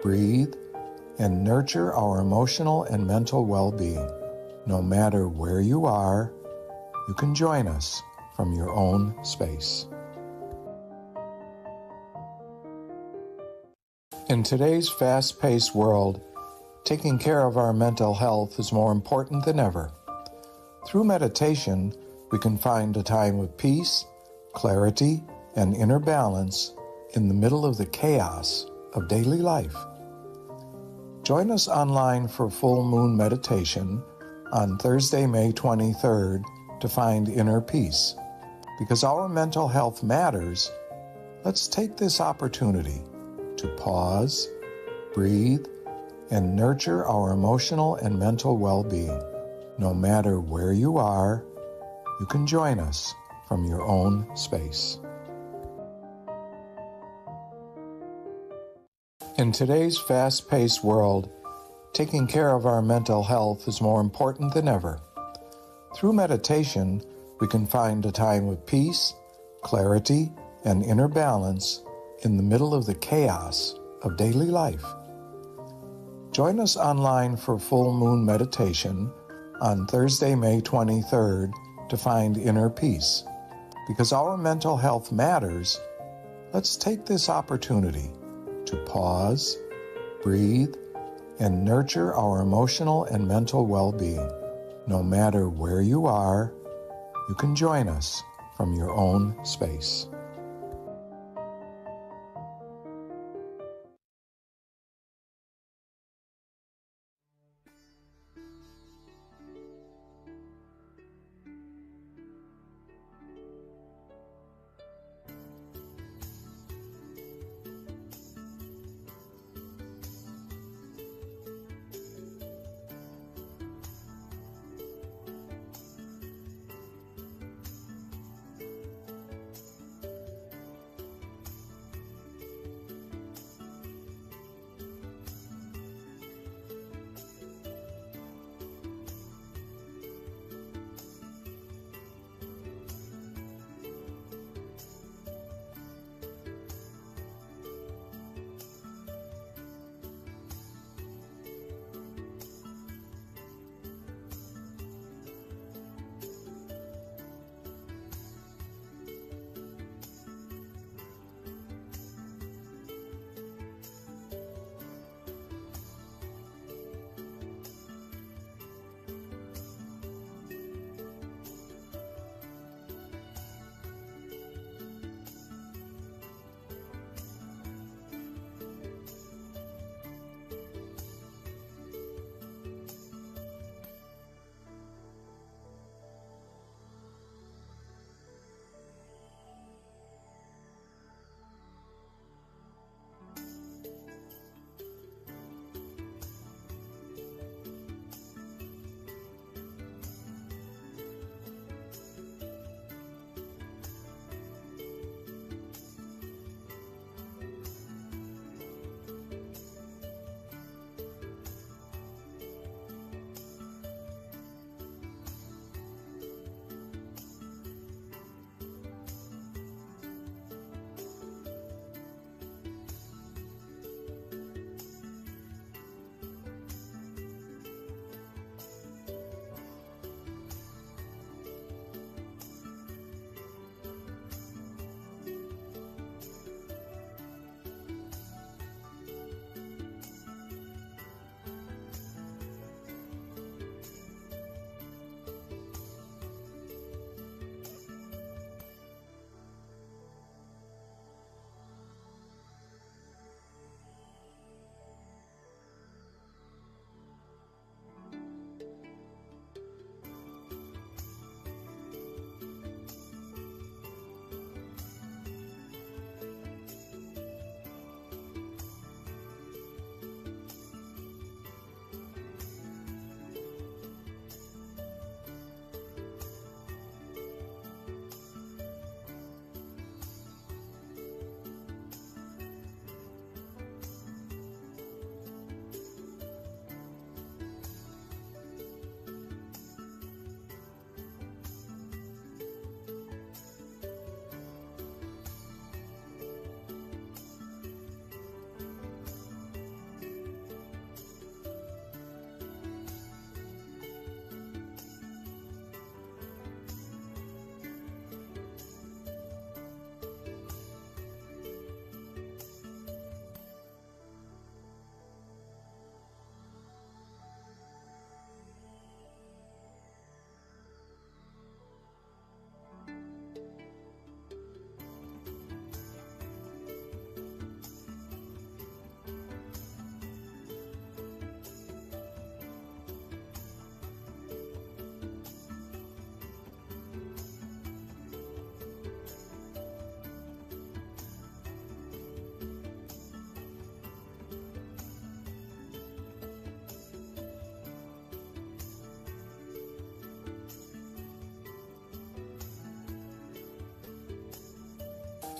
breathe, and nurture our emotional and mental well-being. No matter where you are, you can join us from your own space. In today's fast-paced world, taking care of our mental health is more important than ever. Through meditation, we can find a time of peace, clarity, and inner balance in the middle of the chaos of daily life. Join us online for full moon meditation on Thursday, May 23rd to find inner peace. Because our mental health matters, let's take this opportunity to pause, breathe, and nurture our emotional and mental well-being. No matter where you are, you can join us from your own space. In today's fast-paced world, taking care of our mental health is more important than ever. Through meditation, we can find a time of peace, clarity, and inner balance in the middle of the chaos of daily life. Join us online for full moon meditation on Thursday, May 23rd to find inner peace. Because our mental health matters, let's take this opportunity to pause, breathe, and nurture our emotional and mental well-being. No matter where you are, you can join us from your own space.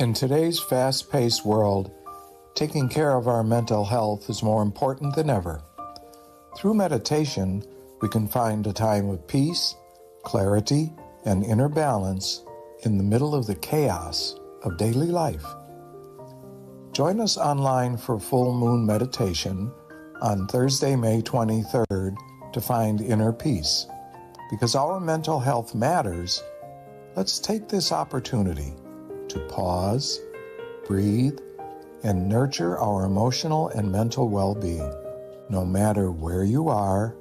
In today's fast-paced world, taking care of our mental health is more important than ever. Through meditation, we can find a time of peace, clarity, and inner balance in the middle of the chaos of daily life. Join us online for full moon meditation on Thursday, May 23rd to find inner peace. Because our mental health matters, let's take this opportunity to pause, breathe, and nurture our emotional and mental well-being. No matter where you are,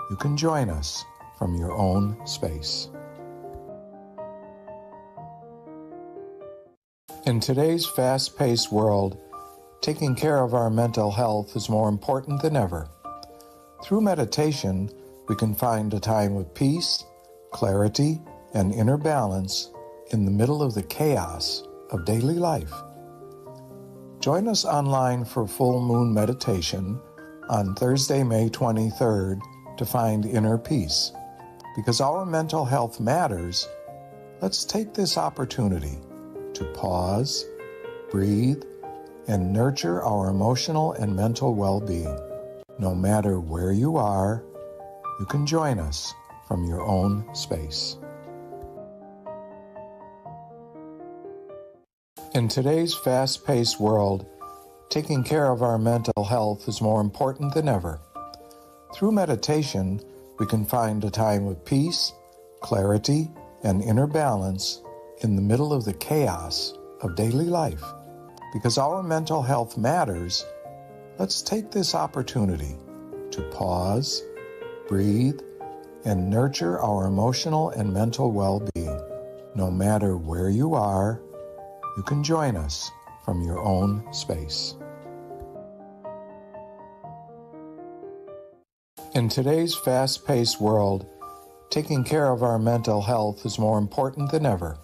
you can join us from your own space. In today's fast-paced world, taking care of our mental health is more important than ever. Through meditation, we can find a time of peace, clarity, and inner balance in the middle of the chaos of daily life. Join us online for full moon meditation on Thursday, May 23rd to find inner peace. Because our mental health matters, let's take this opportunity to pause, breathe, and nurture our emotional and mental well-being. No matter where you are, you can join us from your own space. In today's fast-paced world, taking care of our mental health is more important than ever. Through meditation, we can find a time of peace, clarity, and inner balance in the middle of the chaos of daily life. Because our mental health matters, let's take this opportunity to pause, breathe, and nurture our emotional and mental well-being. No matter where you are, you can join us from your own space. In today's fast-paced world, taking care of our mental health is more important than ever.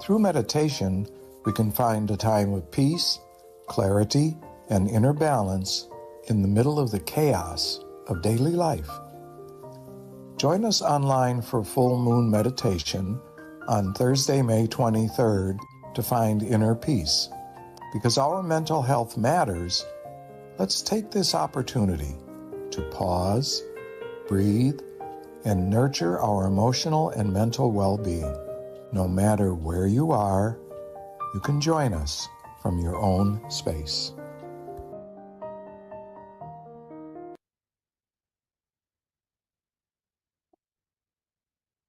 Through meditation, we can find a time of peace, clarity, and inner balance in the middle of the chaos of daily life. Join us online for full moon meditation on Thursday, May 23rd to find inner peace. Because our mental health matters, let's take this opportunity to pause, breathe, and nurture our emotional and mental well-being. No matter where you are, you can join us from your own space.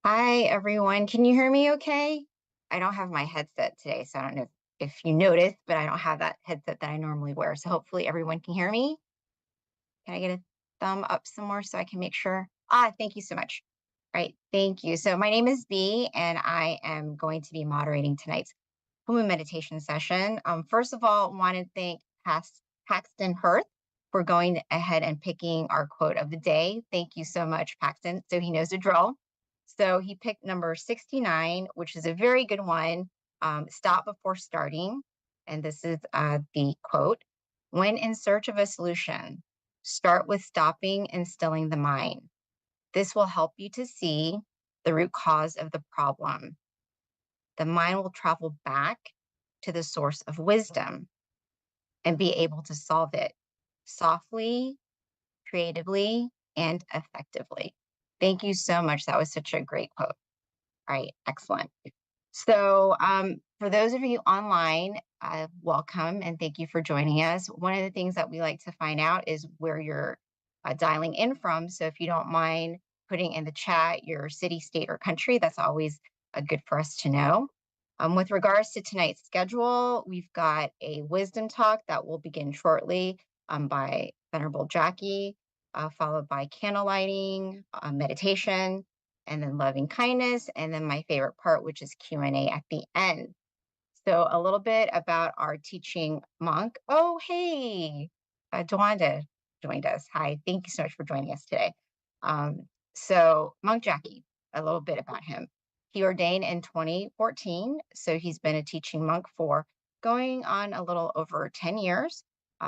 Hi, everyone. Can you hear me okay? I don't have my headset today, so I don't know if you noticed, but I don't have that headset that I normally wear. So hopefully everyone can hear me. Can I get a thumb up somewhere so I can make sure? Thank you so much. All right, thank you. So my name is Bee, and I am going to be moderating tonight's full moon meditation session. First of all, want to thank Paxton Hirth for going ahead and picking our quote of the day. Thank you so much, Paxton. So he knows the drill. So he picked number 69, which is a very good one. Stop before starting. And this is the quote. When in search of a solution, start with stopping and stilling the mind. This will help you to see the root cause of the problem. The mind will travel back to the source of wisdom and be able to solve it softly, creatively, and effectively. Thank you so much. That was such a great quote. All right, excellent. So for those of you online, welcome and thank you for joining us. One of the things that we like to find out is where you're dialing in from. So if you don't mind putting in the chat your city, state, or country, that's always good for us to know. With regards to tonight's schedule, we've got a wisdom talk that will begin shortly by Venerable Jackie, followed by candle lighting, meditation, and then loving kindness, and then my favorite part, which is Q&A at the end. So a little bit about our teaching monk. Oh, hey, Dwanda joined us. Hi, thank you so much for joining us today. So Monk Jackie, a little bit about him. He ordained in 2014, so he's been a teaching monk for going on a little over 10 years.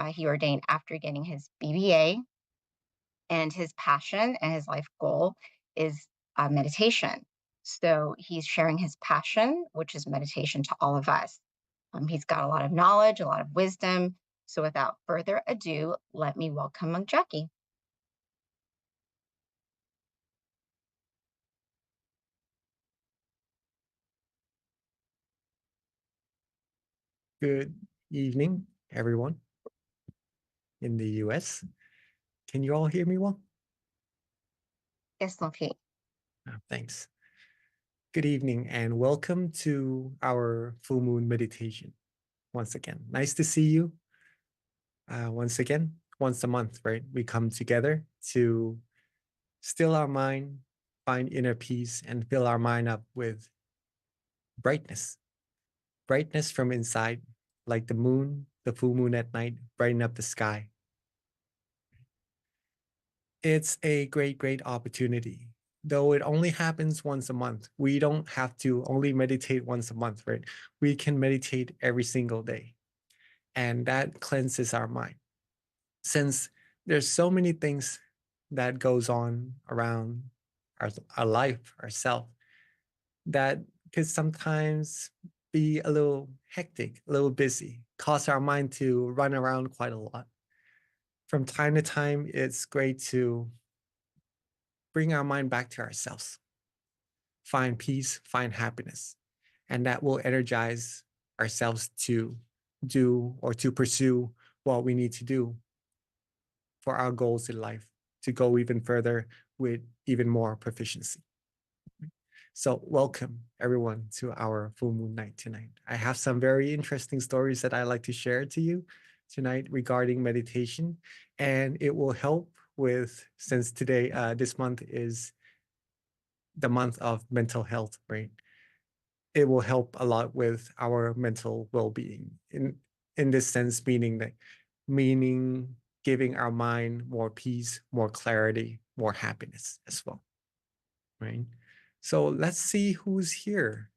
He ordained after getting his BBA, and his passion and his life goal is meditation. So he's sharing his passion, which is meditation, to all of us. He's got a lot of knowledge, a lot of wisdom. So without further ado, let me welcome Monk Jackie. Good evening, everyone in the US. Can you all hear me well? Yes, okay. Thanks. Good evening and welcome to our full moon meditation. Once again, nice to see you. Once again, once a month, right? We come together to still our mind, find inner peace, and fill our mind up with brightness. Brightness from inside, like the moon, the full moon at night, brighten up the sky. It's a great, great opportunity. Though it only happens once a month, we don't have to only meditate once a month, right? We can meditate every single day. And that cleanses our mind. Since there's so many things that goes on around our life, ourself, that could sometimes be a little hectic, a little busy, cause our mind to run around quite a lot. From time to time, it's great to bring our mind back to ourselves, find peace, find happiness, and that will energize ourselves to do or to pursue what we need to do for our goals in life, to go even further with even more proficiency. So welcome everyone to our full moon night tonight. I have some very interesting stories that I like to share to you tonight regarding meditation, and it will help with, since today, this month is the month of mental health, right? It will help a lot with our mental well-being in this sense, meaning giving our mind more peace, more clarity, more happiness as well, right? So let's see who's here.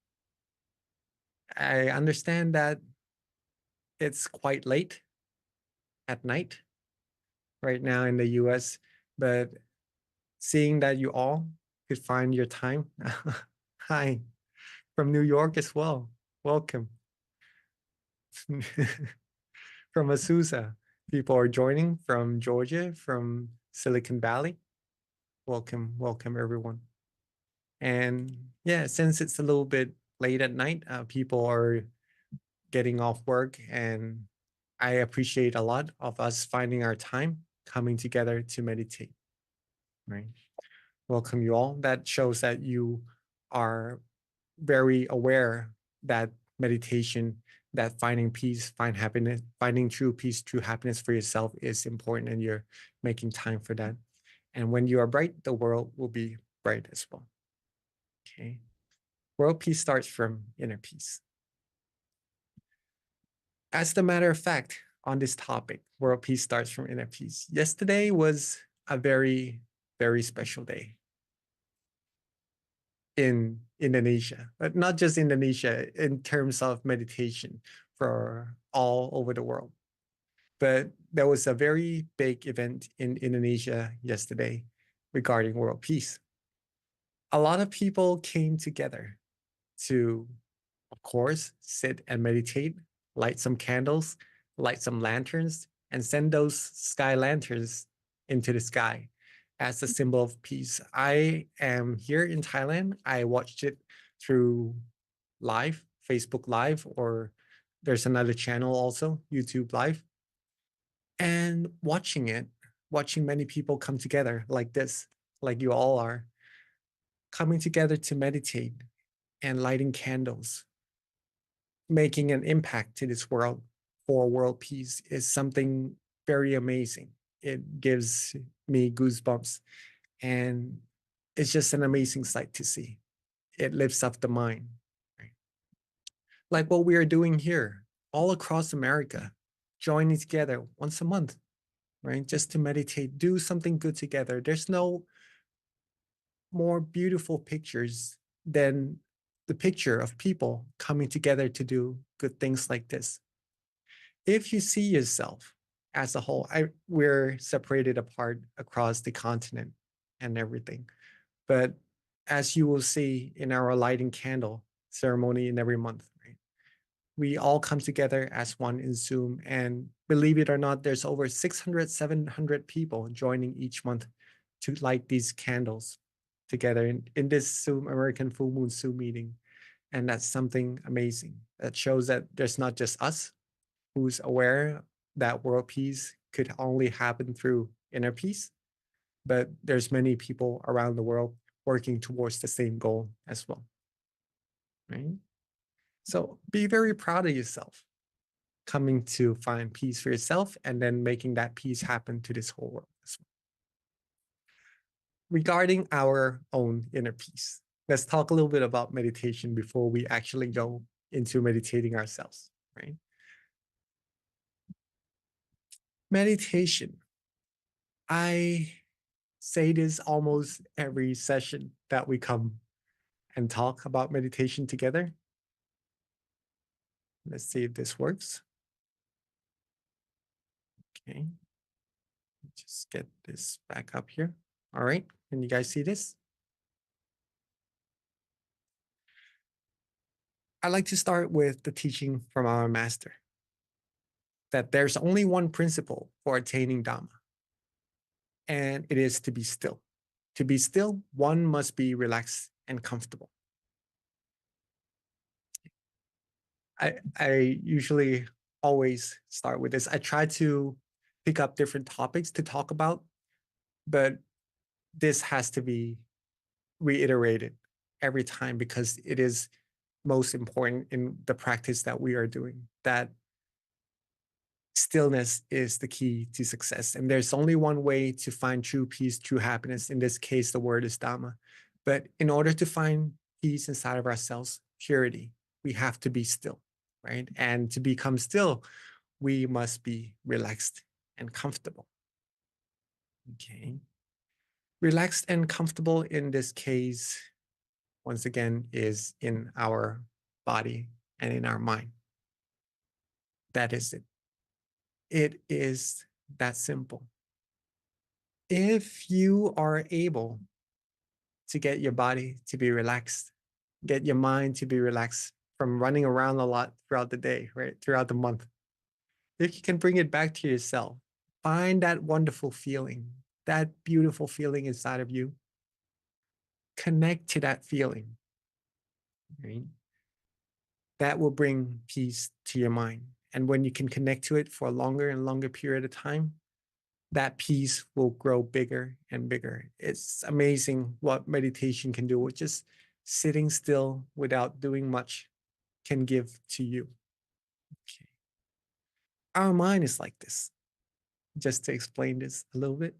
I understand that it's quite late at night right now in the US, but seeing that you all could find your time. Hi, from New York as well. Welcome. From Azusa, people are joining from Georgia, from Silicon Valley. Welcome, welcome everyone. And yeah, since it's a little bit late at night, people are getting off work, and I appreciate a lot of us finding our time coming together to meditate, right? Welcome you all. That shows that you are very aware that meditation, that finding peace, find happiness, finding true peace, true happiness for yourself is important, and you're making time for that. And when you are bright, the world will be bright as well. Okay. World peace starts from inner peace. As a matter of fact, on this topic, world peace starts from inner peace. Yesterday was a very, very special day in Indonesia, but not just Indonesia in terms of meditation for all over the world. But there was a very big event in Indonesia yesterday regarding world peace. A lot of people came together to, of course, sit and meditate, light some candles, light some lanterns, and send those sky lanterns into the sky as a symbol of peace. I am here in Thailand. I watched it through live, Facebook Live, or there's another channel also, YouTube Live. And watching many people come together like this, like you all are, coming together to meditate and lighting candles, making an impact to this world for world peace is something very amazing. It gives me goosebumps, and it's just an amazing sight to see. It lifts up the mind, right? Like what we are doing here all across America, joining together once a month, right? Just to meditate, do something good together. There's no more beautiful pictures than the picture of people coming together to do good things like this. If you see yourself as a whole, we're separated apart across the continent and everything. But as you will see in our lighting candle ceremony in every month, right? We all come together as one in Zoom. And believe it or not, there's over 600, 700 people joining each month to light these candles together in this Zoom American Full Moon Zoom meeting. And that's something amazing. That shows that there's not just us who's aware that world peace could only happen through inner peace, but there's many people around the world working towards the same goal as well, right? So be very proud of yourself, coming to find peace for yourself and then making that peace happen to this whole world as well. Regarding our own inner peace, let's talk a little bit about meditation before we actually go into meditating ourselves, right? Meditation. I say this almost every session that we come and talk about meditation together. Let's see if this works. Okay. Just get this back up here. All right. Can you guys see this? I'd like to start with the teaching from our master that there's only one principle for attaining Dhamma, and it is to be still. To be still, one must be relaxed and comfortable. I usually always start with this. I try to pick up different topics to talk about, but this has to be reiterated every time because it is most important in the practice that we are doing, that stillness is the key to success. And there's only one way to find true peace, true happiness. In this case, the word is Dhamma. But in order to find peace inside of ourselves, purity, we have to be still, right? And to become still, we must be relaxed and comfortable. Okay. Relaxed and comfortable in this case, once again, is in our body and in our mind. That is it. It is that simple. If you are able to get your body to be relaxed, get your mind to be relaxed from running around a lot throughout the day, right? Throughout the month. If you can bring it back to yourself, find that wonderful feeling, that beautiful feeling inside of you. Connect to that feeling, right? That will bring peace to your mind. And when you can connect to it for a longer and longer period of time, that peace will grow bigger and bigger. It's amazing what meditation can do with just sitting still without doing much can give to you. Okay. Our mind is like this. Just to explain this a little bit.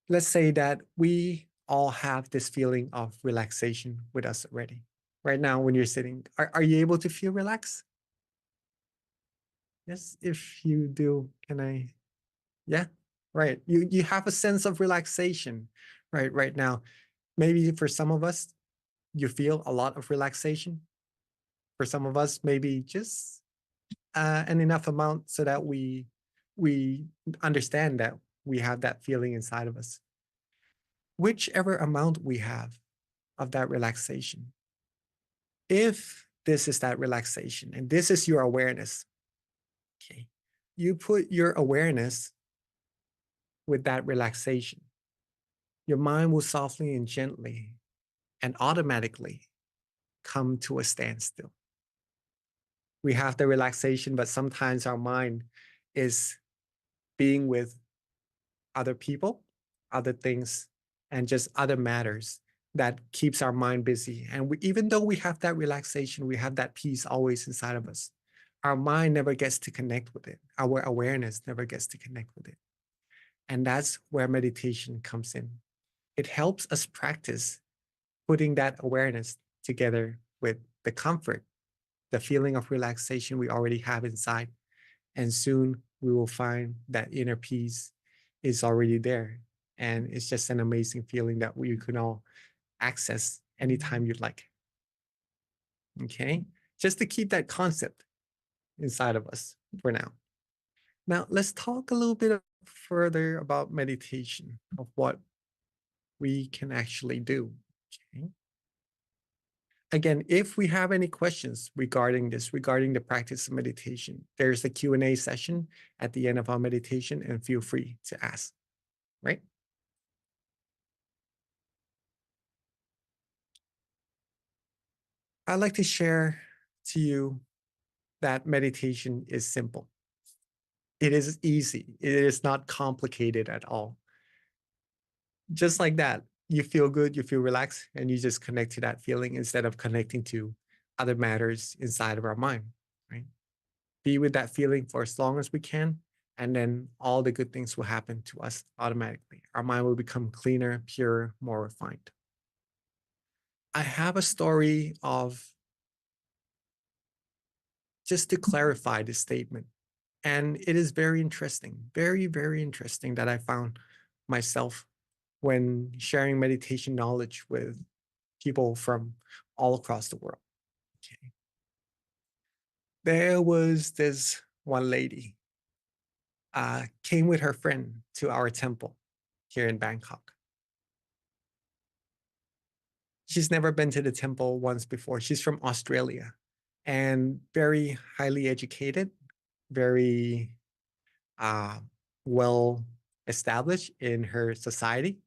Let's say that we all have this feeling of relaxation with us already. Right now, when you're sitting, are you able to feel relaxed? Yes, if you do, can I? Yeah, right. You have a sense of relaxation, right now. Maybe for some of us, you feel a lot of relaxation. For some of us, maybe just an enough amount so that we understand that we have that feeling inside of us. Whichever amount we have of that relaxation, if this is that relaxation and this is your awareness, okay, you put your awareness with that relaxation, your mind will softly and gently and automatically come to a standstill. We have the relaxation, but sometimes our mind is being with other people, other things, and just other matters that keeps our mind busy. And even though we have that relaxation, we have that peace always inside of us, our mind never gets to connect with it. Our awareness never gets to connect with it. And that's where meditation comes in. It helps us practice putting that awareness together with the comfort, the feeling of relaxation we already have inside. And soon we will find that inner peace is already there. And it's just an amazing feeling that you can all access anytime you'd like. Okay, just to keep that concept inside of us for now. Now, let's talk a little bit further about meditation, of what we can actually do. Okay. Again, if we have any questions regarding this, regarding the practice of meditation, there's a Q&A session at the end of our meditation, and feel free to ask, right? I'd like to share to you that meditation is simple. It is easy. It is not complicated at all. Just like that, you feel good, you feel relaxed, and you just connect to that feeling instead of connecting to other matters inside of our mind, right? Be with that feeling for as long as we can, and then all the good things will happen to us automatically. Our mind will become cleaner, purer, more refined. I have a story of, just to clarify this statement. And it is very interesting, very, very interesting that I found myself when sharing meditation knowledge with people from all across the world. Okay. There was this one lady, came with her friend to our temple here in Bangkok. She's never been to the temple once before. She's from Australia and very highly educated, very well established in her society,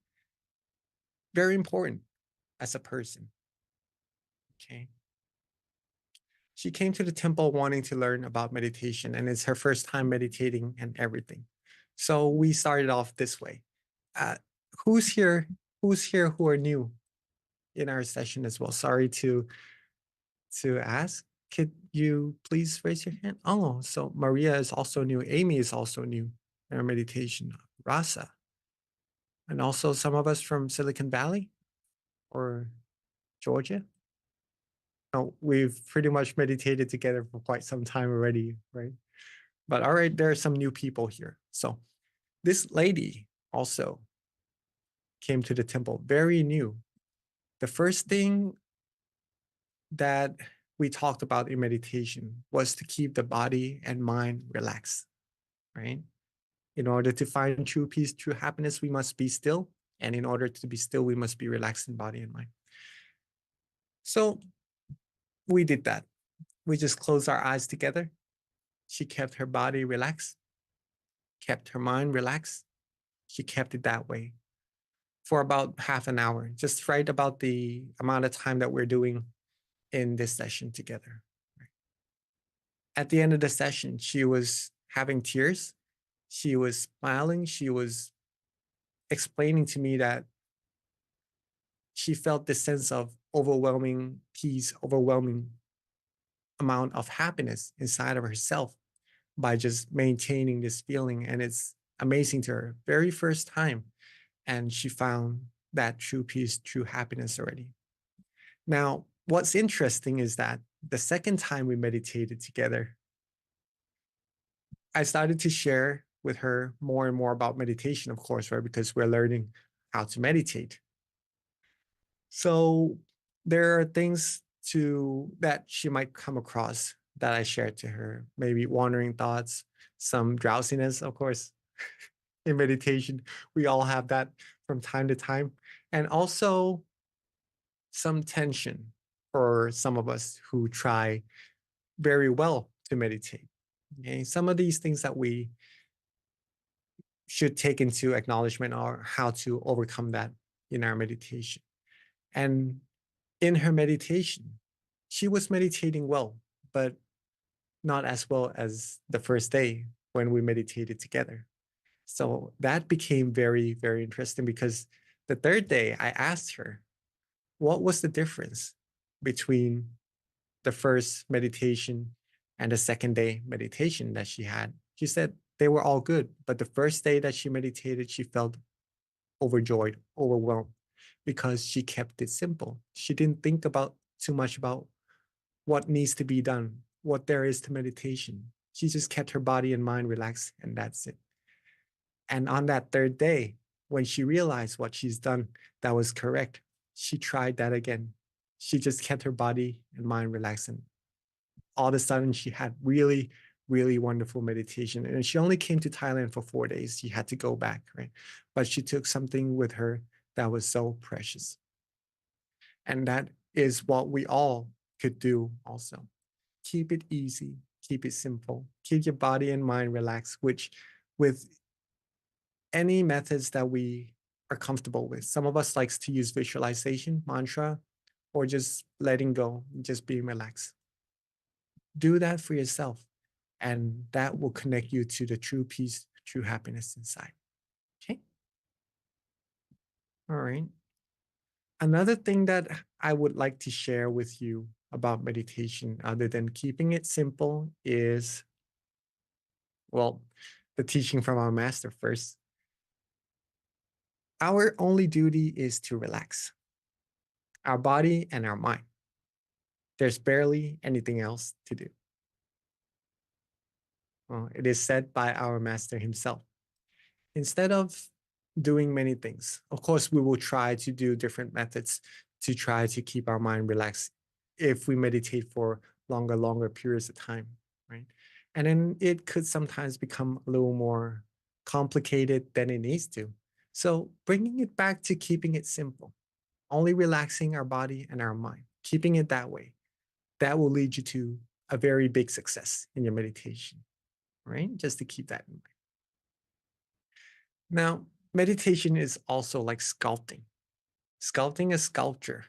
very important as a person. Okay. She came to the temple wanting to learn about meditation, and it's her first time meditating and everything. So we started off this way. Uh, who's here? Who's here who are new in our session as well? Sorry to ask. Could you please raise your hand? Oh, so Maria is also new. Amy is also new in our meditation. Rasa, and also some of us from Silicon Valley or Georgia. No, we've pretty much meditated together for quite some time already, right? But all right, there are some new people here. So this lady also came to the temple, very new. The first thing that we talked about in meditation was to keep the body and mind relaxed, right? In order to find true peace, true happiness, we must be still. And in order to be still, we must be relaxed in body and mind. So we did that. We just closed our eyes together. She kept her body relaxed, kept her mind relaxed. She kept it that way for about half an hour, just right about the amount of time that we're doing in this session together. At the end of the session, she was having tears. She was smiling. She was explaining to me that she felt this sense of overwhelming peace, overwhelming amount of happiness inside of herself by just maintaining this feeling. And it's amazing to her. Very first time. And she found that true peace, true happiness already. Now, what's interesting is that the second time we meditated together, I started to share with her more and more about meditation, of course, right? Because we're learning how to meditate. So there are things that she might come across that I shared to her, maybe wandering thoughts, some drowsiness, of course. In meditation, we all have that from time to time. And also some tension for some of us who try very well to meditate. Okay? Some of these things that we should take into acknowledgement are how to overcome that in our meditation. And in her meditation, she was meditating well, but not as well as the first day when we meditated together. So that became very, very interesting because the third day I asked her, what was the difference between the first meditation and the second day meditation that she had? She said they were all good, but the first day that she meditated, she felt overjoyed, overwhelmed because she kept it simple. She didn't think about too much about what needs to be done, what there is to meditation. She just kept her body and mind relaxed, and that's it. And on that third day, when she realized what she's done that was correct, she tried that again. She just kept her body and mind relaxed. And all of a sudden, she had really, really wonderful meditation. And she only came to Thailand for 4 days. She had to go back, right? But she took something with her that was so precious. And that is what we all could do also. Keep it easy, keep it simple, keep your body and mind relaxed, which with any methods that we are comfortable with. Some of us likes to use visualization, mantra, or just letting go, just being relaxed. Do that for yourself, and that will connect you to the true peace, true happiness inside. Okay. All right. Another thing that I would like to share with you about meditation, other than keeping it simple, is, well, the teaching from our master first. Our only duty is to relax our body and our mind. There's barely anything else to do. Well, it is said by our master himself. Instead of doing many things, of course, we will try to do different methods to try to keep our mind relaxed if we meditate for longer periods of time, right? And then it could sometimes become a little more complicated than it needs to. So bringing it back to keeping it simple, only relaxing our body and our mind, keeping it that way, that will lead you to a very big success in your meditation, right? Just to keep that in mind. Now, meditation is also like sculpting a sculpture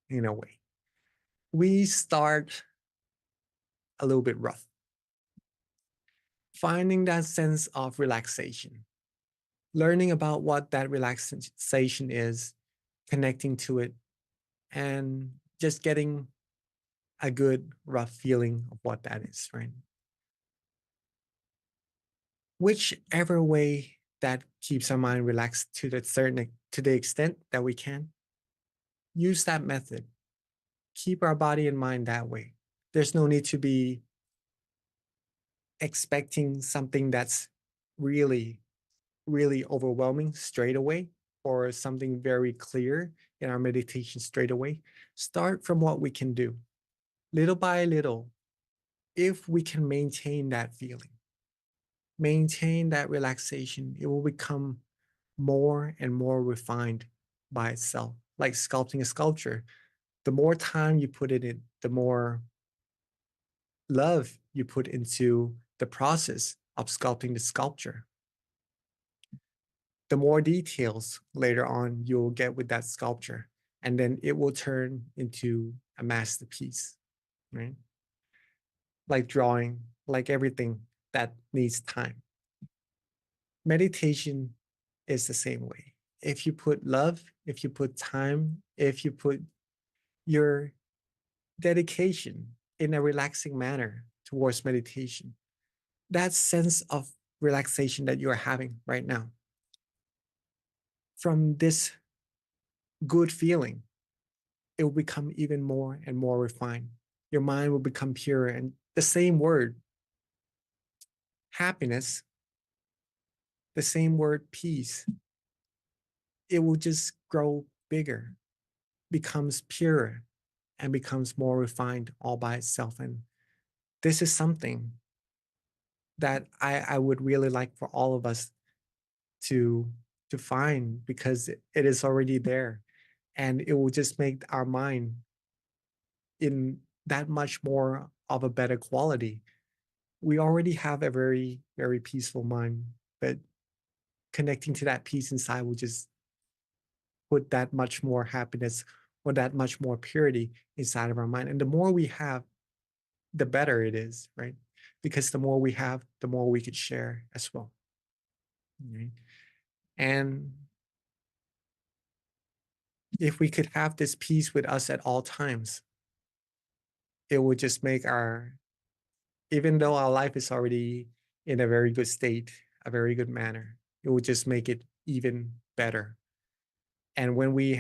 in a way. We start a little bit rough, finding that sense of relaxation, learning about what that relaxation is, connecting to it, and just getting a good rough feeling of what that is, right? Whichever way that keeps our mind relaxed to the extent that we can, use that method. Keep our body and mind that way. There's no need to be expecting something that's really, really overwhelming straight away, or something very clear in our meditation straight away. Start from what we can do, little by little. If we can maintain that feeling, maintain that relaxation, it will become more and more refined by itself, like sculpting a sculpture. The more time you put it in, the more love you put into the process of sculpting the sculpture, the more details later on you'll get with that sculpture. And then it will turn into a masterpiece, right? Like drawing, like everything that needs time. Meditation is the same way. If you put love, if you put time, if you put your dedication in a relaxing manner towards meditation, that sense of relaxation that you're having right now, from this good feeling, it will become even more and more refined. Your mind will become pure. And the same word, happiness, the same word, peace, it will just grow bigger, becomes purer, and becomes more refined all by itself. And this is something that I would really like for all of us to find, because it is already there, and it will just make our mind in that much more of a better quality. We already have a very, very peaceful mind, but connecting to that peace inside will just put that much more happiness or that much more purity inside of our mind. And the more we have, the better it is, right? Because the more we have, the more we could share as well. Right? And if we could have this peace with us at all times, it would just make even though our life is already in a very good state, a very good manner, it would just make it even better. And when we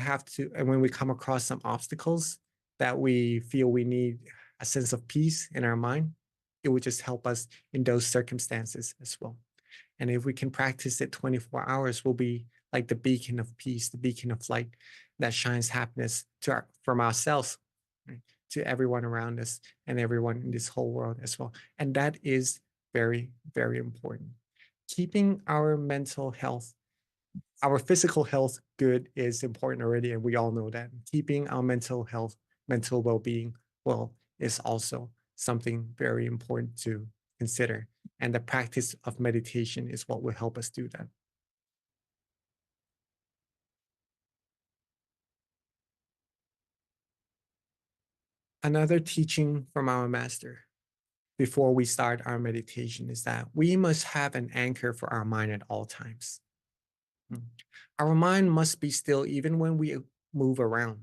come across some obstacles that we feel we need a sense of peace in our mind, it would just help us in those circumstances as well. And if we can practice it 24 hours, we'll be like the beacon of peace, the beacon of light that shines happiness from ourselves, right, to everyone around us and everyone in this whole world as well. And that is very, very important. Keeping our mental health our physical health good is important already, and we all know that. Keeping our mental health, mental well-being well is also something very important to consider. And the practice of meditation is what will help us do that. Another teaching from our master before we start our meditation is that we must have an anchor for our mind at all times. Our mind must be still even when we move around.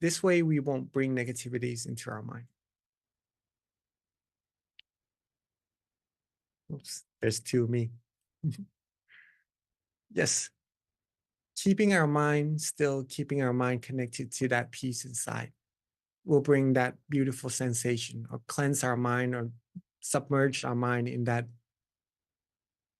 This way, we won't bring negativities into our mind. Oops, there's two of me. Yes, keeping our mind still, keeping our mind connected to that peace inside will bring that beautiful sensation, or cleanse our mind, or submerge our mind in that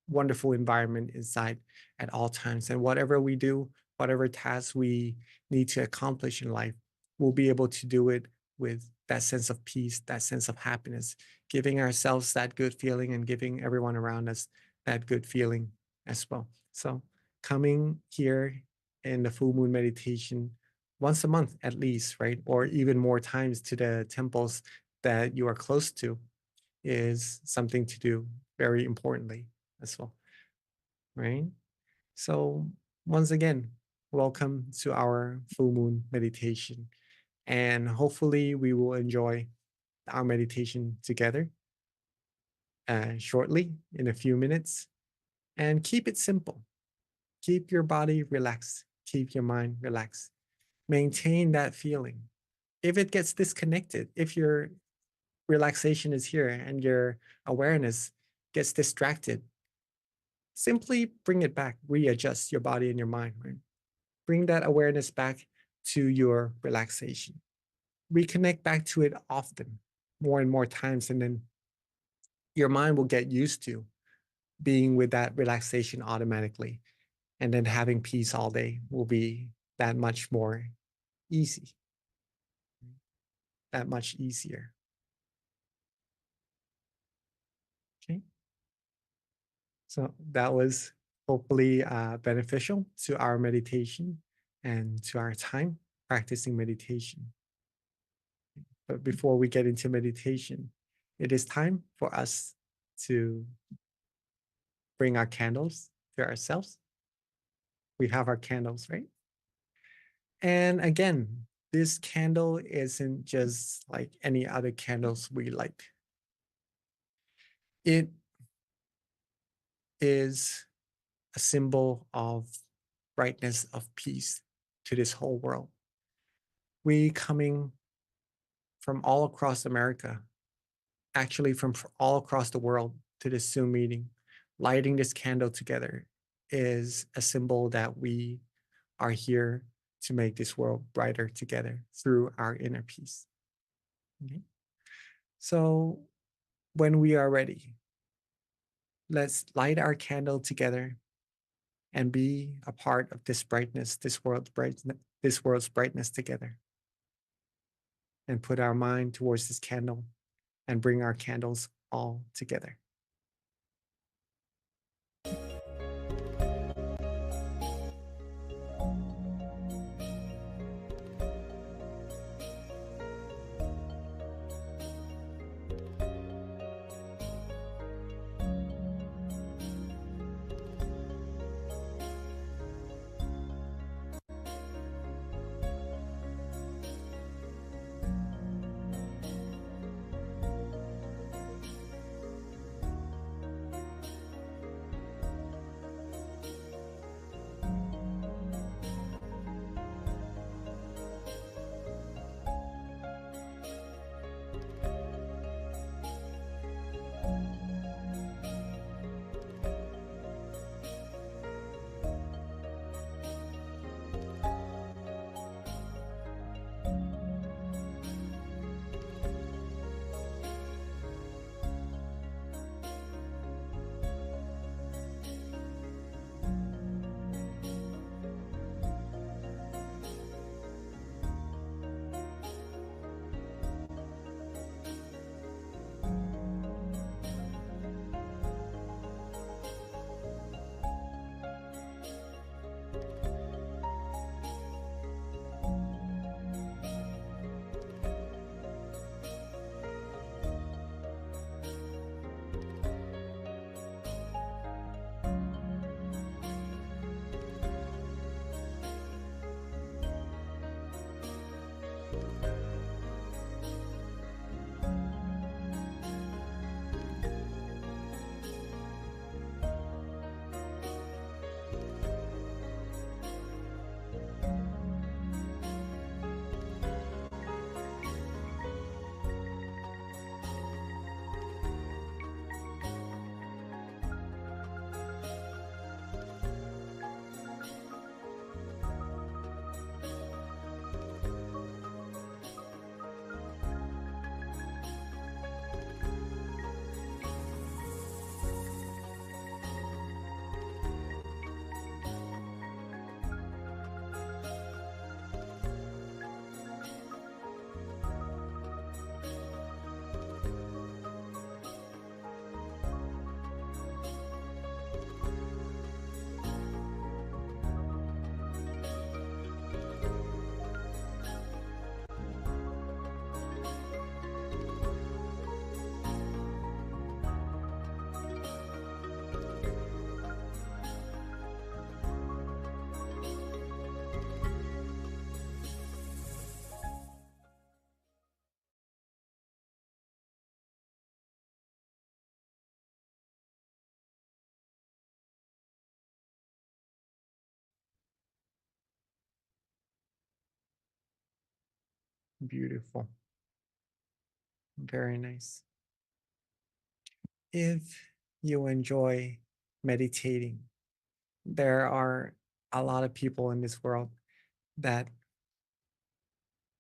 wonderful environment inside at all times. And whatever we do, whatever tasks we need to accomplish in life, we'll be able to do it with that sense of peace, that sense of happiness, giving ourselves that good feeling and giving everyone around us that good feeling as well. So coming here in the full moon meditation once a month at least, right? Or even more times to the temples that you are close to is something to do very importantly as well, right? So once again, welcome to our full moon meditation. And hopefully we will enjoy our meditation together shortly in a few minutes. And keep it simple. Keep your body relaxed. Keep your mind relaxed. Maintain that feeling. If it gets disconnected, if your relaxation is here and your awareness gets distracted, simply bring it back, readjust your body and your mind, right? Bring that awareness back to your relaxation. Reconnect back to it often, more and more times, and then your mind will get used to being with that relaxation automatically. And then having peace all day will be that much more easy, that much easier. Okay. So that was hopefully beneficial to our meditation and to our time practicing meditation. But before we get into meditation, it is time for us to bring our candles to ourselves. We have our candles, right? And again, this candle isn't just like any other candles we light. It is a symbol of brightness, of peace to this whole world. We coming from all across America, actually from all across the world to this Zoom meeting, lighting this candle together is a symbol that we are here to make this world brighter together through our inner peace. Okay? So when we are ready, let's light our candle together and be a part of this brightness, this world's brightness together. And put our mind towards this candle and bring our candles all together. Beautiful. Very nice. If you enjoy meditating, there are a lot of people in this world that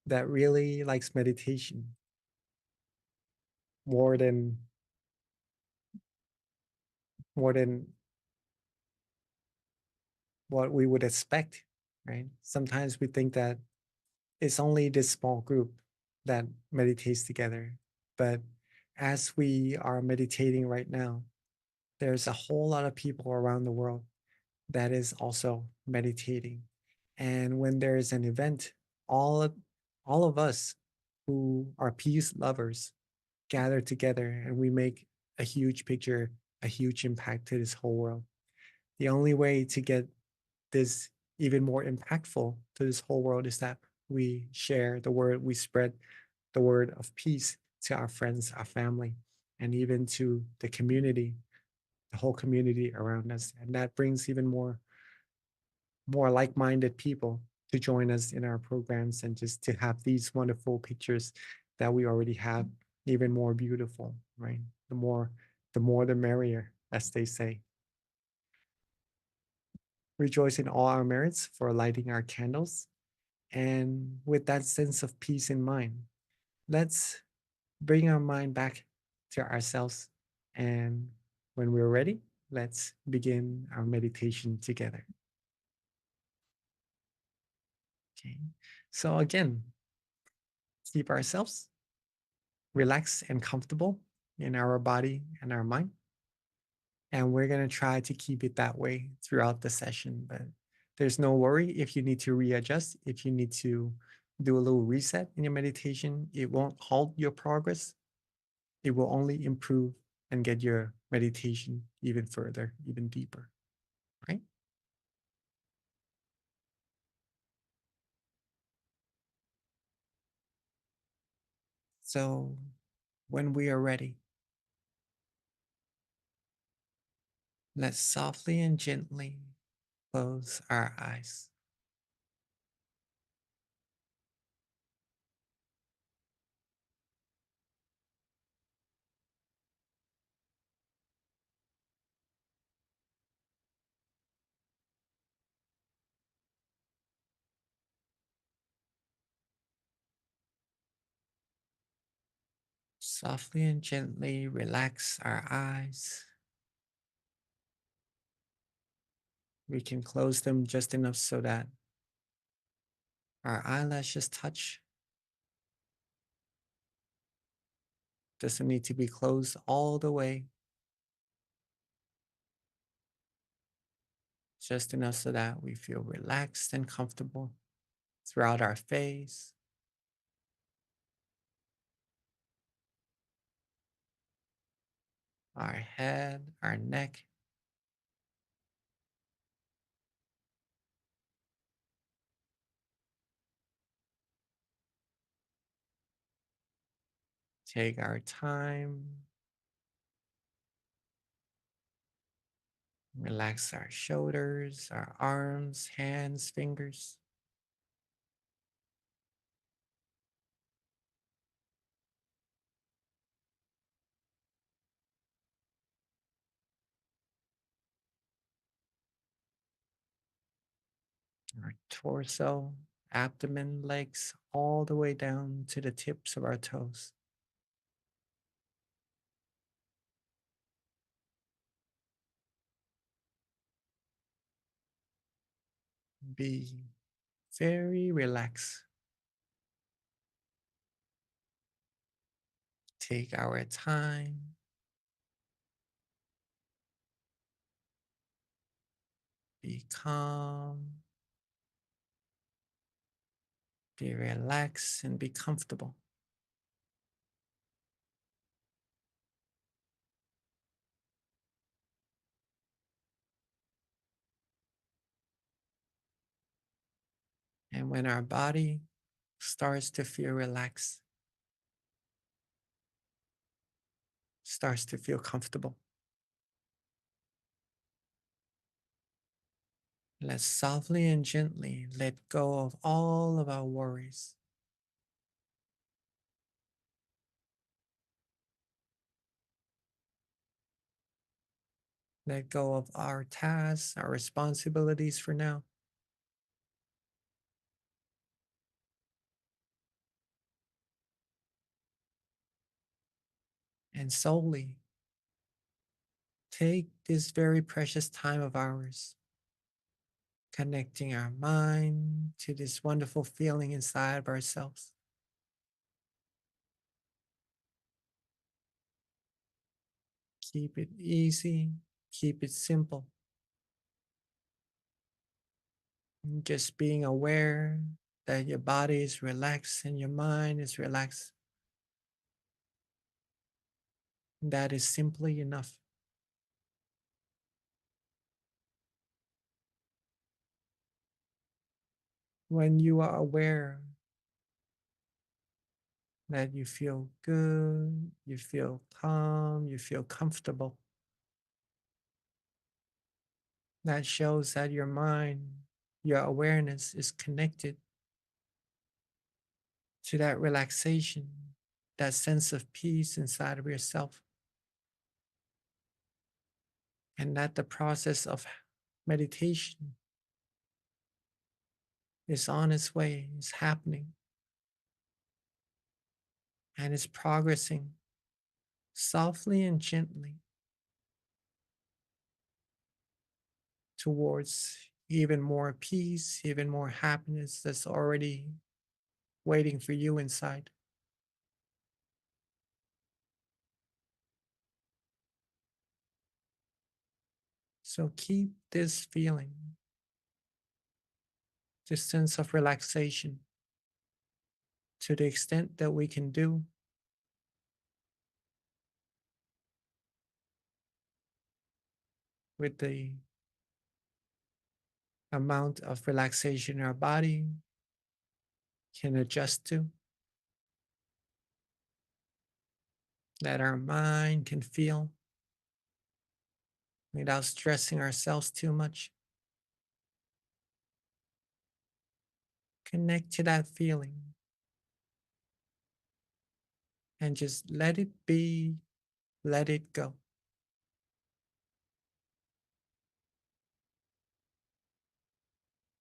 really likes meditation more than more than what we would expect, right? Sometimes we think that it's only this small group that meditates together, but as we are meditating right now, there's a whole lot of people around the world that is also meditating. And when there is an event, all of, all of us who are peace lovers gather together and we make a huge picture, a huge impact to this whole world. The only way to get this even more impactful to this whole world is that we share the word, we spread the word of peace to our friends, our family, and even to the community, the whole community around us. And that brings even more like-minded people to join us in our programs and just to have these wonderful pictures that we already have even more beautiful, right? The more the merrier, as they say. Rejoice in all our merits for lighting our candles. And with that sense of peace in mind, let's bring our mind back to ourselves. And when we're ready, let's begin our meditation together. Okay. So again, keep ourselves relaxed and comfortable in our body and our mind. And we're going to try to keep it that way throughout the session. But there's no worry if you need to readjust, if you need to do a little reset in your meditation, it won't halt your progress. It will only improve and get your meditation even further, even deeper, right? So when we are ready, let's softly and gently close our eyes. Softly and gently relax our eyes. We can close them just enough so that our eyelashes touch. Doesn't need to be closed all the way, just enough so that we feel relaxed and comfortable throughout our face, our head, our neck. Take our time, relax our shoulders, our arms, hands, fingers. Our torso, abdomen, legs, all the way down to the tips of our toes. Be very relaxed. Take our time. Be calm. Be relaxed and be comfortable. And when our body starts to feel relaxed, starts to feel comfortable, let's softly and gently let go of all of our worries. Let go of our tasks, our responsibilities for now. And solely take this very precious time of ours, connecting our mind to this wonderful feeling inside of ourselves. Keep it easy, keep it simple. And just being aware that your body is relaxed and your mind is relaxed. That is simply enough. When you are aware that you feel good, you feel calm, you feel comfortable, that shows that your mind, your awareness is connected to that relaxation, that sense of peace inside of yourself. And that the process of meditation is on its way, is happening, and is progressing softly and gently towards even more peace, even more happiness that's already waiting for you inside. So keep this feeling, this sense of relaxation, to the extent that we can do, with the amount of relaxation our body can adjust to, that our mind can feel without stressing ourselves too much. Connect to that feeling and just let it be, let it go.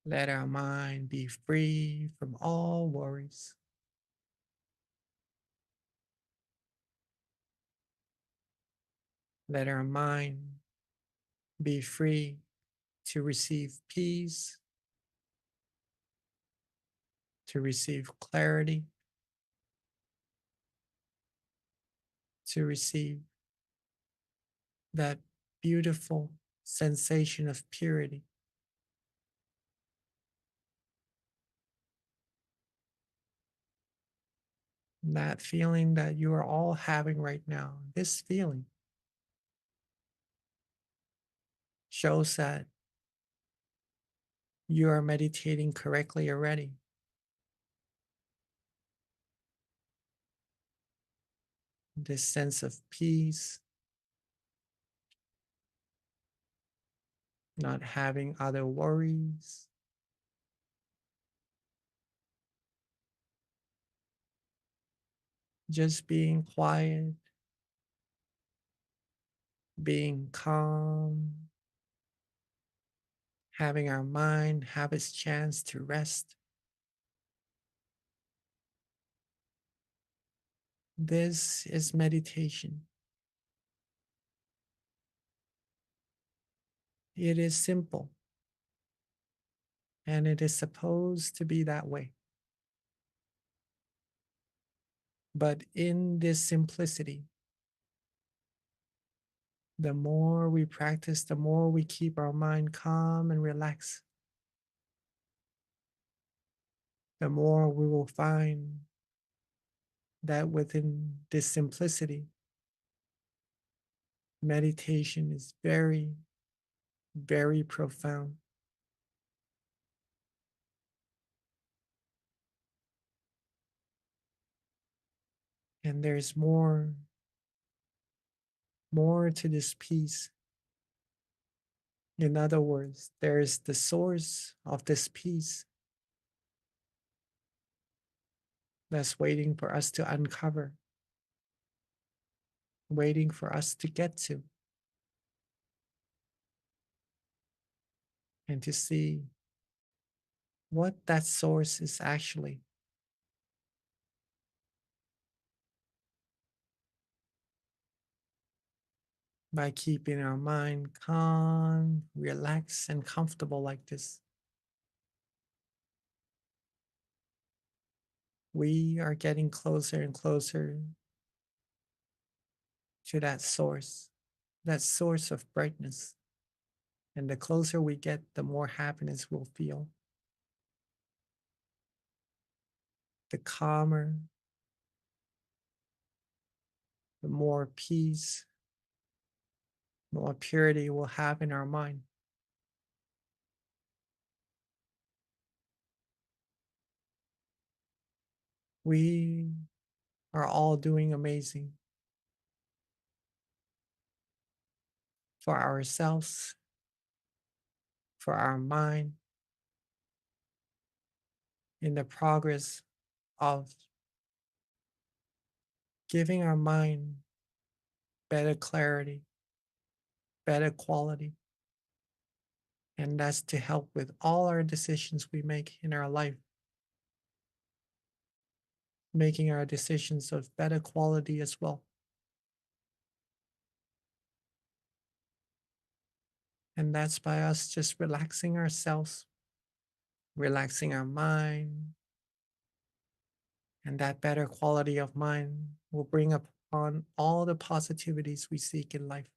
Let our mind be free from all worries. Let our mind be free to receive peace, to receive clarity, to receive that beautiful sensation of purity. That feeling that you are all having right now, this feeling shows that you are meditating correctly already. This sense of peace, not having other worries, just being quiet, being calm, having our mind have its chance to rest. This is meditation. It is simple, and it is supposed to be that way. But in this simplicity, the more we practice, the more we keep our mind calm and relaxed, the more we will find that within this simplicity, meditation is very, very profound. And there's more to this peace. In other words, there is the source of this peace that's waiting for us to uncover, waiting for us to get to. and to see what that source is actually. By keeping our mind calm, relaxed, and comfortable like this, we are getting closer and closer to that source of brightness. And the closer we get, the more happiness we'll feel, the calmer, the more peace, more purity we'll have in our mind. We are all doing amazing for ourselves, for our mind, in the progress of giving our mind better clarity, better quality. And that's to help with all our decisions we make in our life, making our decisions of better quality as well. And that's by us just relaxing ourselves, relaxing our mind, and that better quality of mind will bring upon all the positivities we seek in life.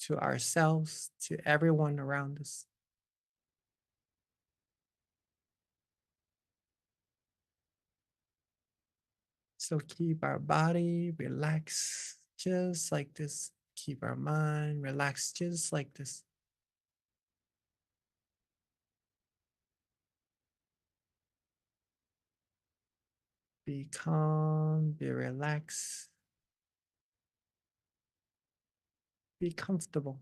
To ourselves, to everyone around us. So keep our body relaxed just like this. Keep our mind relaxed just like this. Be calm, be relaxed, be comfortable.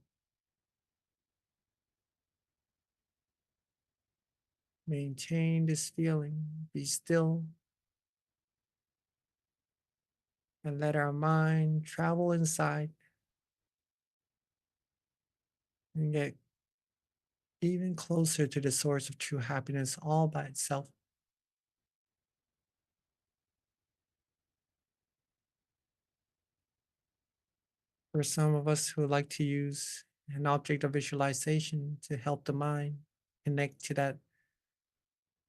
Maintain this feeling, be still, and let our mind travel inside and get even closer to the source of true happiness all by itself. For some of us who like to use an object of visualization to help the mind connect to that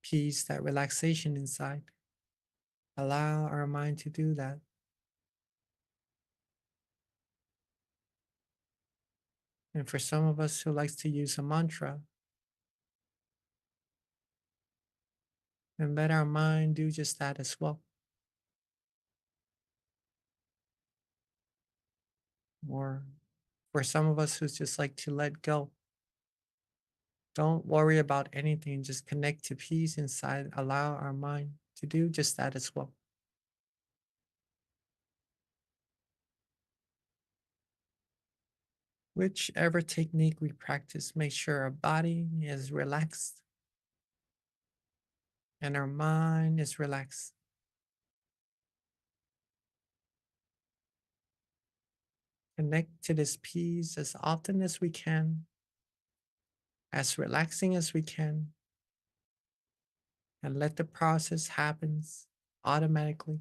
peace, that relaxation inside, allow our mind to do that. And for some of us who likes to use a mantra, and let our mind do just that as well. Or for some of us who just like to let go, don't worry about anything, just connect to peace inside, allow our mind to do just that as well. Whichever technique we practice, make sure our body is relaxed and our mind is relaxed. Connect to this peace as often as we can, as relaxing as we can, and let the process happen automatically.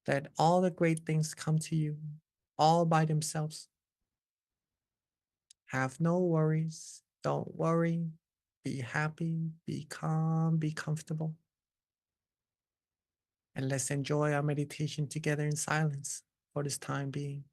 Let all the great things come to you all by themselves. Have no worries. Don't worry. Be happy, be calm, be comfortable. And let's enjoy our meditation together in silence for this time being.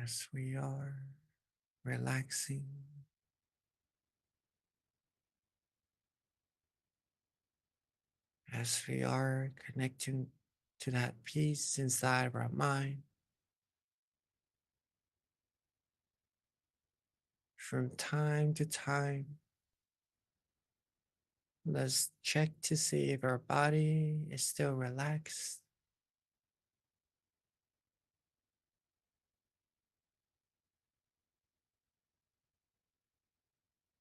as we are relaxing, as we are connecting to that peace inside of our mind. From time to time, let's check to see if our body is still relaxed.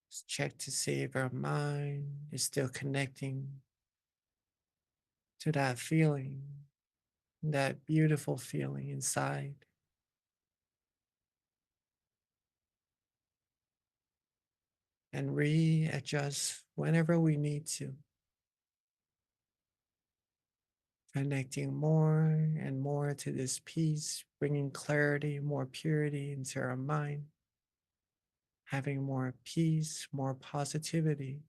Let's check to see if our mind is still connecting to that feeling, that beautiful feeling inside. And readjust whenever we need to, connecting more and more to this peace, bringing clarity, more purity into our mind, having more peace, more positivity.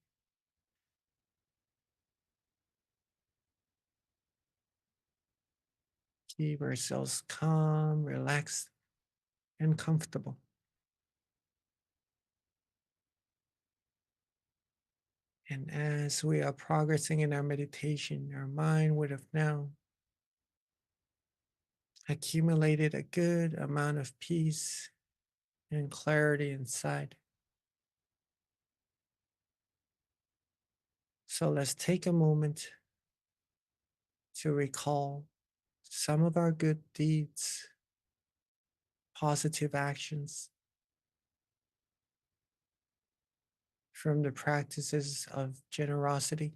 Keep ourselves calm, relaxed, and comfortable. And as we are progressing in our meditation, our mind would have now accumulated a good amount of peace and clarity inside. So let's take a moment to recall some of our good deeds, positive actions from the practices of generosity,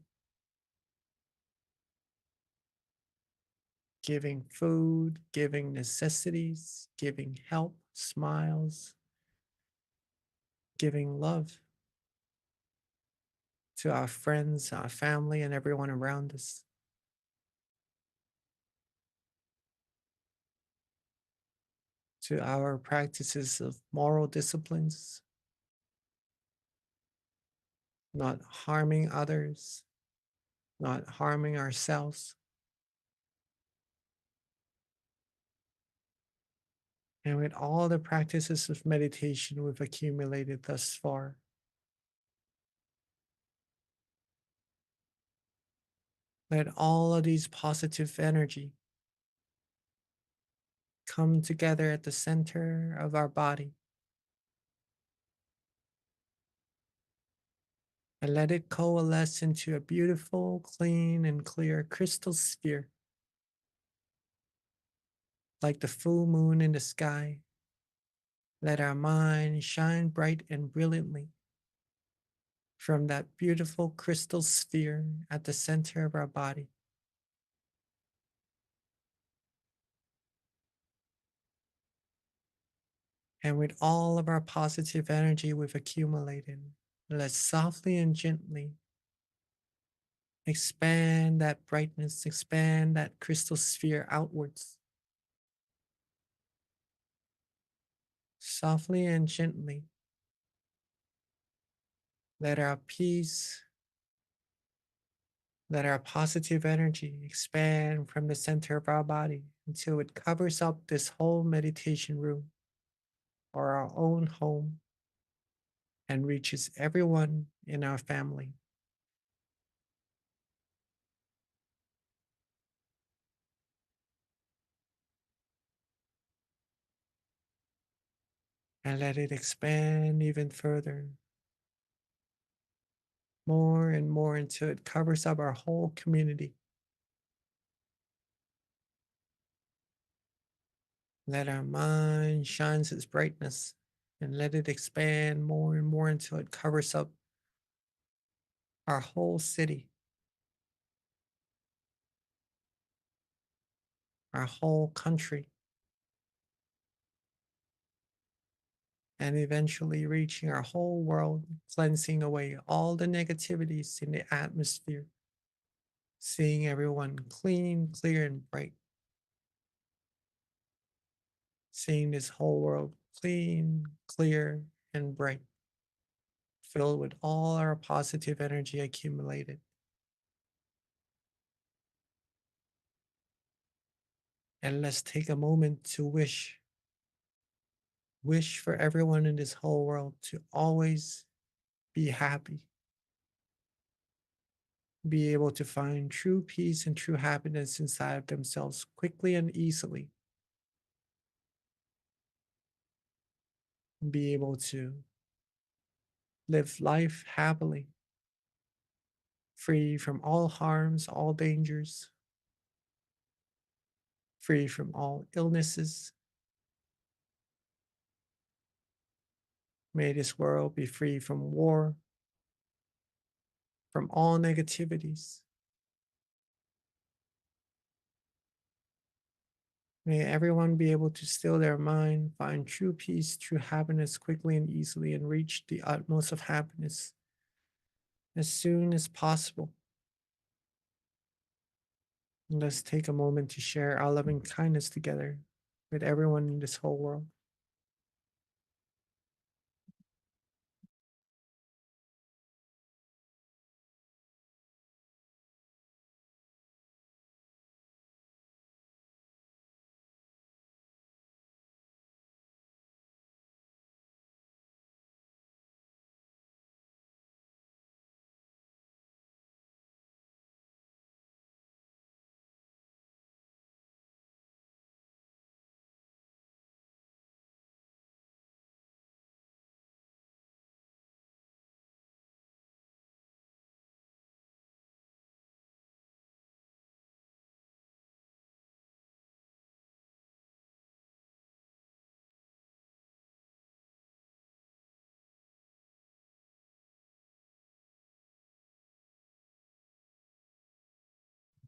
giving food, giving necessities, giving help, smiles, giving love to our friends, our family, and everyone around us. To our practices of moral disciplines, not harming others, not harming ourselves, and with all the practices of meditation we've accumulated thus far. Let all of these positive energy come together at the center of our body and let it coalesce into a beautiful, clean, and clear crystal sphere, like the full moon in the sky. Let our mind shine bright and brilliantly from that beautiful crystal sphere at the center of our body. And with all of our positive energy we've accumulated, let's softly and gently expand that brightness, expand that crystal sphere outwards. Softly and gently, let our peace, let our positive energy expand from the center of our body until it covers up this whole meditation room or our own home and reaches everyone in our family. And let it expand even further, more and more until it covers up our whole community. Let our mind shines its brightness and let it expand more and more until it covers up our whole city, our whole country, and eventually reaching our whole world, cleansing away all the negativities in the atmosphere, seeing everyone clean, clear, and bright, seeing this whole world clean, clear, and bright, filled with all our positive energy accumulated. And let's take a moment to wish wish for everyone in this whole world to always be happy, be able to find true peace and true happiness inside of themselves quickly and easily, be able to live life happily, free from all harms, all dangers, free from all illnesses. May this world be free from war, from all negativities. May everyone be able to still their mind, find true peace, true happiness quickly and easily, and reach the utmost of happiness as soon as possible. And let's take a moment to share our loving kindness together with everyone in this whole world.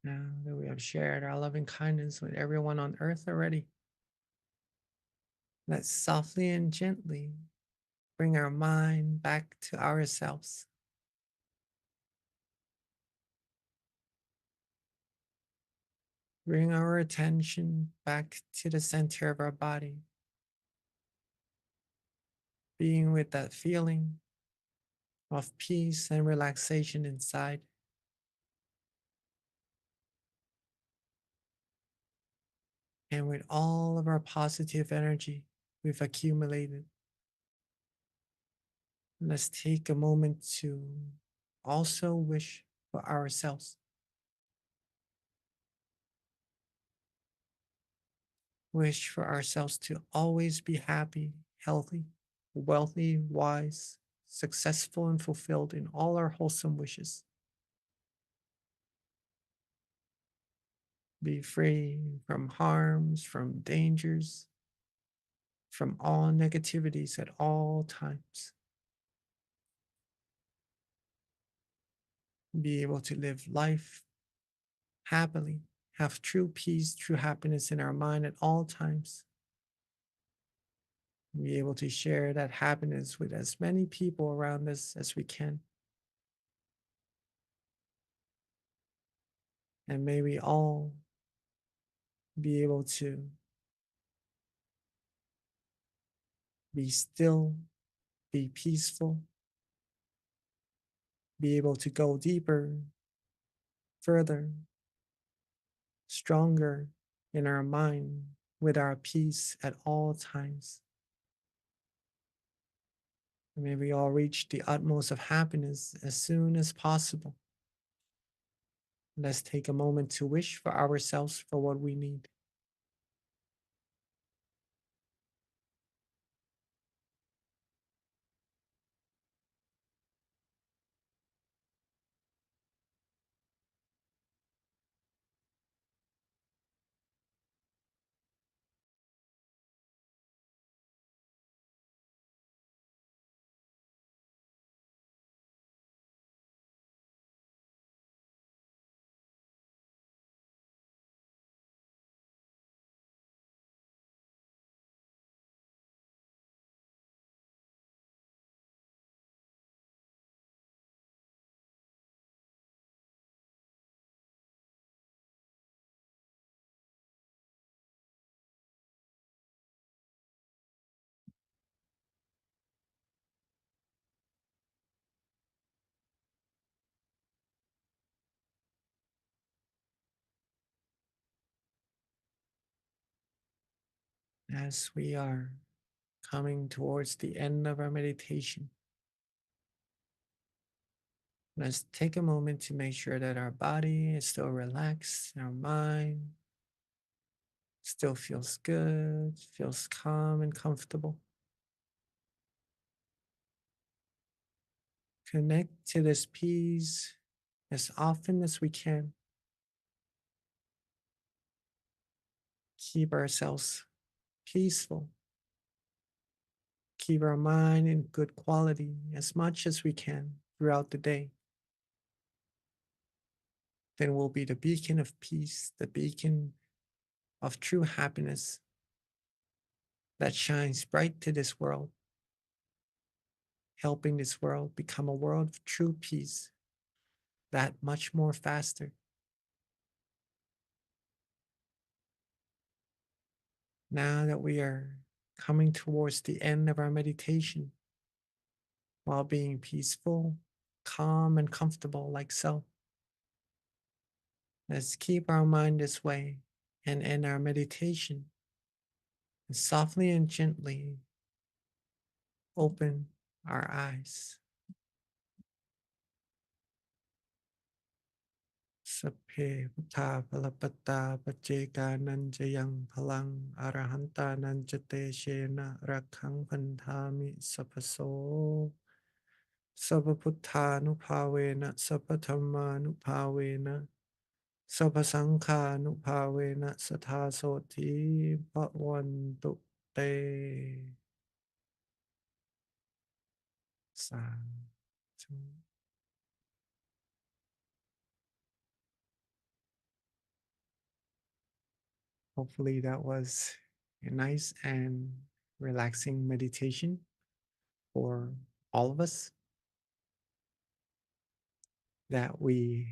Now that we have shared our loving kindness with everyone on earth already, let's softly and gently bring our mind back to ourselves. Bring our attention back to the center of our body, being with that feeling of peace and relaxation inside. And with all of our positive energy we've accumulated, let's take a moment to also wish for ourselves. Wish for ourselves to always be happy, healthy, wealthy, wise, successful, and fulfilled in all our wholesome wishes. Be free from harms, from dangers, from all negativities at all times. Be able to live life happily, have true peace, true happiness in our mind at all times. Be able to share that happiness with as many people around us as we can. And may we all be able to be still, be peaceful, be able to go deeper, further, stronger in our mind with our peace at all times. And may we all reach the utmost of happiness as soon as possible. Let's take a moment to wish for ourselves for what we need. As we are coming towards the end of our meditation. Let's take a moment to make sure that our body is still relaxed, our mind still feels good, feels calm and comfortable. Connect to this peace as often as we can. Keep ourselves peaceful. Keep our mind in good quality as much as we can throughout the day. Then we'll be the beacon of peace, the beacon of true happiness that shines bright to this world, helping this world become a world of true peace that much more faster. Now that we are coming towards the end of our meditation, while being peaceful, calm, and comfortable like so, let's keep our mind this way and end our meditation. And softly and gently open our eyes. Sapphe Buddha Palapata Pacheka Nanjayang Palang Arahanta Nanjate Shena Rakhang Pandhami Sapaso Sabaputtanupavena Sapathamanupavena Sapasankhanupavena Sathasoti Bhavantu Te Sadhu. Hopefully that was a nice and relaxing meditation for all of us, that we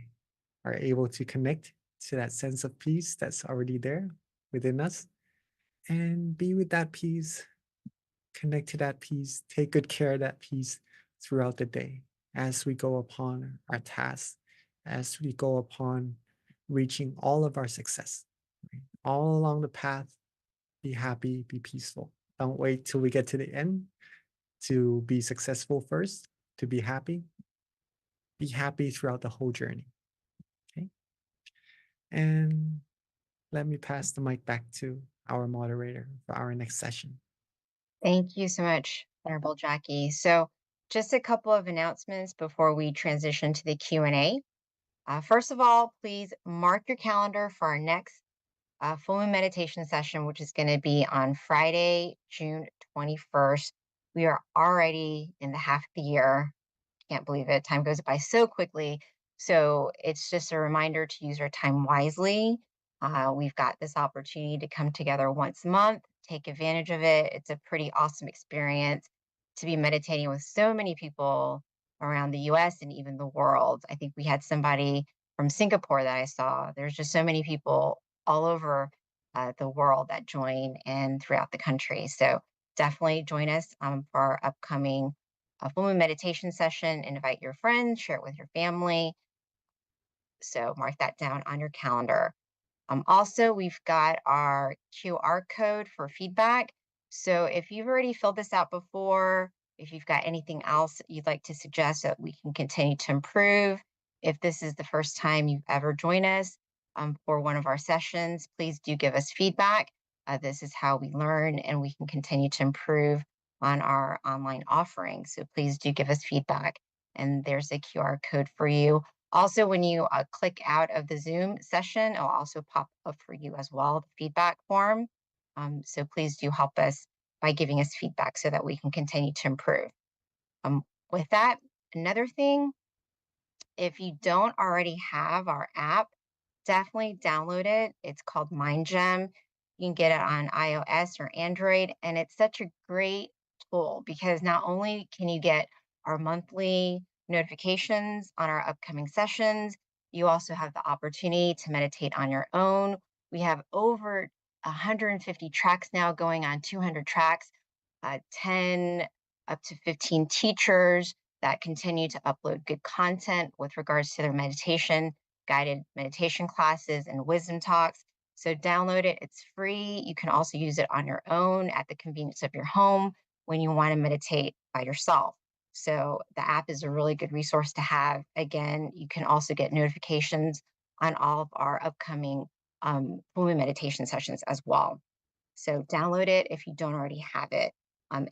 are able to connect to that sense of peace that's already there within us and be with that peace, connect to that peace, take good care of that peace throughout the day as we go upon our tasks, as we go upon reaching all of our success. Right? All along the path, be happy, be peaceful. Don't wait till we get to the end to be successful first, to be happy. Be happy throughout the whole journey. Okay. And let me pass the mic back to our moderator for our next session. Thank you so much, Honorable Jackie. So just a couple of announcements before we transition to the Q&A. First of all, please mark your calendar for our next full moon meditation session, which is going to be on Friday, June 21st. We are already in the half of the year. Can't believe it. Time goes by so quickly. So it's just a reminder to use our time wisely. We've got this opportunity to come together once a month, take advantage of it. It's a pretty awesome experience to be meditating with so many people around the US and even the world. I think we had somebody from Singapore that I saw. There's just so many people all over the world that join and throughout the country. So definitely join us for our upcoming full moon meditation session. Invite your friends, share it with your family. So mark that down on your calendar. Also, we've got our QR code for feedback. So if you've already filled this out before, if you've got anything else you'd like to suggest that we can continue to improve, if this is the first time you've ever joined us for one of our sessions, please do give us feedback. This is how we learn and we can continue to improve on our online offering. So please do give us feedback. And there's a QR code for you. Also, when you click out of the Zoom session, it'll also pop up for you as well, the feedback form. So please do help us by giving us feedback so that we can continue to improve. With that, another thing, if you don't already have our app, definitely download it. It's called MindGem. You can get it on iOS or Android, and it's such a great tool because not only can you get our monthly notifications on our upcoming sessions, you also have the opportunity to meditate on your own. We have over 150 tracks now, going on 200 tracks, 10 up to 15 teachers that continue to upload good content with regards to their meditation, guided meditation classes, and wisdom talks. So download it. It's free. You can also use it on your own at the convenience of your home. when you want to meditate by yourself. So the app is a really good resource to have. Again, you can also get notifications on all of our upcoming full moon meditation sessions as well. So download it if you don't already have it.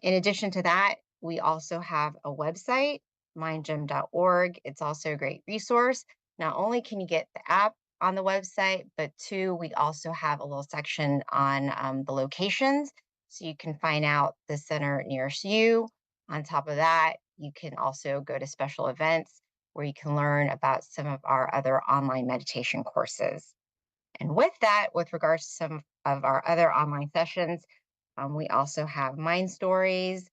In addition to that, we also have a website, mindgym.org. It's also a great resource. Not only can you get the app on the website, but two, we also have a little section on the locations. So you can find out the center nearest you. On top of that, you can also go to special events where you can learn about some of our other online meditation courses. And with that, with regards to some of our other online sessions, we also have mind stories.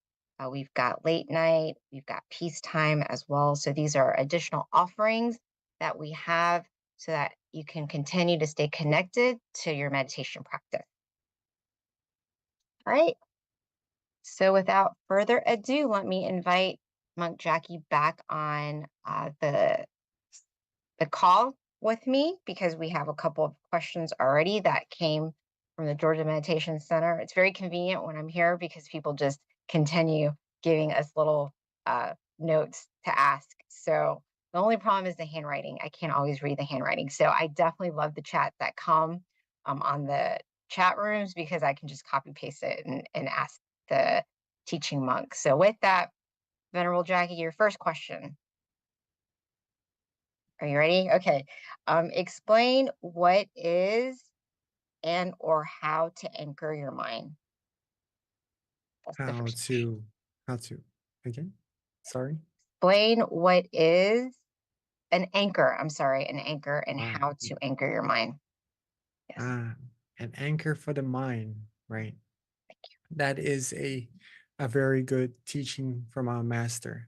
We've got late night, we've got peacetime as well. So these are additional offerings that we have so that you can continue to stay connected to your meditation practice. All right. So without further ado, let me invite Monk Jackie back on the call with me because we have a couple of questions already that came from the Georgia Meditation Center. It's very convenient when I'm here because people just continue giving us little notes to ask. So the only problem is the handwriting. I can't always read the handwriting. So I definitely love the chats that come on the chat rooms because I can just copy paste it and ask the teaching monk. So with that, Venerable Jackie, your first question. Are you ready? Okay. Explain what is and or how to anchor your mind. That's the How first. to, again? Sorry. Explain what is an anchor. I'm sorry, an anchor and Ah, how to anchor your mind. Yes. an anchor for the mind, right? That is a very good teaching from our master.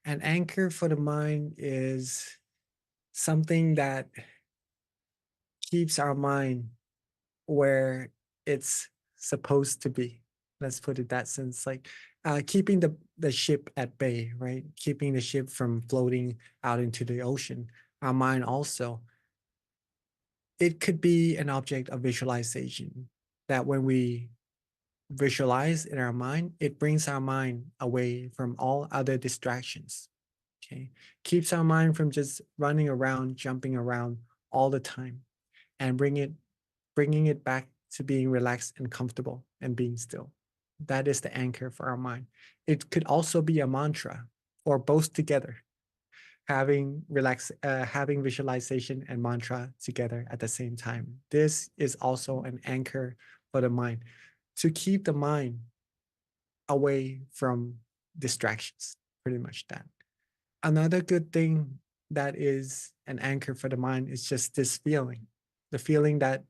An anchor for the mind is something that keeps our mind where it's supposed to be. Let's put it that sense, like keeping the ship at bay, right? Keeping the ship from floating out into the ocean. Our mind also, it could be an object of visualization that when we visualize in our mind, it brings our mind away from all other distractions. Okay. Keeps our mind from just running around, jumping around all the time and bringing it back to being relaxed and comfortable and being still. That is the anchor for our mind. It could also be a mantra or both together, having visualization and mantra together at the same time. This is also an anchor for the mind to keep the mind away from distractions, pretty much that. Another good thing that is an anchor for the mind is just this feeling, the feeling that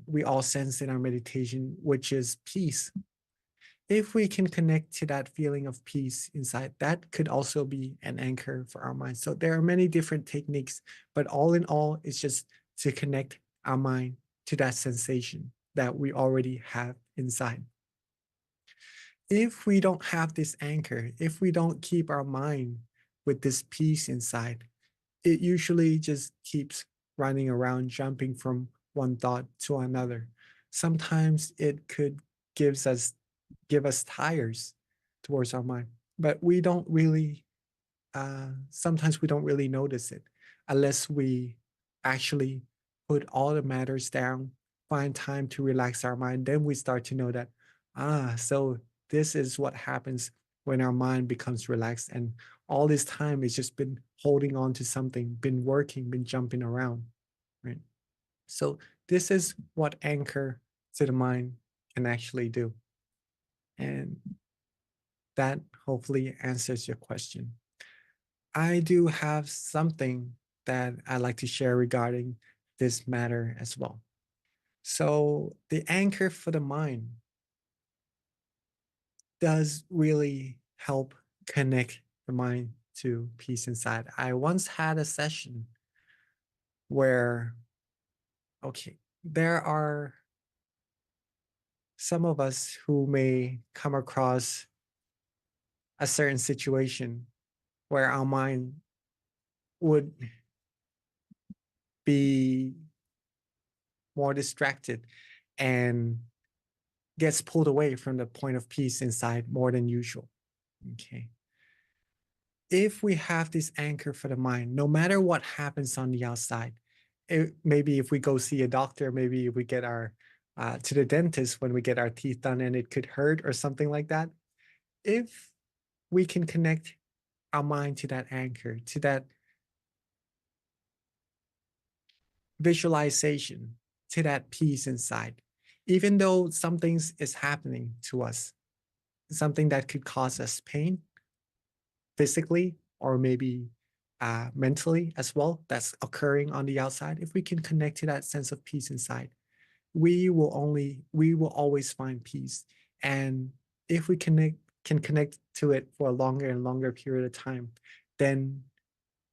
we all sense in our meditation, which is peace. If we can connect to that feeling of peace inside, that could also be an anchor for our mind. So there are many different techniques, but all in all, it's just to connect our mind to that sensation that we already have inside. If we don't have this anchor, if we don't keep our mind with this peace inside, it usually just keeps running around, jumping from one thought to another. Sometimes it could give us tires towards our mind, but we don't really. Sometimes we don't really notice it unless we actually put all the matters down, find time to relax our mind. Then we start to know that so this is what happens when our mind becomes relaxed, and all this time it's just been holding on to something, been working, been jumping around, right? So this is what anchor to the mind can actually do. And that hopefully answers your question. I do have something that I'd like to share regarding this matter as well. So the anchor for the mind does really help connect the mind to peace inside. I once had a session where, okay, there are some of us who may come across a certain situation where our mind would be more distracted and gets pulled away from the point of peace inside more than usual. Okay. If we have this anchor for the mind, no matter what happens on the outside, maybe if we go see a doctor, maybe if we get our to the dentist when we get our teeth done and it could hurt or something like that. If we can connect our mind to that anchor, to that visualization, to that peace inside, even though something is happening to us, something that could cause us pain physically or maybe mentally as well, that's occurring on the outside, if we can connect to that sense of peace inside, we will always find peace. And if we can connect to it for a longer and longer period of time, then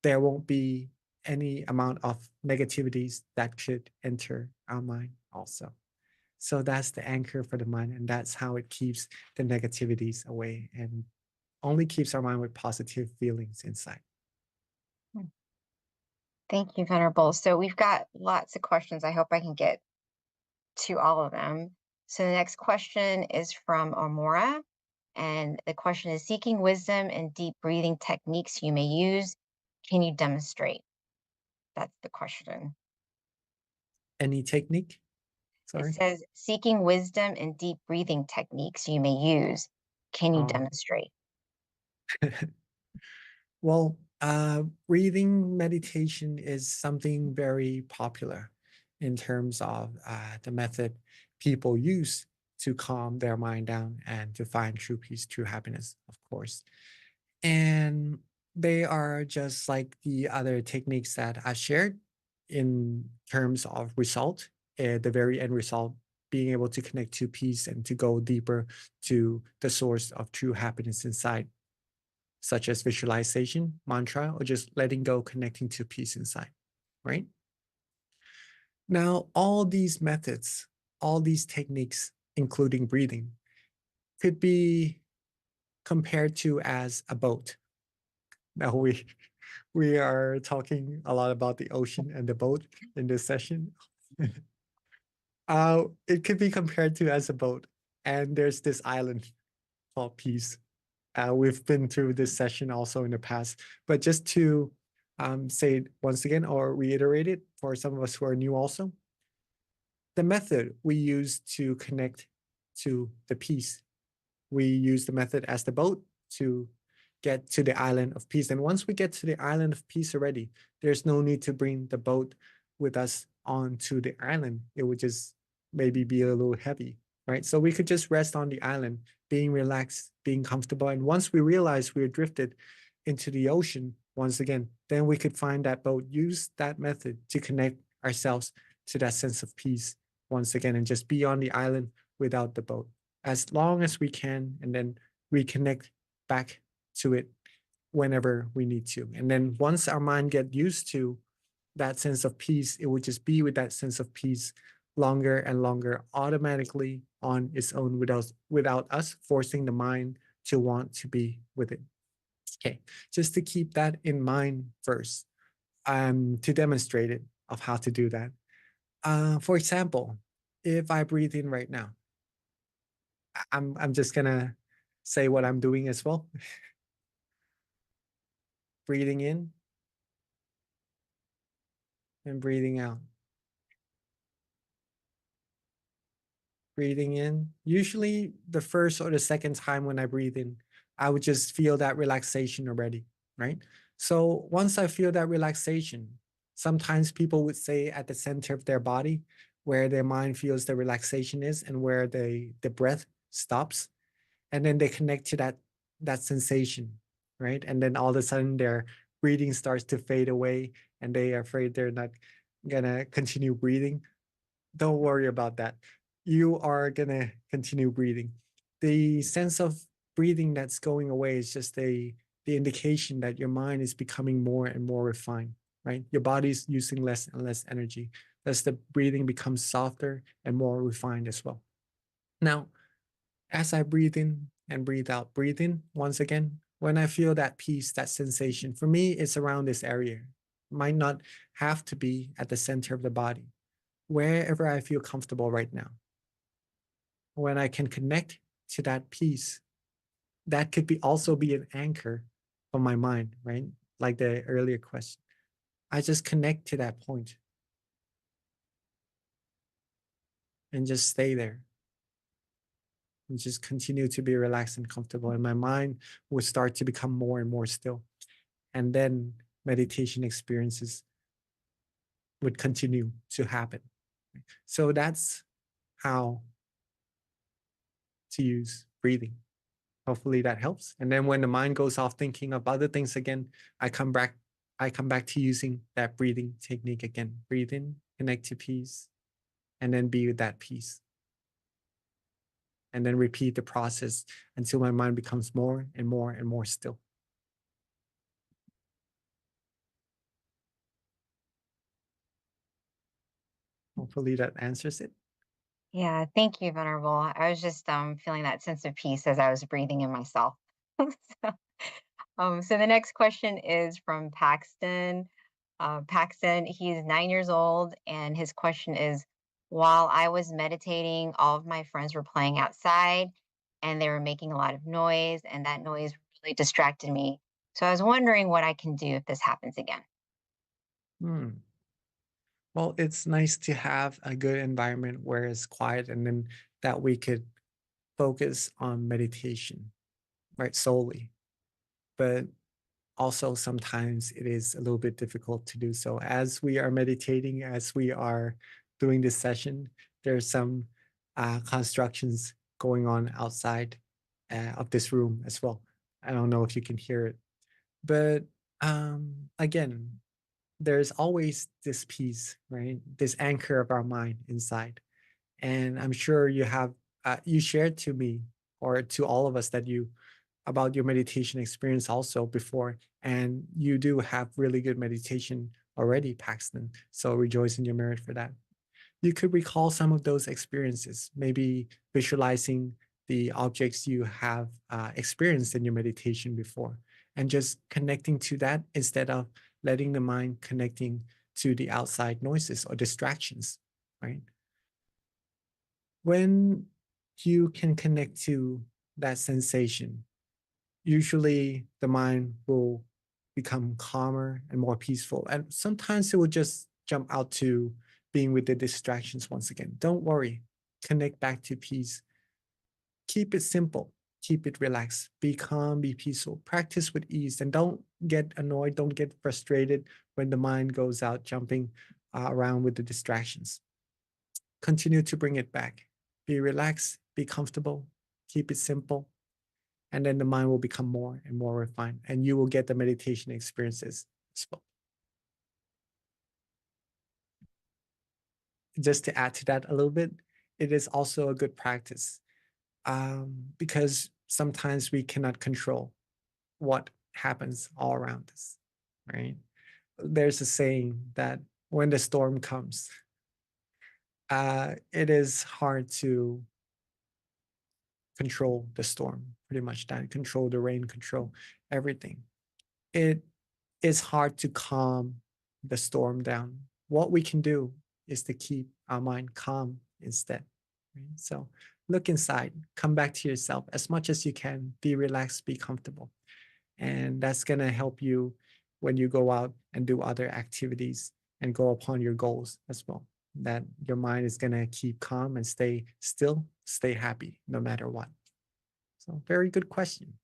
there won't be any amount of negativities that could enter our mind also. So that's the anchor for the mind, and that's how it keeps the negativities away and only keeps our mind with positive feelings inside. Thank you, Venerable. So we've got lots of questions. I hope I can get to all of them. So the next question is from Amora. And the question is, seeking wisdom and deep breathing techniques you may use, can you demonstrate? That's the question. Any technique? Sorry. It says, seeking wisdom and deep breathing techniques you may use, can you demonstrate? Well, breathing meditation is something very popular in terms of the method people use to calm their mind down and to find true peace, true happiness, of course. And they are just like the other techniques that I shared in terms of result, the very end result, being able to connect to peace and to go deeper to the source of true happiness inside, such as visualization, mantra, or just letting go, connecting to peace inside, right? Now, all these methods, all these techniques, including breathing, could be compared to as a boat. Now we are talking a lot about the ocean and the boat in this session. It could be compared to as a boat, and there's this island called peace. We've been through this session also in the past, but just to say it once again or reiterate it for some of us who are new also, the method we use to connect to the peace, we use the method as the boat to get to the island of peace. And once we get to the island of peace already, there's no need to bring the boat with us onto the island. It would just maybe be a little heavy, right? So we could just rest on the island, being relaxed, being comfortable. And once we realize we're drifted into the ocean, once again, then we could find that boat, use that method to connect ourselves to that sense of peace once again, and just be on the island without the boat as long as we can, and then reconnect back to it whenever we need to. And then once our mind get used to that sense of peace, it would just be with that sense of peace longer and longer, automatically on its own, without us forcing the mind to want to be with it. Okay, just to keep that in mind first, to demonstrate it of how to do that. For example, if I breathe in right now, I'm just gonna say what I'm doing as well. Breathing in and breathing out. Breathing in. Usually the first or the second time when I breathe in, I would just feel that relaxation already, right? So once I feel that relaxation, sometimes people would say at the center of their body, where their mind feels the relaxation is and where the breath stops. And then they connect to that sensation, right? And then all of a sudden their breathing starts to fade away and they are afraid they're not gonna continue breathing. Don't worry about that. You are gonna continue breathing. The sense of breathing that's going away is just the indication that your mind is becoming more and more refined, right? Your body's using less and less energy as the breathing becomes softer and more refined as well. Now, as I breathe in and breathe out, breathe in once again. When I feel that peace, that sensation, for me, it's around this area. Might not have to be at the center of the body, wherever I feel comfortable right now. when I can connect to that peace, that could be also be an anchor for my mind, right? Like the earlier question. I just connect to that point and just stay there and just continue to be relaxed and comfortable. And my mind would start to become more and more still. And then meditation experiences would continue to happen. So that's how to use breathing. Hopefully that helps. And then when the mind goes off thinking of other things again, I come back, I come back to using that breathing technique again. Breathe in, connect to peace, and then be with that peace. And then repeat the process until my mind becomes more and more and more still. Hopefully that answers it. Yeah, thank you, Venerable. I was just feeling that sense of peace as I was breathing in myself. So, so the next question is from Paxton. Paxton, he's 9 years old, and his question is, while I was meditating, all of my friends were playing outside and they were making a lot of noise, and that noise really distracted me. So I was wondering what I can do if this happens again. Hmm. Well, it's nice to have a good environment where it's quiet and then that we could focus on meditation, right? Solely. But also sometimes it is a little bit difficult to do so. As we are meditating, as we are doing this session, there's some constructions going on outside of this room as well. I don't know if you can hear it. But again, there's always this peace, right? This anchor of our mind inside. And I'm sure you have, you shared to me or to all of us that you, about your meditation experience also before. And you do have really good meditation already, Paxton. So rejoice in your merit for that. You could recall some of those experiences, maybe visualizing the objects you have experienced in your meditation before, and just connecting to that instead of letting the mind connecting to the outside noises or distractions, right? When you can connect to that sensation, usually the mind will become calmer and more peaceful. And sometimes it will just jump out to being with the distractions once again. Don't worry, connect back to peace. Keep it simple, keep it relaxed, be calm, be peaceful, practice with ease, and don't get annoyed, don't get frustrated when the mind goes out jumping around with the distractions. Continue to bring it back. Be relaxed, be comfortable, keep it simple, and then the mind will become more and more refined, and you will get the meditation experiences as well. Just to add to that a little bit, it is also a good practice because sometimes we cannot control what happens all around us, right? There's a saying that when the storm comes, it is hard to control the storm, pretty much that, control the rain, control everything. It is hard to calm the storm down. What we can do is to keep our mind calm instead. Right? So look inside, come back to yourself as much as you can, be relaxed, be comfortable. And that's going to help you when you go out and do other activities and go upon your goals as well. That your mind is going to keep calm and stay still, stay happy no matter what. So, very good question.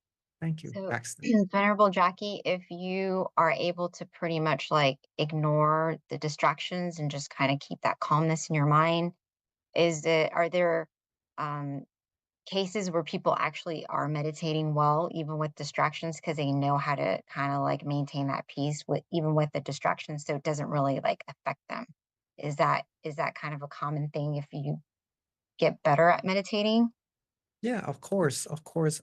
Thank you, So, Paxton. Venerable Jackie, if you are able to pretty much like ignore the distractions and just kind of keep that calmness in your mind, are there um, cases where people actually are meditating well, even with distractions, because they know how to kind of like maintain that peace with even with the distractions, so it doesn't really like affect them? Is that kind of a common thing if you get better at meditating? Yeah, of course, of course.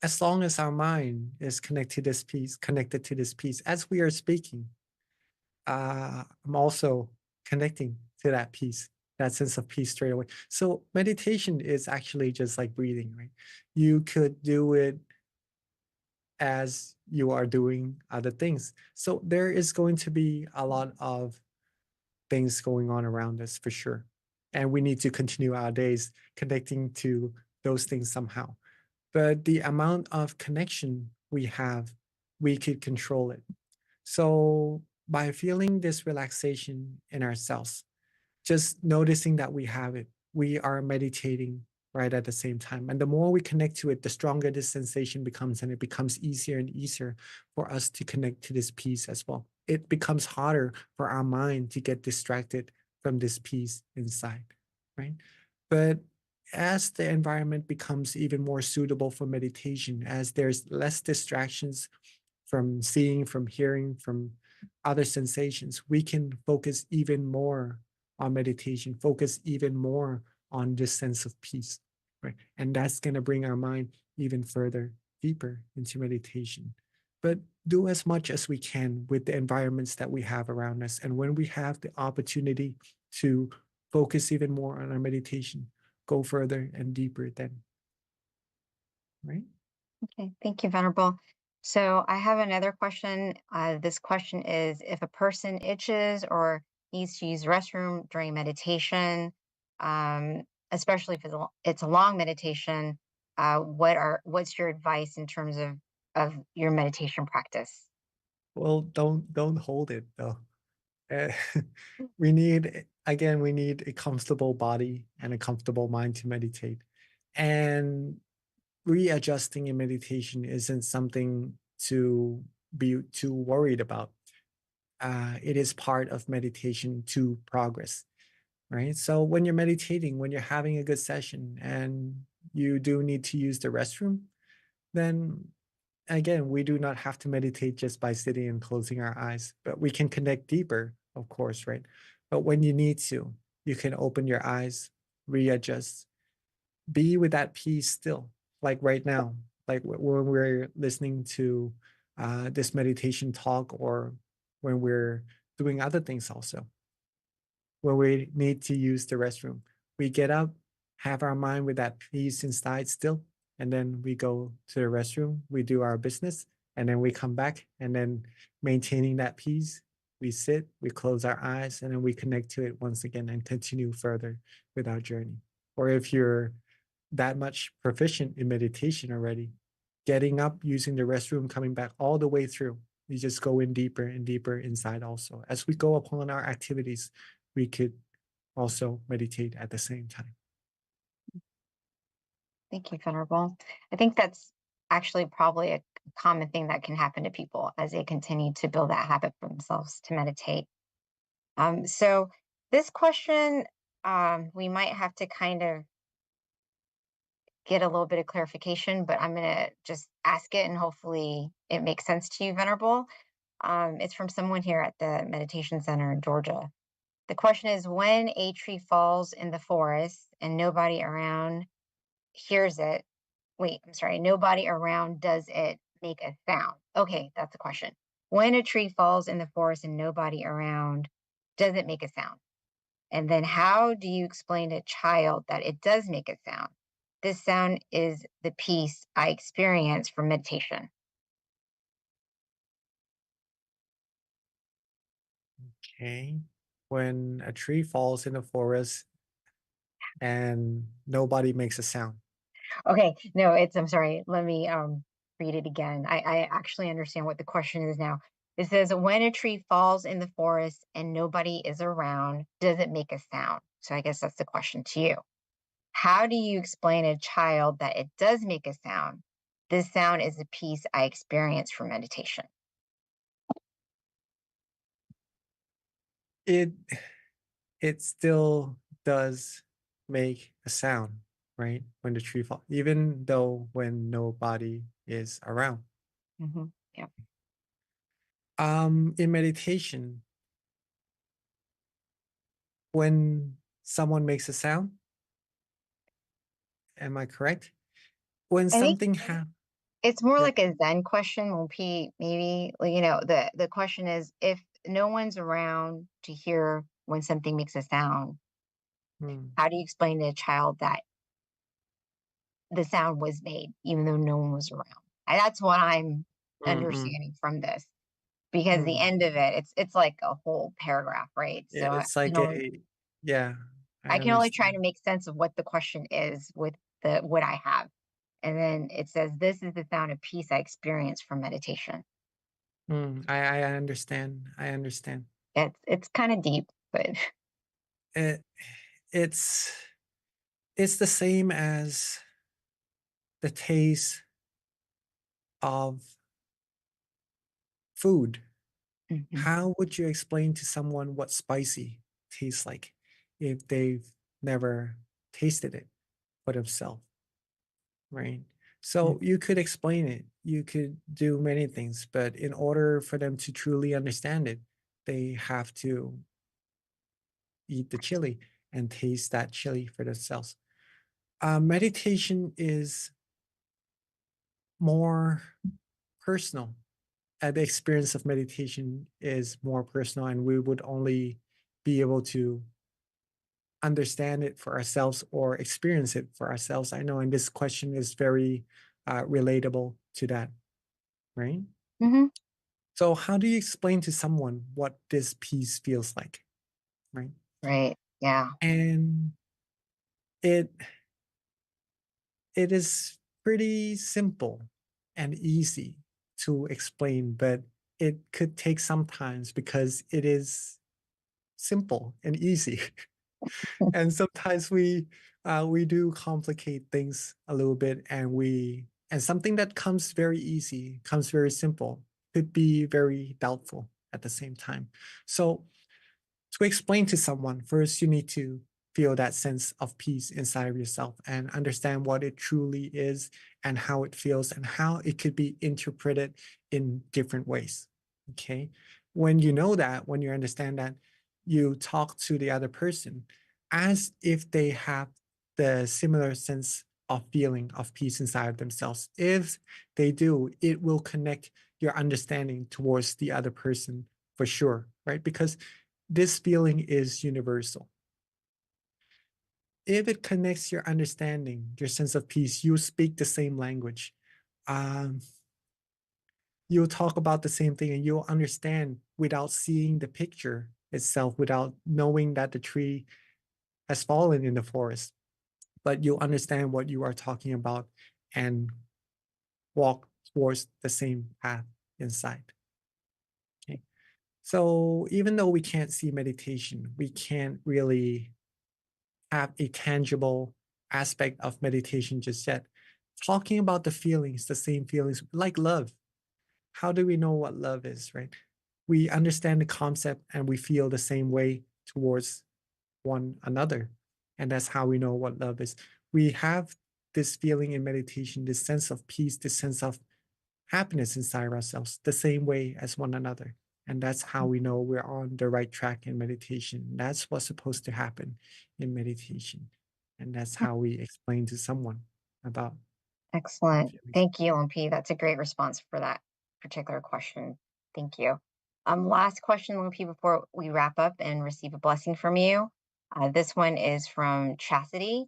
As long as our mind is connected to this piece, as we are speaking, I'm also connecting to that peace, that sense of peace straight away. So meditation is actually just like breathing, right? You could do it as you are doing other things. So there is going to be a lot of things going on around us for sure. and we need to continue our days connecting to those things somehow. But the amount of connection we have, we could control it. So by feeling this relaxation in ourselves, just noticing that we have it, we are meditating right at the same time. And the more we connect to it, the stronger this sensation becomes, and it becomes easier and easier for us to connect to this peace as well. It becomes harder for our mind to get distracted from this peace inside, right? But as the environment becomes even more suitable for meditation, as there's less distractions from seeing, from hearing, from other sensations, we can focus even more on meditation, focus even more on this sense of peace, right? And that's going to bring our mind even further, deeper into meditation. But do as much as we can with the environments that we have around us. And when we have the opportunity to focus even more on our meditation, go further and deeper then, right? Okay, thank you, Venerable. So I have another question. This question is, if a person itches or needs to use the restroom during meditation, especially if it's a long meditation, what's your advice in terms of your meditation practice? Well, don't hold it though. Uh, we need, again, we need a comfortable body and a comfortable mind to meditate. And readjusting in meditation isn't something to be too worried about. It is part of meditation to progress, right? So when you're meditating, when you're having a good session and you do need to use the restroom, then again, we do not have to meditate just by sitting and closing our eyes, but we can connect deeper, of course, right? But when you need to, you can open your eyes, readjust, be with that peace still, like right now, like when we're listening to this meditation talk, or when we're doing other things also, when we need to use the restroom. We get up, have our mind with that peace inside still, and then we go to the restroom, we do our business, and then we come back, and then maintaining that peace, we sit, we close our eyes, and then we connect to it once again and continue further with our journey. Or if you're that much proficient in meditation already, getting up, using the restroom, coming back all the way through, you just go in deeper and deeper inside also. As we go upon our activities, we could also meditate at the same time. Thank you, Venerable. I think that's actually probably a common thing that can happen to people as they continue to build that habit for themselves to meditate. So this question, we might have to kind of get a little bit of clarification, but I'm going to just ask it and hopefully it makes sense to you, Venerable. It's from someone here at the Meditation Center in Georgia. The question is, when a tree falls in the forest and nobody around hears it, wait, I'm sorry, nobody around does it make a sound? Okay, that's the question. When a tree falls in the forest and nobody around, does it make a sound? And then how do you explain to a child that it does make a sound? This sound is the peace I experience from meditation. Okay. When a tree falls in the forest and nobody makes a sound. Okay, no, I'm sorry. Let me read it again. I actually understand what the question is now. It says, when a tree falls in the forest and nobody is around, does it make a sound? So I guess that's the question to you. How do you explain to a child that it does make a sound? This sound is the peace I experience from meditation. It it still does make a sound, right? When the tree falls, even though when nobody is around. Yeah. In meditation, when someone makes a sound, am I correct? When I think something happens, it's more yeah. like a Zen question. Will be maybe, like, the question is, if no one's around to hear when something makes a sound, Hmm, how do you explain to a child that the sound was made even though no one was around? That's what I'm mm, mm, understanding from this, because the mm. end of it, it's like a whole paragraph, right? So It's like a, yeah. I I can only try understand. to make sense of what the question is with the what I have. And then it says, "This is the sound of peace I experience from meditation." I understand. I understand. It's kind of deep, but It, it's it's the same as the taste of food. Mhm. How would you explain to someone what spicy tastes like if they've never tasted it for themselves, right? Mm. So you could explain it, you could do many things, but in order for them to truly understand it, they have to eat the chili and taste that chili for themselves. Meditation is more personal. The experience of meditation is more personal, and we would only be able to understand it for ourselves or experience it for ourselves. I know, and this question is very relatable to that, right? Mhm. So, how do you explain to someone what this piece feels like, right? Right. Yeah. And it it is pretty simple and easy to explain, but it could take some times because it is simple and easy. And sometimes we do complicate things a little bit, and something that comes very easy, comes very simple, could be very doubtful at the same time. So to explain to someone, first you need to feel that sense of peace inside of yourself and understand what it truly is and how it feels and how it could be interpreted in different ways. Okay. When you know that, when you understand that, you talk to the other person as if they have the similar sense of feeling of peace inside of themselves. If they do, it will connect your understanding towards the other person for sure, right? Because this feeling is universal. If it connects your understanding, your sense of peace, you speak the same language. Um, you'll talk about the same thing and you'll understand without seeing the picture itself, without knowing that the tree has fallen in the forest. But you'll understand what you are talking about and walk towards the same path inside. Okay. So even though we can't see meditation, we can't really have a tangible aspect of meditation just yet. Talking about the feelings, the same feelings, like love. How do we know what love is, right? We understand the concept and we feel the same way towards one another. And that's how we know what love is. We have this feeling in meditation, this sense of peace, this sense of happiness inside ourselves, the same way as one another. And that's how we know we're on the right track in meditation. That's what's supposed to happen in meditation. And that's how we explain to someone about Excellent. feelings. Thank you, LMP. That's a great response for that particular question. Thank you. Last question, LMP, before we wrap up and receive a blessing from you. This one is from Chastity.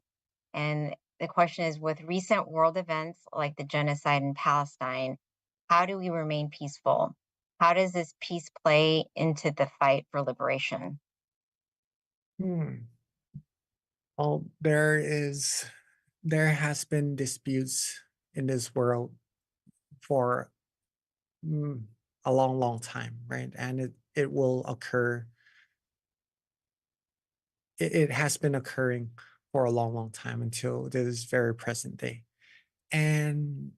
And the question is, with recent world events like the genocide in Palestine, how do we remain peaceful? How does this peace play into the fight for liberation? Hmm. Well, there has been disputes in this world for mm, a long, long time, right? And it will occur. It has been occurring for a long, long time until this very present day. And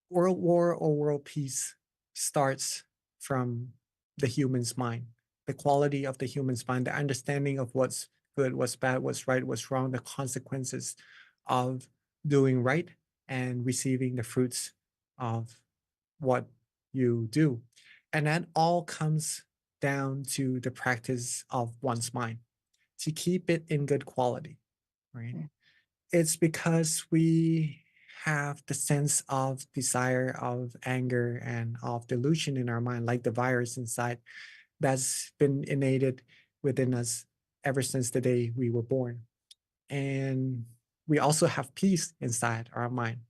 world war or world peace starts from the human's mind, the quality of the human's mind, the understanding of what's good, what's bad, what's right, what's wrong, the consequences of doing right and receiving the fruits of what you do. And that all comes down to the practice of one's mind to keep it in good quality, right? Mm. It's because we have the sense of desire, of anger, and of delusion in our mind, like the virus inside that's been innated within us ever since the day we were born. And we also have peace inside our mind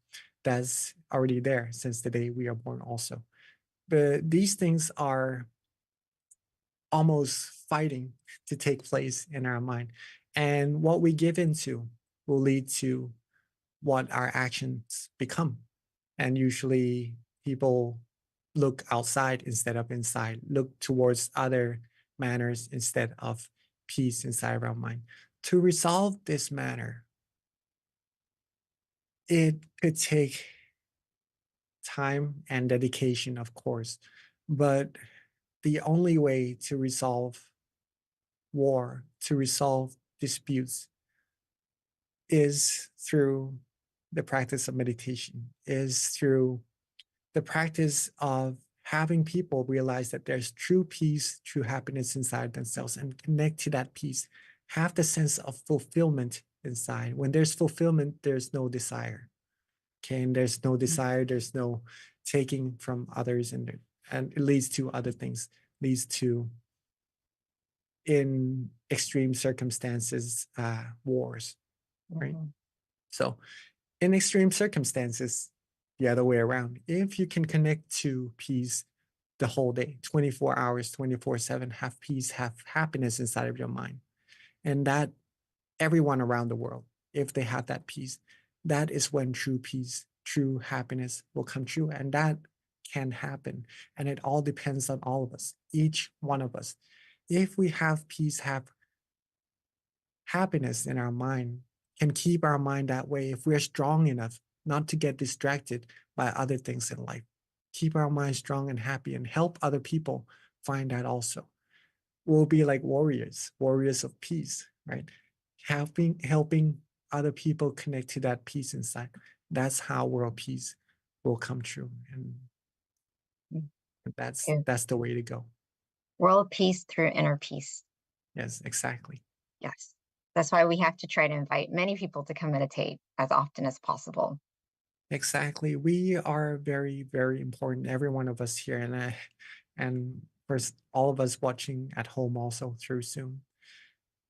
that's already there since the day we are born, also. But these things are almost fighting to take place in our mind. And what we give into will lead to what our actions become. And usually people look outside instead of inside, look towards other manners instead of peace inside of our mind. To resolve this matter, it could take time and dedication, of course, but the only way to resolve war, to resolve disputes, is through the practice of meditation, is through the practice of having people realize that there's true peace, true happiness inside themselves and connect to that peace. Have the sense of fulfillment inside. When there's fulfillment, there's no desire. Okay, and there's no desire, there's no taking from others, and it leads to other things, leads to, in extreme circumstances, wars, right? So in extreme circumstances, the other way around, if you can connect to peace the whole day, 24 hours, 24/7, have peace, have happiness inside of your mind, and that everyone around the world, if they have that peace, that is when true peace, true happiness will come true. And that can happen. And it all depends on all of us, each one of us. If we have peace, have happiness in our mind, can keep our mind that way, if we're strong enough not to get distracted by other things in life, keep our mind strong and happy and help other people find that also. We'll be like warriors of peace, right? Helping other people connect to that peace inside. That's how world peace will come true. And that's the way to go. World peace through inner peace. Yes, exactly. Yes. That's why we have to try to invite many people to come meditate as often as possible. Exactly. We are very, very important, every one of us here, and for all of us watching at home also through Zoom.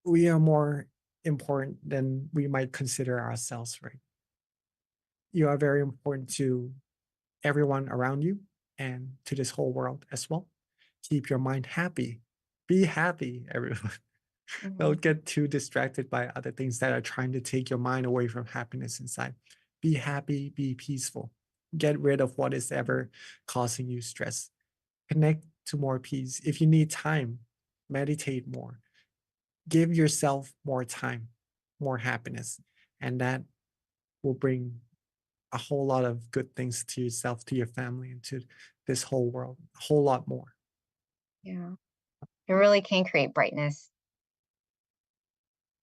We are more important than we might consider ourselves, right? You are very important to everyone around you and to this whole world as well. Keep your mind happy. Be happy, everyone. Don't get too distracted by other things that are trying to take your mind away from happiness inside. Be happy, be peaceful. Get rid of what is ever causing you stress. Connect to more peace. If you need time, meditate more. Give yourself more time, more happiness, and that will bring a whole lot of good things to yourself, to your family, and to this whole world, a whole lot more. Yeah. It really can create brightness.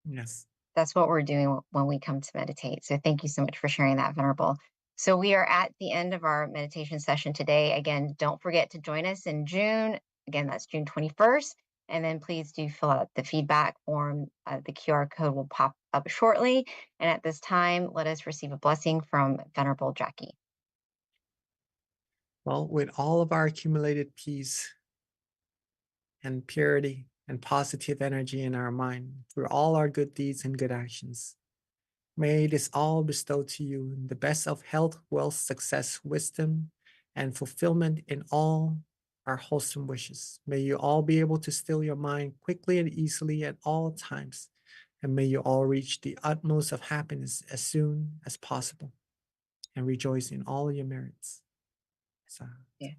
Yes. That's what we're doing when we come to meditate. So thank you so much for sharing that, Venerable. So we are at the end of our meditation session today. Again, don't forget to join us in June. Again, that's June 21st. And then please do fill out the feedback form. The QR code will pop up shortly. And at this time, let us receive a blessing from Venerable Jackie. Well, with all of our accumulated peace and purity and positive energy in our mind through all our good deeds and good actions, may this all bestow to you the best of health, wealth, success, wisdom, and fulfillment in all our wholesome wishes. May you all be able to still your mind quickly and easily at all times. And may you all reach the utmost of happiness as soon as possible and rejoice in all your merits. So, yeah.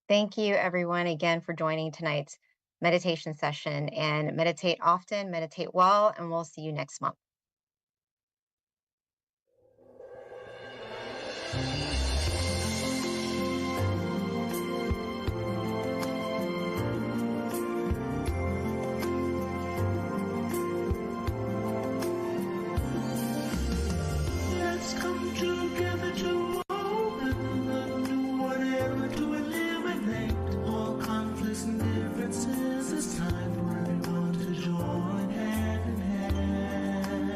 Thank you, everyone, again for joining tonight's meditation session. And meditate often, meditate well, and we'll see you next month. Let's come together to open the new whatever to eliminate all conflicts and differences. It's time for everyone to join hand in hand.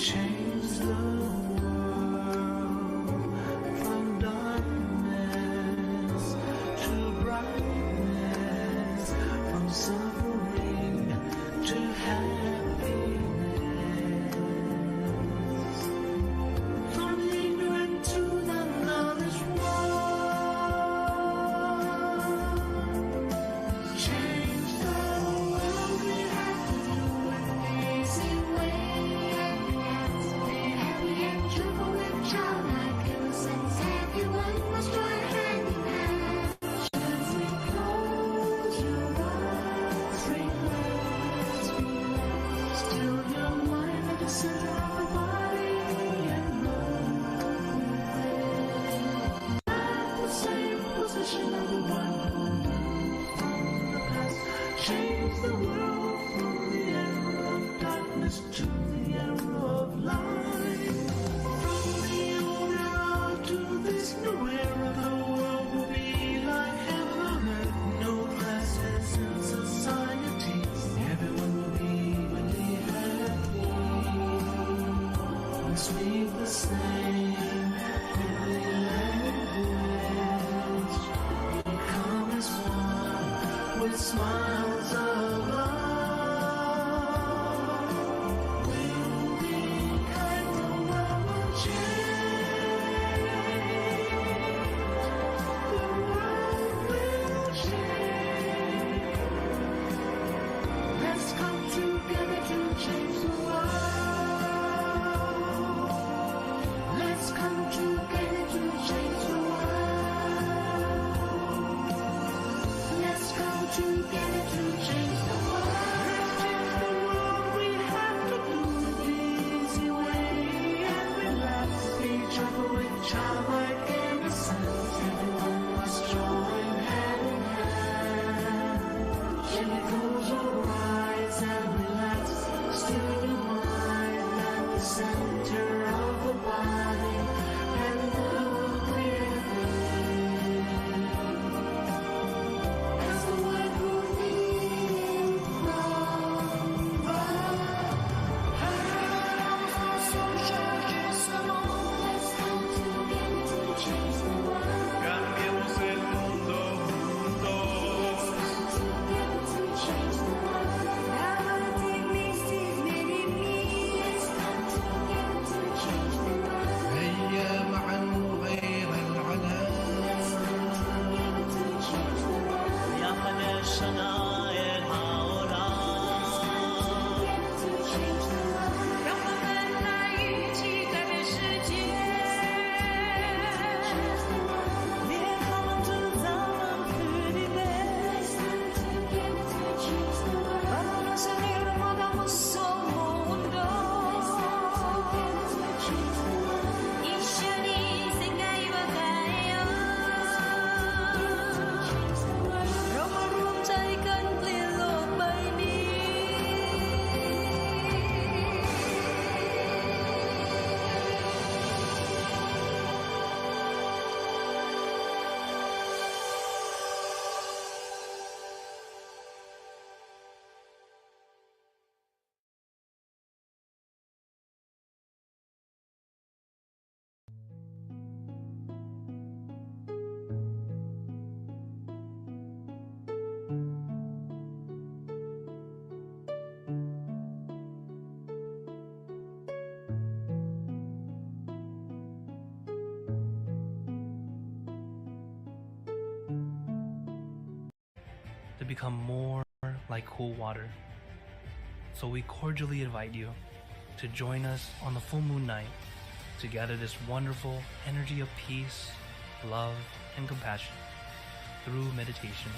change the world from darkness to brightness, from suffering to happiness, from ignorant to the knowledge world. Change the world, we have to do it the easy way. Be happy and joyful with childlike innocence. Everyone must join hand in hand. Gently close your eyes, relax, relax. Still your mind at the center of the body and mind. At the same position of the one who moved from the past. Change the world from the era of darkness to the era of light. From the old era to this new era, the world will be like heaven on earth. No classes in society. Everyone will be really happy. We speak the same holy language. We come as one with smiles of love. We'll be kind, the world will change. The world will change. Let's come together to change the world. Let's come together to change the world. Let's come together to change the world. Let's change the world, we have to do it the easy way and relax. Be joyful with childlike innocence. Everyone must join hand in hand. Gently close your eyes and relax. Still your mind at the center of the body and look within. As the word goes in from Cambiemos el mundo juntos. هيا معا نغير العالم. יחד לשנה את העולם. 让我们来一起改变世界，别靠着咱们自己的。Vamos a unir podamos mundo，一緒に世界を変えよう。เรามารวมใจกันเปลี่ยนโลกใบนี้ To become more like cool water. So we cordially invite you to join us on the full moon night to gather this wonderful energy of peace, love, and compassion through meditation.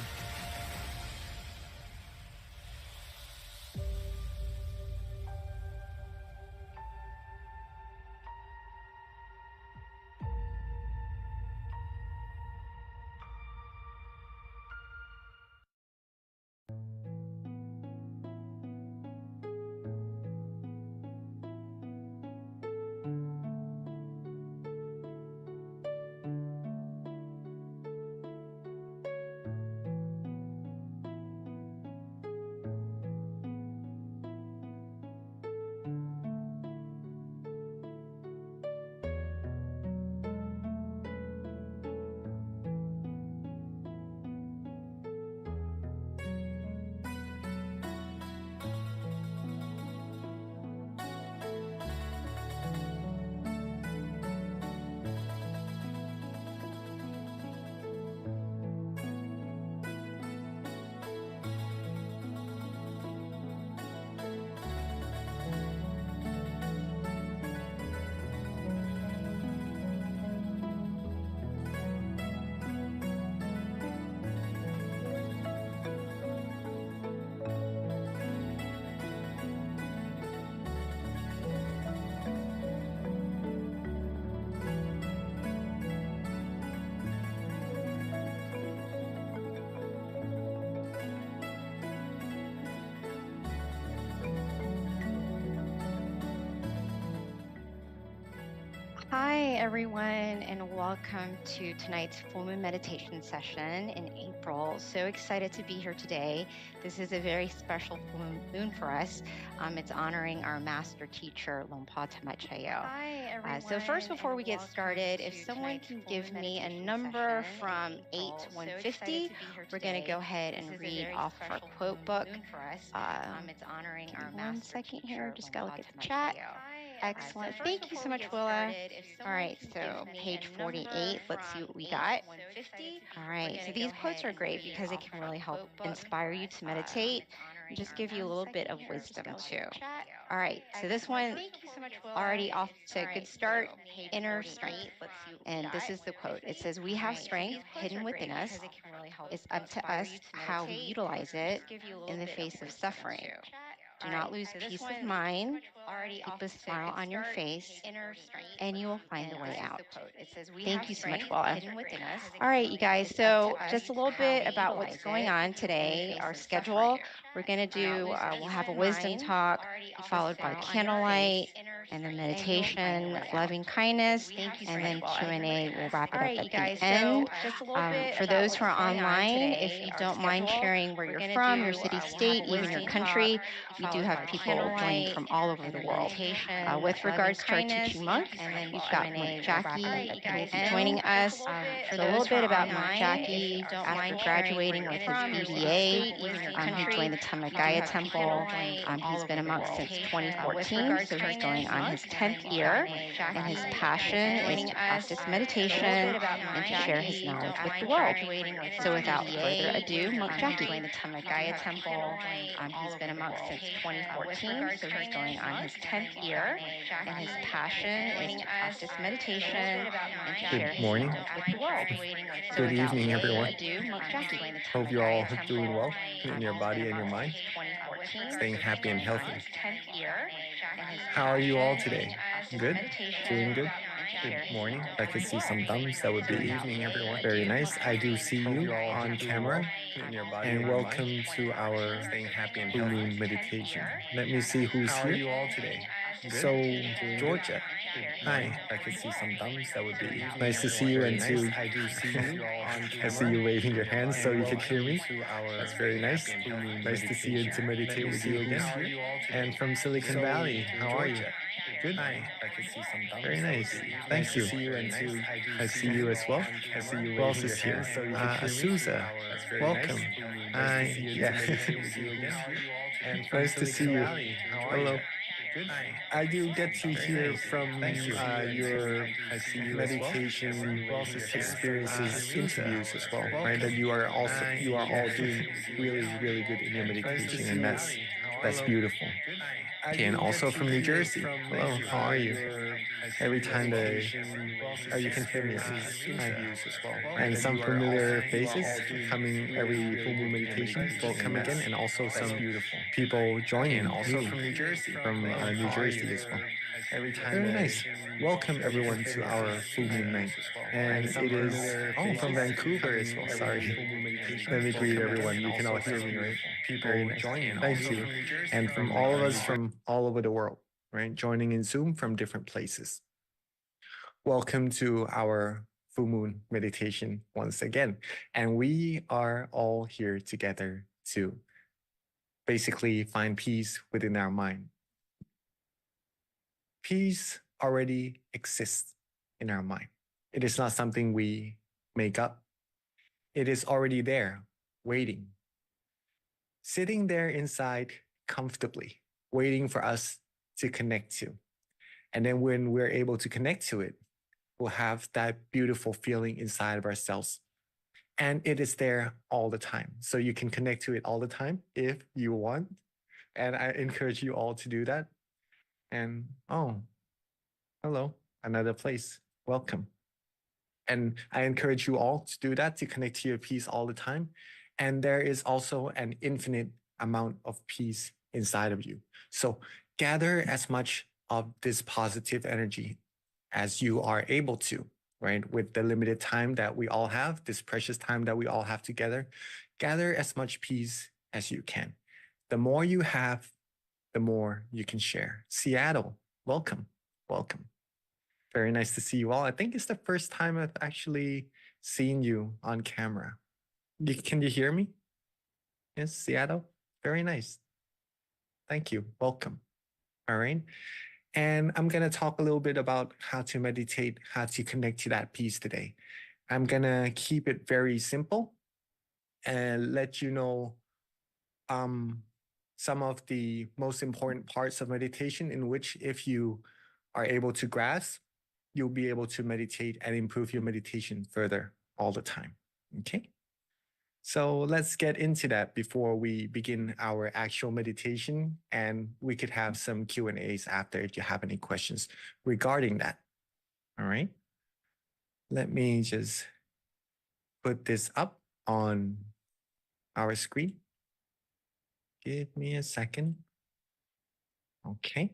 Hi, everyone, and welcome to tonight's full moon meditation session in April. So excited to be here today. This is a very special full moon for us. It's honoring our master teacher, Longpa Tamachayo. Hi, everyone. So first, before we get welcome started, if to someone tonight's can full give moon me a meditation number session from in 8 April. to So 150, excited to be here we're going to today. go ahead This and is a read very off of our special quote full book. moon for us. It's honoring Give me our one master second here. teacher, Just gotta look Longpa at the chat. Tamachayo. Excellent. So first, Thank you before so we much, get Willa. started, if All someone right, can so give me page a 48. number Let's see from what we 8 got. to 150. All We're right, gonna so go these quotes ahead are and great read because it off can of our really help quote book. inspire you to meditate. It's honoring Just our give you a little bit second of here. Just wisdom gotta look too. at the chat. All right, so this Excellent. one Thank you so much, Willa. already off to a All good right, start. so page Inner 48. strength. Let's see what we And this got. is the quote. It says, "We All have right, so strength these quotes hidden are within great us. because it can really help It's up to inspire us you to how we meditate. utilize it Just give you a little in the bit face of wisdom suffering. too. Do All not right, lose so this peace of one mind. already Keep off a to a smile good on your start. face, Inner strength. and you will find a And way this is out." the quote. It says, "We Thank have you so much, strength Willa. hidden within us." All right, you guys. It's up So to us just a little how bit we about what's utilize going it on in the today. face Our of schedule. suffering. We're gonna Do not do. lose We'll peace have a of wisdom mind. talk, Keep a followed by smile on your candlelight, face, and then and you will find a meditation, way out. loving kindness, Thank you so and much, then Willa. Q&A. We'll wrap it All up right, at you the guys. end. So just a little bit For about those who what's are going on online, if today. you Our don't mind schedule. sharing where We're you're gonna from, do. your city, We'll have state, a even your wisdom country, talk, we do followed have by people joining candlelight, from all over and the then world. meditation, With loving regards to our kindness, teaching monk, and then we've got Q&A. Monk We'll wrap it Jackie up at the who will be end. joining us. For So a little those who are bit about Monk online, if Jackie. you don't After mind graduating sharing with his from your city, BBA, state, even your he country, joined the we do Tamakaya have Temple. people joining from all He's been a over the monk world. since With 2014, regards so to he's going on his and 10th then year. Jackie, And his who passion is is joining to us. practice So a meditation little bit about and to Monk share his Jackie. knowledge Don't with the mind world. graduating with So without BBA, further ado, Monk he Jackie. joined the Tamakaya Temple. He's been a monk since With 2014, regards so to he's going on his 10th and year. Jackie, And his passion is joining to us. practice A meditation little bit about and to Monk Good share his morning. knowledge with the world. So Good without evening, further everyone. ado, Monk Jackie. Hope you all are doing well in your body and your mind, 2014, staying happy and healthy. 10th year. And his How are you all passion today? is to practice Good? meditation Doing good? and to Good share his morning. knowledge I could with see the some world. thumbs. That would So be without further very ado, nice. Monk I do Jackie. see you on camera. And welcome to our Blue Moon meditation. Let me see who's How are here. you all today? So, Georgia. Hi. I could see some thumbs. That would be Nice to see you and too. I do see you all on camera. I see you waving your hands so you can hear me. To our That's very nice. Nice to see you and to meditate with you again. How are you all today? And from Silicon Valley, how are you? Good. I could see some thumbs. Very That would nice. be Thank you. nice to see you and too. I see you as well. I see you Who else waving is your here? hands so you can hear me. Azusa. That's very Welcome. nice. Hi. Nice to see you and Yeah. to meditate with you again. And nice to see you. Hello. Good. I do get to hear nice. from Thank you. your I see you as well. meditation experiences, Azusa. interviews as well, right? That you are all doing really good in your meditation, and that's beautiful. Okay, and also from New Jersey. Hello, how are you? Every time you can hear me. Hi. And some familiar faces coming every full moon meditation will come again, and also some people joining Also me from New Jersey. from New Jersey as well. Very nice. Welcome everyone to our full moon night. And it is from Vancouver as well. Sorry. Let me greet everyone. You can all hear me, right? Very nice. Thank you. And from all of us from all over the world, right? Joining in Zoom from different places. Welcome to our full moon meditation once again. And we are all here together to basically find peace within our mind. Peace already exists in our mind. It is not something we make up. It is already there, waiting. Sitting there inside comfortably, waiting for us to connect to. And then when we're able to connect to it, we'll have that beautiful feeling inside of ourselves. And it is there all the time. So you can connect to it all the time if you want. And I encourage you all to do that. And hello, another place. Welcome. And I encourage you all to do that, to connect to your peace all the time. And there is also an infinite amount of peace inside of you. So gather as much of this positive energy as you are able to, right? With the limited time that we all have, this precious time that we all have together, gather as much peace as you can. The more you have, the more you can share. Seattle, welcome, welcome. Very nice to see you all. I think it's the first time I've actually seen you on camera. Can you hear me? Yes, Seattle? Very nice. Thank you. Welcome. All right. And I'm going to talk a little bit about how to meditate, how to connect to that peace today. I'm going to keep it very simple and let you know some of the most important parts of meditation in which if you are able to grasp, you'll be able to meditate and improve your meditation further all the time. Okay. So let's get into that before we begin our actual meditation, and we could have some Q&As after if you have any questions regarding that. All right. Let me just put this up on our screen. Give me a second. Okay.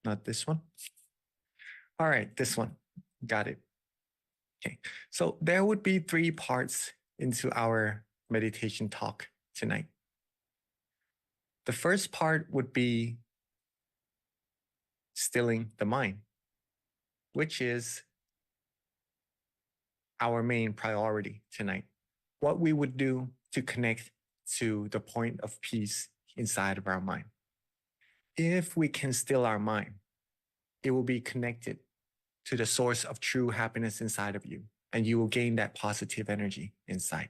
Not this one. All right, this one. Got it. Okay, so there would be 3 parts into our meditation talk tonight. The first part would be stilling the mind, which is our main priority tonight. What we would do to connect to the point of peace inside of our mind. If we can still our mind, it will be connected to the source of true happiness inside of you, and you will gain that positive energy inside.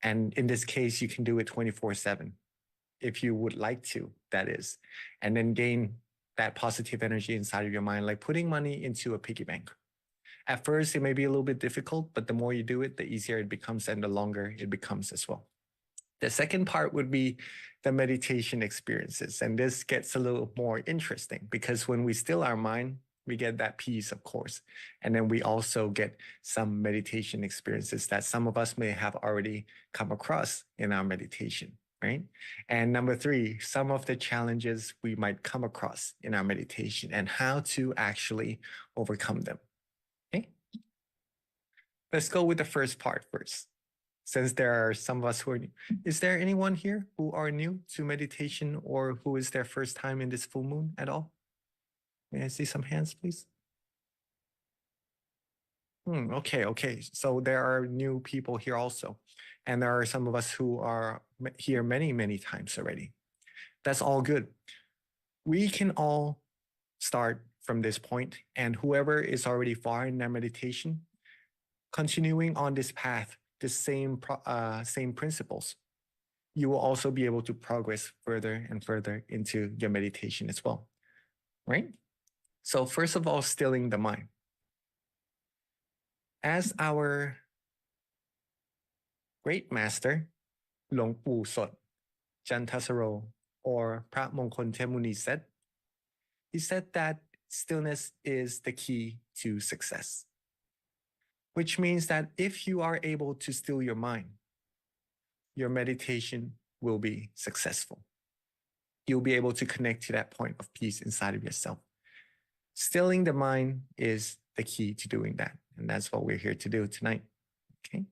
And in this case, you can do it 24/7 if you would like to, that is, and then gain that positive energy inside of your mind, like putting money into a piggy bank. At first, it may be a little bit difficult, but the more you do it, the easier it becomes and the longer it becomes as well. The second part would be the meditation experiences. And this gets a little more interesting because when we still our mind, we get that peace, of course. And then we also get some meditation experiences that some of us may have already come across in our meditation, right? And number 3, some of the challenges we might come across in our meditation and how to actually overcome them. Okay? Let's go with the first part first. Since there are some of us who are new. Is there anyone here who are new to meditation or who is their first time in this full moon at all? May I see some hands, please? Okay. So there are new people here also. And there are some of us who are here many, many times already. That's all good. We can all start from this point, and whoever is already far in their meditation, continuing on this path, the same principles, you will also be able to progress further and further into your meditation as well, right? So first of all, stilling the mind. As our great master, หลวงปู่สด Jantasaro, or Prat Mongkol Temuni said, he said that stillness is the key to success, which means that if you are able to still your mind, your meditation will be successful. You'll be able to connect to that point of peace inside of yourself. Stilling the mind is the key to doing that. And that's what we're here to do tonight. Okay.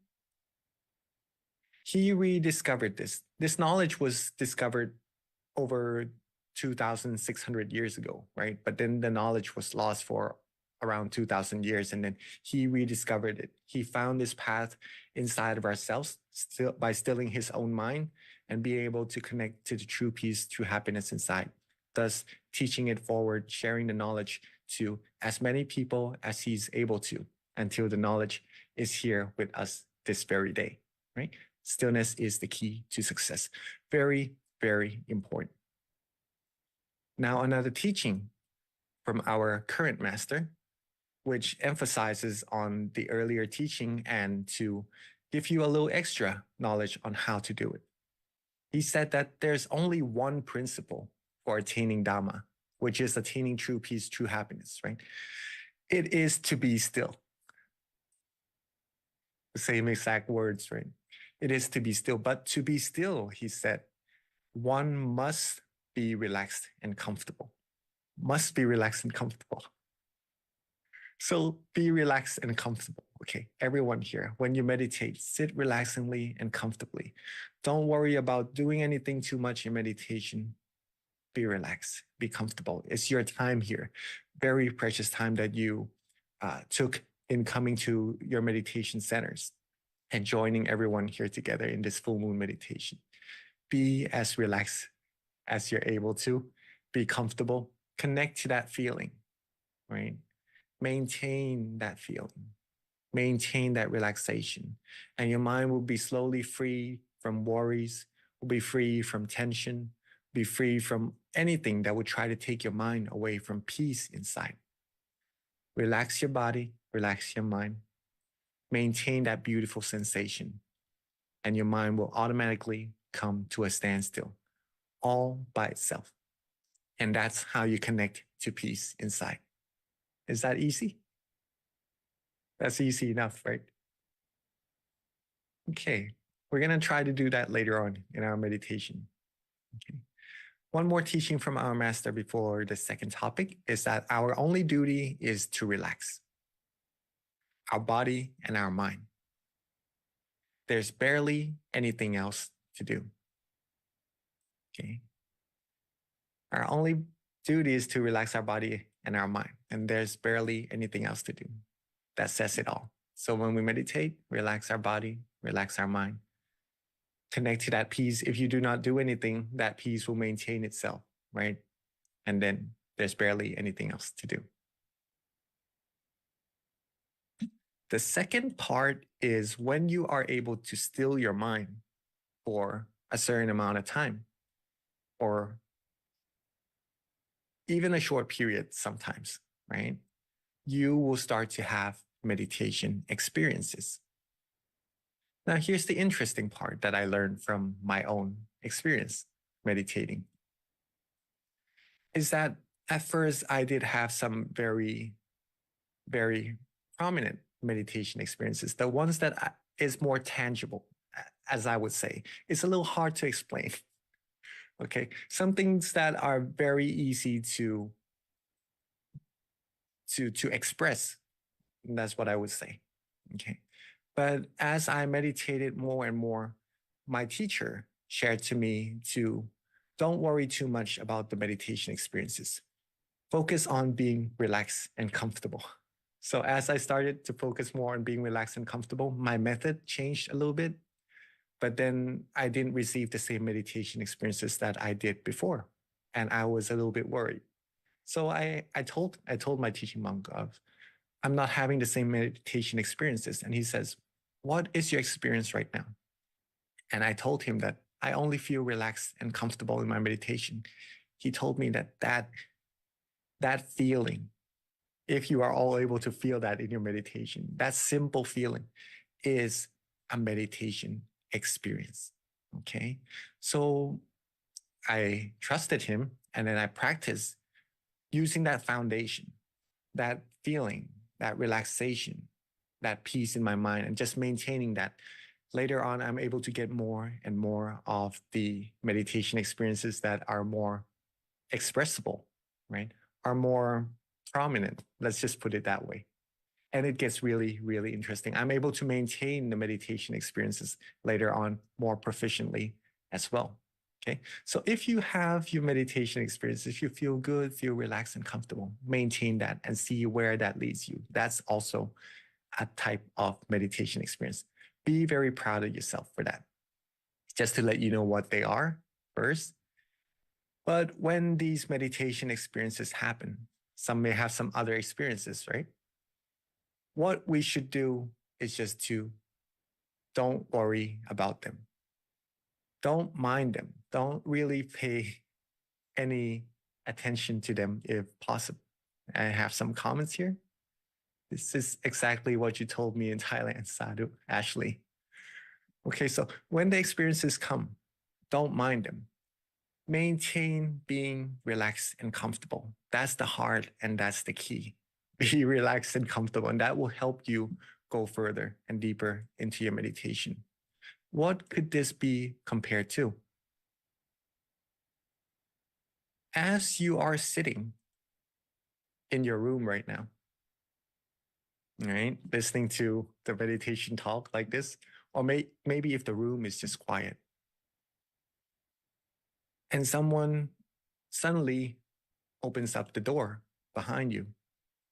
He rediscovered this. This knowledge was discovered over 2,600 years ago, right? But then the knowledge was lost for around 2,000 years. And then he rediscovered it. He found this path inside of ourselves by stilling his own mind and being able to connect to the true peace, true happiness inside. Thus, teaching it forward, sharing the knowledge to as many people as he's able to until the knowledge is here with us this very day, right? Stillness is the key to success. Very, very important. Now, another teaching from our current master, which emphasizes on the earlier teaching and to give you a little extra knowledge on how to do it. He said that there's only one principle for attaining Dhamma, which is attaining true peace, true happiness, right? It is to be still. The same exact words, right? It is to be still. But to be still, he said, one must be relaxed and comfortable. Must be relaxed and comfortable. So be relaxed and comfortable. Okay, everyone here, when you meditate, sit relaxingly and comfortably. Don't worry about doing anything too much in meditation. be relaxed, be comfortable. It's your time here, very precious time that you took in coming to your meditation centers and joining everyone here together in this full moon meditation. Be as relaxed as you're able to, be comfortable, connect to that feeling, right? Maintain that feeling, maintain that relaxation, and your mind will be slowly free from worries, will be free from tension, be free from anything that would try to take your mind away from peace inside. Relax your body, relax your mind, maintain that beautiful sensation, and your mind will automatically come to a standstill all by itself. And that's how you connect to peace inside. Is that easy? That's easy enough, right? Okay, we're going to try to do that later on in our meditation. Okay. One more teaching from our master before the second topic is that our only duty is to relax our body and our mind. There's barely anything else to do. Okay. Our only duty is to relax our body and our mind, and there's barely anything else to do. That says it all. So when we meditate, relax our body, relax our mind, connect to that peace. If you do not do anything, that peace will maintain itself, right? And then there's barely anything else to do. The second part is when you are able to still your mind for a certain amount of time, or even a short period sometimes, right? You will start to have meditation experiences. Now, here's the interesting part that I learned from my own experience meditating, is that at first I did have some very, very prominent meditation experiences. The ones that is more tangible, as I would say. It's a little hard to explain. Okay, some things that are very easy to express. That's what I would say. Okay, but as I meditated more and more, my teacher shared to me to don't worry too much about the meditation experiences. Focus on being relaxed and comfortable. So as I started to focus more on being relaxed and comfortable, my method changed a little bit, but then I didn't receive the same meditation experiences that I did before. And I was a little bit worried. So I told my teaching monk of, I'm not having the same meditation experiences. And he says, what is your experience right now? And I told him that I only feel relaxed and comfortable in my meditation. He told me that feeling, if you are all able to feel that in your meditation, that simple feeling is a meditation experience. Okay. So I trusted him, and then I practiced using that foundation, that feeling, that relaxation, that peace in my mind, and just maintaining that. Later on, I'm able to get more and more of the meditation experiences that are more expressible, right? Are more prominent. Let's just put it that way. And it gets really, really interesting. I'm able to maintain the meditation experiences later on more proficiently as well. Okay. So if you have your meditation experience, if you feel good, feel relaxed and comfortable, maintain that and see where that leads you. That's also a type of meditation experience. Be very proud of yourself for that. Just to let you know what they are first. But when these meditation experiences happen, some may have some other experiences, right? What we should do is just to don't worry about them. Don't mind them. Don't really pay any attention to them if possible. I have some comments here. This is exactly what you told me in Thailand, Sadhu, Ashley. Okay, so when the experiences come, don't mind them. Maintain being relaxed and comfortable. That's the heart and that's the key. Be relaxed and comfortable, and that will help you go further and deeper into your meditation. What could this be compared to? As you are sitting in your room right now, all right, listening to the meditation talk like this, or maybe if the room is just quiet, and someone suddenly opens up the door behind you,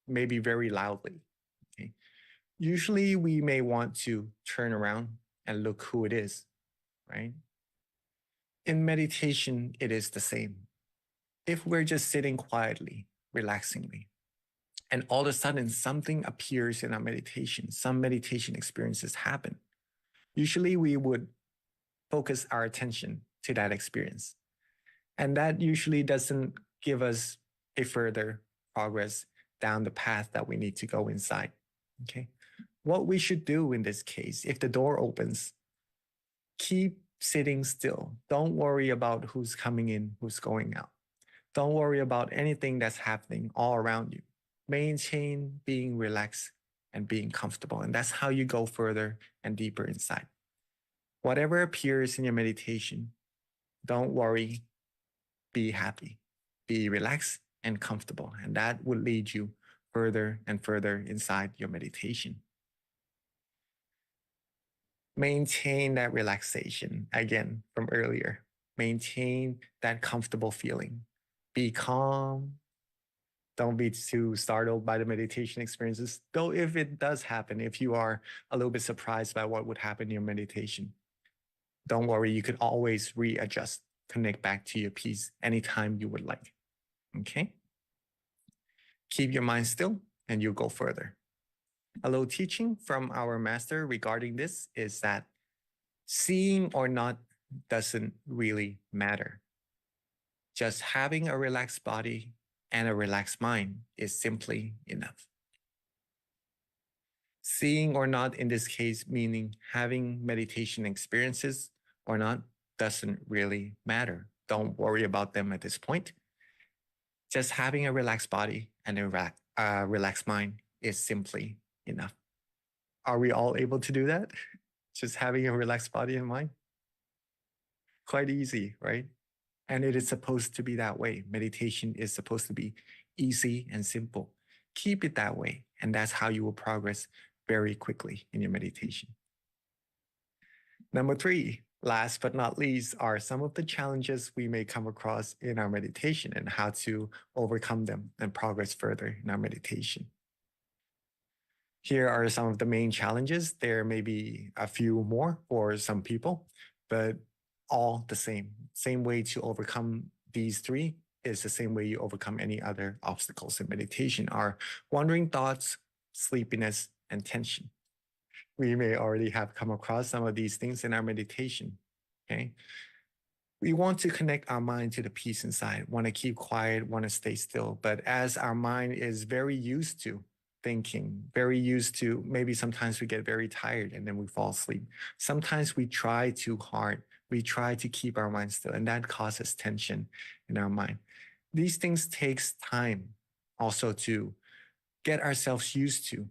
maybe very loudly. Okay? Usually we may want to turn around and look who it is, right? In meditation, it is the same. If we're just sitting quietly, relaxingly, and all of a sudden something appears in our meditation, some meditation experiences happen, usually we would focus our attention to that experience. And that usually doesn't give us a further progress down the path that we need to go inside. Okay. What we should do in this case, if the door opens, keep sitting still. Don't worry about who's coming in, who's going out. Don't worry about anything that's happening all around you. Maintain being relaxed and being comfortable. And that's how you go further and deeper inside. Whatever appears in your meditation, don't worry, be happy, be relaxed and comfortable. And that will lead you further and further inside your meditation. Maintain that relaxation again from earlier. Maintain that comfortable feeling. Be calm. Don't be too startled by the meditation experiences. Though if it does happen, if you are a little bit surprised by what would happen in your meditation, don't worry, you could always readjust, connect back to your peace anytime you would like. Okay? Keep your mind still and you'll go further. A little teaching from our master regarding this is that seeing or not doesn't really matter. Just having a relaxed body and a relaxed mind is simply enough. Seeing or not in this case, meaning having meditation experiences or not, doesn't really matter. Don't worry about them at this point. Just having a relaxed body and a relaxed mind is simply enough. Are we all able to do that? Just having a relaxed body and mind? Quite easy, right? And it is supposed to be that way. Meditation is supposed to be easy and simple. Keep it that way. And that's how you will progress very quickly in your meditation. Number 3, last but not least, are some of the challenges we may come across in our meditation and how to overcome them and progress further in our meditation. Here are some of the main challenges. There may be a few more for some people, but all the same. Same way to overcome these 3 is the same way you overcome any other obstacles in meditation are wandering thoughts, sleepiness, and tension. We may already have come across some of these things in our meditation, okay? We want to connect our mind to the peace inside, want to keep quiet, want to stay still. But as our mind is very used to thinking, very used to, maybe sometimes we get very tired and then we fall asleep. Sometimes we try too hard. We try to keep our mind still, and that causes tension in our mind. These things takes time also to get ourselves used to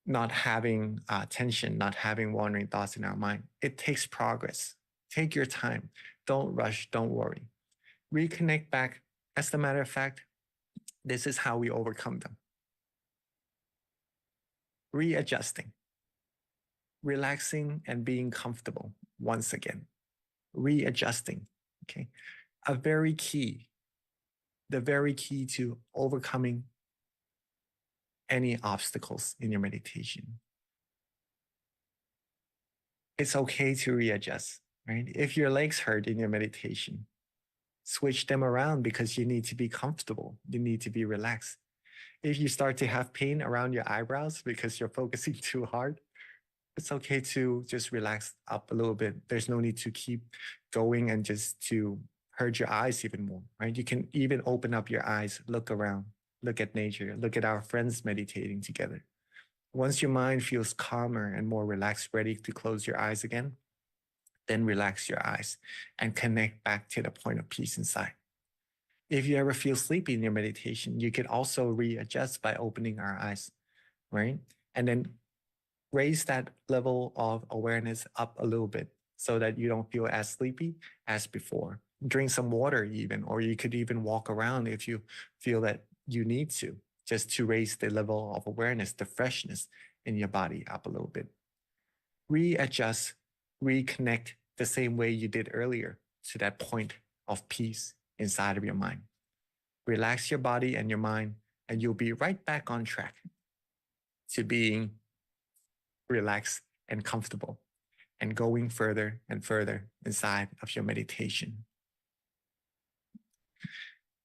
not having tension, not having wandering thoughts in our mind. It takes progress. Take your time. Don't rush. Don't worry. Reconnect back. As a matter of fact, this is how we overcome them. Readjusting, relaxing and being comfortable once again. Readjusting, okay? The very key to overcoming any obstacles in your meditation. It's okay to readjust, right? If your legs hurt in your meditation, switch them around because you need to be comfortable. You need to be relaxed. If you start to have pain around your eyebrows because you're focusing too hard, it's okay to just relax up a little bit. There's no need to keep going and just to hurt your eyes even more, right? You can even open up your eyes, look around, look at nature, look at our friends meditating together. Once your mind feels calmer and more relaxed, ready to close your eyes again, then relax your eyes and connect back to the point of peace inside. If you ever feel sleepy in your meditation, you can also readjust by opening our eyes, right? And then raise that level of awareness up a little bit so that you don't feel as sleepy as before. Drink some water even, or you could even walk around if you feel that you need to, just to raise the level of awareness, the freshness in your body up a little bit. Readjust, reconnect the same way you did earlier to that point of peace inside of your mind. Relax your body and your mind, and you'll be right back on track to being relaxed and comfortable and going further and further inside of your meditation.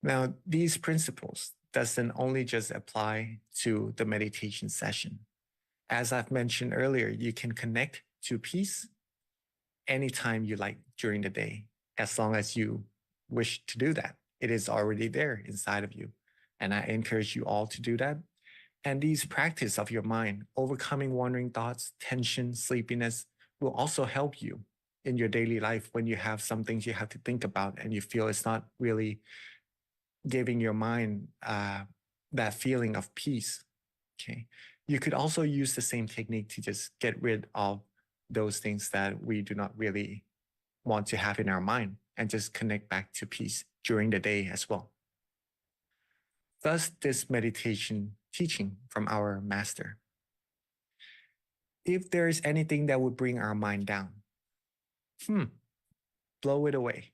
Now, these principles doesn't only just apply to the meditation session. As I've mentioned earlier, you can connect to peace anytime you like during the day, as long as you wish to do that. It is already there inside of you. And I encourage you all to do that. And these practice of your mind, overcoming wandering thoughts, tension, sleepiness, will also help you in your daily life when you have some things you have to think about and you feel it's not really giving your mind that feeling of peace. Okay. You could also use the same technique to just get rid of those things that we do not really want to have in our mind and just connect back to peace during the day as well. Thus, this meditation teaching from our master. If there is anything that would bring our mind down, blow it away.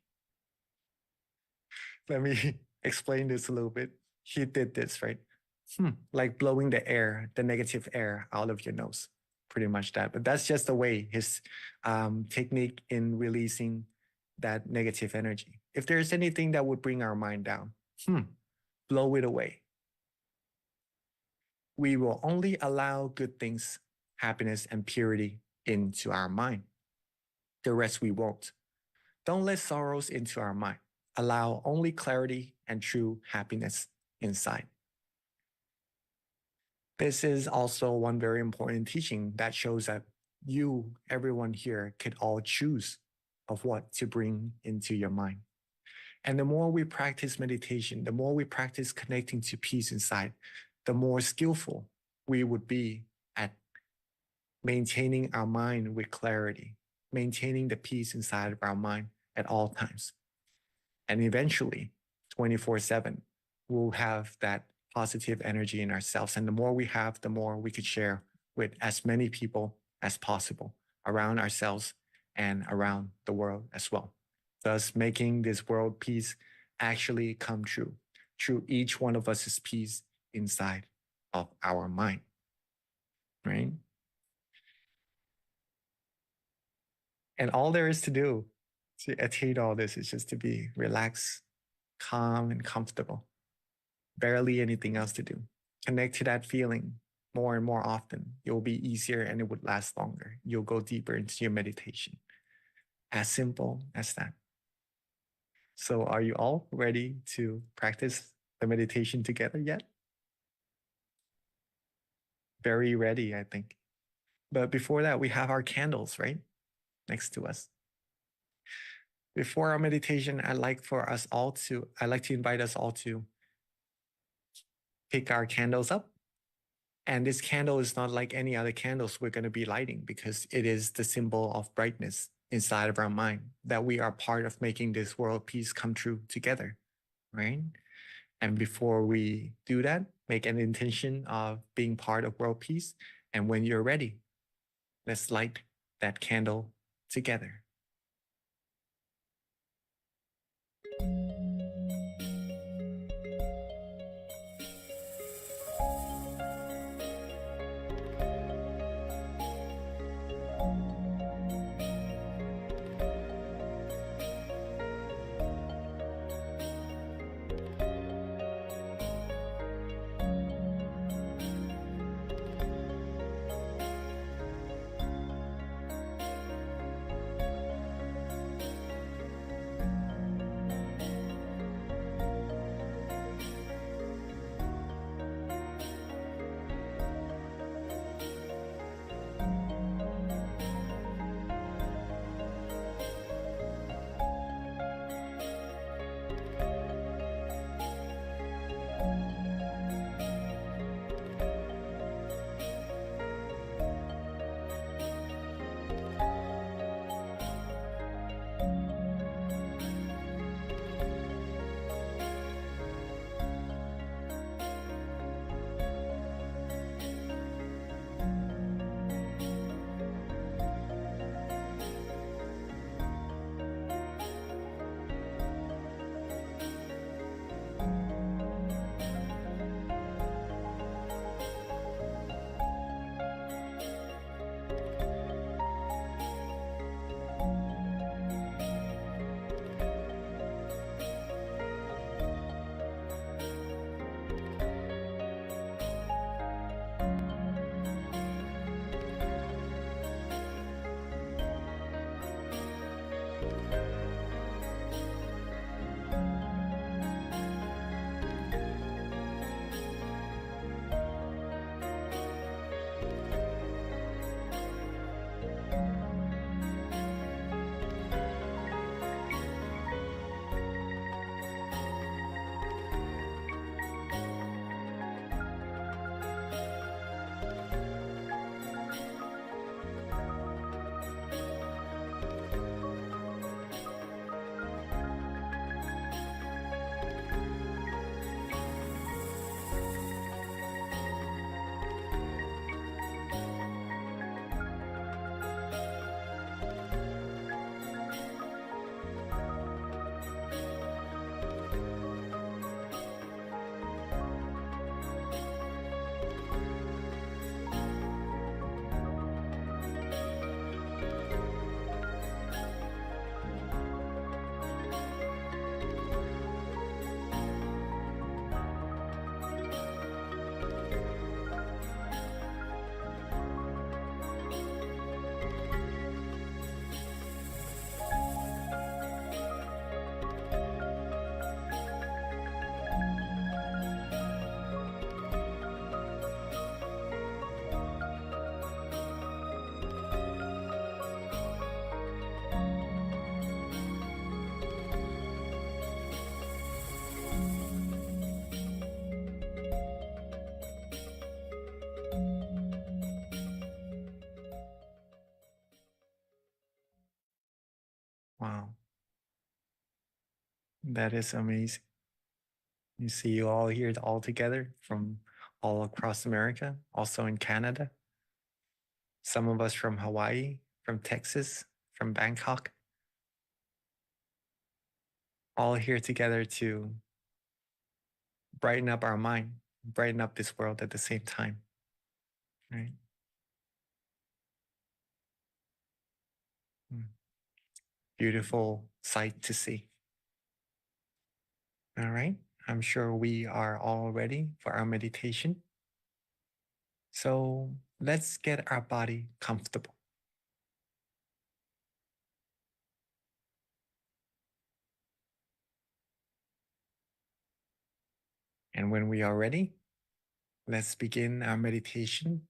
Let me explain this a little bit. He did this, right? Like blowing the air, the negative air out of your nose. Pretty much that. But that's just the way his technique in releasing that negative energy. If there's anything that would bring our mind down, blow it away. We will only allow good things, happiness, and purity into our mind. The rest we won't. Don't let sorrows into our mind. Allow only clarity and true happiness inside. This is also one very important teaching that shows that you, everyone here, could all choose of what to bring into your mind. And the more we practice meditation, the more we practice connecting to peace inside, the more skillful we would be at maintaining our mind with clarity, maintaining the peace inside of our mind at all times. And eventually, 24/7, we'll have that positive energy in ourselves. And the more we have, the more we could share with as many people as possible around ourselves and around the world as well. Thus, making this world peace actually come true through each one of us' peace inside of our mind, right? And all there is to do to attain all this is just to be relaxed, calm, and comfortable. Barely anything else to do. Connect to that feeling more and more often. It will be easier and it would last longer. You'll go deeper into your meditation. As simple as that. So are you all ready to practice the meditation together yet? Very ready, I think. But before that, we have our candles, right? Next to us. Before our meditation, I'd like to invite us all to pick our candles up. And this candle is not like any other candles we're going to be lighting because it is the symbol of brightness inside of our mind, that we are part of making this world peace come true together, right? And before we do that, make an intention of being part of world peace. And when you're ready, let's light that candle together. That is amazing. You see you all here all together from all across America, also in Canada. Some of us from Hawaii, from Texas, from Bangkok. All here together to brighten up our mind, brighten up this world at the same time. Right? Beautiful sight to see. All right. I'm sure we are all ready for our meditation. So let's get our body comfortable. And when we are ready, let's begin our meditation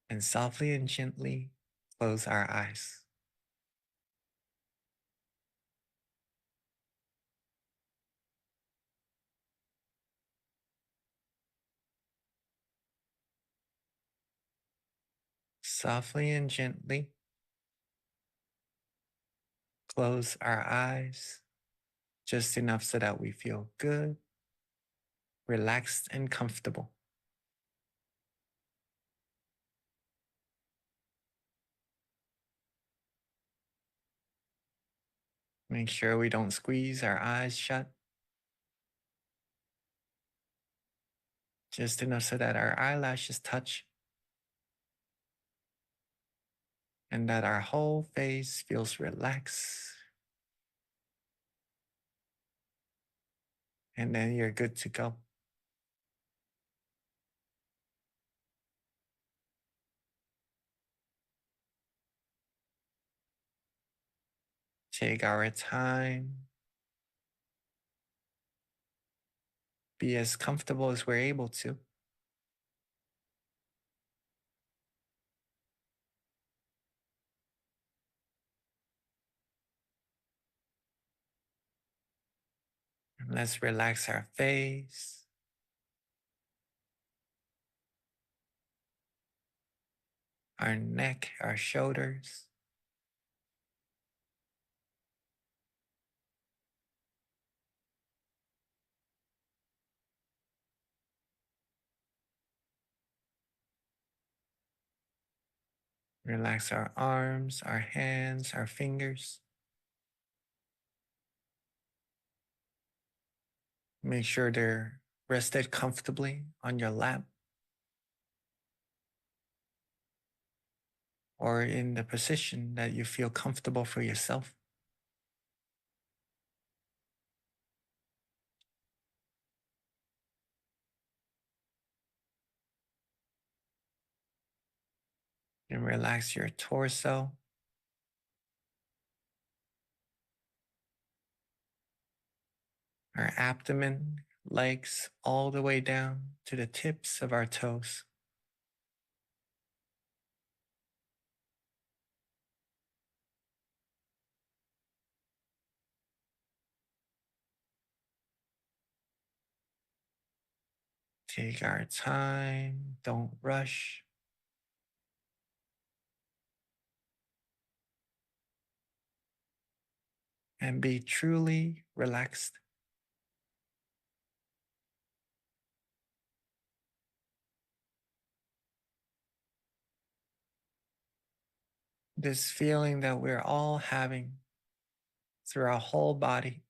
and softly and gently close our eyes. Softly and gently close our eyes, just enough so that we feel good, relaxed, and comfortable. Make sure we don't squeeze our eyes shut. Just enough so that our eyelashes touch and that our whole face feels relaxed. And then you're good to go. Take our time. Be as comfortable as we're able to. And let's relax our face. Our neck, our shoulders. Relax our arms, our hands, our fingers. Make sure they're rested comfortably on your lap or in the position that you feel comfortable for yourself. And relax your torso. Our abdomen, legs, all the way down to the tips of our toes. Take our time, don't rush. And be truly relaxed. This feeling that we're all having through our whole body,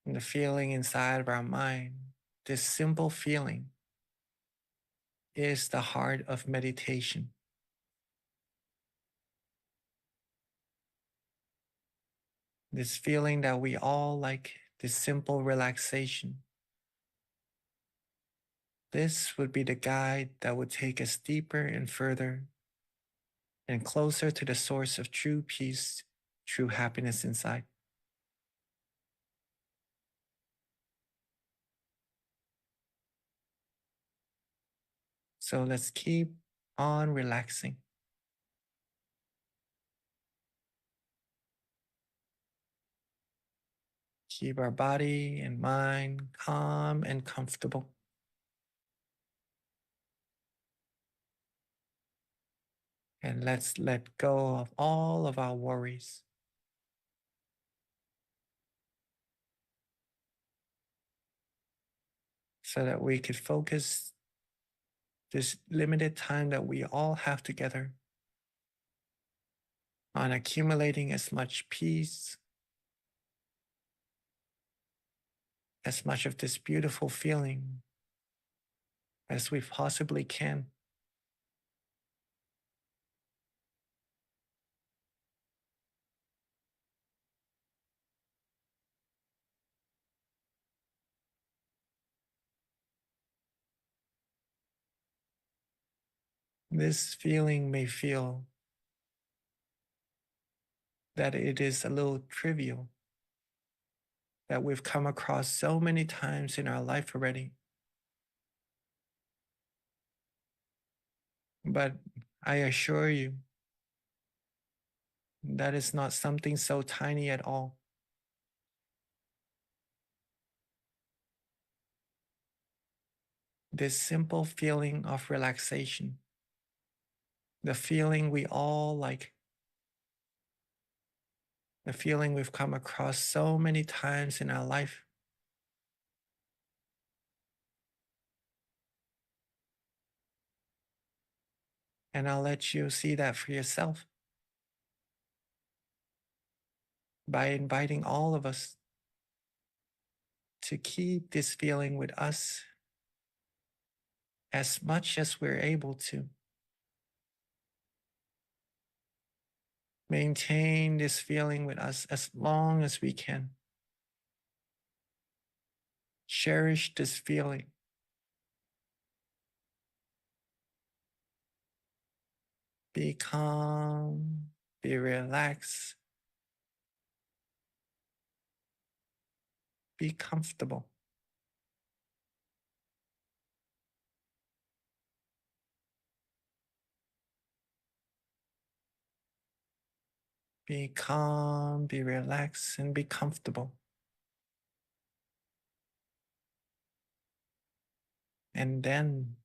and the feeling inside of our mind, this simple feeling is the heart of meditation. This feeling that we all like, this simple relaxation. This would be the guide that would take us deeper and further and closer to the source of true peace, true happiness inside. So let's keep on relaxing. Keep our body and mind calm and comfortable. And let's let go of all of our worries. so that we could focus this limited time that we all have together on accumulating as much peace, as much of this beautiful feeling as we possibly can. This feeling may feel that it is a little trivial, that we've come across so many times in our life already. But I assure you, that is not something so tiny at all. This simple feeling of relaxation, the feeling we all like, the feeling we've come across so many times in our life, and I'll let you see that for yourself by inviting all of us to keep this feeling with us as much as we're able to. Maintain this feeling with us as long as we can. Cherish this feeling. Be calm, be relaxed, be comfortable. Be calm, be relaxed, and be comfortable. And then,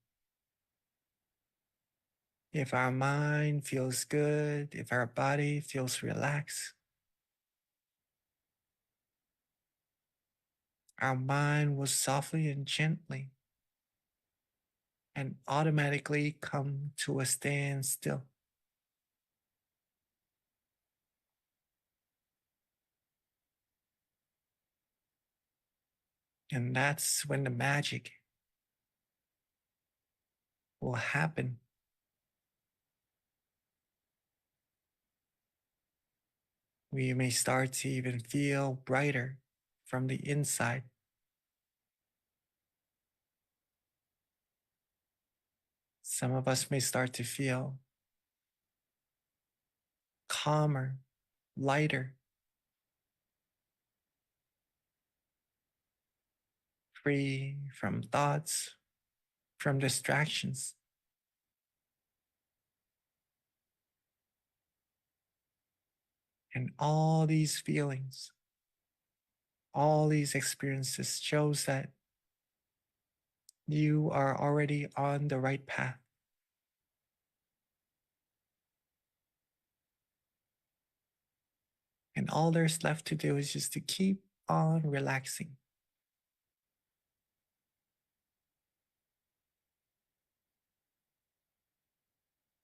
if our mind feels good, if our body feels relaxed, our mind will softly and gently and automatically come to a standstill. And that's when the magic will happen. We may start to even feel brighter from the inside. Some of us may start to feel calmer, lighter, free from thoughts, from distractions. And all these feelings, all these experiences shows that you are already on the right path. And all there's left to do is just to keep on relaxing.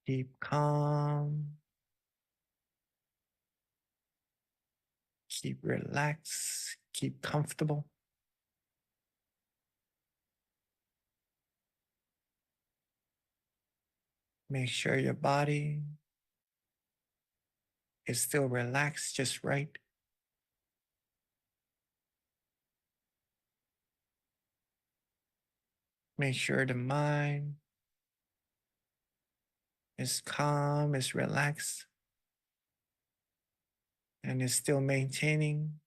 Keep calm. Keep relaxed. Keep comfortable. Make sure your body is still relaxed just right. Make sure the mind is calm, is relaxed, and is still maintaining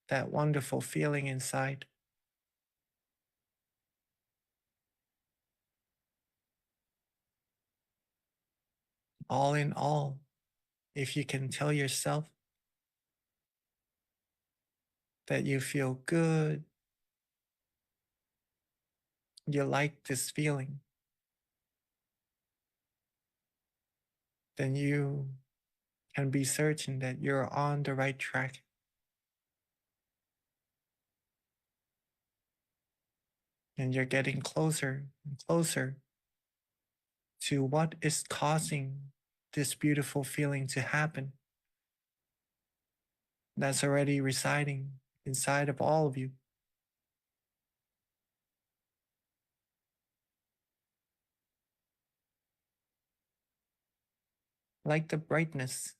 that wonderful feeling inside. All in all, if you can tell yourself that you feel good, you like this feeling, then you can be certain that you're on the right track. And you're getting closer and closer to what is causing this beautiful feeling to happen that's already residing inside of all of you. Like the brightness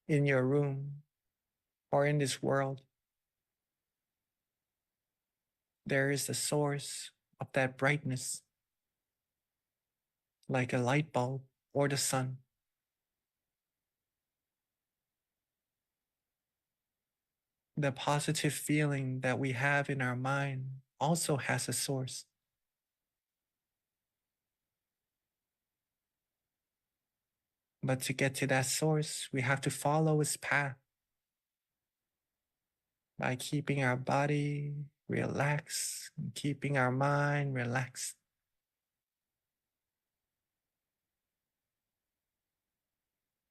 in your room or in this world, there is a source of that brightness, like a light bulb or the sun. The positive feeling that we have in our mind also has a source. But to get to that source, we have to follow its path by keeping our body relaxed and keeping our mind relaxed.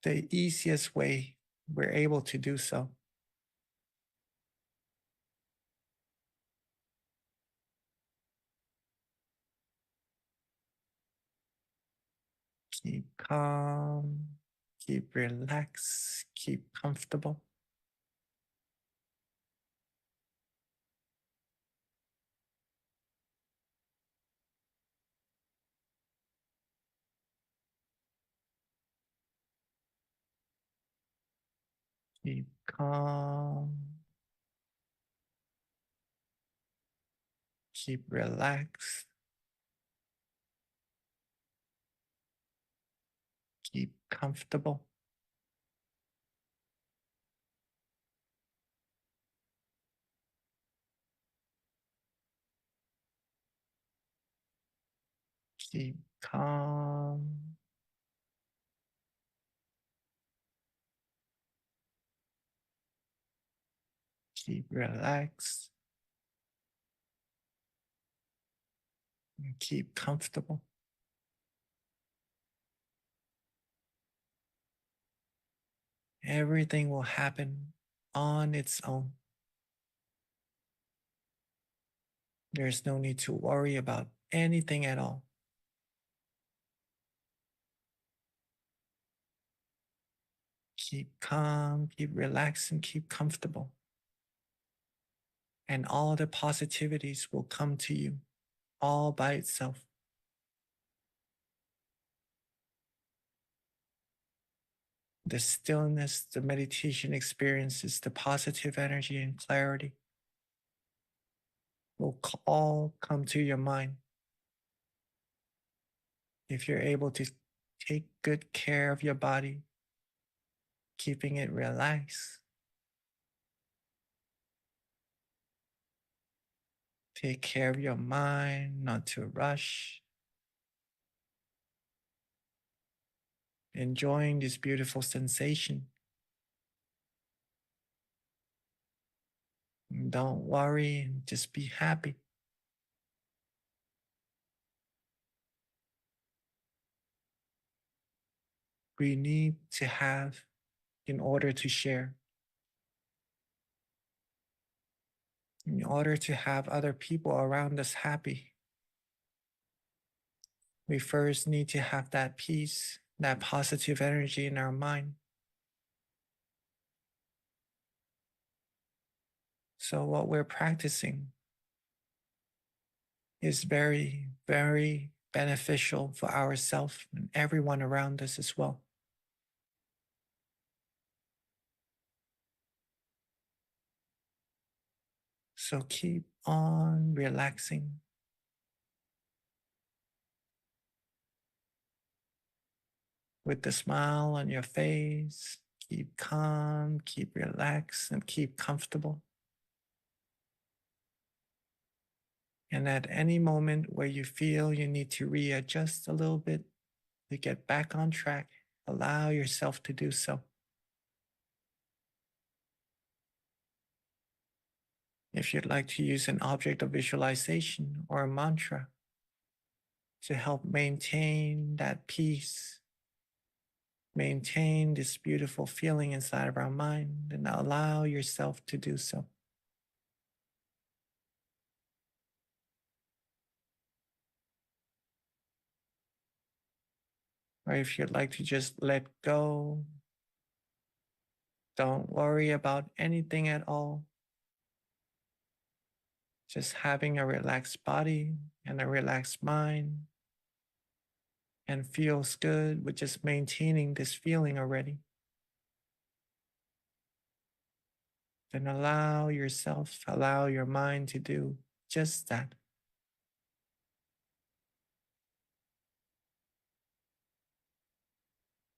The easiest way we're able to do so. Keep calm, keep relaxed, keep comfortable. Keep calm, keep relaxed, keep comfortable. Keep calm, keep relaxed, and keep comfortable. Everything will happen on its own. There's no need to worry about anything at all. Keep calm, keep relaxed, and keep comfortable. And all the positivities will come to you all by itself. The stillness, the meditation experiences, the positive energy and clarity will all come to your mind if you're able to take good care of your body, keeping it relaxed. Take care of your mind, not to rush. Enjoying this beautiful sensation. Don't worry, just be happy. We need to have in order to share. In order to have other people around us happy, we first need to have that peace, that positive energy in our mind. So what we're practicing is very, very beneficial for ourselves and everyone around us as well. So keep on relaxing. With the smile on your face, keep calm, keep relaxed, and keep comfortable. And at any moment where you feel you need to readjust a little bit to get back on track, allow yourself to do so. If you'd like to use an object of visualization or a mantra to help maintain that peace, maintain this beautiful feeling inside of our mind, then allow yourself to do so. or if you'd like to just let go, don't worry about anything at all. Just having a relaxed body and a relaxed mind and feels good with just maintaining this feeling already. Then allow yourself, allow your mind to do just that.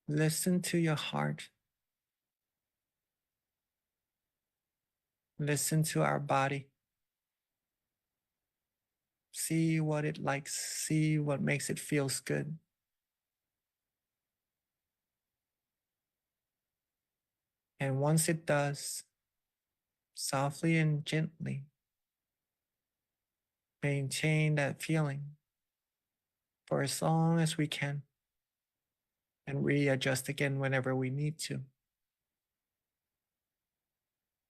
Listen to your heart. Listen to our body. See what it likes, see what makes it feels good. And once it does, softly and gently maintain that feeling for as long as we can and readjust again whenever we need to.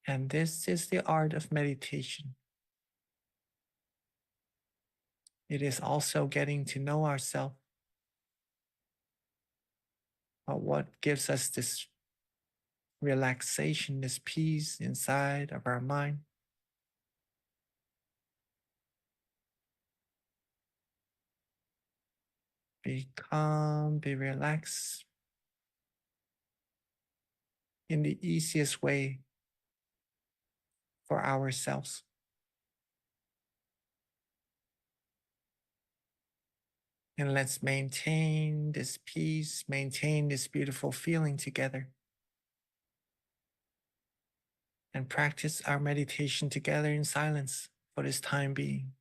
And this is the art of meditation. It is also getting to know ourselves, but what gives us this relaxation, this peace inside of our mind. Be calm, be relaxed in the easiest way for ourselves. And let's maintain this peace, maintain this beautiful feeling together, and practice our meditation together in silence for this time being.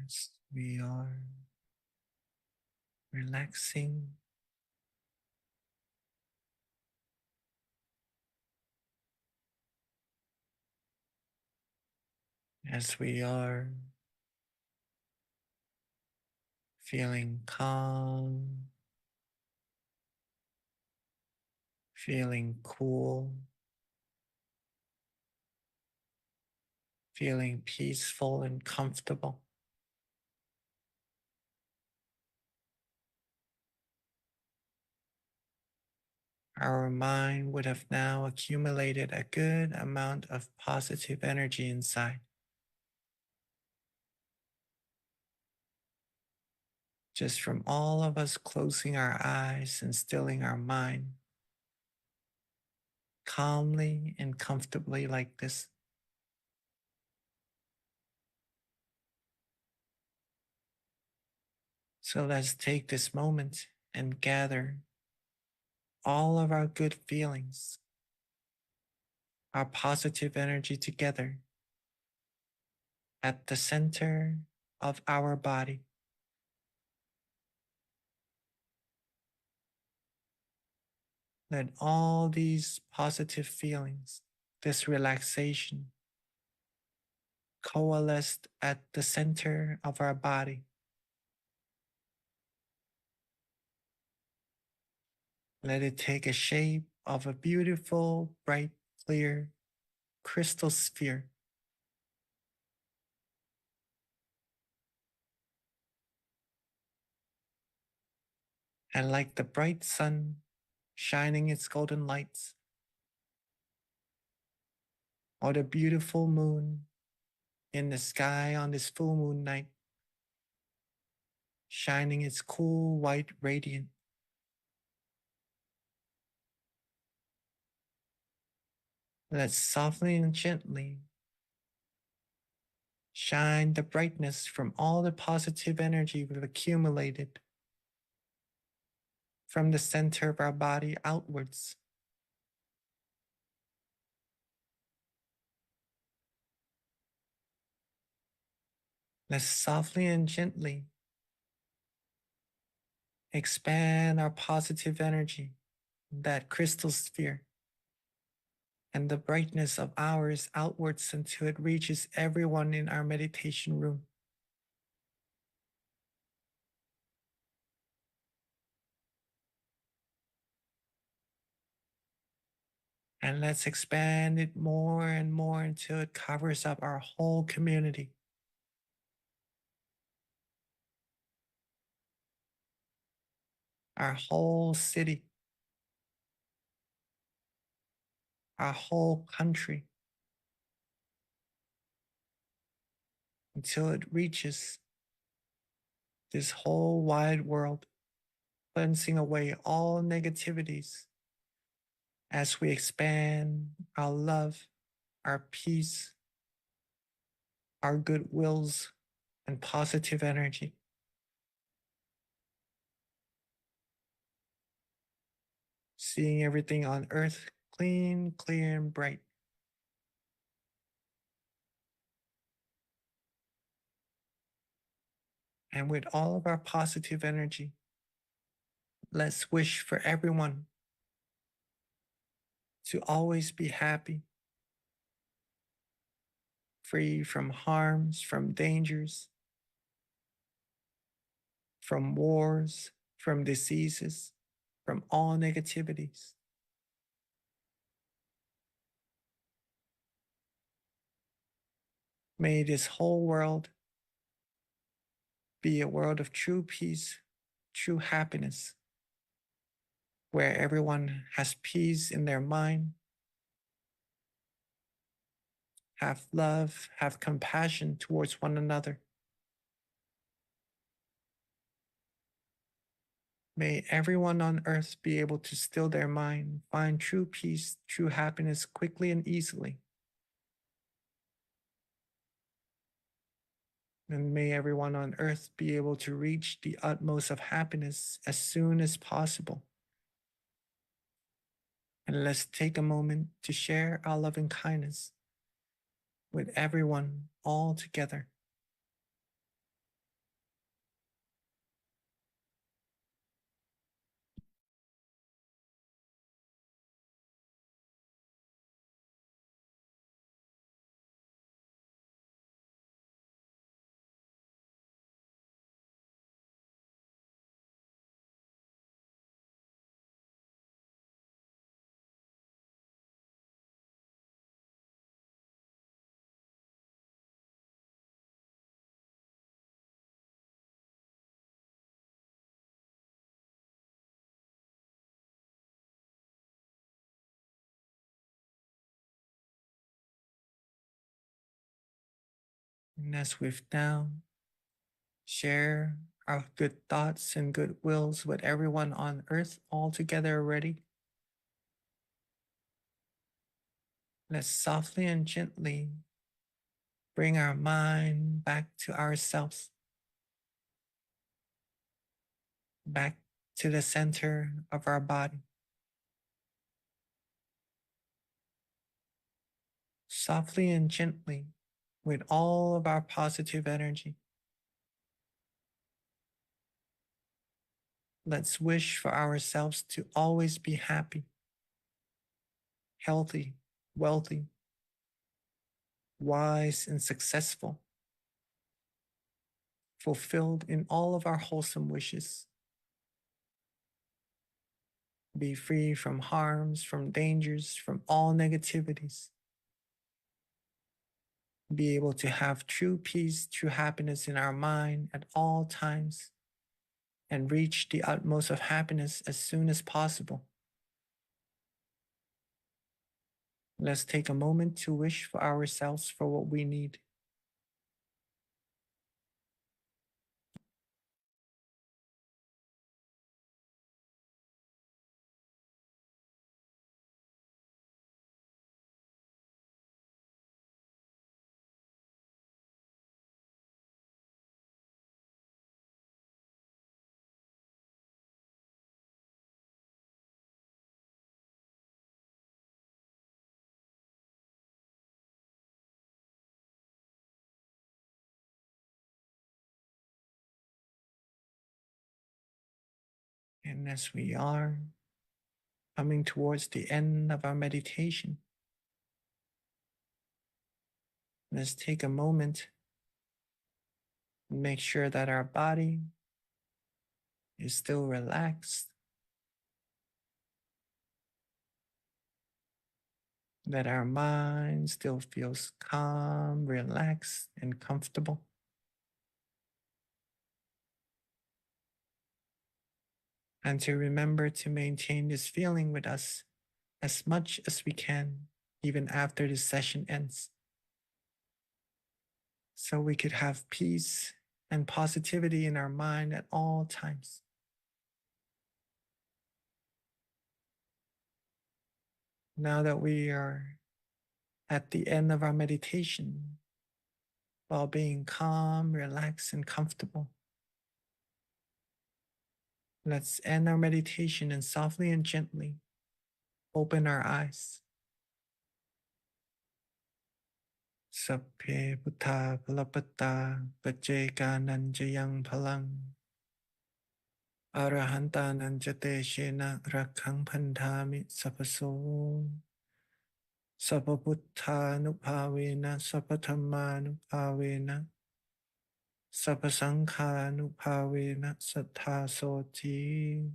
As we are relaxing, as we are feeling calm, feeling cool, feeling peaceful and comfortable. Our mind would have now accumulated a good amount of positive energy inside. Just from all of us closing our eyes and stilling our mind calmly and comfortably like this. So let's take this moment and gather all of our good feelings, our positive energy together at the center of our body. Let all these positive feelings, this relaxation, coalesce at the center of our body. Let it take a shape of a beautiful, bright, clear crystal sphere. And like the bright sun shining its golden lights, or the beautiful moon in the sky on this full moon night, shining its cool white radiance. Let's softly and gently shine the brightness from all the positive energy we've accumulated from the center of our body outwards. Let's softly and gently expand our positive energy, that crystal sphere, and the brightness of ours outwards until it reaches everyone in our meditation room. And let's expand it more and more until it covers up our whole community. Our whole city, our whole country, until it reaches this whole wide world, cleansing away all negativities as we expand our love, our peace, our goodwills, and positive energy. Seeing everything on earth clean, clear, and bright. And with all of our positive energy, let's wish for everyone to always be happy, free from harms, from dangers, from wars, from diseases, from all negativities. May this whole world be a world of true peace, true happiness, where everyone has peace in their mind, have love, have compassion towards one another. May everyone on earth be able to still their mind, find true peace, true happiness quickly and easily. And may everyone on earth be able to reach the utmost of happiness as soon as possible. And let's take a moment to share our loving kindness with everyone all together. And as we've now share our good thoughts and good wills with everyone on earth all together already, let's softly and gently bring our mind back to ourselves, back to the center of our body. Softly and gently, with all of our positive energy, let's wish for ourselves to always be happy, healthy, wealthy, wise, and successful, fulfilled in all of our wholesome wishes. Be free from harms, from dangers, from all negativities. Be able to have true peace, true happiness in our mind at all times, and reach the utmost of happiness as soon as possible. Let's take a moment to wish for ourselves for what we need. And as we are coming towards the end of our meditation, let's take a moment and make sure that our body is still relaxed, that our mind still feels calm, relaxed, and comfortable. And to remember to maintain this feeling with us as much as we can, even after this session ends, so we could have peace and positivity in our mind at all times. Now that we are at the end of our meditation, while being calm, relaxed, and comfortable, let's end our meditation and softly and gently open our eyes. Sapphe Buddha Palapata Pajeka Nanjayang Palang Arahanta Nanjate Shena Rakhang Pandhami Sapaso Sapabuddha Nupavena Sapatama Nupavena Sapasangha Nupavena Sattha Soti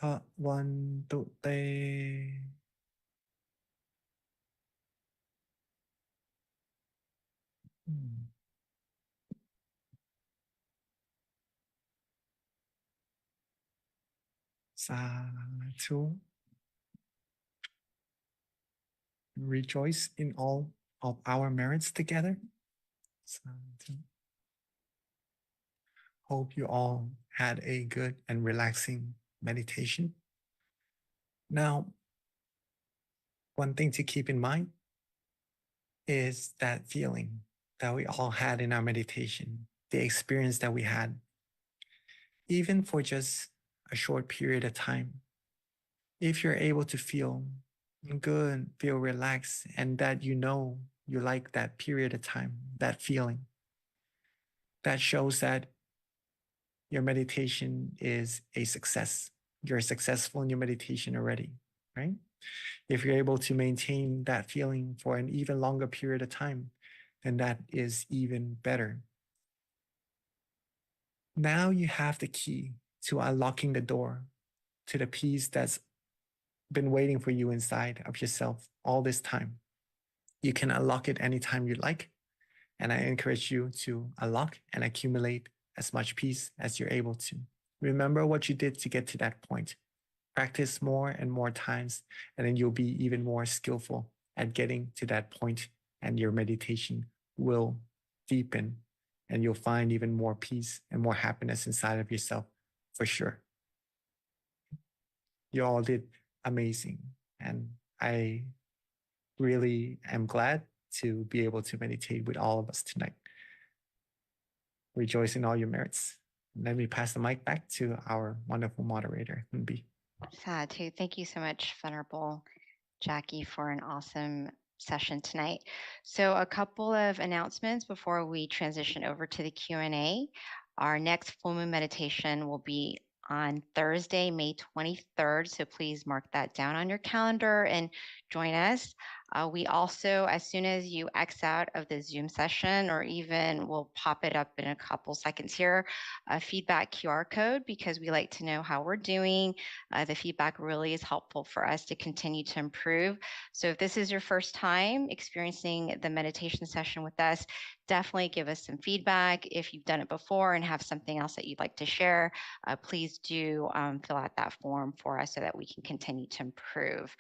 Bhavantu Te. Sadhu. Rejoice in all of our merits together. Sadhu. Hope you all had a good and relaxing meditation. Now, one thing to keep in mind is that feeling that we all had in our meditation, the experience that we had, even for just a short period of time. If you're able to feel good, feel relaxed, and that you know you like that period of time, that feeling, that shows that your meditation is a success. You're successful in your meditation already, right? If you're able to maintain that feeling for an even longer period of time, then that is even better. Now you have the key to unlocking the door to the peace that's been waiting for you inside of yourself all this time. You can unlock it anytime you like. And I encourage you to unlock and accumulate as much peace as you're able to. Remember what you did to get to that point. Practice more and more times, and then you'll be even more skillful at getting to that point, and your meditation will deepen, and you'll find even more peace and more happiness inside of yourself, for sure. You all did amazing. And I really am glad to be able to meditate with all of us tonight. Rejoice in all your merits. Let me pass the mic back to our wonderful moderator, Hunbi. Sadhu, thank you so much, Venerable Jackie, for an awesome session tonight. So a couple of announcements before we transition over to the Q&A. Our next full moon meditation will be on Thursday, May 23rd. So please mark that down on your calendar and join us. We also, as soon as you X out of the Zoom session, or even we'll pop it up in a couple seconds here, a feedback QR code, because we like to know how we're doing. The feedback really is helpful for us to continue to improve. So if this is your first time experiencing the meditation session with us, definitely give us some feedback. If you've done it before and have something else that you'd like to share, please do fill out that form for us so that we can continue to improve.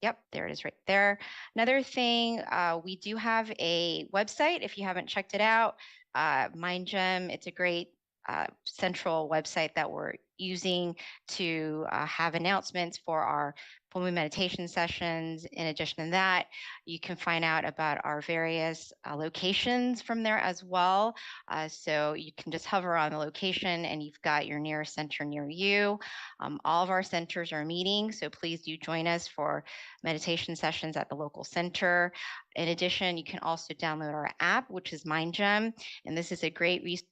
Yep, there it is right there. Another thing, we do have a website if you haven't checked it out, MindGem. It's a great central website that we're using to have announcements for our full moon meditation sessions. In addition to that, you can find out about our various locations from there as well. So you can just hover on the location and you've got your nearest center near you. All of our centers are meeting, so please do join us for meditation sessions at the local center. In addition, you can also download our app, which is MindGem, and this is a great resource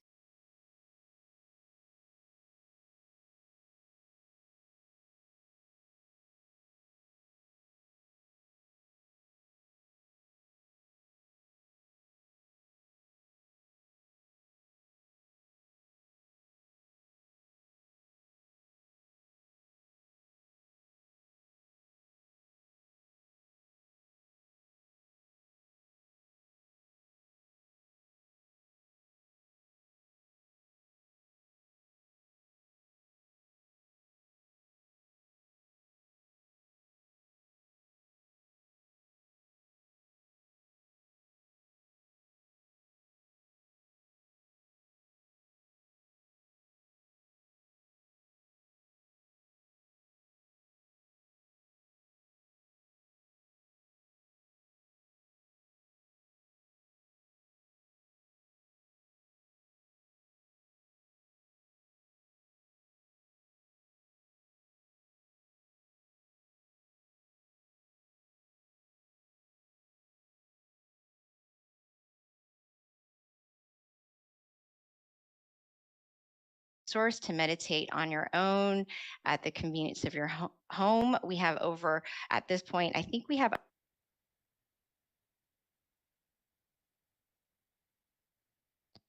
to meditate on your own at the convenience of your home. We have over, at this point, I think we have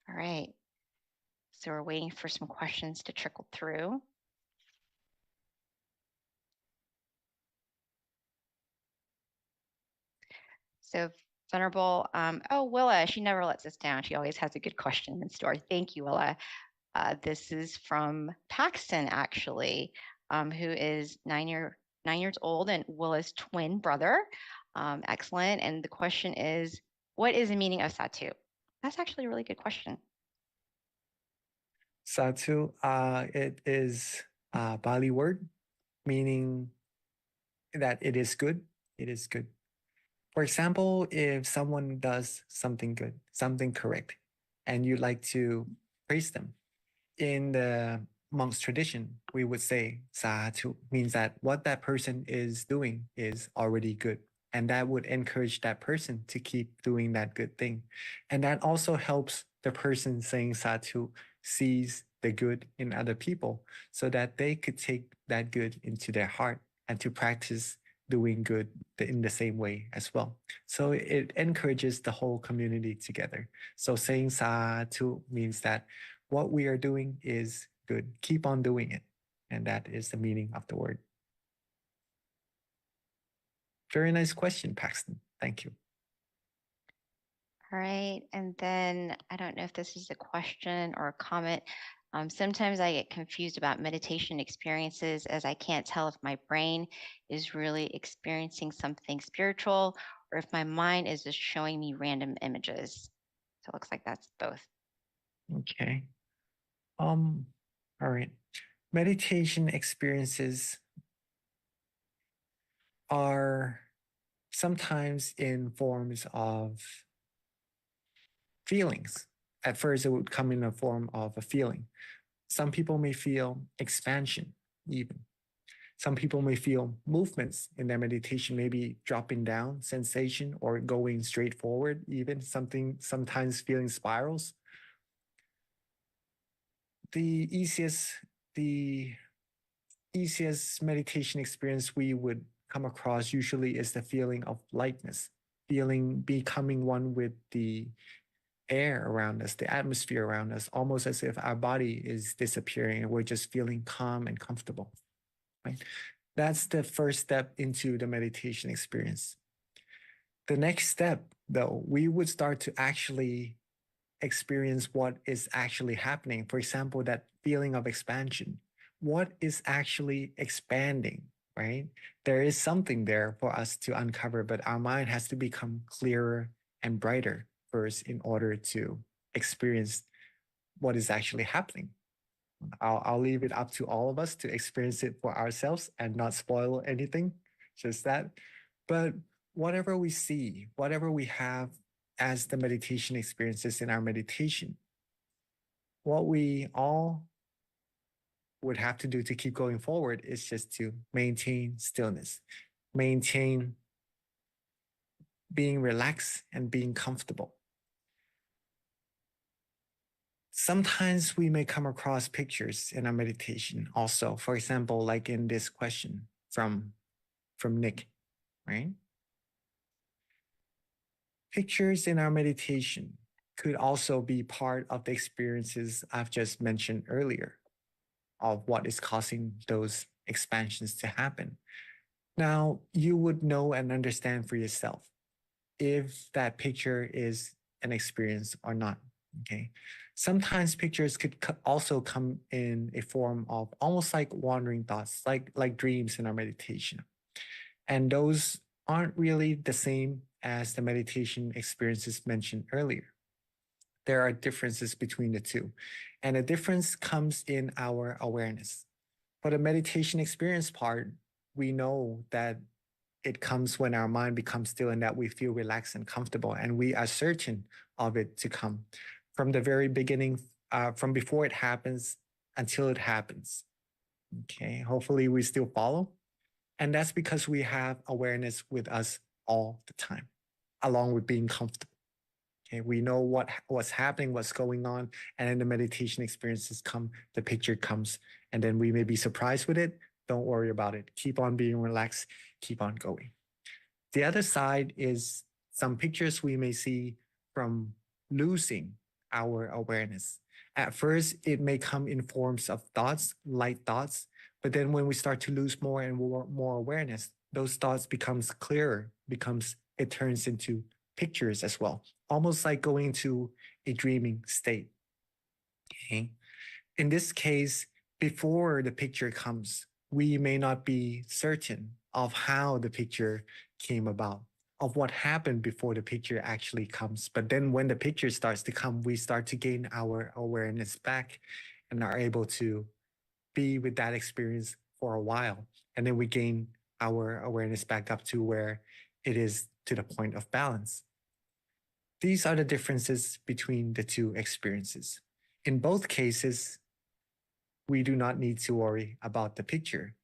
all right. So we're waiting for some questions to trickle through. So Venerable, oh, Willa, she never lets us down. She always has a good question in store. Thank you, Willa. This is from Paxton, actually, who is 9 years old and Willa's twin brother. Excellent. And the question is, what is the meaning of Satu? That's actually a really good question. Satu, it is a Bali word meaning that it is good. It is good. For example, if someone does something good, something correct, and you like to praise them, in the monk's tradition, we would say Satu means that what that person is doing is already good. And that would encourage that person to keep doing that good thing. And that also helps the person saying Satu sees the good in other people so that they could take that good into their heart and to practice doing good in the same way as well. So it encourages the whole community together. So saying Satu means that what we are doing is good. Keep on doing it. And that is the meaning of the word. Very nice question, Paxton. Thank you. All right. And then I don't know if this is a question or a comment. Sometimes I get confused about meditation experiences as I can't tell if my brain is really experiencing something spiritual or if my mind is just showing me random images. So it looks like that's both. Okay. All right. Meditation experiences are sometimes in forms of feelings. At first, it would come in a form of a feeling. Some people may feel expansion, even. Some people may feel movements in their meditation, maybe dropping down sensation or going straight forward, even sometimes feeling spirals. The easiest meditation experience we would come across usually is the feeling of lightness, becoming one with the air around us, the atmosphere around us, almost as if our body is disappearing and we're just feeling calm and comfortable. Right? That's the first step into the meditation experience. The next step, though, we would start to actually experience what is actually happening. For example, that feeling of expansion. What is actually expanding, right? There is something there for us to uncover, but our mind has to become clearer and brighter first in order to experience what is actually happening. I'll leave it up to all of us to experience it for ourselves and not spoil anything, just that. But whatever we see, whatever we have as the meditation experiences in our meditation, what we all would have to do to keep going forward is just to maintain stillness, maintain being relaxed and being comfortable. Sometimes we may come across pictures in our meditation also. For example, like in this question from Nick, right? Pictures in our meditation could also be part of the experiences I've just mentioned earlier of what is causing those expansions to happen. Now, you would know and understand for yourself if that picture is an experience or not, okay? Sometimes pictures could also come in a form of almost like wandering thoughts, like dreams in our meditation. And those aren't really the same as the meditation experiences mentioned earlier. There are differences between the two. And the difference comes in our awareness. For the meditation experience part, we know that it comes when our mind becomes still and that we feel relaxed and comfortable, and we are certain of it to come from the very beginning, from before it happens until it happens. Okay, hopefully we still follow. And that's because we have awareness with us all the time, along with being comfortable. Okay, we know what's happening, what's going on, and then the meditation experiences come, the picture comes, and then we may be surprised with it. Don't worry about it. Keep on being relaxed, keep on going. The other side is some pictures we may see from losing our awareness. At first, it may come in forms of thoughts, light thoughts, but then when we start to lose more and more awareness, those thoughts becomes clearer, it turns into pictures as well, almost like going to a dreaming state. Okay. In this case, before the picture comes, we may not be certain of how the picture came about, of what happened before the picture actually comes. But then when the picture starts to come, we start to gain our awareness back and are able to be with that experience for a while. And then we gain our awareness back up to where it is to the point of balance. These are the differences between the two experiences. In both cases, we do not need to worry about the picture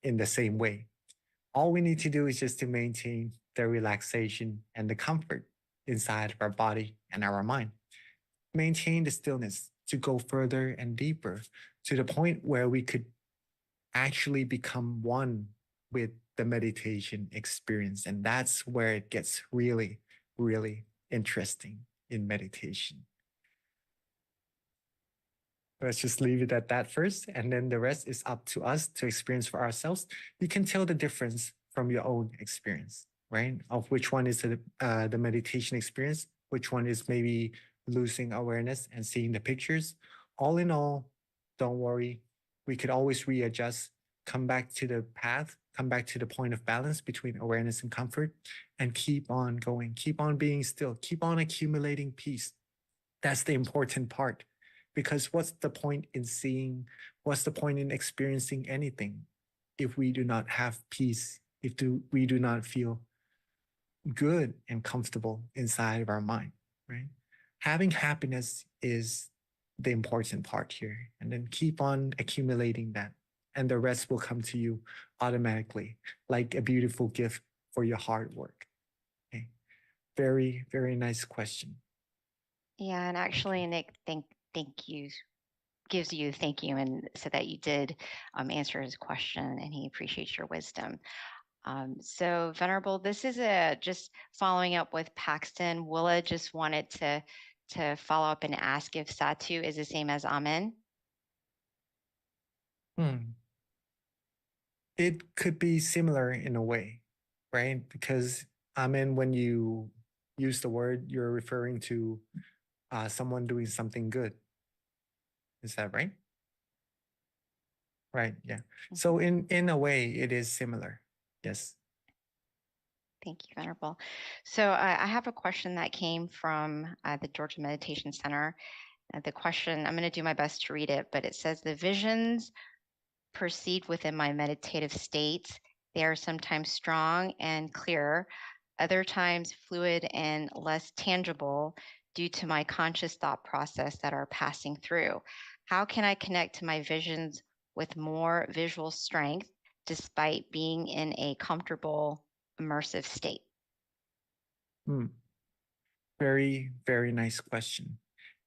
in the same way. All we need to do is just to maintain the relaxation and the comfort inside of our body and our mind. Maintain the stillness to go further and deeper to the point where we could actually become one with the meditation experience. And that's where it gets really, really interesting in meditation. Let's just leave it at that first, and then the rest is up to us to experience for ourselves. You can tell the difference from your own experience, right? Of which one is the meditation experience, which one is maybe losing awareness and seeing the pictures. All in all, don't worry. We could always readjust, come back to the path, come back to the point of balance between awareness and comfort, and keep on going. Keep on being still. Keep on accumulating peace. That's the important part. Because what's the point in seeing, what's the point in experiencing anything if we do not have peace, if we do not feel good and comfortable inside of our mind, right? Having happiness is the important part here. And then keep on accumulating that. And the rest will come to you automatically, like a beautiful gift for your hard work. Okay. Very, very nice question. Yeah, and actually, Nick, thank you gives you thank you and so that you did answer his question and he appreciates your wisdom. So Venerable, this is just following up with Paxton. Willa just wanted to follow up and ask if Satu is the same as Amen. It could be similar in a way, right? Because Amen, when you use the word, you're referring to someone doing something good. Is that right? Right. Yeah. So in a way, it is similar. Yes. Thank you, Venerable. So I have a question that came from the Georgia Meditation Center. The question, I'm going to do my best to read it, but it says, the visions perceived within my meditative states, they are sometimes strong and clear, other times fluid and less tangible due to my conscious thought process that are passing through. How can I connect to my visions with more visual strength despite being in a comfortable, immersive state? Very, very nice question.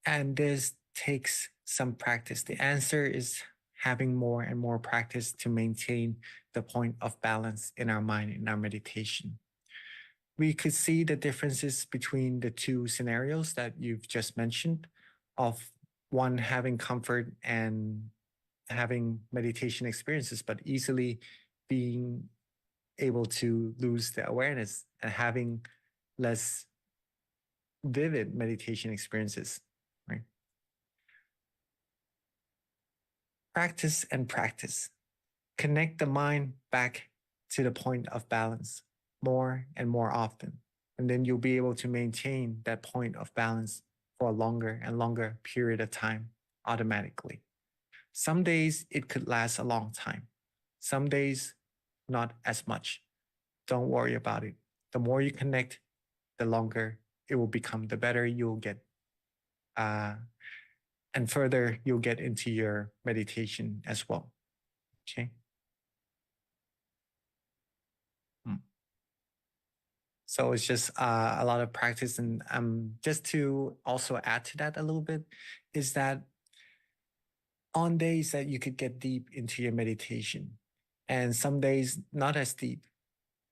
And this takes some practice. The answer is having more and more practice to maintain the point of balance in our mind, in our meditation. We could see the differences between the two scenarios that you've just mentioned, of one having comfort and having meditation experiences, but easily being able to lose the awareness and having less vivid meditation experiences, right? Practice and practice. Connect the mind back to the point of balance more and more often. And then you'll be able to maintain that point of balance for a longer and longer period of time automatically. Some days it could last a long time. Some days, not as much. Don't worry about it. The more you connect, the longer it will become, the better you'll get. And further, you'll get into your meditation as well. Okay. So it's just a lot of practice. And just to also add to that a little bit, is that on days that you could get deep into your meditation and some days not as deep,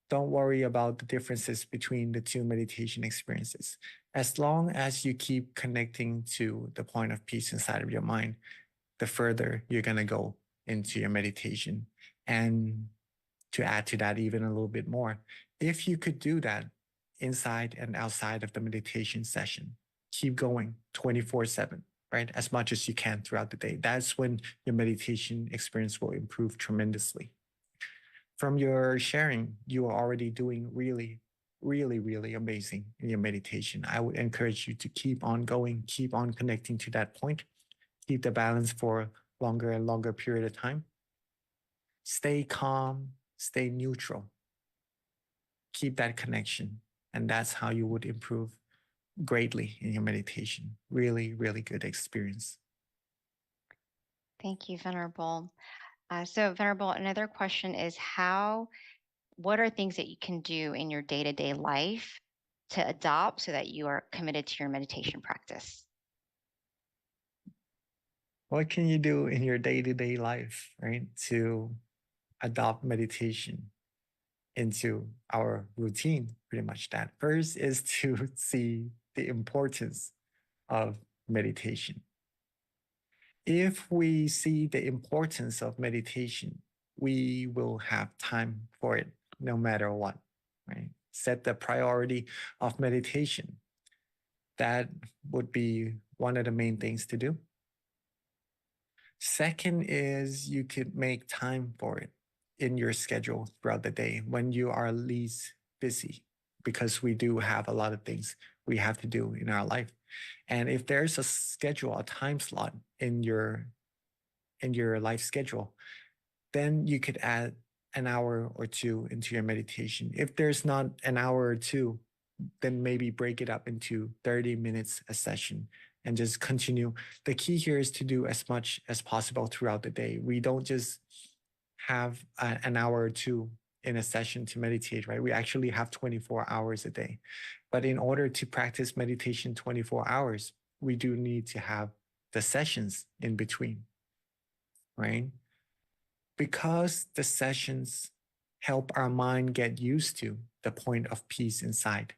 don't worry about the differences between the two meditation experiences. As long as you keep connecting to the point of peace inside of your mind, the further you're going to go into your meditation. And to add to that even a little bit more, if you could do that inside and outside of the meditation session, keep going 24/7, right? As much as you can throughout the day. That's when your meditation experience will improve tremendously. From your sharing, you are already doing really, really, really amazing in your meditation. I would encourage you to keep on going, keep on connecting to that point, keep the balance for longer and longer period of time. Stay calm, stay neutral. Keep that connection. And that's how you would improve greatly in your meditation. Really, really good experience. Thank you, Venerable. So Venerable, another question is what are things that you can do in your day-to-day life to adopt so that you are committed to your meditation practice? What can you do in your day-to-day life, right, to adopt meditation into our routine? Pretty much that. First is to see the importance of meditation. If we see the importance of meditation, we will have time for it no matter what, right? Set the priority of meditation. That would be one of the main things to do. Second is you could make time for it in your schedule throughout the day when you are least busy, because we do have a lot of things we have to do in our life. And if there's a schedule, a time slot in your life schedule, then you could add an hour or two into your meditation. If there's not an hour or two, then maybe break it up into 30 minutes a session and just continue. The key here is to do as much as possible throughout the day. We don't just have an hour or two in a session to meditate, right? We actually have 24 hours a day. But in order to practice meditation 24 hours, we do need to have the sessions in between, right? Because the sessions help our mind get used to the point of peace inside.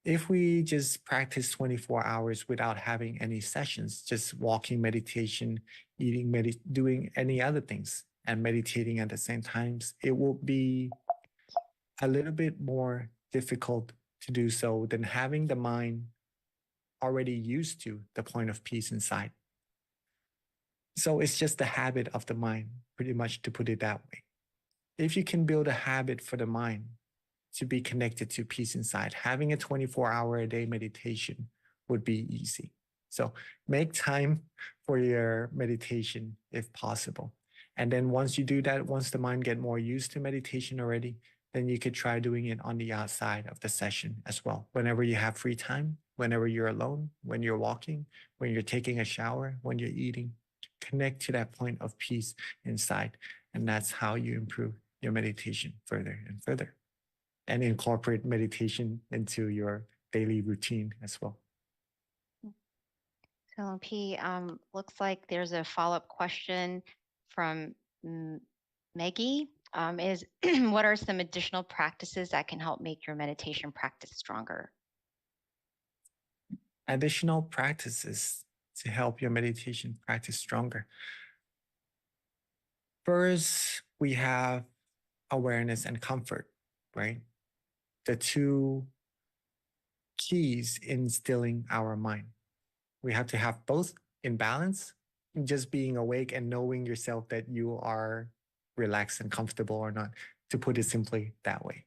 If we just practice 24 hours without having any sessions, just walking meditation, eating, doing any other things and meditating at the same times, it will be a little bit more difficult to do so than having the mind already used to the point of peace inside. So it's just the habit of the mind, pretty much, to put it that way. If you can build a habit for the mind to be connected to peace inside, having a 24-hour-a-day meditation would be easy. So make time for your meditation if possible. And then once you do that, once the mind get more used to meditation already, then you could try doing it on the outside of the session as well. Whenever you have free time, whenever you're alone, when you're walking, when you're taking a shower, when you're eating, connect to that point of peace inside. And that's how you improve your meditation further and further, and incorporate meditation into your daily routine as well. So P, looks like there's a follow-up question from Maggie. Is what are some additional practices that can help make your meditation practice stronger? Additional practices to help your meditation practice stronger. First, we have awareness and comfort, right? The two keys in stilling our mind. We have to have both in balance, just being awake and knowing yourself that you are relaxed and comfortable or not, to put it simply that way.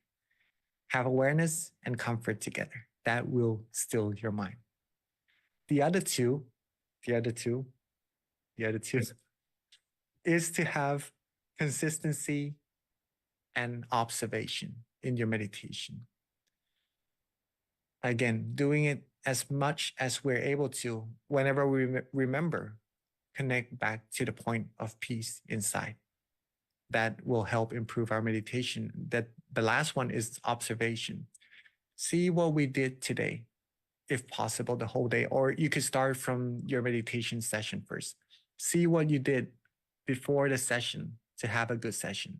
Have awareness and comfort together. That will still your mind. The other two is to have consistency and observation in your meditation. Again, doing it as much as we're able to, whenever we remember, connect back to the point of peace inside. That will help improve our meditation. That the last one is observation. See what we did today, if possible, the whole day, or you could start from your meditation session first. See what you did before the session to have a good session,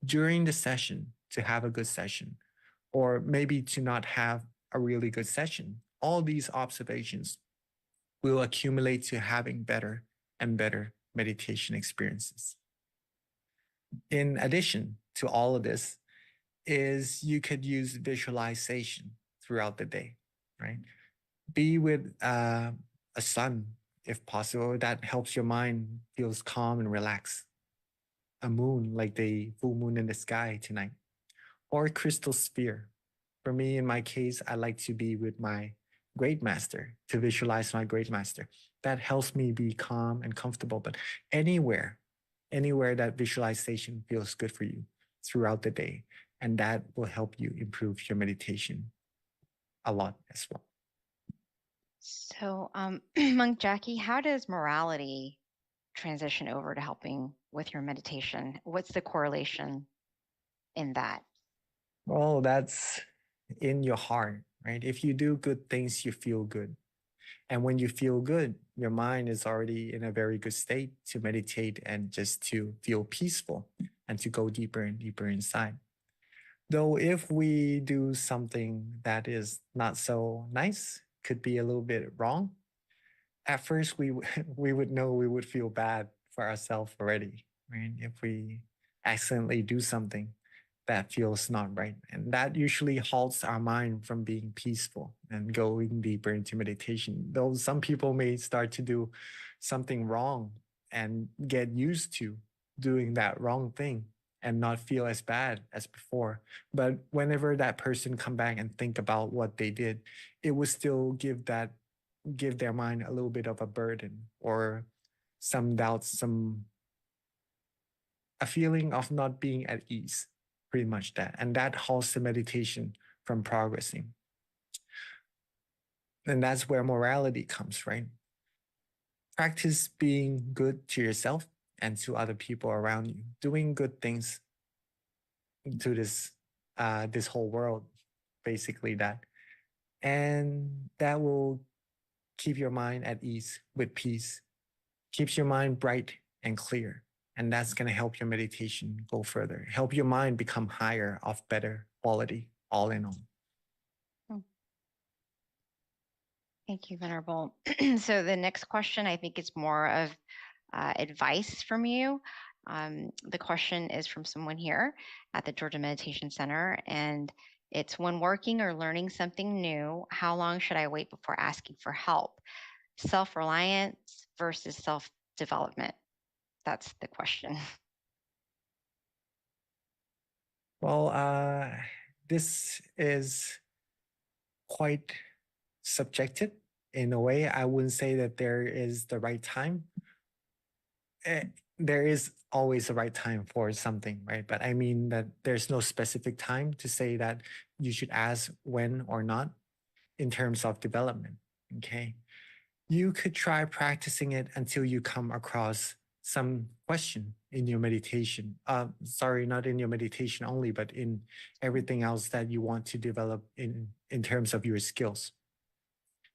during the session to have a good session, or maybe to not have a really good session. All these observations will accumulate to having better and better meditation experiences. In addition to all of this, is you could use visualization throughout the day, right? Be with a sun, if possible. That helps your mind feels calm and relaxed. A moon, like the full moon in the sky tonight, or a crystal sphere. For me, in my case, I like to be with my great master, to visualize my great master. That helps me be calm and comfortable. But anywhere that visualization feels good for you throughout the day, and that will help you improve your meditation a lot as well. So, Monk Jackie, how does morality transition over to helping with your meditation? What's the correlation in that? Well, that's in your heart, right? If you do good things, you feel good. And when you feel good, your mind is already in a very good state to meditate and just to feel peaceful and to go deeper and deeper inside. Though if we do something that is not so nice, could be a little bit wrong, at first we would know, we would feel bad for ourselves already, right? If we accidentally do something that feels not right. And that usually halts our mind from being peaceful and going deeper into meditation. Though some people may start to do something wrong and get used to doing that wrong thing and not feel as bad as before. But whenever that person come back and think about what they did, it would still give that give their mind a little bit of a burden or some doubts, a feeling of not being at ease, pretty much that. And that halts the meditation from progressing. And that's where morality comes, right? Practice being good to yourself and to other people around you, doing good things to this whole world, basically that. And that will keep your mind at ease with peace, keeps your mind bright and clear. And that's going to help your meditation go further, help your mind become higher of better quality, all in all. Thank you, Venerable. So the next question, I think is more of advice from you. The question is from someone here at the Georgia Meditation Center, and it's, when working or learning something new, how long should I wait before asking for help? Self-reliance versus self-development. That's the question. Well, this is quite subjective in a way. I wouldn't say that there is the right time. There is always a right time for something, right? But I mean that there's no specific time to say that you should ask when or not in terms of development, okay? You could try practicing it until you come across some question in your meditation. Sorry, not in your meditation only, but in everything else that you want to develop in terms of your skills.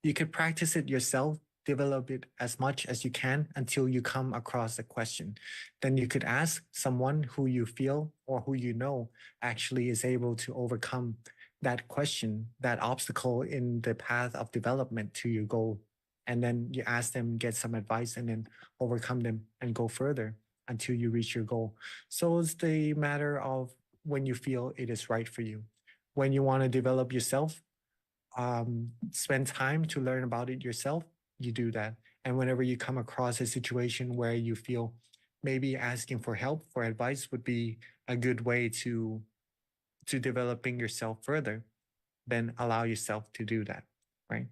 You could practice it yourself, develop it as much as you can until you come across a question. Then you could ask someone who you feel or who you know actually is able to overcome that question, that obstacle in the path of development to your goal. And then you ask them, get some advice, and then overcome them and go further until you reach your goal. So it's the matter of when you feel it is right for you. When you want to develop yourself, spend time to learn about it yourself, you do that. And whenever you come across a situation where you feel maybe asking for help, for advice would be a good way to developing yourself further, then allow yourself to do that, right?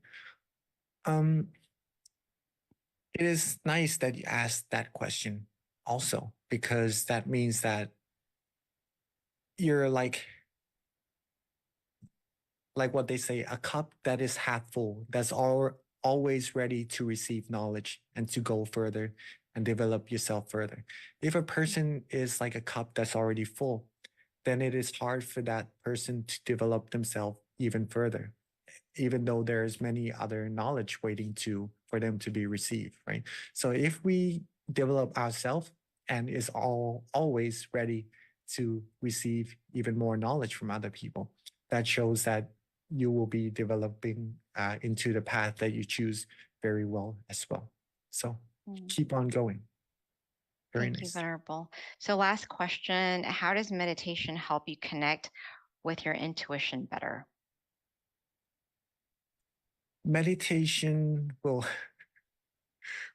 It is nice that you asked that question also, because that means that you're like what they say, a cup that is half full, that's always ready to receive knowledge and to go further and develop yourself further. If a person is like a cup that's already full, then it is hard for that person to develop themselves even further, even though there's many other knowledge waiting for them to be received, right? So if we develop ourselves and is always ready to receive even more knowledge from other people, that shows that you will be developing into the path that you choose very well as well. So keep on going. Very Thank nice. you, Venerable. So last question, how does meditation help you connect with your intuition better? Meditation will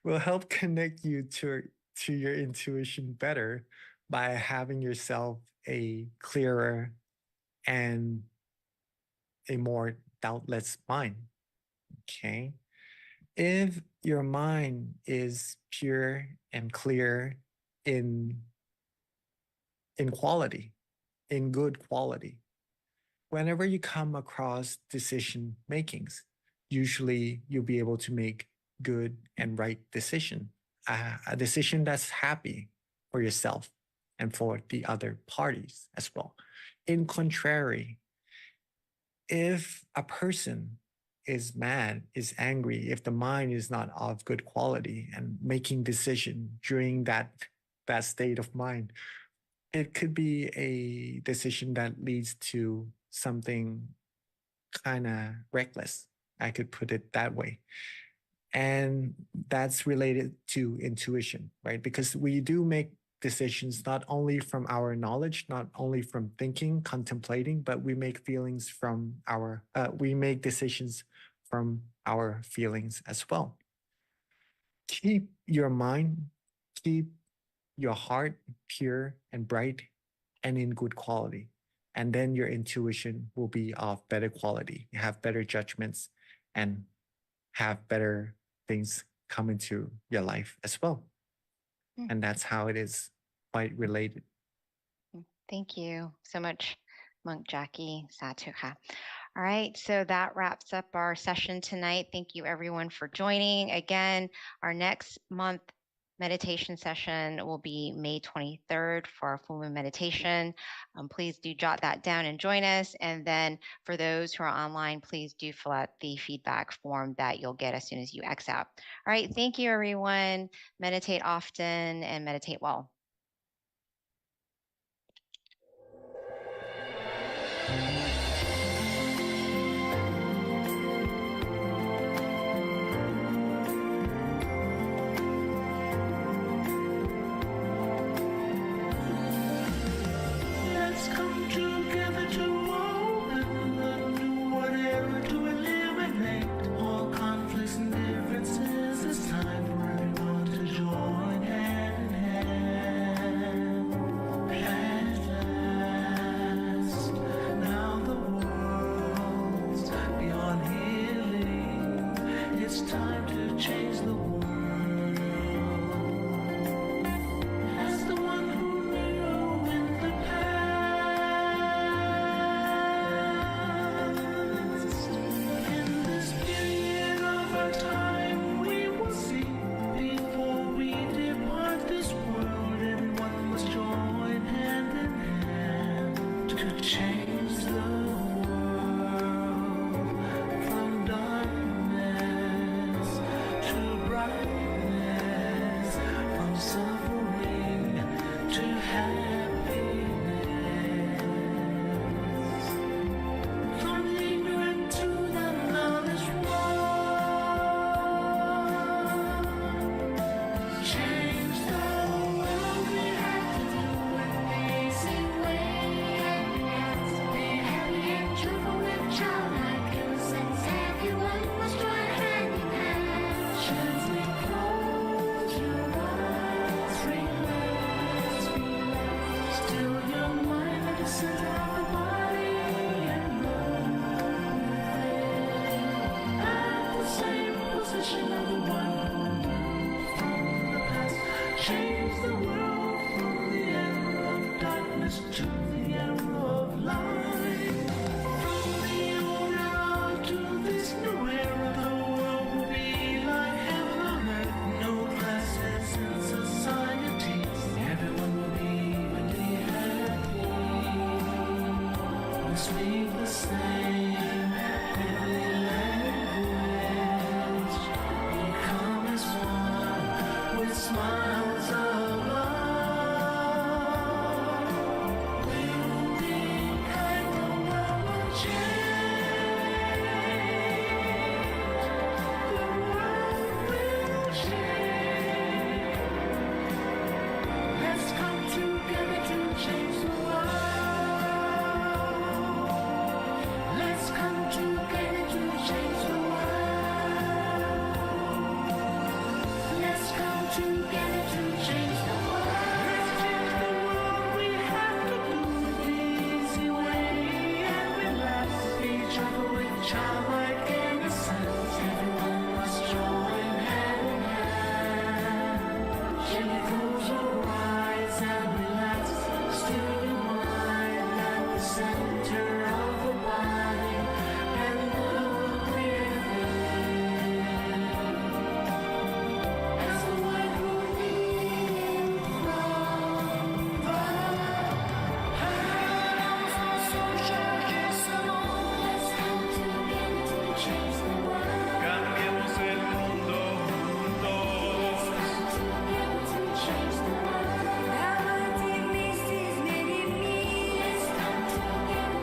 help connect you to your intuition better by having yourself a clearer and a more doubtless mind. Okay. If your mind is pure and clear in quality, in good quality, whenever you come across decision makings, usually you'll be able to make good and right decision, a decision that's happy for yourself and for the other parties as well. In contrary, if a person is mad, is angry, if the mind is not of good quality and making decision during that state of mind, it could be a decision that leads to something kind of reckless. I could put it that way. And that's related to intuition, right? Because we do make decisions not only from our knowledge, not only from thinking, contemplating, but we make we make decisions from our feelings as well. Keep your mind, keep your heart pure and bright and in good quality. And then your intuition will be of better quality. You have better judgments and have better things come into your life as well. Mm. And that's how it is quite related. Thank you so much, Monk Jackie Satuha. All right, so that wraps up our session tonight. Thank you everyone for joining. Again, our next month meditation session will be May 23rd for our full moon meditation. Please do jot that down and join us. And then for those who are online, please do fill out the feedback form that you'll get as soon as you X out. All right, thank you everyone. Meditate often and meditate well. Let's come together to open a new era to eliminate all conflicts and differences. It's time for everyone to join hand in hand. At last, now the world's beyond healing. It's time to change the world. As the one who knew in the past, in this period of our time, we will see before we depart this world. Everyone must join hand in hand to change the world from darkness to brightness, from suffering to happiness, from ignorant to the knowledge one. Change the world, we have to do it amazing way. Be happy and joyful with childlike innocence. Everyone must join hand in hand. Gently close your eyes, relax, relax. Still your mind at the center of the body and move at the same position of the one who knew from the past. Change the world from the era of darkness to the era of light. From the old era to this new era, the world will be like heaven on earth. No classes in societies. Everyone will be evenly happy. We speak the same heavenly language. Become as one with smiles of love. We will be kind, the world will change. The world will change. Let's come together to change the world. Let's come together to change the world. Let's come together to change the world. Let's change the world. We have to do it the easy way and relax. Be joyful with childlike innocence. Everyone must join hand in hand. Gently close your eyes and relax. Still your mind at the center of the body and look within. As the one who knew from the past. Let's come together to change the world. Cambiemos el mundo juntos. Let's come together to change the world. Let's come together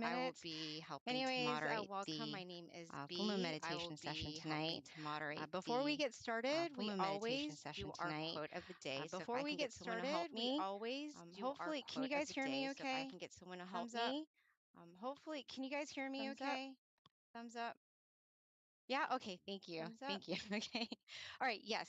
minutes. be helping to Anyways, moderate welcome. the My name is full moon B. I meditation will session be helping tonight. to moderate Before we the get started, full we moon meditation always session do our tonight. quote of the day. So if Before I we can get get someone to help started, we me, always do our hopefully, can you quote of guys the hear me day. So if I okay? can get someone to help Thumbs up. me, hopefully, can you guys hear me Thumbs up. okay? Thumbs up. Yeah, okay, thank you. Thumbs up. Thank you. Okay. All right, yes.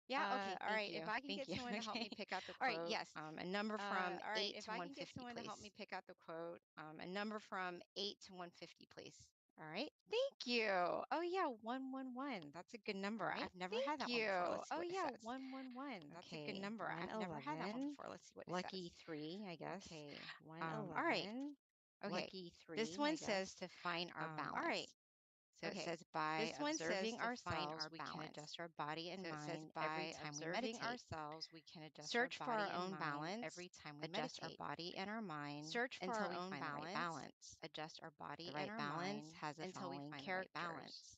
Yeah, okay, All thank right, if you. I can Thank get you. someone to help me Okay. pick out the All right, quote, yes. a number from All right, 8 if to I can get 150, someone to help me please. pick out the quote, a number from 8 to 150, please. All right. Thank you. Oh yeah, 111. That's a good number. All right. I've never had that one before. Let's see Oh what it yeah, says. 111. That's a good Okay, number. I've never had that one 111. before. Let's see what it Lucky says. 3, I guess. Okay. 111. All right. Okay. Lucky 3, This I one guess. says to find our balance. All right. So Okay. it says by This one says observing to find ourselves, our we can balance. adjust our body and So it says mind by every time we observing meditate. ourselves, we can adjust Search our for our body and own mind balance every time we adjust meditate. our body and our mind Search for until our we own find the right balance. adjust our body The and right our balance mind has the until we following find the right characters. balance.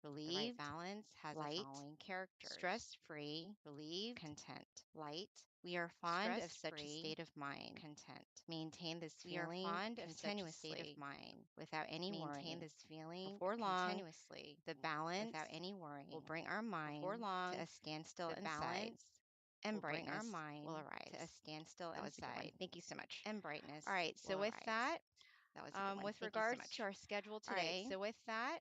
The right Relieved, balance has the light, following characters. stress-free, Relieved, content. light, We are fond of such a stress-free, state of mind. content. Maintain this We are feeling fond of such a continuously state of mind. without any Maintain worrying. this feeling Before long, continuously the balance without any worrying. will bring our mind Before long, to a standstill the inside, balance and will bring our brightness mind will to a arise. standstill That was a good one. inside, Thank you so much. and brightness All right, so will with arise. that, That was a good one. with Thank you so regards much. to our schedule All right, today, so with that,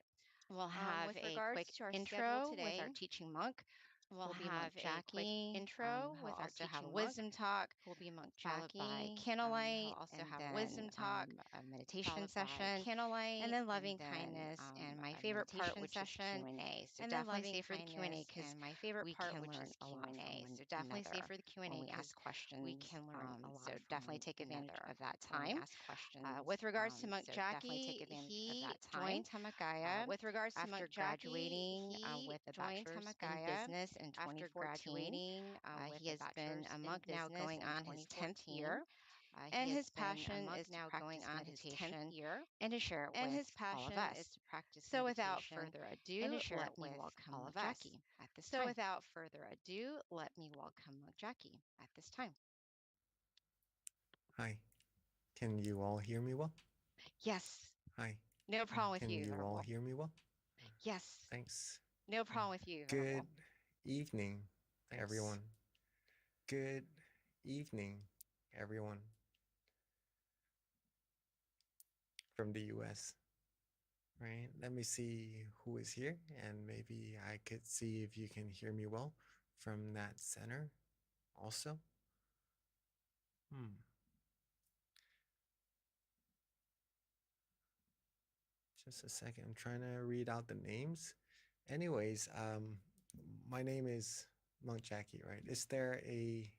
we'll have with a regards quick to our schedule intro with today, our teaching monk. we'll Will be have Monk a quick Jackie. intro He'll with our also have a teaching monk, wisdom talk, who will be Monk followed by Jackie. candlelight, He'll also and have a then wisdom talk, a meditation followed by session, candlelight, and then loving and then kindness, and my a favorite part, meditation which session, is Q&A. So and then definitely loving stay for the Q&A kindness, because and my favorite we part, can which learn is a lot from Q&A. one So definitely stay another for the Q&A when we because ask questions. we can learn a lot So from definitely one take advantage another of that when we time. ask questions. With regards to Monk So definitely take Jackie, advantage of he that time. joined Tamagaya With regards to after Monk Jackie, graduating he with a joined bachelor's in Tamagaya business in after 2014. graduating with He a has been bachelor's a in monk now business going in on his 10th year, 2014. and He has his been a passion monk is to now going practice on his 10th meditation year, and to share it and with his all of passion is us. to practice So without meditation further and ado, to share let it me with welcome all Monk of us Jackie at this So time. without further ado, let me welcome Monk Jackie at this time. Hi. Can you all hear me well? Yes, Hi. no problem with Can you, you all Venerable. hear me well? Yes, Thanks. no problem with you, Venerable. Good evening, Thanks. everyone. Good evening, everyone from the US. Right? Let me see who is here, and maybe I could see if you can hear me well from that center also. Just a second. I'm trying to read out the names. Anyways, my name is Monk Jackie, right? Is there a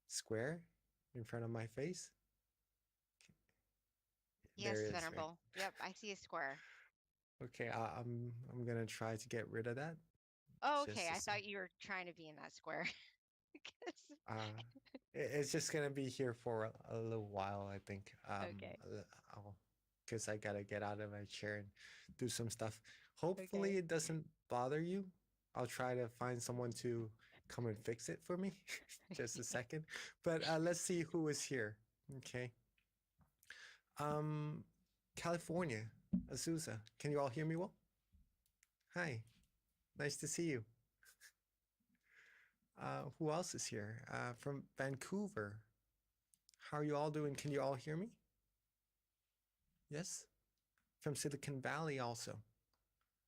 square in front of my face? Yes, There is, right? Venerable. Yep, I see a square. Okay, I'm gonna try to get rid of that. Oh, Just okay. a I sec. thought you were trying to be in that square. 'Cause- It's just gonna be here for a little while, I think. Okay. Because I gotta get out of my chair and do some stuff. Hopefully it doesn't bother you. I'll try to find someone to come and fix it for me. Just a second. But let's see who is here. Okay. California, Azusa. Can you all hear me well? Hi. Nice to see you. Who else is here? From Vancouver. How are you all doing? Can you all hear me? Yes? From Silicon Valley also.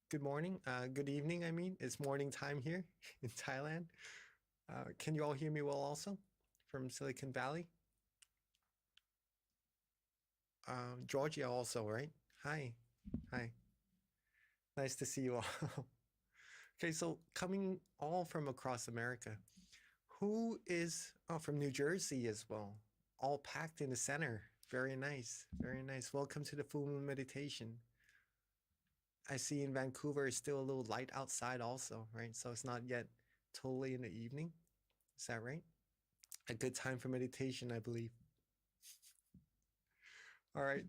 Good morning. Good evening, I mean. It's morning time here in Thailand. Can you all hear me well also? From Silicon Valley? Georgia also, right? Hi. Hi. Nice to see you all. Okay, so coming all from across America. Who is from New Jersey as well? All packed in the center. Very nice. Very nice. Welcome to the full moon meditation. I see in Vancouver it's still a little light outside also, right? So it's not yet totally in the evening. Is that right? A good time for meditation, I believe. All right.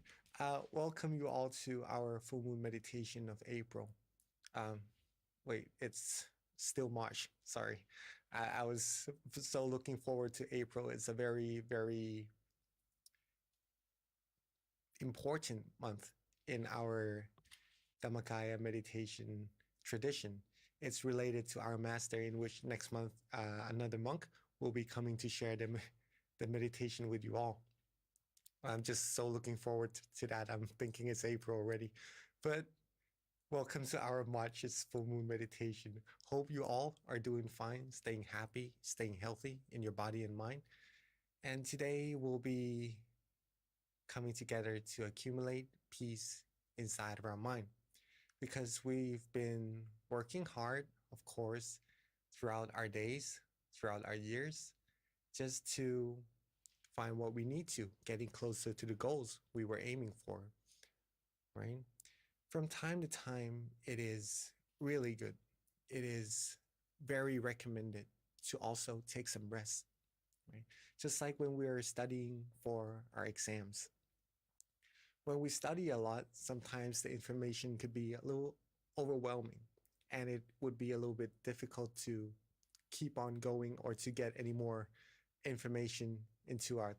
Welcome you all to our full moon meditation of April. Wait, it's still March. Sorry. I was so looking forward to April. It's a very, very important month in our Dhammakaya meditation tradition. It's related to our master, in which next month another monk will be coming to share the meditation with you all. I'm just so looking forward to that. I'm thinking it's April already. But welcome to our March's full moon meditation. Hope you all are doing fine, staying happy, staying healthy in your body and mind. And today we'll be coming together to accumulate peace inside of our mind, because we've been working hard, of course, throughout our days, throughout our years, just to find what we need to, getting closer to the goals we were aiming for, right? From time to time, it is really good. It is very recommended to also take some rest, right? Just like when we're studying for our exams. When we study a lot, sometimes the information could be a little overwhelming, and it would be a little bit difficult to keep on going or to get any more information into our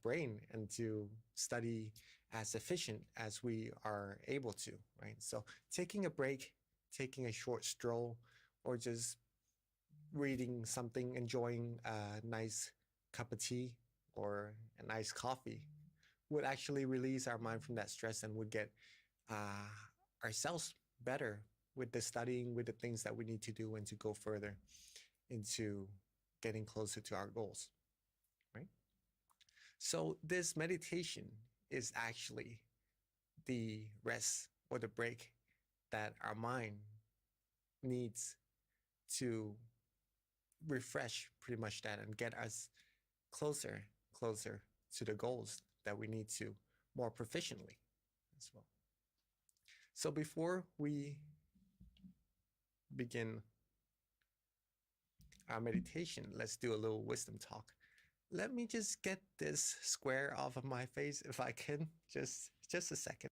brain and to study as efficient as we are able to, right? So taking a break, taking a short stroll, or just reading something, enjoying a nice cup of tea or a nice coffee would actually release our mind from that stress and would get ourselves better with the studying, with the things that we need to do, and to go further into getting closer to our goals, right? So this meditation is actually the rest or the break that our mind needs to refresh pretty much that and get us closer to the goals that we need to more proficiently as well. So before we begin our meditation, let's do a little wisdom talk. Let me just get this square off of my face if I can, just a second.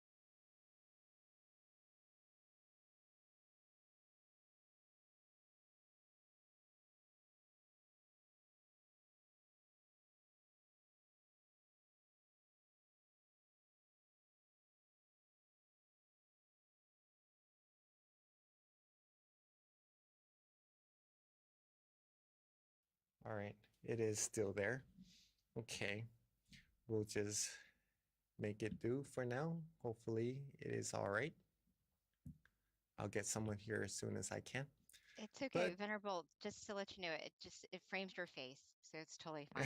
All right, it is still there. Okay, we'll just make it do for now. Hopefully it is all right. I'll get someone here as soon as I can. It's okay, But Venerable. Just to let you know, it frames your face, so it's totally fine.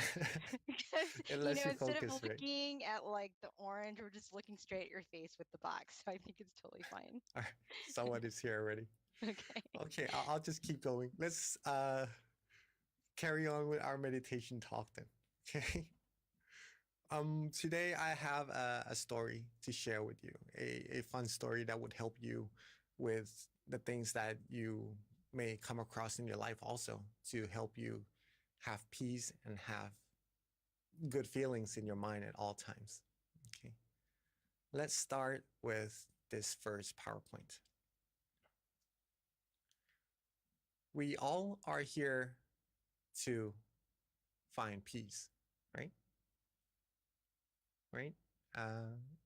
Because it lets you instead of focus, right? looking at like the orange, we're just looking straight at your face with the box. So I think it's totally fine. All right, someone is here already. Okay. Okay, I'll just keep going. Let's carry on with our meditation talk then. Okay. Today I have a story to share with you, a fun story that would help you with the things that you may come across in your life also, to help you have peace and have good feelings in your mind at all times. Okay. Let's start with this first PowerPoint. We all are here to find peace, right? Right?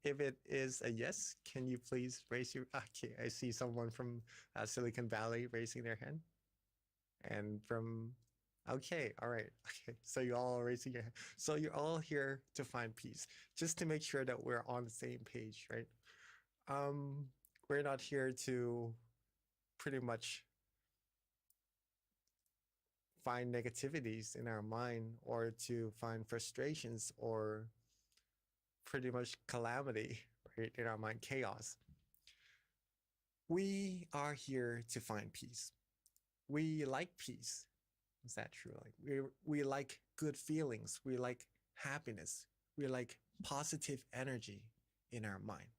If it is a yes, can you please raise your, okay, I see someone from Silicon Valley raising their hand. And from, okay, all right, okay, so you all are raising your hand. So you're all here to find peace, just to make sure that we're on the same page, right? We're not here to pretty much find negativities in our mind, or to find frustrations, or pretty much calamity, right, in our mind, chaos. We are here to find peace. We like peace. Is that true? Like we like good feelings. We like happiness. We like positive energy in our mind.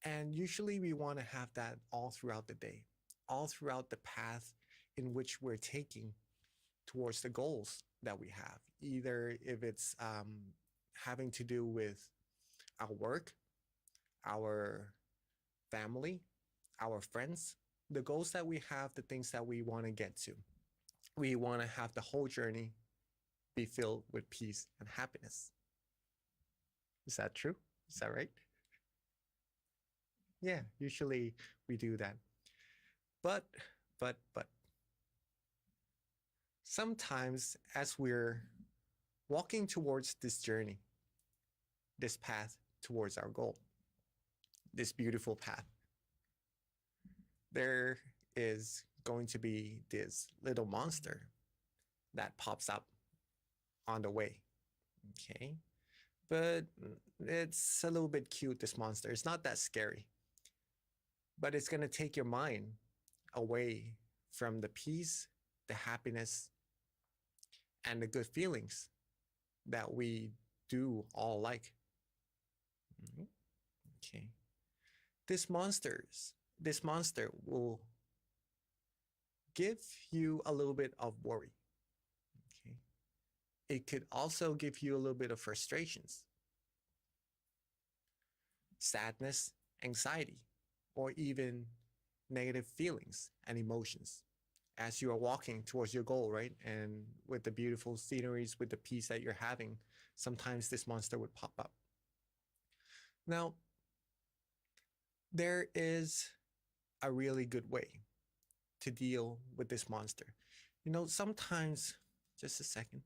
And usually we want to have that all throughout the day, all throughout the path in which we're taking towards the goals that we have, either if it's having to do with our work, our family, our friends, the goals that we have, the things that we want to get to. We want to have the whole journey be filled with peace and happiness. Is that true? Is that right? Yeah, usually we do that. But sometimes as we're walking towards this journey, this path towards our goal, this beautiful path, there is going to be this little monster that pops up on the way. Okay. But it's a little bit cute, this monster. It's not that scary. But it's going to take your mind away from the peace, the happiness, and the good feelings that we do all like. Okay. This monster will give you a little bit of worry. Okay. It could also give you a little bit of frustrations, sadness, anxiety, or even negative feelings and emotions as you are walking towards your goal, right? And with the beautiful sceneries, with the peace that you're having, sometimes this monster would pop up. Now, there is a really good way to deal with this monster. You know, sometimes, just a second.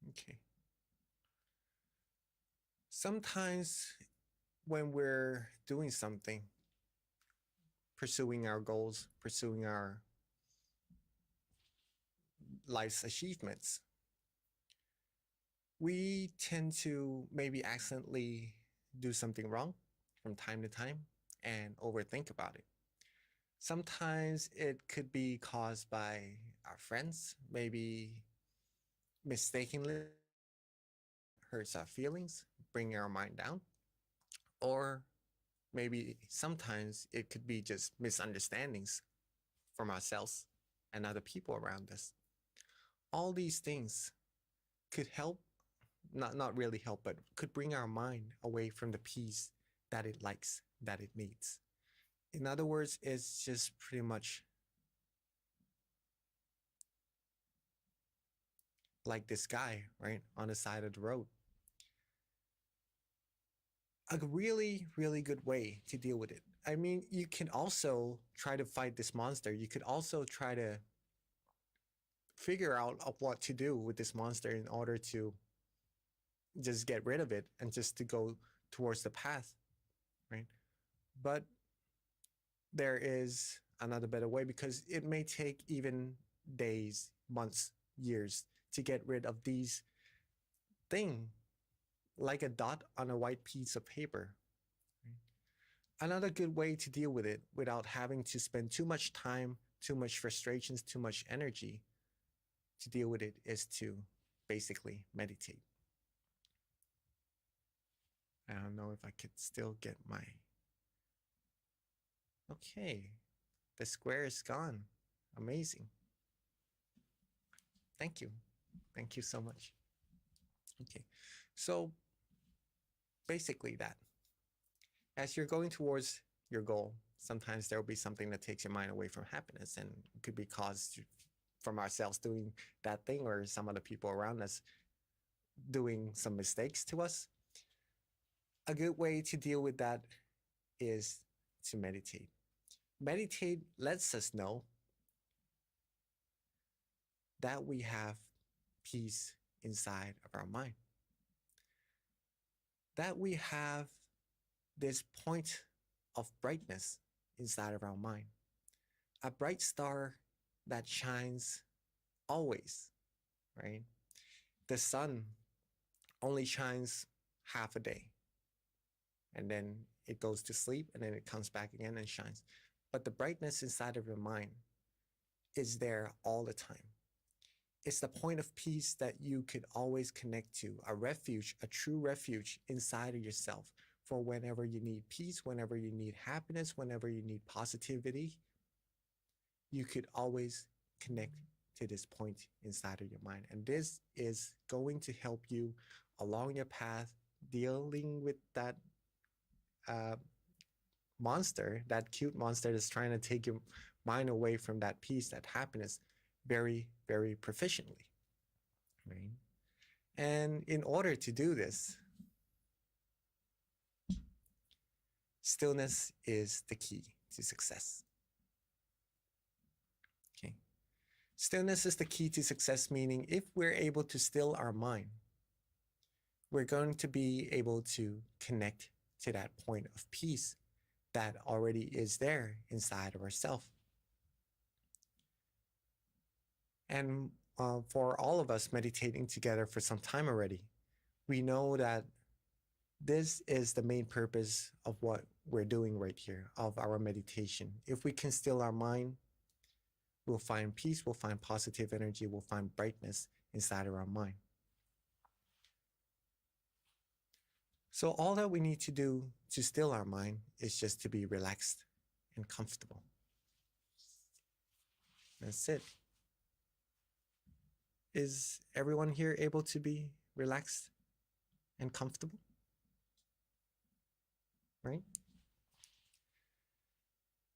Okay. Sometimes when we're doing something, pursuing our goals, pursuing our life's achievements, we tend to maybe accidentally do something wrong from time to time and overthink about it. Sometimes it could be caused by our friends, maybe mistakenly hurts our feelings, bringing our mind down, or maybe sometimes it could be just misunderstandings from ourselves and other people around us. All these things could help, not really help, but could bring our mind away from the peace that it likes, that it needs. In other words, it's just pretty much like this guy, right, on the side of the road. A really, really good way to deal with it. I mean, you can also try to fight this monster. You could also try to figure out of what to do with this monster in order to just get rid of it and just to go towards the path, right? But there is another better way, because it may take even days, months, years to get rid of these thing like a dot on a white piece of paper. Right? Another good way to deal with it without having to spend too much time, too much frustrations, too much energy to deal with it is to basically meditate. I don't know if I could still get my... Okay, the square is gone. Amazing. Thank you. Thank you so much. Okay, so basically that. As you're going towards your goal, sometimes there will be something that takes your mind away from happiness, and it could be caused from ourselves doing that thing or some other people around us doing some mistakes to us. A good way to deal with that is to meditate. Meditate lets us know that we have peace inside of our mind, that we have this point of brightness inside of our mind, a bright star that shines always, right? The sun only shines half a day, and then it goes to sleep, and then it comes back again and shines. But the brightness inside of your mind is there all the time. It's the point of peace that you could always connect to, a refuge, a true refuge inside of yourself for whenever you need peace, whenever you need happiness, whenever you need positivity. You could always connect to this point inside of your mind. And this is going to help you along your path, dealing with that monster, that cute monster that's trying to take your mind away from that peace, that happiness, very, very proficiently. right? And in order to do this, stillness is the key to success. Okay. Stillness is the key to success, meaning if we're able to still our mind, we're going to be able to connect to that point of peace that already is there inside of ourselves. And for all of us meditating together for some time already, we know that this is the main purpose of what we're doing right here, of our meditation. If we can still our mind, we'll find peace, we'll find positive energy, we'll find brightness inside of our mind. So all that we need to do to still our mind is just to be relaxed and comfortable. That's it. Is everyone here able to be relaxed and comfortable? Right?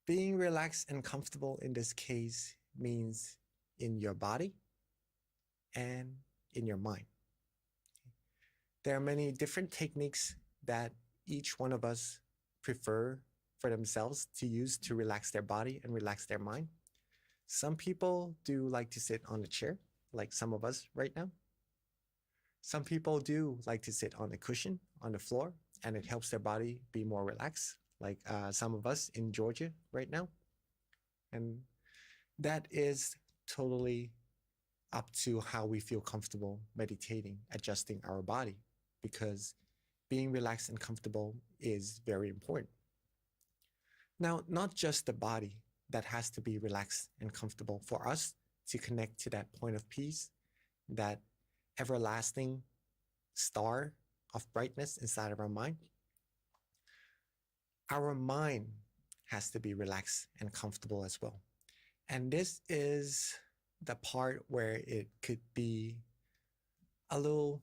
Being relaxed and comfortable in this case means in your body and in your mind. There are many different techniques that each one of us prefer for themselves to use to relax their body and relax their mind. Some people do like to sit on a chair, like some of us right now. Some people do like to sit on a cushion on the floor, and it helps their body be more relaxed, like some of us in Georgia right now. And that is totally up to how we feel comfortable meditating, adjusting our body, because being relaxed and comfortable is very important. Now, not just the body that has to be relaxed and comfortable for us to connect to that point of peace, that everlasting star of brightness inside of our mind. Our mind has to be relaxed and comfortable as well. And this is the part where it could be a little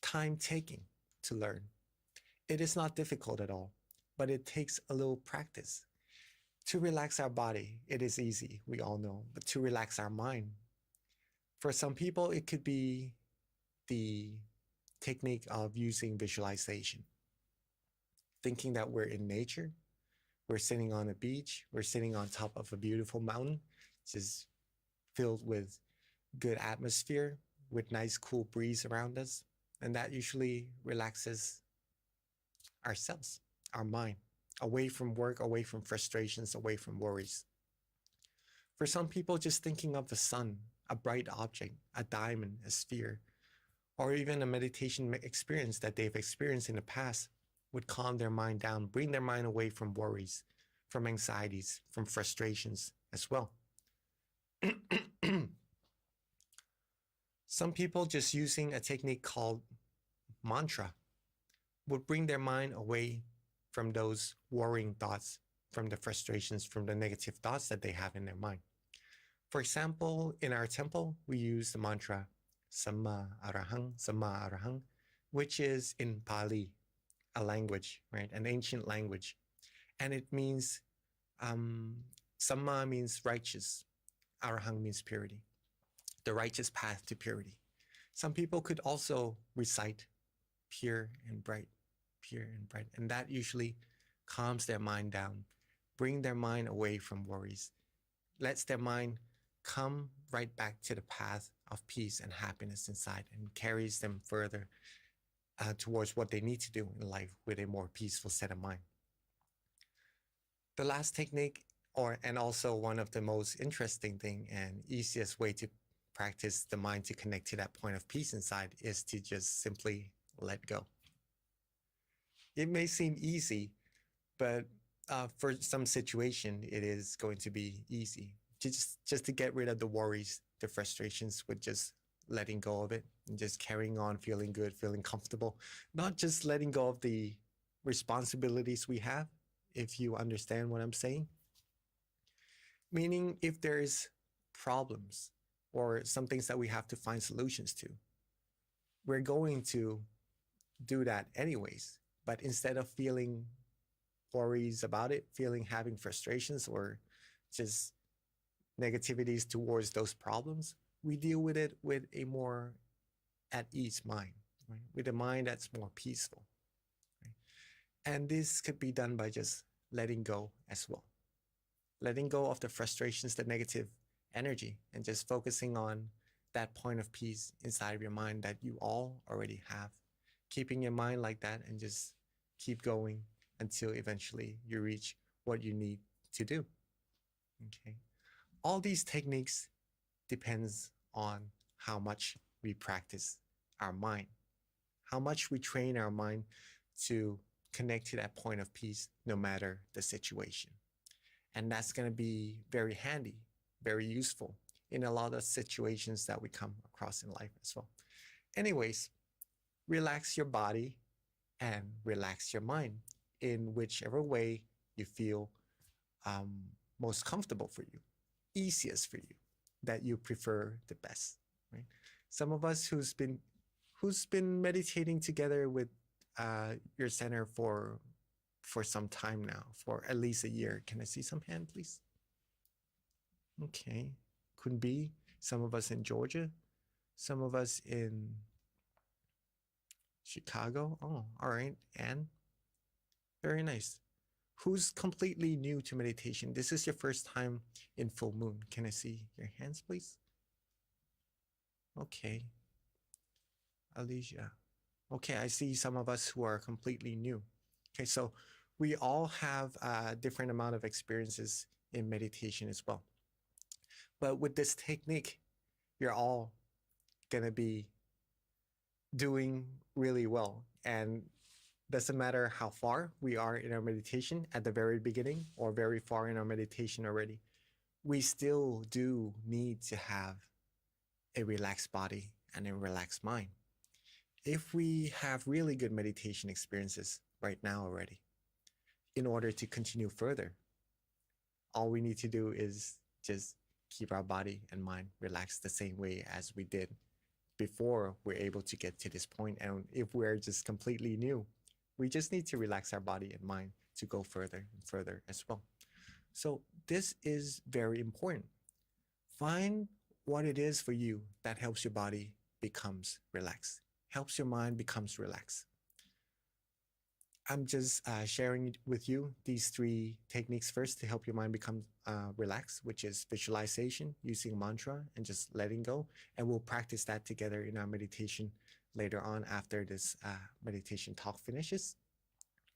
time-taking to learn. It is not difficult at all, but it takes a little practice. To relax our body, it is easy, we all know, but to relax our mind, for some people, it could be the technique of using visualization. Thinking that we're in nature, we're sitting on a beach, we're sitting on top of a beautiful mountain, just filled with good atmosphere, with nice cool breeze around us. And that usually relaxes ourselves, our mind, away from work, away from frustrations, away from worries. For some people, just thinking of the sun, a bright object, a diamond, a sphere, or even a meditation experience that they've experienced in the past would calm their mind down, bring their mind away from worries, from anxieties, from frustrations as well. Some people just using a technique called mantra would bring their mind away from those worrying thoughts, from the frustrations, from the negative thoughts that they have in their mind. For example, in our temple, we use the mantra Samma Arahang, which is in Pali, a language, right? An ancient language. And it means, Samma means righteous, Arahang means purity, the righteous path to purity. Some people could also recite pure and bright, and that usually calms their mind down, bring their mind away from worries, lets their mind come right back to the path of peace and happiness inside, and carries them further towards what they need to do in life with a more peaceful set of mind. The last technique, and also one of the most interesting thing and easiest way to practice the mind to connect to that point of peace inside, is to just simply let go. It may seem easy, but for some situation, it is going to be easy. Just to get rid of the worries, the frustrations, with just letting go of it and just carrying on, feeling good, feeling comfortable. Not just letting go of the responsibilities we have, if you understand what I'm saying. Meaning, if there's problems or some things that we have to find solutions to, we're going to do that anyways. But instead of feeling worries about it, having frustrations or just negativities towards those problems, we deal with it with a more at ease mind, right? With a mind that's more peaceful. Right? And this could be done by just letting go as well. Letting go of the frustrations, the negative energy, and just focusing on that point of peace inside of your mind that you all already have. Keeping your mind like that and just keep going until eventually you reach what you need to do. Okay. All these techniques depends on how much we practice our mind, how much we train our mind to connect to that point of peace no matter the situation. And that's going to be very handy, very useful in a lot of situations that we come across in life as well. Anyways, relax your body and relax your mind in whichever way you feel most comfortable for you, easiest for you, that you prefer the best, right? Some of us who's been meditating together with your center for some time now, for at least a year. Can I see some hand, please? Okay, could be some of us in Georgia, some of us in Chicago. Oh, all right, and very nice. Who's completely new to meditation? This is your first time in full moon. Can I see your hands, please? Okay. Alicia. Okay, I see some of us who are completely new. Okay, so we all have a different amount of experiences in meditation as well. But with this technique, you're all gonna be doing really well. And doesn't matter how far we are in our meditation at the very beginning or very far in our meditation already, we still do need to have a relaxed body and a relaxed mind. If we have really good meditation experiences right now already, in order to continue further, all we need to do is just keep our body and mind relaxed the same way as we did before we're able to get to this point. And if we're just completely new, we just need to relax our body and mind to go further and further as well. So this is very important. Find what it is for you that helps your body becomes relaxed, helps your mind becomes relaxed. I'm just sharing with you these 3 techniques first to help your mind become relaxed, which is visualization, using mantra, and just letting go. And we'll practice that together in our meditation later on after this meditation talk finishes.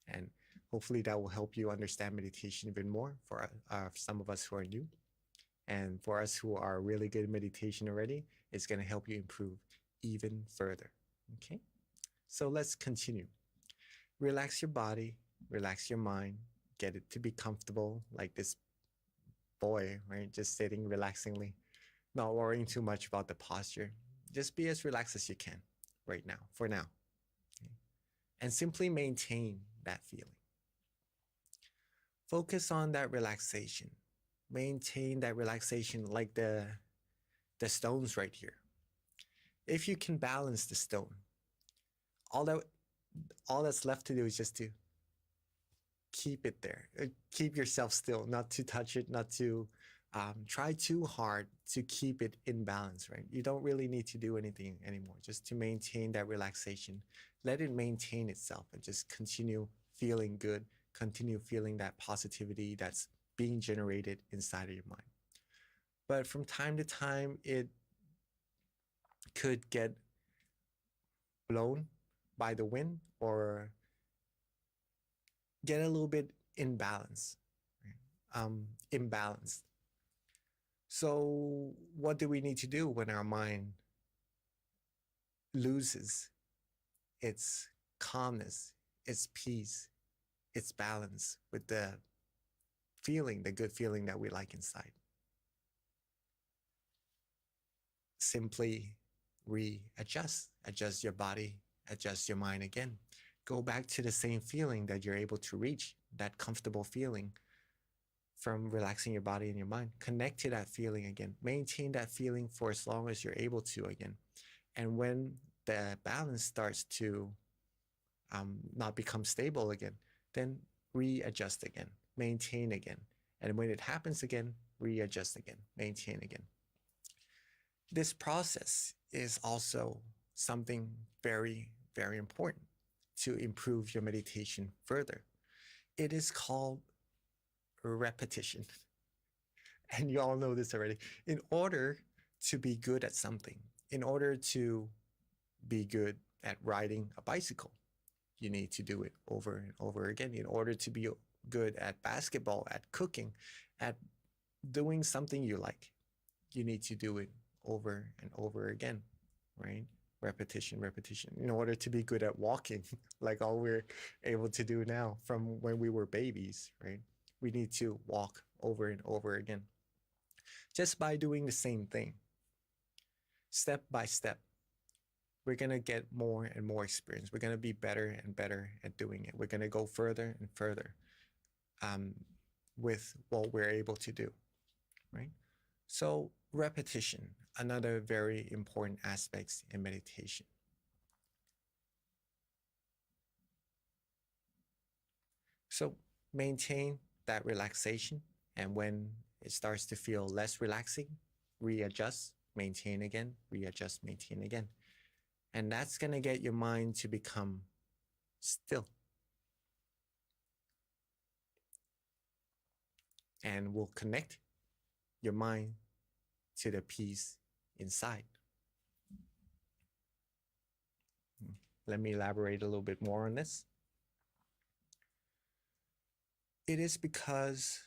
And hopefully that will help you understand meditation even more for some of us who are new. And for us who are really good at meditation already, it's going to help you improve even further. Okay, so let's continue. Relax your body, relax your mind, get it to be comfortable, like this boy, right? Just sitting relaxingly, not worrying too much about the posture. Just be as relaxed as you can right now, for now. Okay? And simply maintain that feeling. Focus on that relaxation. Maintain that relaxation like the stones right here. If you can balance the stone, all that's left to do is just to keep it there. Keep yourself still, not to touch it, not to try too hard to keep it in balance, right? You don't really need to do anything anymore, just to maintain that relaxation. Let it maintain itself and just continue feeling good, continue feeling that positivity that's being generated inside of your mind. But from time to time, it could get blown by the wind or get a little bit imbalanced. So what do we need to do when our mind loses its calmness, its peace, its balance with the feeling, the good feeling that we like inside? Simply adjust your body, adjust your mind again. Go back to the same feeling that you're able to reach, that comfortable feeling from relaxing your body and your mind. Connect to that feeling again. Maintain that feeling for as long as you're able to again. And when the balance starts to not become stable again, then readjust again, maintain again. And when it happens again, readjust again, maintain again. This process is also something very, very important to improve your meditation further. It is called repetition. And you all know this already. In order to be good at something, in order to be good at riding a bicycle, you need to do it over and over again. In order to be good at basketball, at cooking, at doing something you like, you need to do it over and over again, right? Repetition, repetition. In order to be good at walking, like all we're able to do now from when we were babies, right? We need to walk over and over again. Just by doing the same thing, step by step, we're going to get more and more experience. We're going to be better and better at doing it. We're going to go further and further with what we're able to do, right? So repetition, another very important aspect in meditation. So maintain that relaxation, and when it starts to feel less relaxing, readjust, maintain again, readjust, maintain again. And that's going to get your mind to become still. And will connect your mind to the peace inside. Let me elaborate a little bit more on this. It is because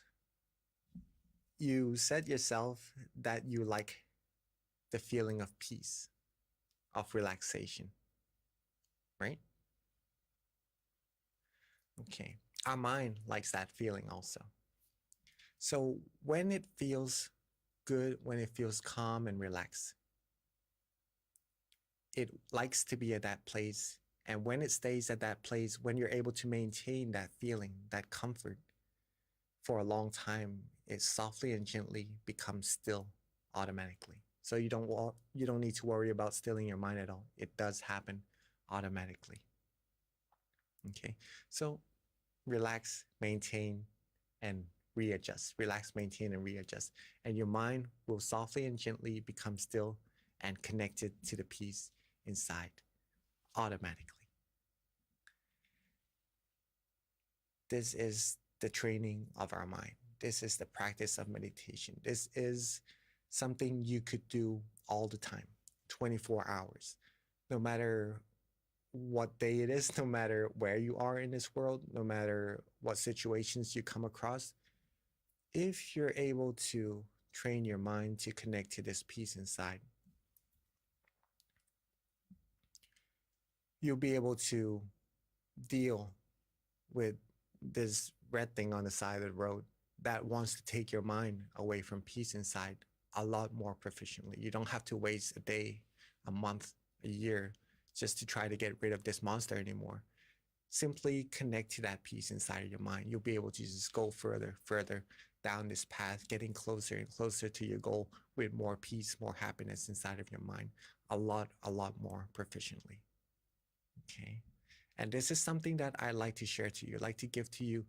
you said yourself that you like the feeling of peace, of relaxation, right? Okay, our mind likes that feeling also. So when it feels good, when it feels calm and relaxed, it likes to be at that place. And when it stays at that place, when you're able to maintain that feeling, that comfort for a long time, it softly and gently becomes still automatically. So you don't need to worry about stilling your mind at all. It does happen automatically. Okay, so relax, maintain, and readjust. Relax, maintain, and readjust. And your mind will softly and gently become still and connected to the peace inside automatically. This is the training of our mind. This is the practice of meditation. This is something you could do all the time, 24 hours, no matter what day it is, no matter where you are in this world, no matter what situations you come across. If you're able to train your mind to connect to this peace inside, you'll be able to deal with this red thing on the side of the road that wants to take your mind away from peace inside a lot more proficiently. You don't have to waste a day, a month, a year just to try to get rid of this monster anymore. Simply connect to that peace inside of your mind. You'll be able to just go further, further down this path, getting closer and closer to your goal with more peace, more happiness inside of your mind, a lot more proficiently. Okay. And this is something that I like to share to you, like to give to you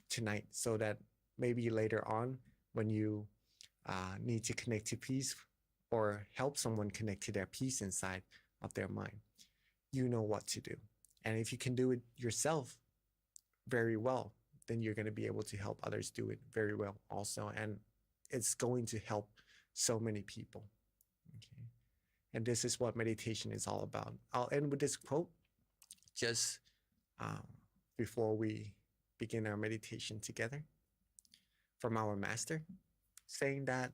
tonight, so that maybe later on when you need to connect to peace or help someone connect to their peace inside of their mind, you know what to do. And if you can do it yourself very well, then you're going to be able to help others do it very well also. And it's going to help so many people. Okay. And this is what meditation is all about. I'll end with this quote just before we begin our meditation together from our master, saying that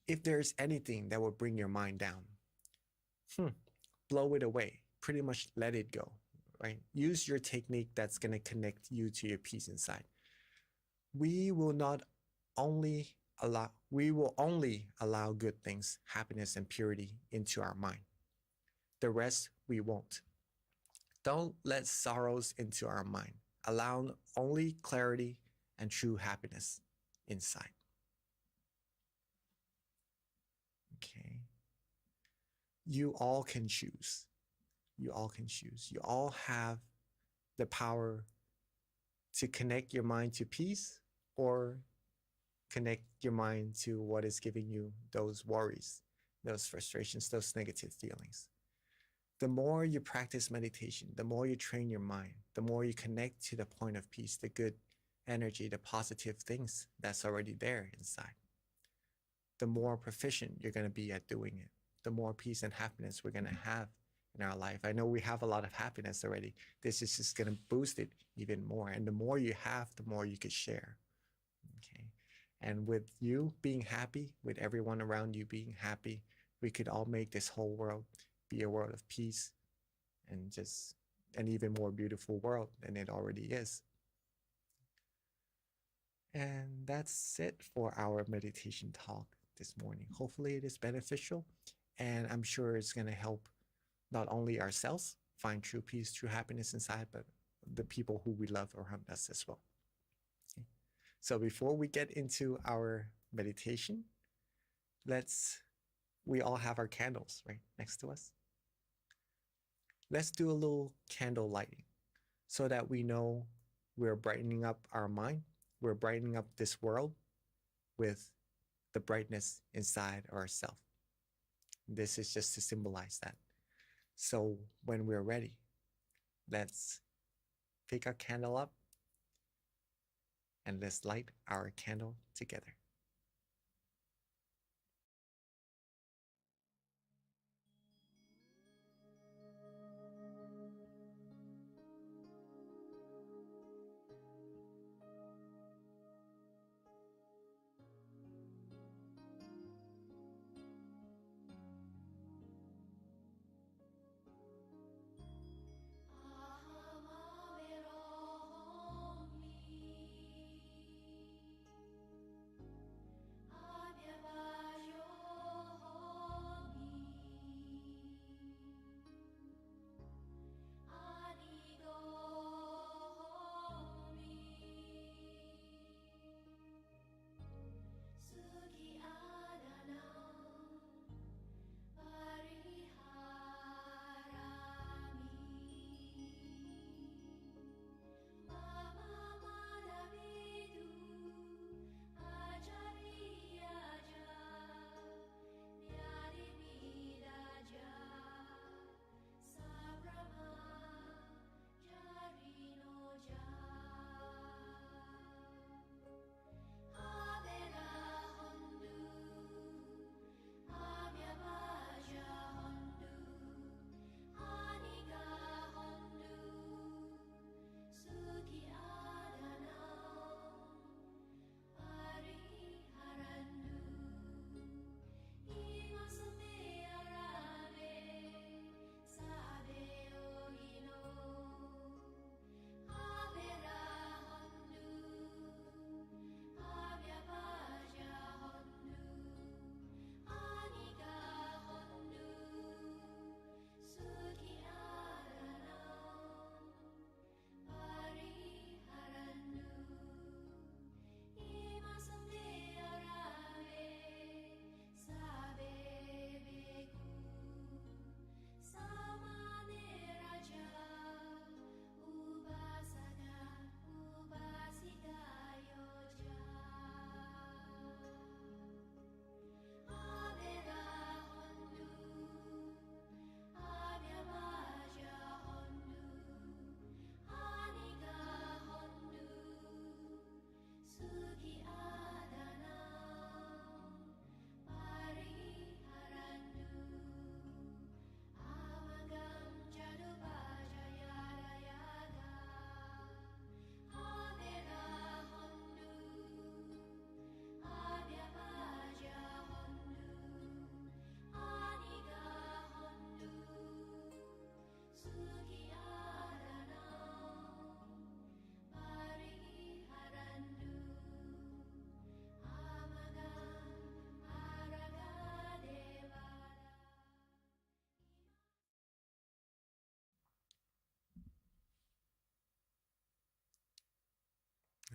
if there's anything that will bring your mind down, blow it away, pretty much let it go, right? Use your technique that's going to connect you to your peace inside. We will only allow good things, happiness and purity into our mind. The rest we won't. Don't let sorrows into our mind. Allow only clarity and true happiness inside. Okay. You all can choose. You all can choose. You all have the power to connect your mind to peace or connect your mind to what is giving you those worries, those frustrations, those negative feelings. the more you practice meditation, the more you train your mind, the more you connect to the point of peace, the good energy, the positive things that's already there inside, the more proficient you're going to be at doing it, the more peace and happiness we're going to have in our life. I know we have a lot of happiness already. This is just going to boost it even more. And the more you have, the more you could share. Okay. And with you being happy, with everyone around you being happy, we could all make this whole world be a world of peace and just an even more beautiful world than it already is. And that's it for our meditation talk this morning. Hopefully it is beneficial, and I'm sure it's going to help not only ourselves find true peace, true happiness inside, but the people who we love around us as well. Okay. So before we get into our meditation, we all have our candles right next to us. Let's do a little candle lighting so that we know we're brightening up our mind, we're brightening up this world with the brightness inside ourselves. This is just to symbolize that. So when we're ready, let's pick our candle up and let's light our candle together.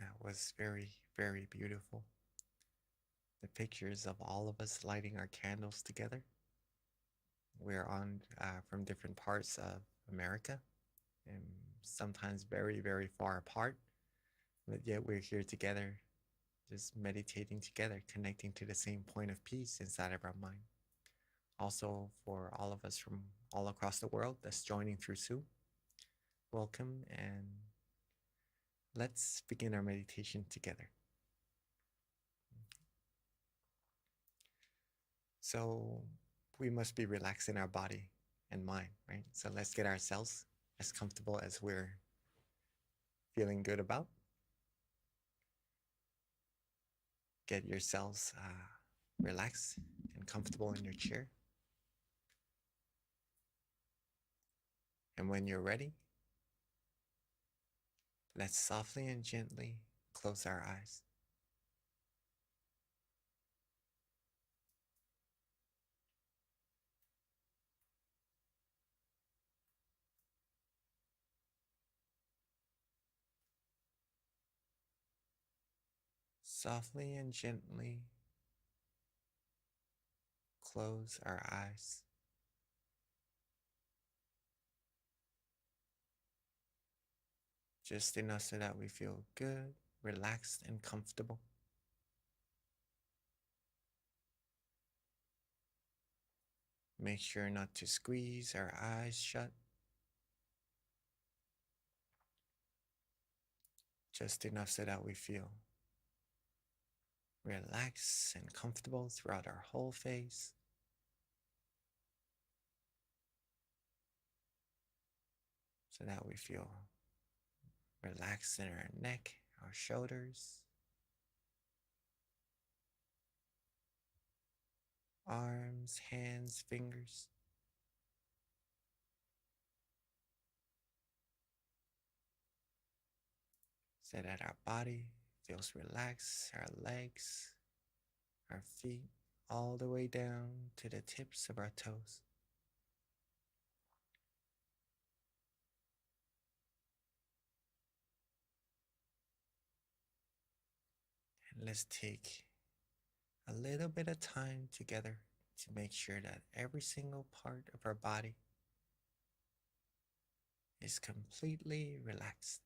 That was very, very beautiful. The pictures of all of us lighting our candles together. We're on from different parts of America and sometimes very, very far apart, but yet we're here together, just meditating together, connecting to the same point of peace inside of our mind. Also, for all of us from all across the world that's joining through Zoom, welcome, and let's begin our meditation together. So we must be relaxed in our body and mind, right? So let's get ourselves as comfortable as we're feeling good about. Get yourselves relaxed and comfortable in your chair. And when you're ready, let's softly and gently close our eyes. Softly and gently close our eyes. Just enough so that we feel good, relaxed, and comfortable. Make sure not to squeeze our eyes shut. Just enough so that we feel relaxed and comfortable throughout our whole face. So that we feel relaxed in our neck, our shoulders, arms, hands, fingers. So that our body feels relaxed, our legs, our feet, all the way down to the tips of our toes. And let's take a little bit of time together to make sure that every single part of our body is completely relaxed.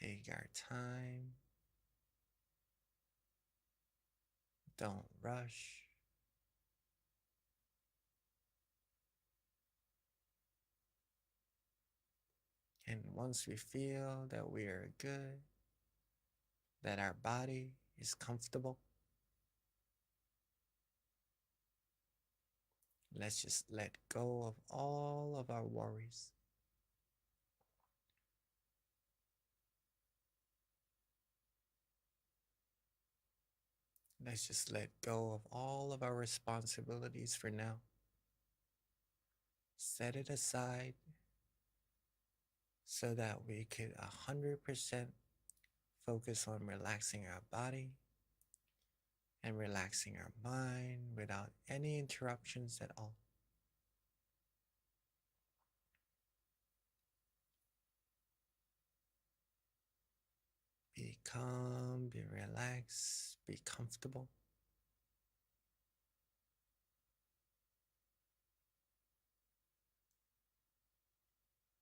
Take our time. Don't rush. And once we feel that we are good, that our body is comfortable, let's just let go of all of our worries. Let's just let go of all of our responsibilities for now. Set it aside so that we could 100% focus on relaxing our body and relaxing our mind without any interruptions at all. Be calm, be relaxed, be comfortable.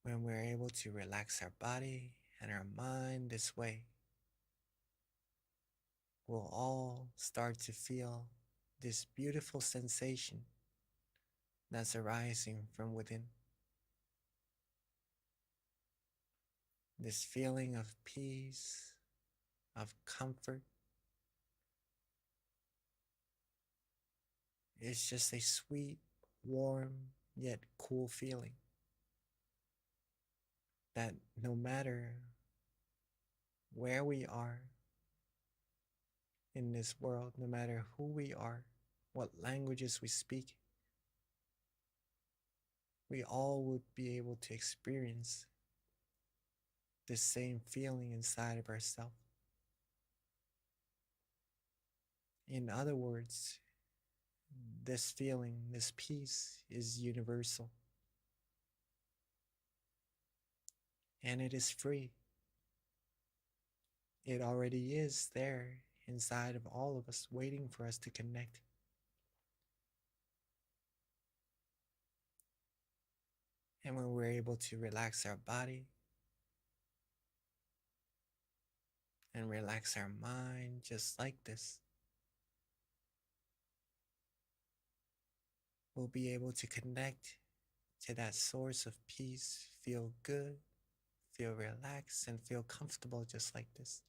When we're able to relax our body and our mind this way, we'll all start to feel this beautiful sensation that's arising from within. This feeling of peace, of comfort. It's just a sweet, warm, yet cool feeling that no matter where we are in this world, no matter who we are, what languages we speak, we all would be able to experience this same feeling inside of ourselves. In other words, this feeling, this peace is universal. And it is free. It already is there inside of all of us, waiting for us to connect. And when we're able to relax our body and relax our mind just like this, we'll be able to connect to that source of peace, feel good, feel relaxed, and feel comfortable just like this.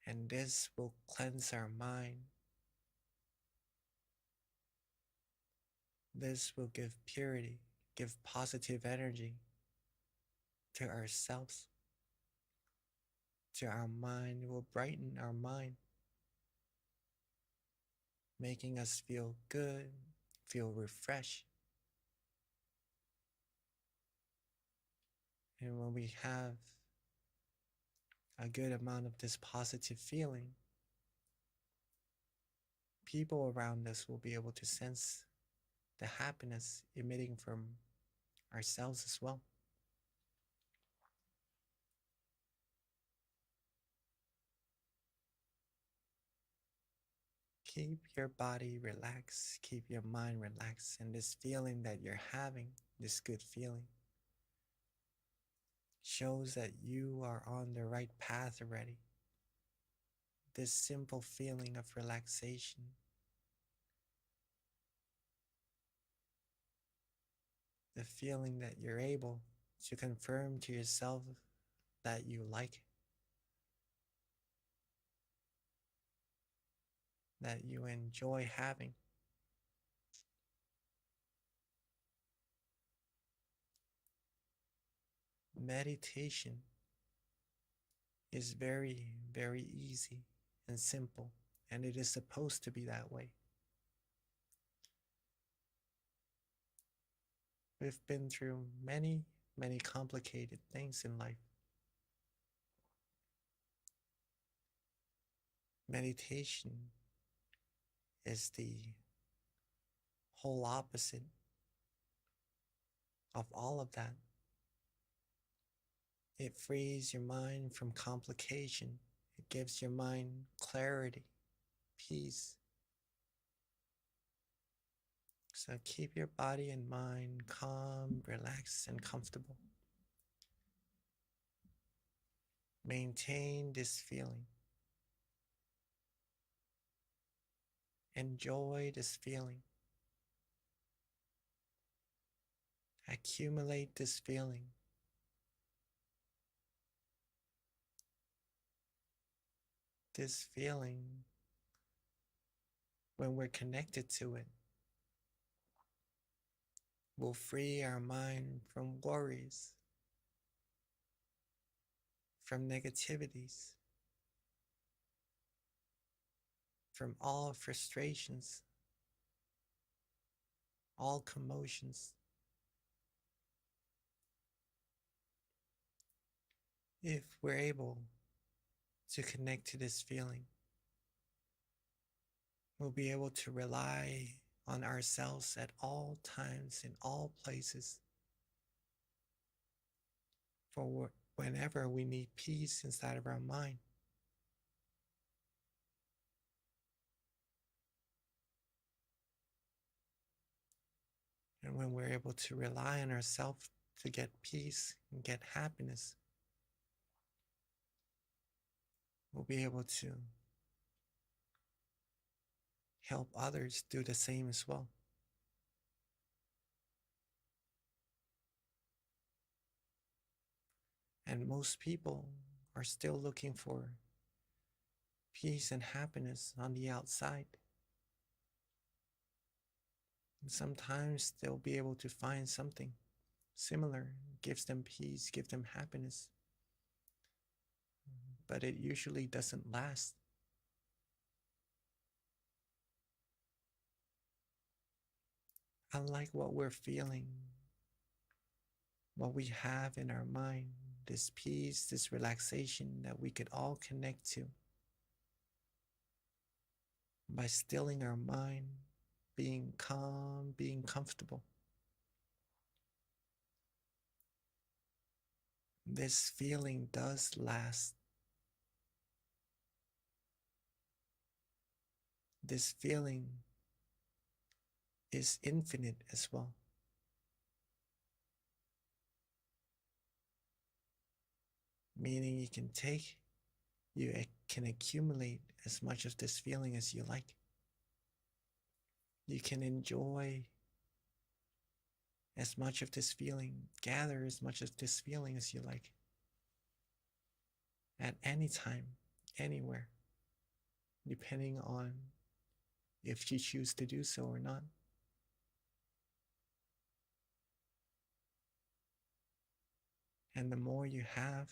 And this will cleanse our mind. This will give purity, give positive energy to ourselves, to our mind. It will brighten our mind, making us feel good, feel refreshed. And when we have a good amount of this positive feeling, people around us will be able to sense the happiness emitting from ourselves as well. Keep your body relaxed, keep your mind relaxed, and this feeling that you're having, this good feeling, shows that you are on the right path already. This simple feeling of relaxation, the feeling that you're able to confirm to yourself that you like it, that you enjoy having. Meditation is very, very easy and simple, and it is supposed to be that way. We've been through many, many complicated things in life. Meditation is the whole opposite of all of that. It frees your mind from complication. It gives your mind clarity, peace. So keep your body and mind calm, relaxed, and comfortable. Maintain this feeling. Enjoy this feeling. Accumulate this feeling. This feeling, when we're connected to it, will free our mind from worries, from negativities, from all frustrations, all commotions. If we're able to connect to this feeling, we'll be able to rely on ourselves at all times, in all places, for whenever we need peace inside of our mind. And when we're able to rely on ourselves to get peace and get happiness, we'll be able to help others do the same as well. And most people are still looking for peace and happiness on the outside. And sometimes they'll be able to find something similar, gives them peace, gives them happiness. But it usually doesn't last. Unlike what we're feeling, what we have in our mind, this peace, this relaxation that we could all connect to by stilling our mind, being calm, being comfortable. This feeling does last. This feeling is infinite as well. Meaning you can accumulate as much of this feeling as you like. You can enjoy as much of this feeling, gather as much of this feeling as you like. At any time, anywhere, depending on if you choose to do so or not. And the more you have,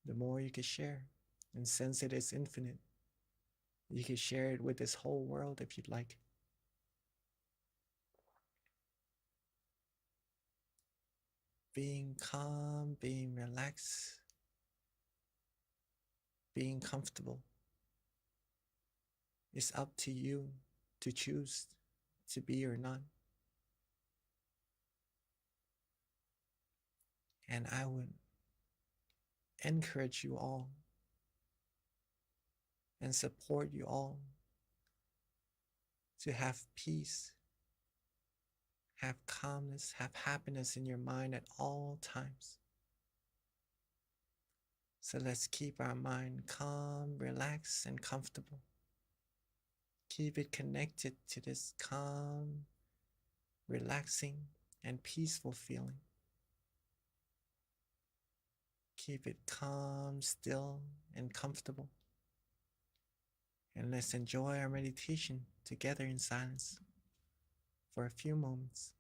the more you can share. And since it is infinite, you can share it with this whole world if you'd like. Being calm, being relaxed, being comfortable. It's up to you to choose to be or not. And I would encourage you all and support you all to have peace, have calmness, have happiness in your mind at all times. So let's keep our mind calm, relaxed, and comfortable. Keep it connected to this calm, relaxing, and peaceful feeling. Keep it calm, still, and comfortable. And let's enjoy our meditation together in silence for a few moments.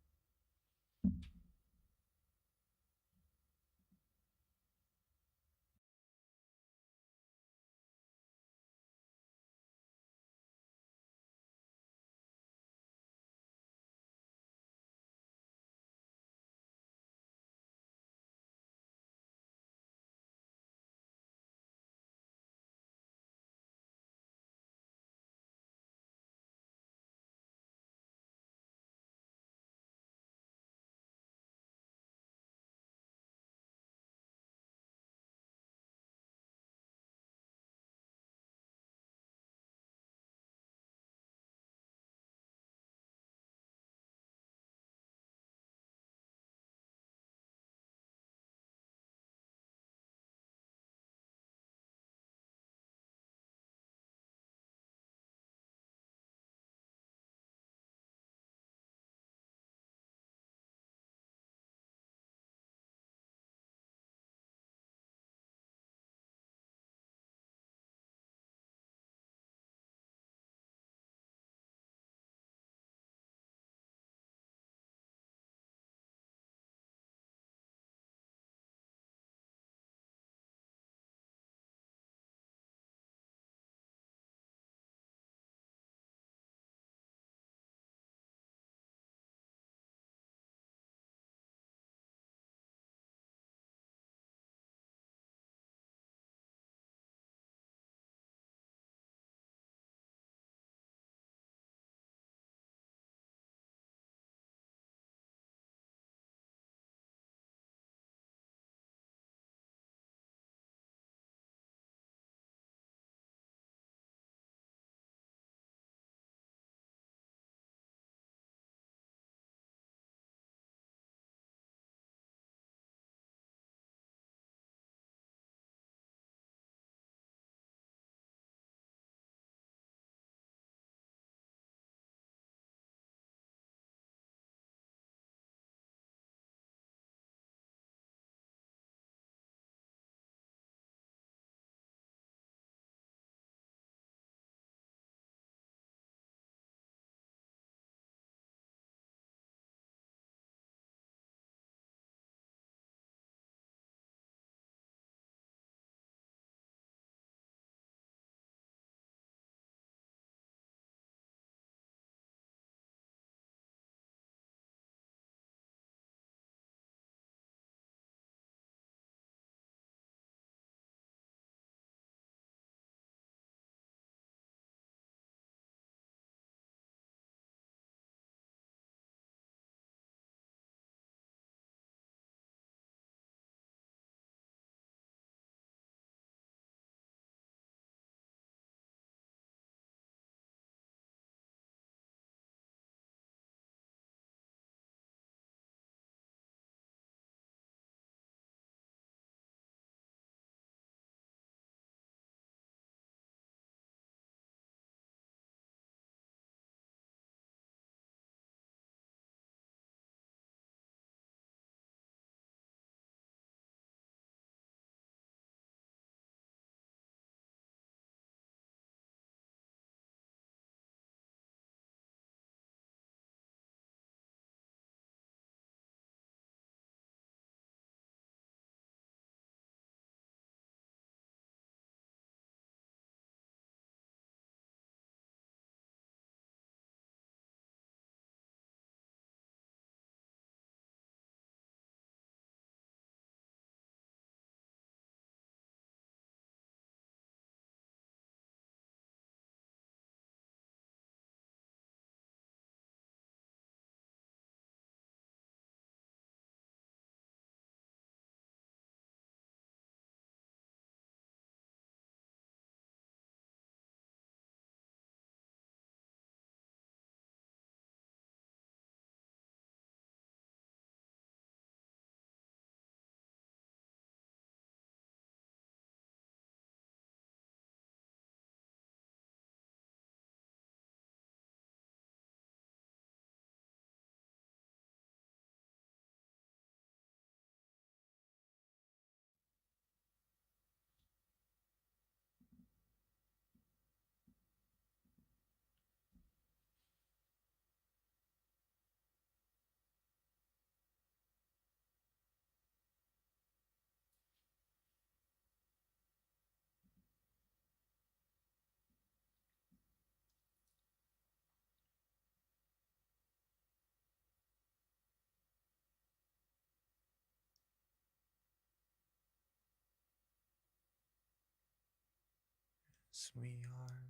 as we are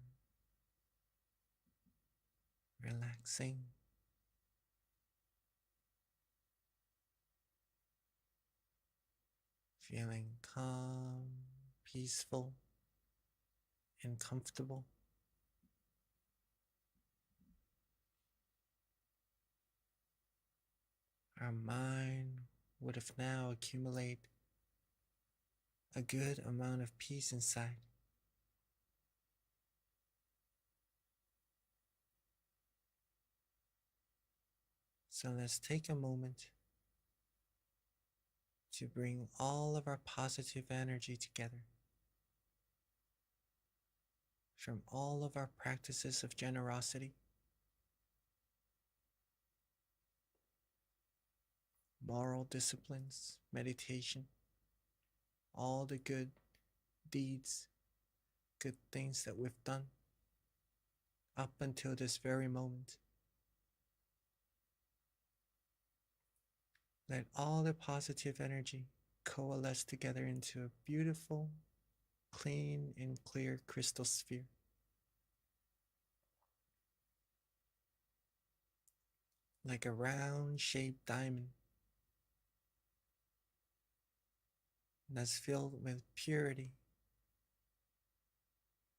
relaxing, feeling calm, peaceful, and comfortable. Our mind would have now accumulated a good amount of peace inside. So let's take a moment to bring all of our positive energy together from all of our practices of generosity, moral disciplines, meditation, all the good deeds, good things that we've done up until this very moment. Let all the positive energy coalesce together into a beautiful, clean, and clear crystal sphere. Like a round shaped diamond that's filled with purity,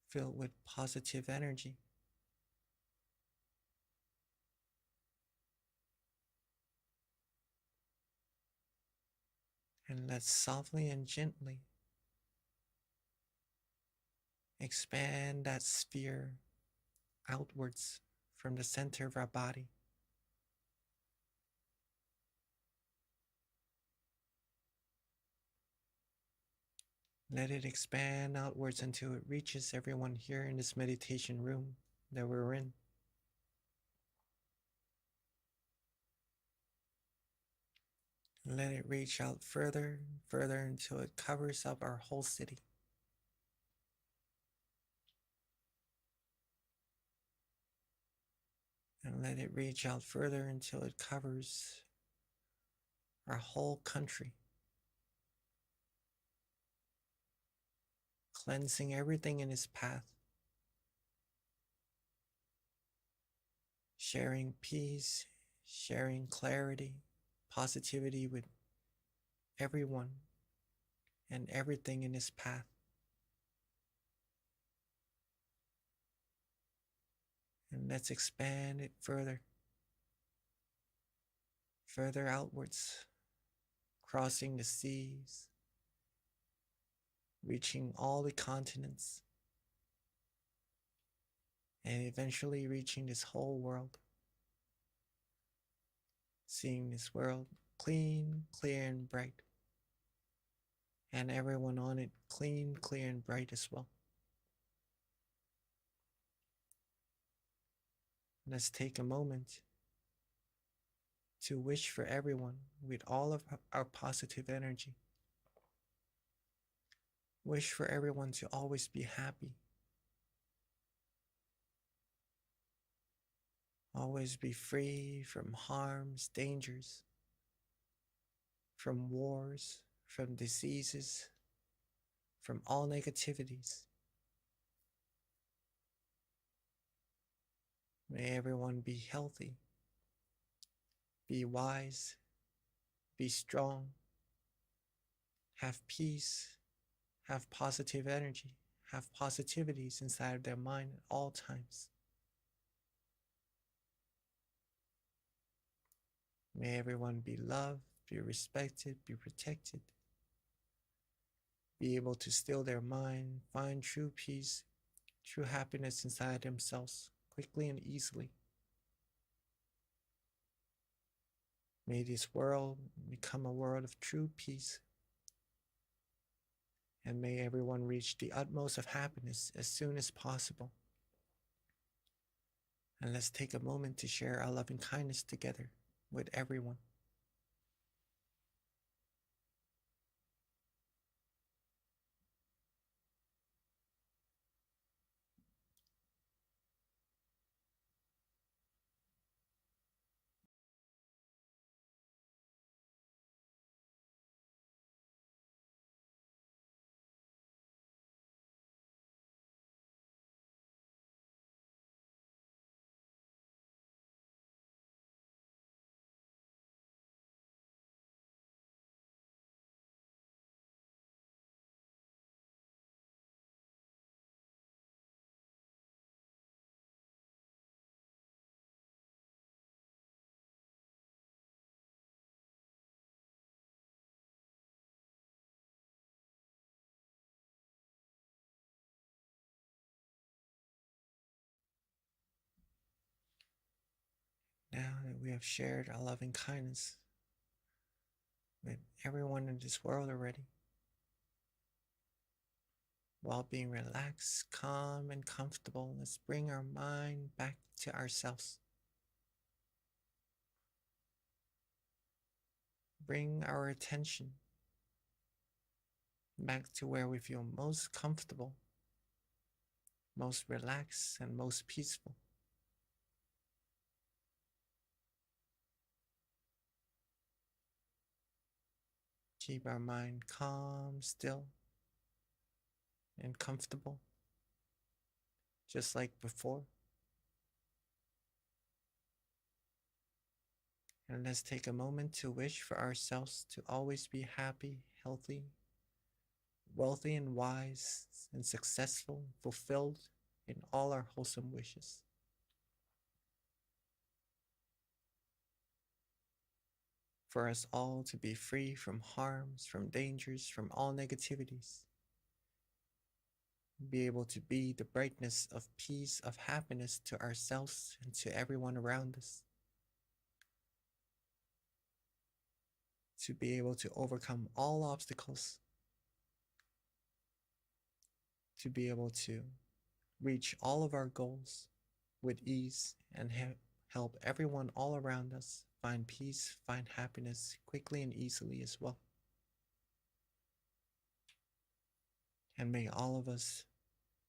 filled with positive energy. And let's softly and gently expand that sphere outwards from the center of our body. Let it expand outwards until it reaches everyone here in this meditation room that we're in. Let it reach out further and further until it covers up our whole city. And let it reach out further until it covers our whole country, cleansing everything in its path, sharing peace, sharing clarity, positivity with everyone and everything in its path. And let's expand it further, further outwards, crossing the seas, reaching all the continents, and eventually reaching this whole world. Seeing this world clean, clear, and bright, and everyone on it clean, clear, and bright as well. Let's take a moment to wish for everyone with all of our positive energy. Wish for everyone to always be happy, always be free from harms, dangers, from wars, from diseases, from all negativities. May everyone be healthy, be wise, be strong, have peace, have positive energy, have positivities inside of their mind at all times. May everyone be loved, be respected, be protected, be able to still their mind, find true peace, true happiness inside themselves quickly and easily. May this world become a world of true peace, and may everyone reach the utmost of happiness as soon as possible. And let's take a moment to share our loving kindness together with everyone. we have shared our loving kindness with everyone in this world already, while being relaxed, calm, and comfortable. Let's bring our mind back to ourselves. Bring our attention back to where we feel most comfortable, most relaxed, and most peaceful. Keep our mind calm, still, and comfortable, just like before. And let's take a moment to wish for ourselves to always be happy, healthy, wealthy, and wise, and successful, fulfilled in all our wholesome wishes. For us all to be free from harms, from dangers, from all negativities. Be able to be the brightness of peace, of happiness to ourselves and to everyone around us. To be able to overcome all obstacles. To be able to reach all of our goals with ease and help everyone all around us find peace, find happiness quickly and easily as well. And may all of us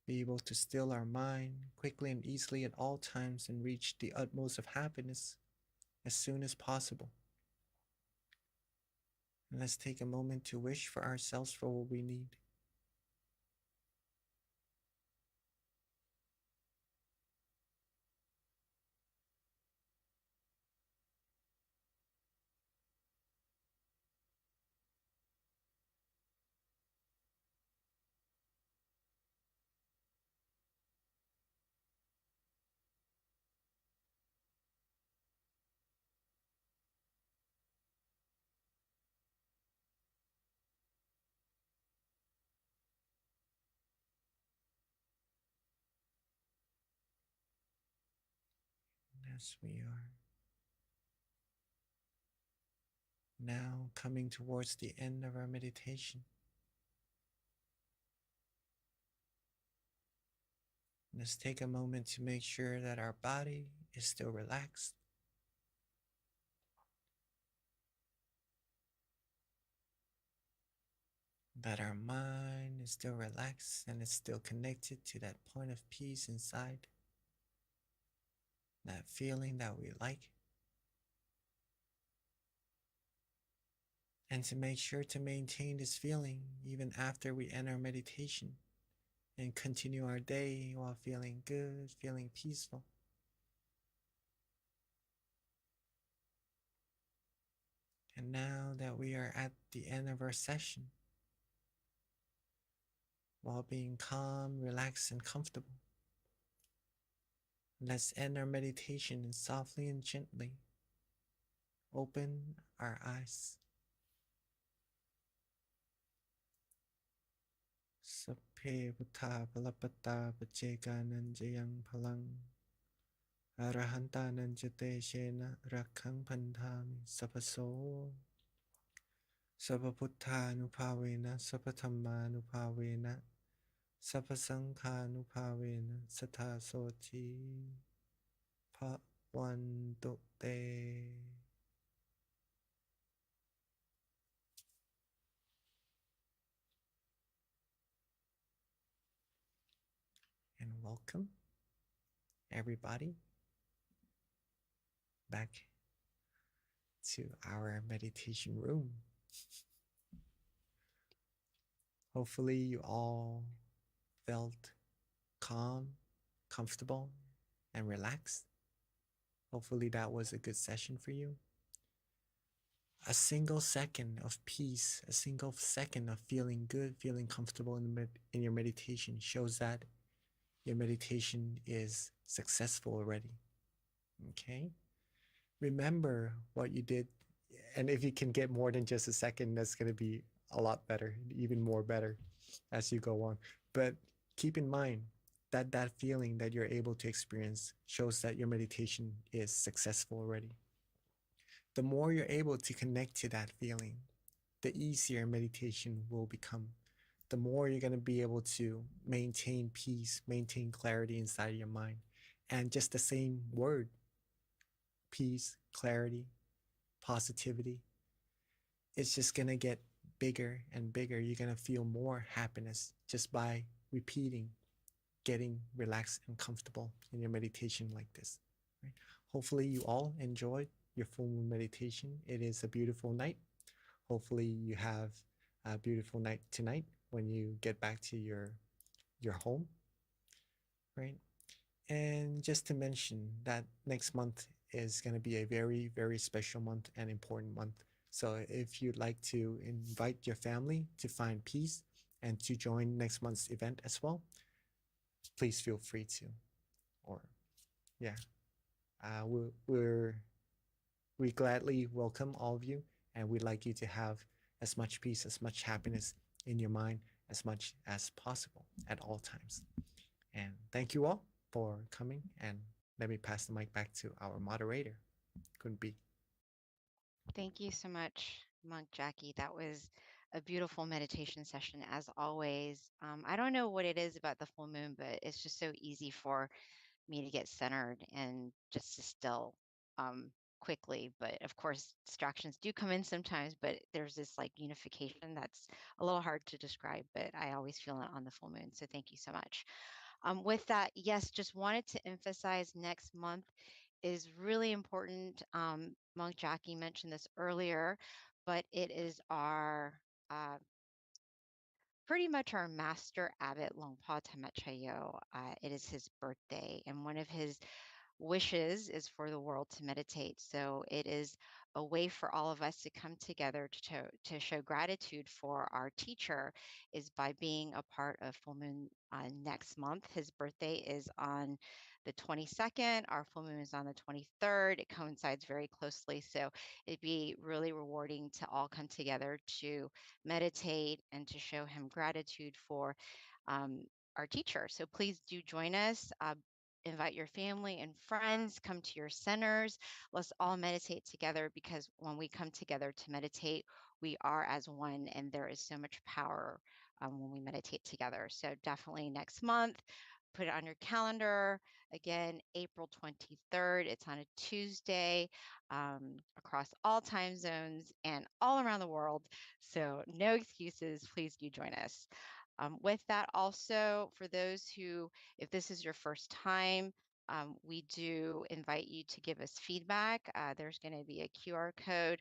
be able to still our mind quickly and easily at all times and reach the utmost of happiness as soon as possible. And let's take a moment to wish for ourselves for what we need. As we are now coming towards the end of our meditation, let's take a moment to make sure that our body is still relaxed. That our mind is still relaxed and it's still connected to that point of peace inside. That feeling that we like. And to make sure to maintain this feeling even after we end our meditation and continue our day while feeling good, feeling peaceful. And now that we are at the end of our session, while being calm, relaxed, and comfortable, let's end our meditation and softly and gently open our eyes. Sapphe buddha palapata pacheganan jayang palang arahantanan jate shena rakhang pandhami sapaso sapabuddhanupavena sapathammanupavena sapasanghanupavena sathasoti bhavantu te. And welcome everybody back to our meditation room. Hopefully you all felt calm, comfortable, and relaxed. Hopefully that was a good session for you. A single second of peace, a single second of feeling good, feeling comfortable in your meditation shows that your meditation is successful already. Okay? Remember what you did, and if you can get more than just a second, that's going to be a lot better, even more better as you go on. But keep in mind that that feeling that you're able to experience shows that your meditation is successful already. The more you're able to connect to that feeling, the easier meditation will become. The more you're going to be able to maintain peace, maintain clarity inside your mind. And just the same word, peace, clarity, positivity, it's just going to get bigger and bigger. You're going to feel more happiness just by repeating, getting relaxed and comfortable in your meditation like this. Right? Hopefully you all enjoyed your full moon meditation. It is a beautiful night. Hopefully you have a beautiful night tonight when you get back to your home, right? And just to mention that next month is going to be a very, very special month and important month. So if you'd like to invite your family to find peace and to join next month's event as well, please feel free to. Or yeah, we gladly welcome all of you, and we'd like you to have as much peace, as much happiness in your mind as much as possible at all times. And thank you all for coming, and let me pass the mic back to our moderator, Kunbi. Thank you so much, Monk Jackie. That was a beautiful meditation session, as always. I don't know what it is about the full moon, but it's just so easy for me to get centered and just to still quickly. But of course, distractions do come in sometimes, but there's this like unification that's a little hard to describe, but I always feel it on the full moon. So thank you so much. With that, yes, just wanted to emphasize next month is really important. Monk Jackie mentioned this earlier, but it is our pretty much our master abbot Longpa Tamechayo. It is his birthday, and one of his wishes is for the world to meditate. So it is a way for all of us to come together to show gratitude for our teacher is by being a part of Full Moon next month. His birthday is on the 22nd. Our full moon is on the 23rd. It coincides very closely. So it'd be really rewarding to all come together to meditate and to show him gratitude for our teacher. So please do join us. Invite your family and friends, come to your centers. Let's all meditate together, because when we come together to meditate, we are as one, and there is so much power when we meditate together. So definitely next month, put it on your calendar. Again, April 23rd. It's on a Tuesday across all time zones and all around the world. So no excuses. Please do join us. With that, also, for those who, if this is your first time, we do invite you to give us feedback. There's going to be a QR code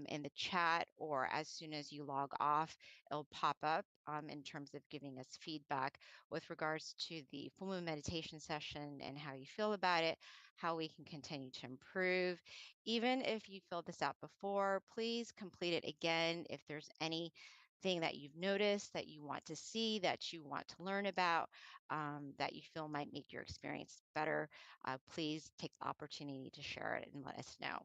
in the chat, or as soon as you log off, it'll pop up in terms of giving us feedback with regards to the full moon meditation session and how you feel about it, how we can continue to improve. Even if you filled this out before, please complete it again if there's any thing that you've noticed that you want to see, that you want to learn about, that you feel might make your experience better, please take the opportunity to share it and let us know.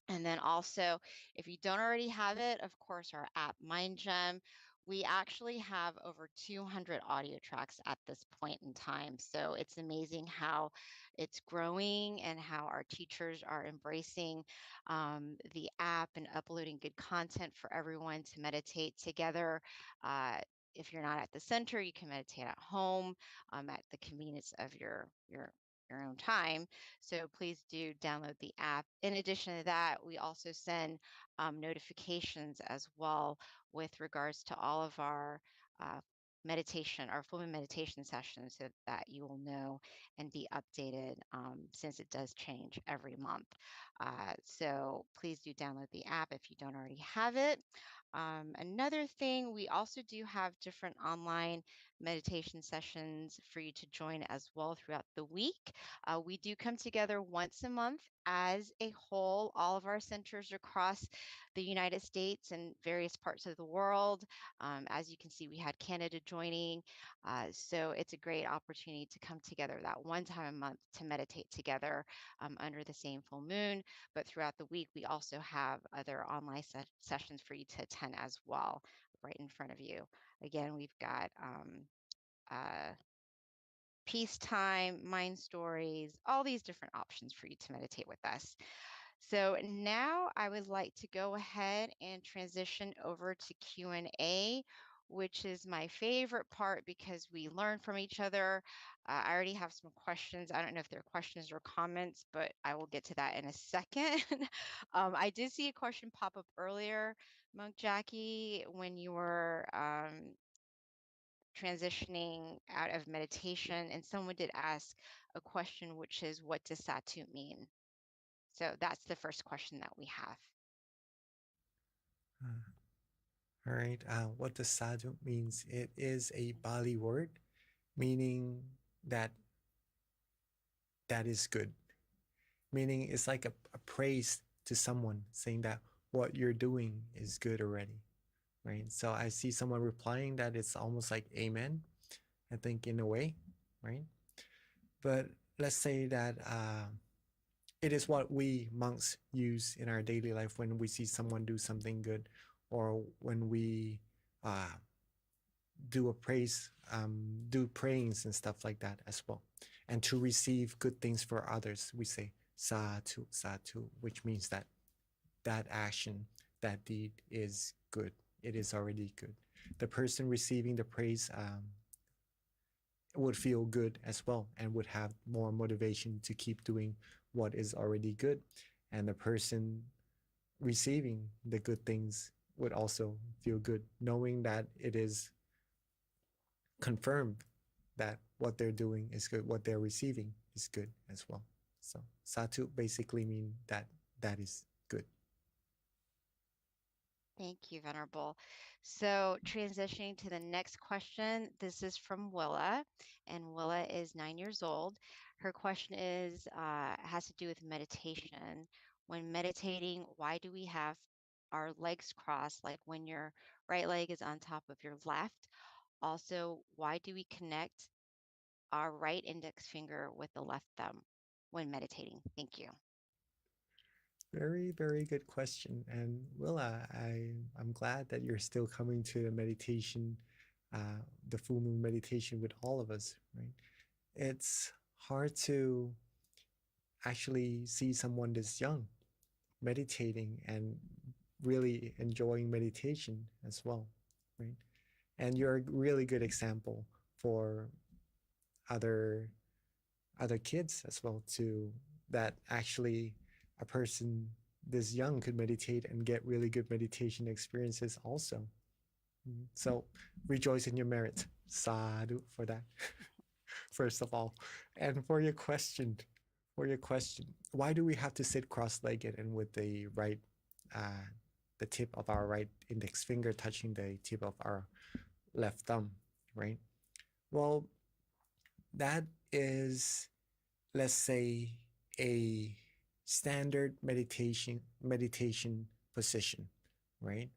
And then also, if you don't already have it, of course, our app MindGem, we actually have over 200 audio tracks at this point in time. So it's amazing how it's growing and how our teachers are embracing the app and uploading good content for everyone to meditate together. If you're not at the center, you can meditate at home at the convenience of your own time. So please do download the app. In addition to that, we also send notifications as well with regards to all of our meditation, our full moon meditation sessions, so that you will know and be updated since it does change every month. So please do download the app if you don't already have it. Another thing, we also do have different online meditation sessions for you to join as well throughout the week. We do come together once a month as a whole, all of our centers across the United States and various parts of the world. As you can see, we had Canada joining. So it's a great opportunity to come together that one time a month to meditate together under the same full moon. But throughout the week, we also have other online sessions for you to attend as well, right in front of you. Again, we've got peacetime, mind stories, all these different options for you to meditate with us. So now I would like to go ahead and transition over to Q&A, which is my favorite part because we learn from each other. I already have some questions. I don't know if they're questions or comments, but I will get to that in a second. I did see a question pop up earlier, Monk Jackie, when you were transitioning out of meditation, and someone did ask a question, which is, what does Satu mean? So that's the first question that we have. All right. What does sadhu means? It is a Bali word meaning that is good. Meaning it's like a praise to someone saying that what you're doing is good already. Right. So I see someone replying that it's almost like amen, I think, in a way, right? But let's say that it is what we monks use in our daily life when we see someone do something good, or when we do a praise, do prayings and stuff like that as well. And to receive good things for others, we say satu, satu, which means that that action, that deed is good. It is already good. The person receiving the praise would feel good as well and would have more motivation to keep doing what is already good. And the person receiving the good things would also feel good, knowing that it is confirmed that what they're doing is good, what they're receiving is good as well. So satu basically mean that that is good. Thank you, Venerable. So transitioning to the next question, this is from Willa, and Willa is 9 years old. Her question is has to do with meditation. When meditating, why do we have our legs crossed, like when your right leg is on top of your left? Also, why do we connect our right index finger with the left thumb when meditating? Thank you. Very, very good question. And Willa, I'm glad that you're still coming to the meditation, the full moon meditation with all of us, right? It's hard to actually see someone this young meditating and really enjoying meditation as well, right? And you're a really good example for other kids as well too, that actually a person this young could meditate and get really good meditation experiences also. So rejoice in your merit. Sadhu for that. First of all. And for your question, why do we have to sit cross-legged and with the right, the tip of our right index finger touching the tip of our left thumb, right? Well, that is, let's say, a standard meditation position, right?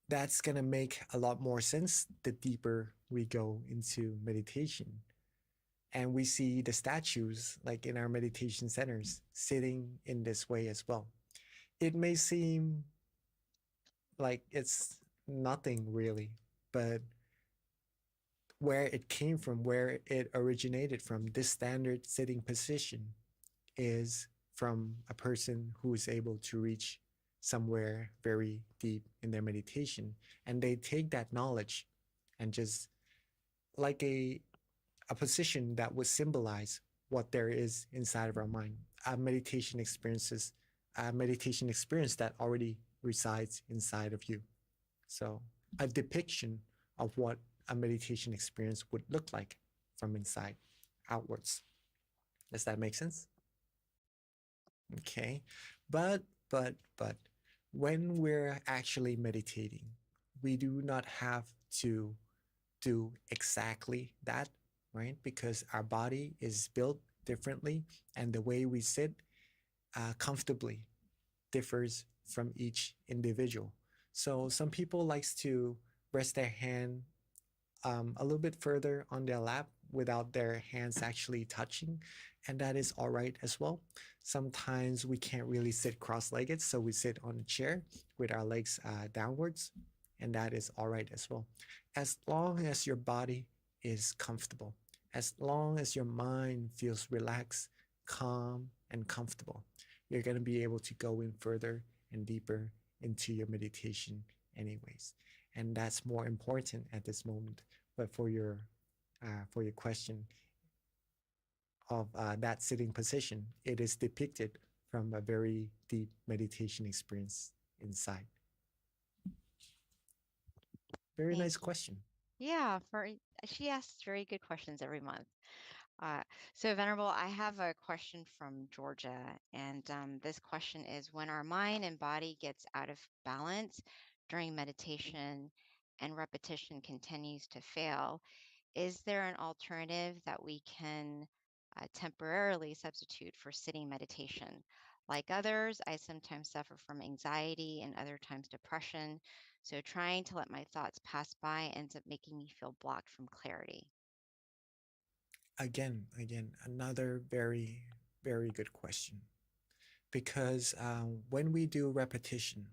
That's gonna make a lot more sense the deeper we go into meditation. And we see the statues, like in our meditation centers, sitting in this way as well. It may seem like it's nothing really, but where it came from, where it originated from, this standard sitting position is from a person who is able to reach somewhere very deep in their meditation. And they take that knowledge and just like a position that would symbolize what there is inside of our mind, a meditation experience that already resides inside of you. So a depiction of what a meditation experience would look like from inside outwards. Does that make sense? Okay, but when we're actually meditating, we do not have to do exactly that, right? Because our body is built differently, and the way we sit comfortably differs from each individual. So some people likes to rest their hand a little bit further on their lap without their hands actually touching, and that is all right as well. Sometimes we can't really sit cross-legged, so we sit on a chair with our legs downwards, and that is all right as well. As long as your body is comfortable, as long as your mind feels relaxed, calm, and comfortable, you're going to be able to go in further and deeper into your meditation anyways. And that's more important at this moment. But for your question of that sitting position, it is depicted from a very deep meditation experience inside. Very Thank nice you. question. Yeah, she asks very good questions every month. So Venerable, I have a question from Georgia, and this question is: when our mind and body gets out of balance during meditation and repetition continues to fail, is there an alternative that we can temporarily substitute for sitting meditation? Like others, I sometimes suffer from anxiety and other times depression. So trying to let my thoughts pass by ends up making me feel blocked from clarity. Again, another very, very good question. Because when we do repetition,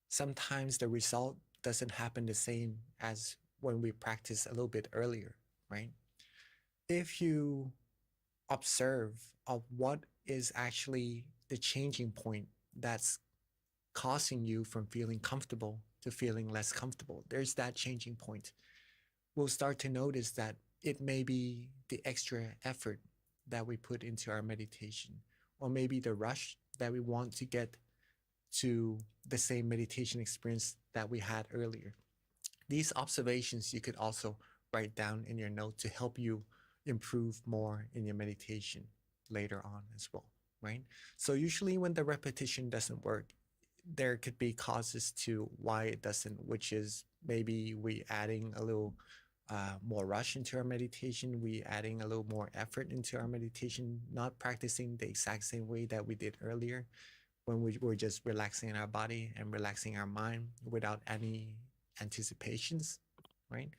sometimes the result doesn't happen the same as when we practice a little bit earlier, right? If you observe of what is actually the changing point that's causing you from feeling comfortable to feeling less comfortable, there's that changing point. We'll start to notice that it may be the extra effort that we put into our meditation, or maybe the rush that we want to get to the same meditation experience that we had earlier. These observations you could also write down in your note to help you improve more in your meditation later on as well, right? So usually when the repetition doesn't work, there could be causes to why it doesn't, which is maybe we adding a little more rush into our meditation, we adding a little more effort into our meditation, not practicing the exact same way that we did earlier when we were just relaxing our body and relaxing our mind without any anticipations, right?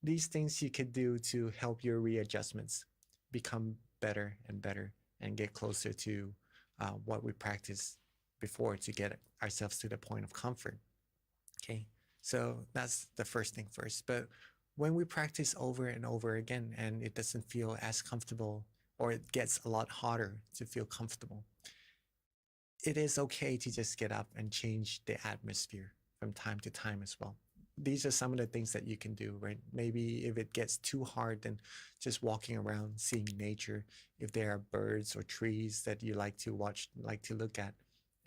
These things you could do to help your readjustments become better and better and get closer to what we practiced before to get ourselves to the point of comfort. Okay, so that's the first thing first. But when we practice over and over again and it doesn't feel as comfortable, or it gets a lot harder to feel comfortable, it is okay to just get up and change the atmosphere from time to time as well. These are some of the things that you can do, right? Maybe if it gets too hard, then just walking around, seeing nature. If there are birds or trees that you like to watch, like to look at,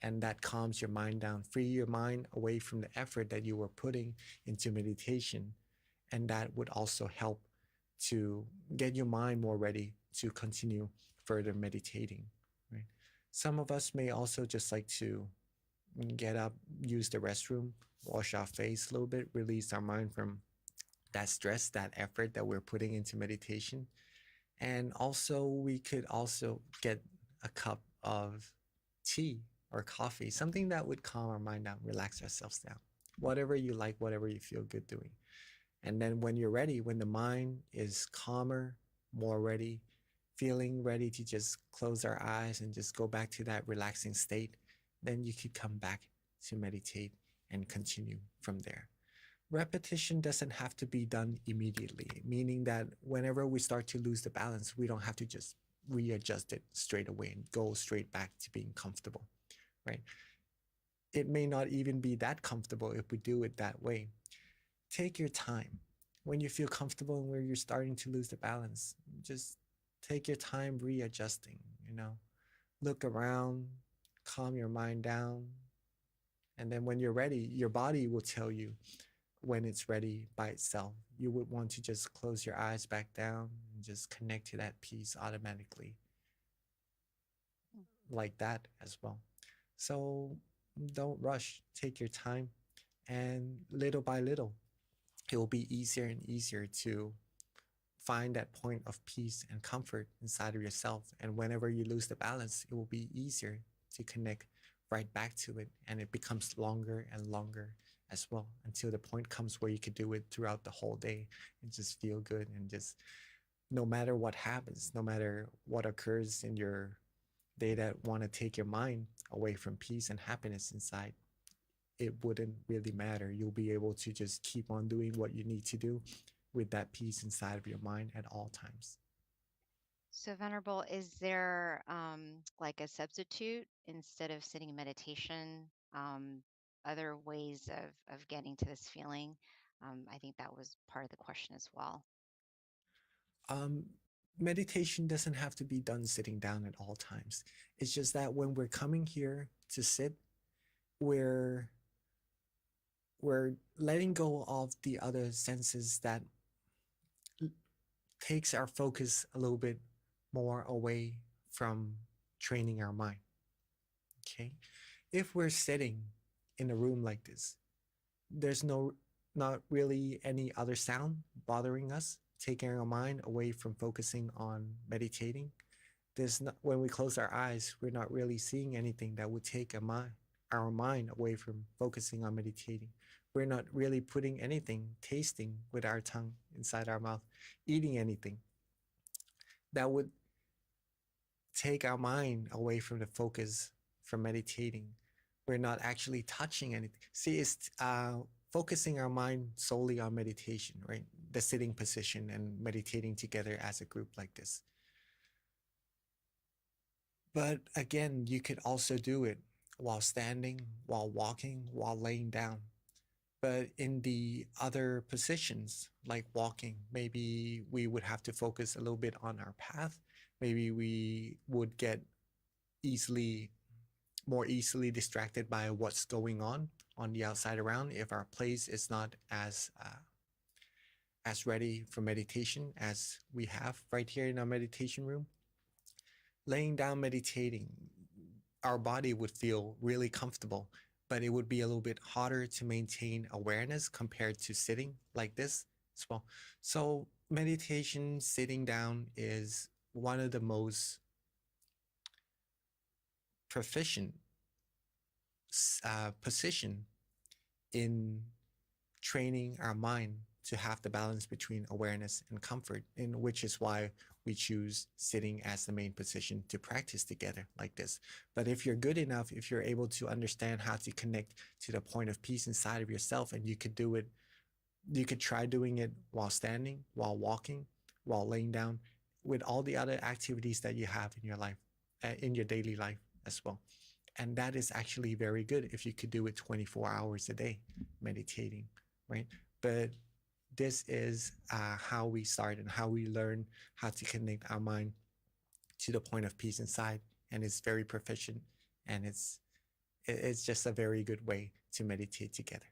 and that calms your mind down, free your mind away from the effort that you were putting into meditation. And that would also help to get your mind more ready to continue further meditating, right? Some of us may also just like to get up, use the restroom, wash our face a little bit, release our mind from that stress, that effort that we're putting into meditation. And also, we could also get a cup of tea or coffee, something that would calm our mind down, relax ourselves down, whatever you like, whatever you feel good doing. And then when you're ready, when the mind is calmer, more ready, feeling ready to just close our eyes and just go back to that relaxing state, then you could come back to meditate and continue from there. Repetition doesn't have to be done immediately, meaning that whenever we start to lose the balance, we don't have to just readjust it straight away and go straight back to being comfortable, right? It may not even be that comfortable if we do it that way. Take your time. When you feel comfortable and where you're starting to lose the balance, just take your time readjusting, look around, calm your mind down. And then when you're ready, your body will tell you when it's ready by itself. You would want to just close your eyes back down and just connect to that peace automatically, like that as well. So don't rush, take your time, and little by little, it will be easier and easier to find that point of peace and comfort inside of yourself. And whenever you lose the balance, it will be easier to connect right back to it. And it becomes longer and longer as well until the point comes where you could do it throughout the whole day and just feel good. And just no matter what happens, no matter what occurs in your day that want to take your mind away from peace and happiness inside, it wouldn't really matter. You'll be able to just keep on doing what you need to do with that peace inside of your mind at all times. So, Venerable, is there like a substitute instead of sitting meditation? Other ways of getting to this feeling? I think that was part of the question as well. Meditation doesn't have to be done sitting down at all times. It's just that when we're coming here to sit, we're letting go of the other senses that takes our focus a little bit more away from training our mind. Okay, if we're sitting in a room like this, there's not really any other sound bothering us, taking our mind away from focusing on meditating. There's not, when we close our eyes, we're not really seeing anything that would take our mind away from focusing on meditating. We're not really putting anything, tasting with our tongue inside our mouth, eating anything that would take our mind away from the focus from meditating. We're not actually touching anything. See, it's focusing our mind solely on meditation, right? The sitting position and meditating together as a group like this. But again, you could also do it while standing, while walking, while laying down. But in the other positions, like walking, maybe we would have to focus a little bit on our path. Maybe we would get more easily distracted by what's going on the outside around if our place is not as ready for meditation as we have right here in our meditation room. Laying down meditating, our body would feel really comfortable, but it would be a little bit harder to maintain awareness compared to sitting like this as well. So meditation, sitting down is one of the most proficient position in training our mind to have the balance between awareness and comfort, in which is why we choose sitting as the main position to practice together like this. But if you're good enough, if you're able to understand how to connect to the point of peace inside of yourself, and you could do it, you could try doing it while standing, while walking, while laying down, with all the other activities that you have in your life, in your daily life as well. And that is actually very good if you could do it 24 hours a day, meditating, right? But this is how we start and how we learn how to connect our mind to the point of peace inside. And it's very proficient, and it's just a very good way to meditate together.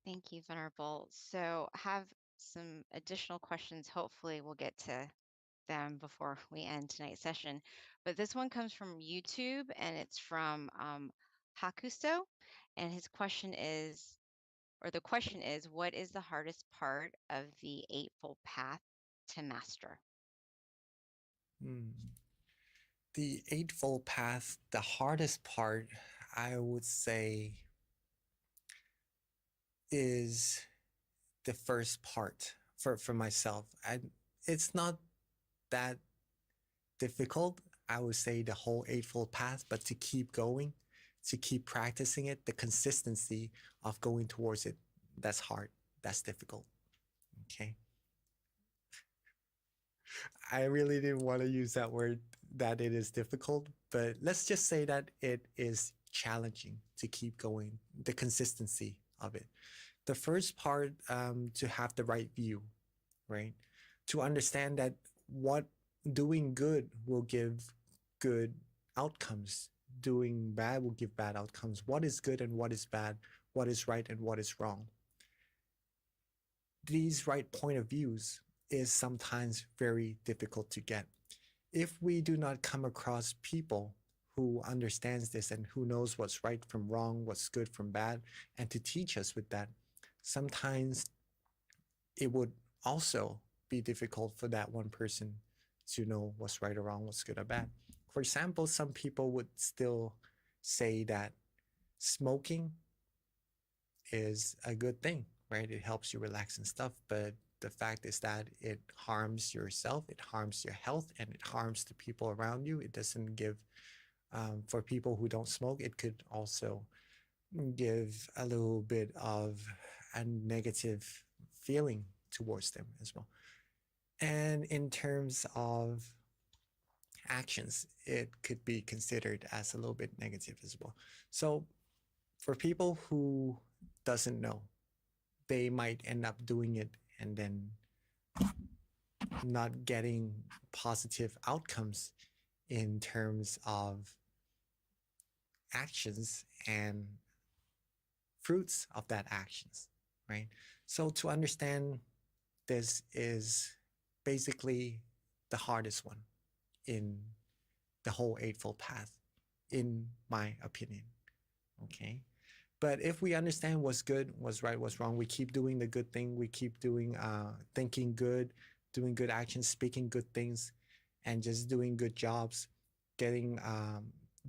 Thank you, Venerable. So have some additional questions. Hopefully we'll get to them before we end tonight's session. But this one comes from YouTube, and it's from Hakusto. And his question is, or the question is, what is the hardest part of the Eightfold Path to master? The Eightfold Path, the hardest part, I would say, is the first part for myself. It's not that difficult, I would say, the whole Eightfold Path, but to keep going, to keep practicing it, the consistency of going towards it, that's hard, that's difficult. Okay. I really didn't want to use that word, that it is difficult, but let's just say that it is challenging to keep going, the consistency of it. The first part, to have the right view, right? To understand that what doing good will give good outcomes, doing bad will give bad outcomes. What is good and what is bad, what is right and what is wrong. These right point of views is sometimes very difficult to get. If we do not come across people who understands this and who knows what's right from wrong, what's good from bad, and to teach us with that, sometimes it would also be difficult for that one person to know what's right or wrong, what's good or bad. For example, some people would still say that smoking is a good thing, right? It helps you relax and stuff, but the fact is that it harms yourself, it harms your health, and it harms the people around you. It doesn't give, for people who don't smoke, it could also give a little bit of a negative feeling towards them as well. And in terms of actions, it could be considered as a little bit negative as well. So for people who doesn't know, they might end up doing it and then not getting positive outcomes in terms of actions and fruits of that actions, right? So to understand this is basically the hardest one in the whole Eightfold Path, in my opinion. Okay. But if we understand what's good, what's right, what's wrong, we keep doing the good thing, we keep doing thinking good, doing good actions, speaking good things, and just doing good jobs, getting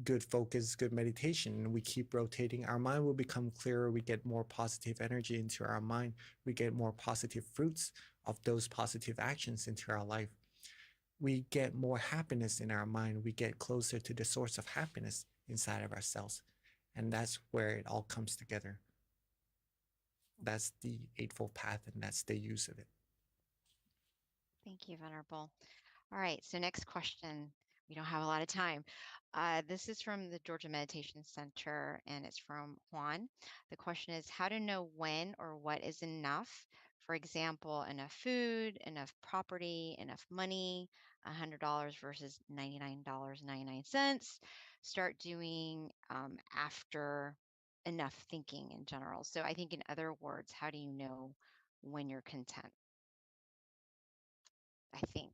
good focus, good meditation, and we keep rotating, our mind will become clearer. We get more positive energy into our mind. We get more positive fruits of those positive actions into our life. We get more happiness in our mind. We get closer to the source of happiness inside of ourselves. And that's where it all comes together. That's the Eightfold Path, and that's the use of it. Thank you, Venerable. All right, so next question. We don't have a lot of time. This is from the Georgia Meditation Center, and it's from Juan. The question is how to know when or what is enough. For example, enough food, enough property, enough money, $100 versus $99.99. Start doing after enough thinking in general. So I think in other words, how do you know when you're content? I think.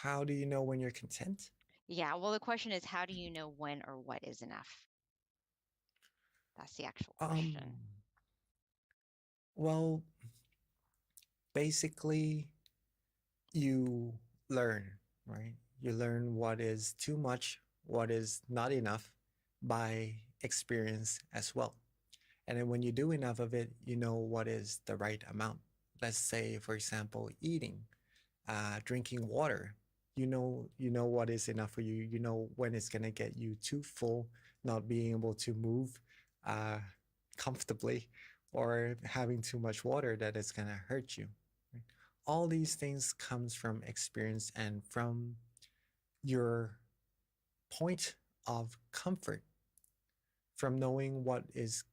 How do you know when you're content? Yeah, well, the question is, how do you know when or what is enough? That's the actual question. Well, basically, you learn, right? You learn what is too much, what is not enough by experience as well. And then when you do enough of it, you know what is the right amount. Let's say, for example, eating, drinking water. You know what is enough for you. You know when it's gonna get you too full, not being able to move comfortably, or having too much water that it's gonna hurt you. Right? All these things comes from experience and from your point of comfort, from knowing what is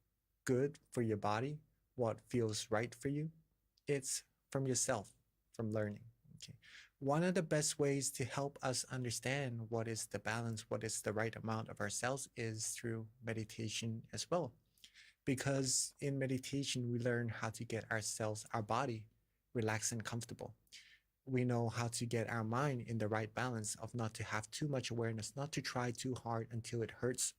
good for your body, what feels right for you. It's from yourself, from learning. Okay. One of the best ways to help us understand what is the balance, what is the right amount of ourselves is through meditation as well. Because in meditation, we learn how to get ourselves, our body, relaxed and comfortable. We know how to get our mind in the right balance of not to have too much awareness, not to try too hard until it hurts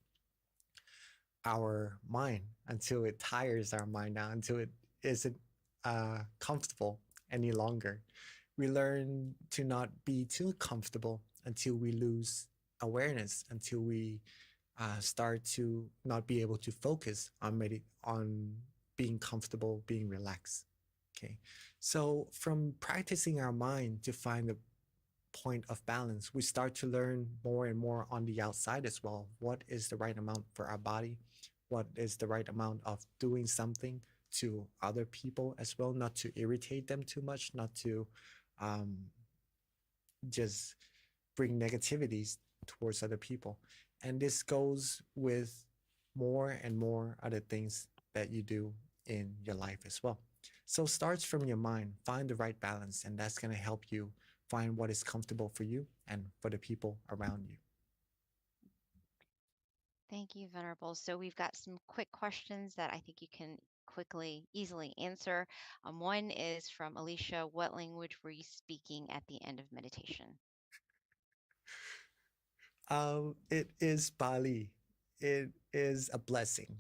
our mind, until it tires our mind out, until it isn't comfortable any longer. We learn to not be too comfortable until we lose awareness, until we start to not be able to focus on being comfortable, being relaxed. Okay, so from practicing our mind to find the point of balance, we start to learn more and more on the outside as well. What is the right amount for our body? What is the right amount of doing something to other people as well? Not to irritate them too much, not to just bring negativities towards other people. And this goes with more and more other things that you do in your life as well. So it starts from your mind, find the right balance, and that's going to help you find what is comfortable for you and for the people around you. Thank you, Venerable. So we've got some quick questions that I think you can easily answer. One is from Alicia. What language were you speaking at the end of meditation? It is Bali. It is a blessing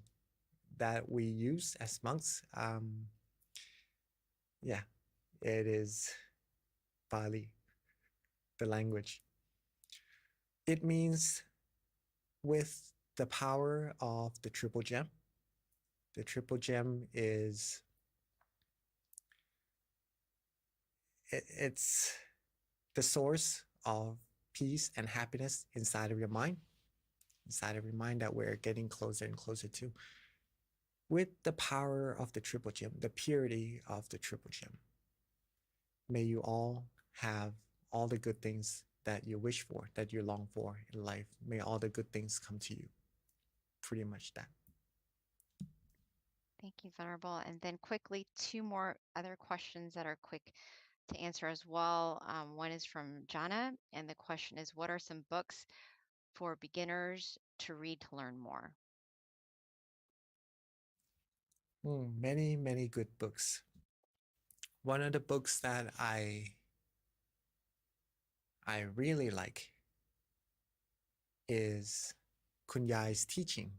that we use as monks. Yeah, it is Bali, the language. It means with the power of the triple gem. The triple gem is it's the source of peace and happiness inside of your mind, that we're getting closer and closer to. With the power of the triple gem, the purity of the triple gem, may you all have all the good things that you wish for, that you long for in life. May all the good things come to you. Pretty much that. Thank you, Venerable. And then quickly, two more other questions that are quick to answer as well. One is from Jana, and the question is, what are some books for beginners to read to learn more? Many, many good books. One of the books that I really like is Kunyai's teaching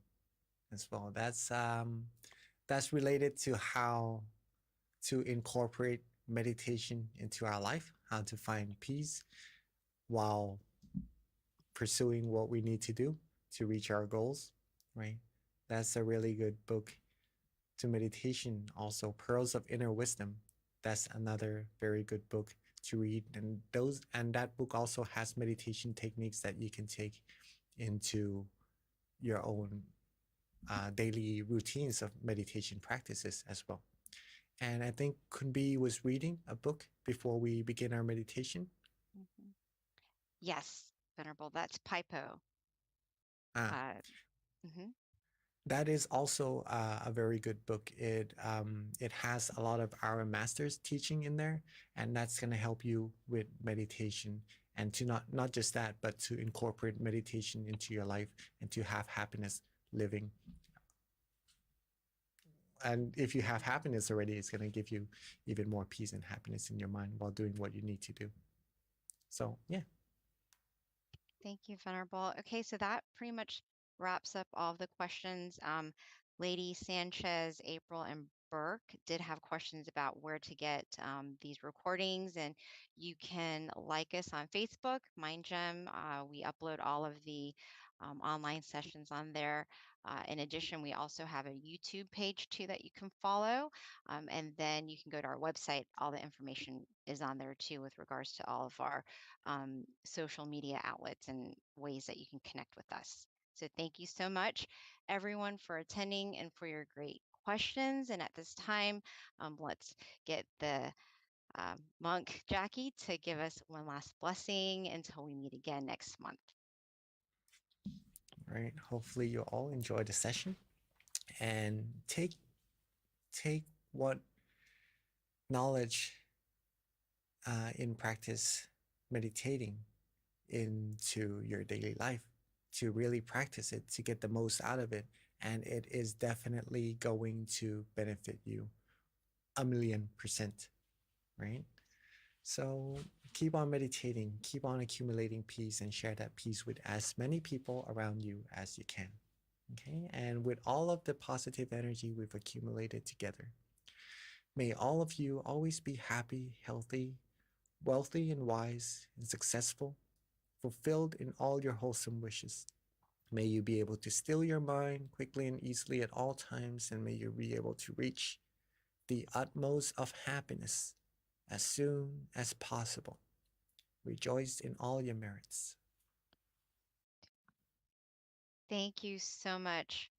as well. That's related to how to incorporate meditation into our life, how to find peace while pursuing what we need to do to reach our goals, right? That's a really good book. To meditation also, Pearls of Inner Wisdom. That's another very good book to read, and that book also has meditation techniques that you can take into your own daily routines of meditation practices as well. And I think Kunbi was reading a book before we begin our meditation. Mhm. Yes, Venerable, that's Pipo. Mhm. That is also a very good book. It has a lot of our masters teaching in there, and that's going to help you with meditation, and to not just that, but to incorporate meditation into your life and to have happiness living. And if you have happiness already, it's going to give you even more peace and happiness in your mind while doing what you need to do. So yeah. Thank you, Venerable. Okay, so that pretty much wraps up all of the questions. Lady Sanchez, April, and Burke did have questions about where to get these recordings, and you can like us on Facebook, MindGem. We upload all of the online sessions on there. In addition, we also have a YouTube page too that you can follow. And then you can go to our website. All the information is on there too with regards to all of our social media outlets and ways that you can connect with us. So thank you so much, everyone, for attending and for your great questions. And at this time, let's get the monk Jackie to give us one last blessing until we meet again next month. All right. Hopefully you all enjoy the session and take what knowledge in practice meditating into your daily life, to really practice it, to get the most out of it. And it is definitely going to benefit you 1,000,000%, right? So keep on meditating, keep on accumulating peace, and share that peace with as many people around you as you can. Okay, and with all of the positive energy we've accumulated together, may all of you always be happy, healthy, wealthy, and wise, and successful, fulfilled in all your wholesome wishes. May you be able to still your mind quickly and easily at all times, and may you be able to reach the utmost of happiness as soon as possible. Rejoice in all your merits. Thank you so much,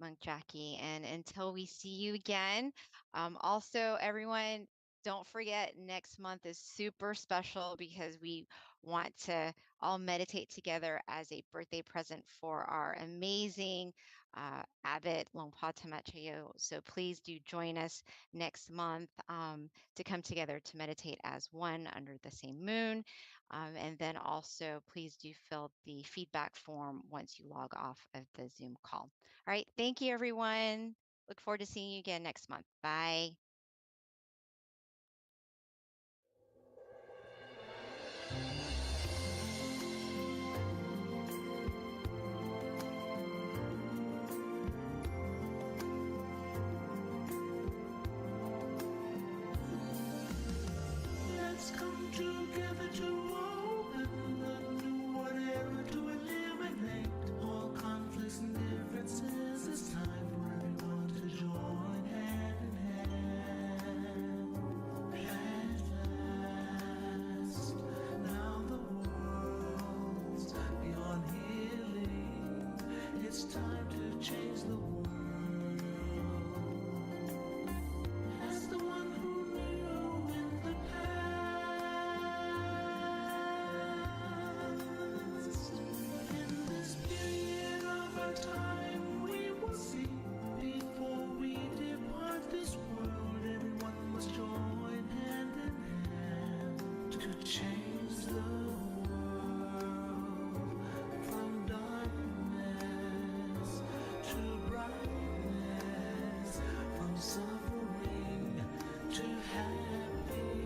Monk Jackie. And until we see you again, also, everyone, don't forget next month is super special because we want to all meditate together as a birthday present for our amazing abbot Longpa Tamachayo. So please do join us next month to come together to meditate as one under the same moon. And then also please do fill the feedback form once you log off of the Zoom call. All right. Thank you, everyone. Look forward to seeing you again next month. Bye. Let's come together to open the new whatever to eliminate all conflicts and differences. It's time for everyone to join hand in hand. change the world from darkness to brightness, from suffering to happiness,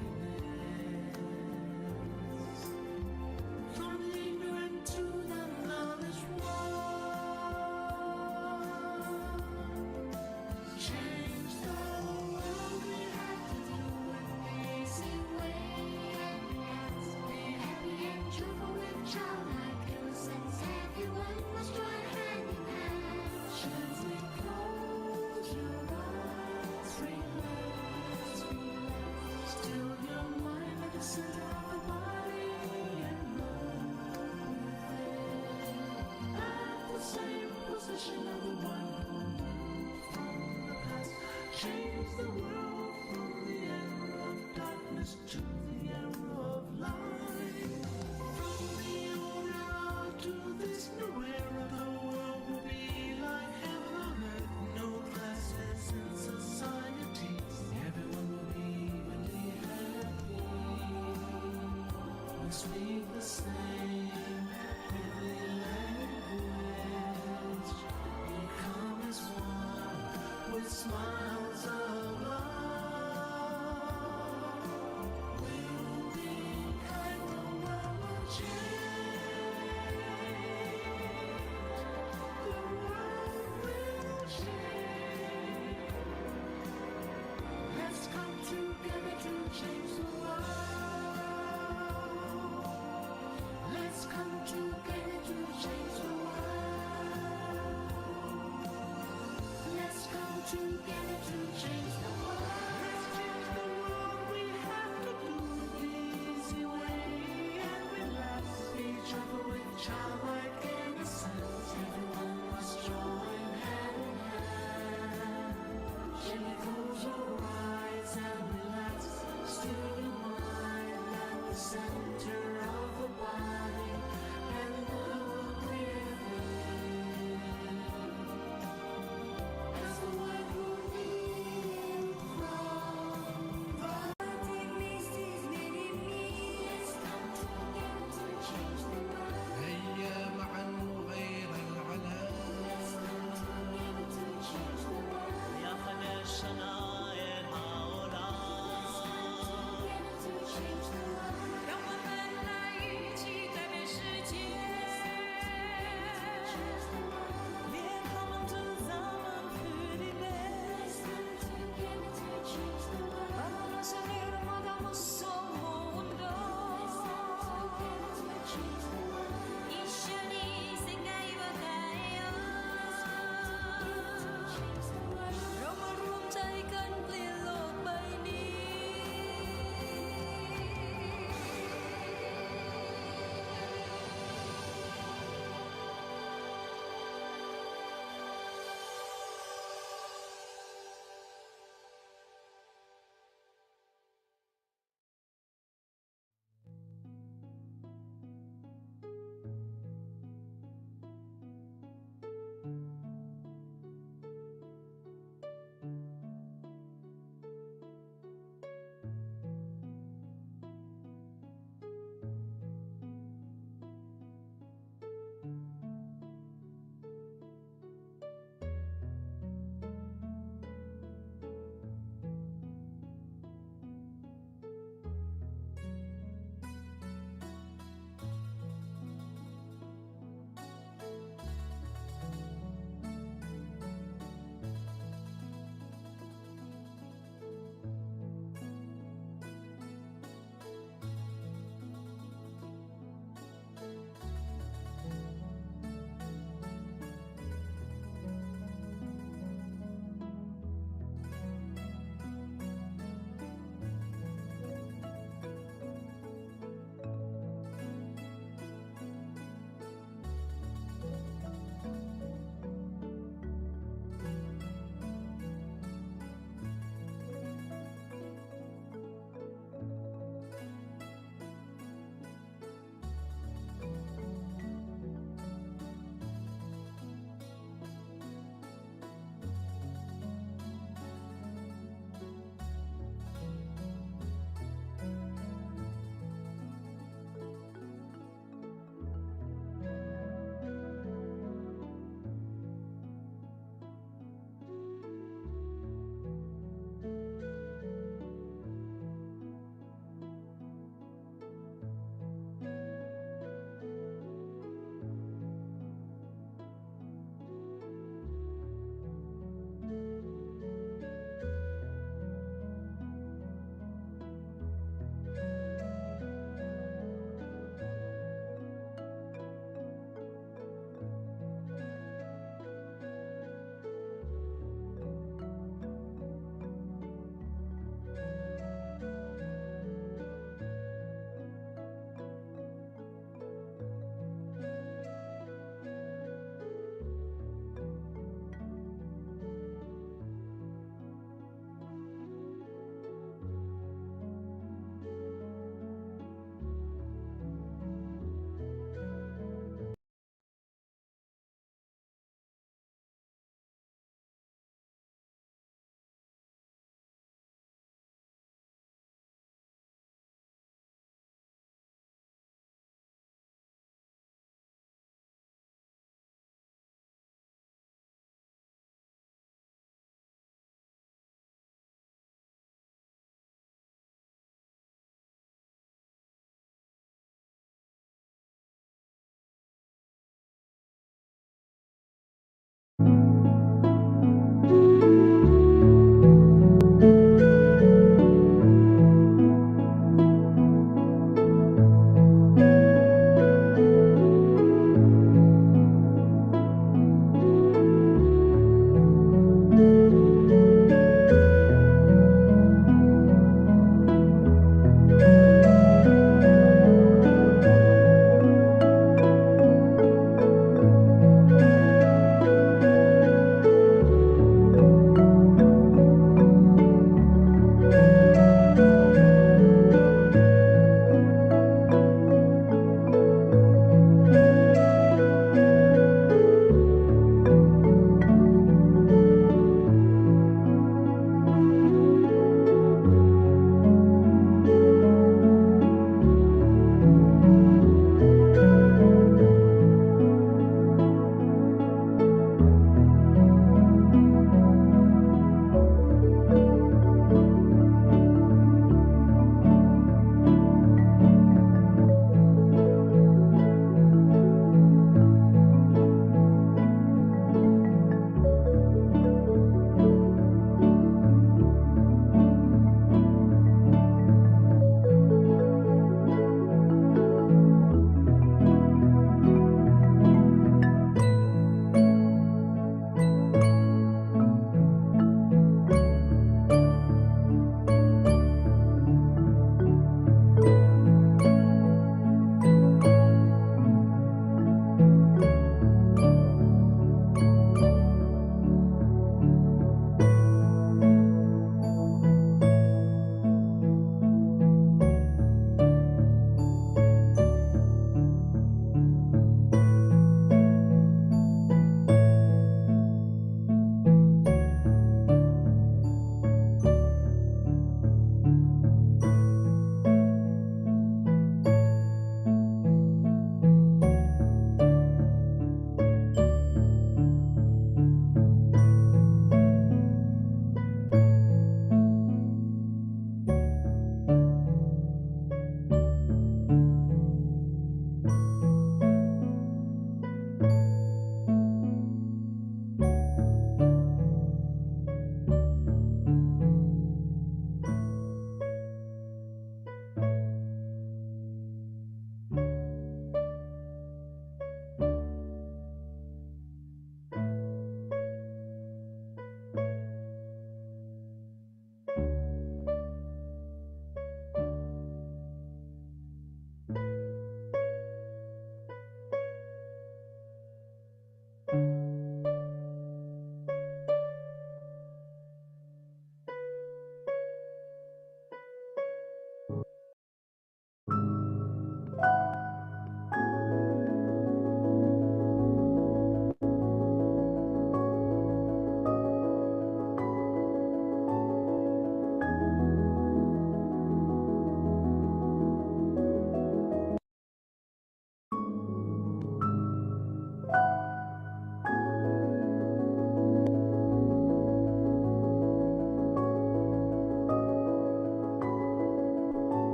from the ignorant to the knowledge one. Change the world, we have to do it the easy way. Be happy and joyful with childlike innocence. Everyone must join hand in hand. Gently close your eyes, relax, relax. Still your mind at the center of the body and move within. At the same position of the one who moved from the past. Change the world from the era of darkness to the era of light. From the old era to this new era, the world will be like heaven on earth. No classes in society. Everyone will be evenly happy. We'll speak the same heavenly language. Become as one with smiles of love. We'll be kind, the world will change. The world will change. Let's come together to change the world. Let's come together to change the world. Let's come together to change the world. Let's change the world. We have to do it the easy way and relax. Each other with childlike innocence. Everyone must join hand in hand. Gently close your eyes and relax. Still your mind at the center of the body and move within. As the one who needs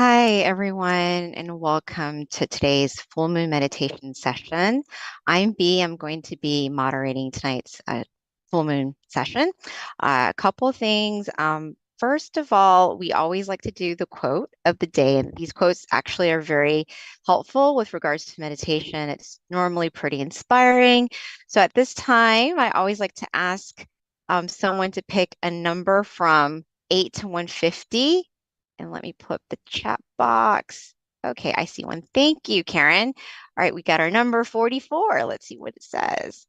Hi, everyone, and welcome to today's full moon meditation session. I'm B. I'm going to be moderating tonight's full moon session. A couple things. First of all, we always like to do the quote of the day, and these quotes actually are very helpful with regards to meditation. It's normally pretty inspiring. So at this time, I always like to ask someone to pick a number from 8 to 150. And let me pull up the chat box. Okay, I see one. Thank you, Karen. All right, we got our number 44. Let's see what it says.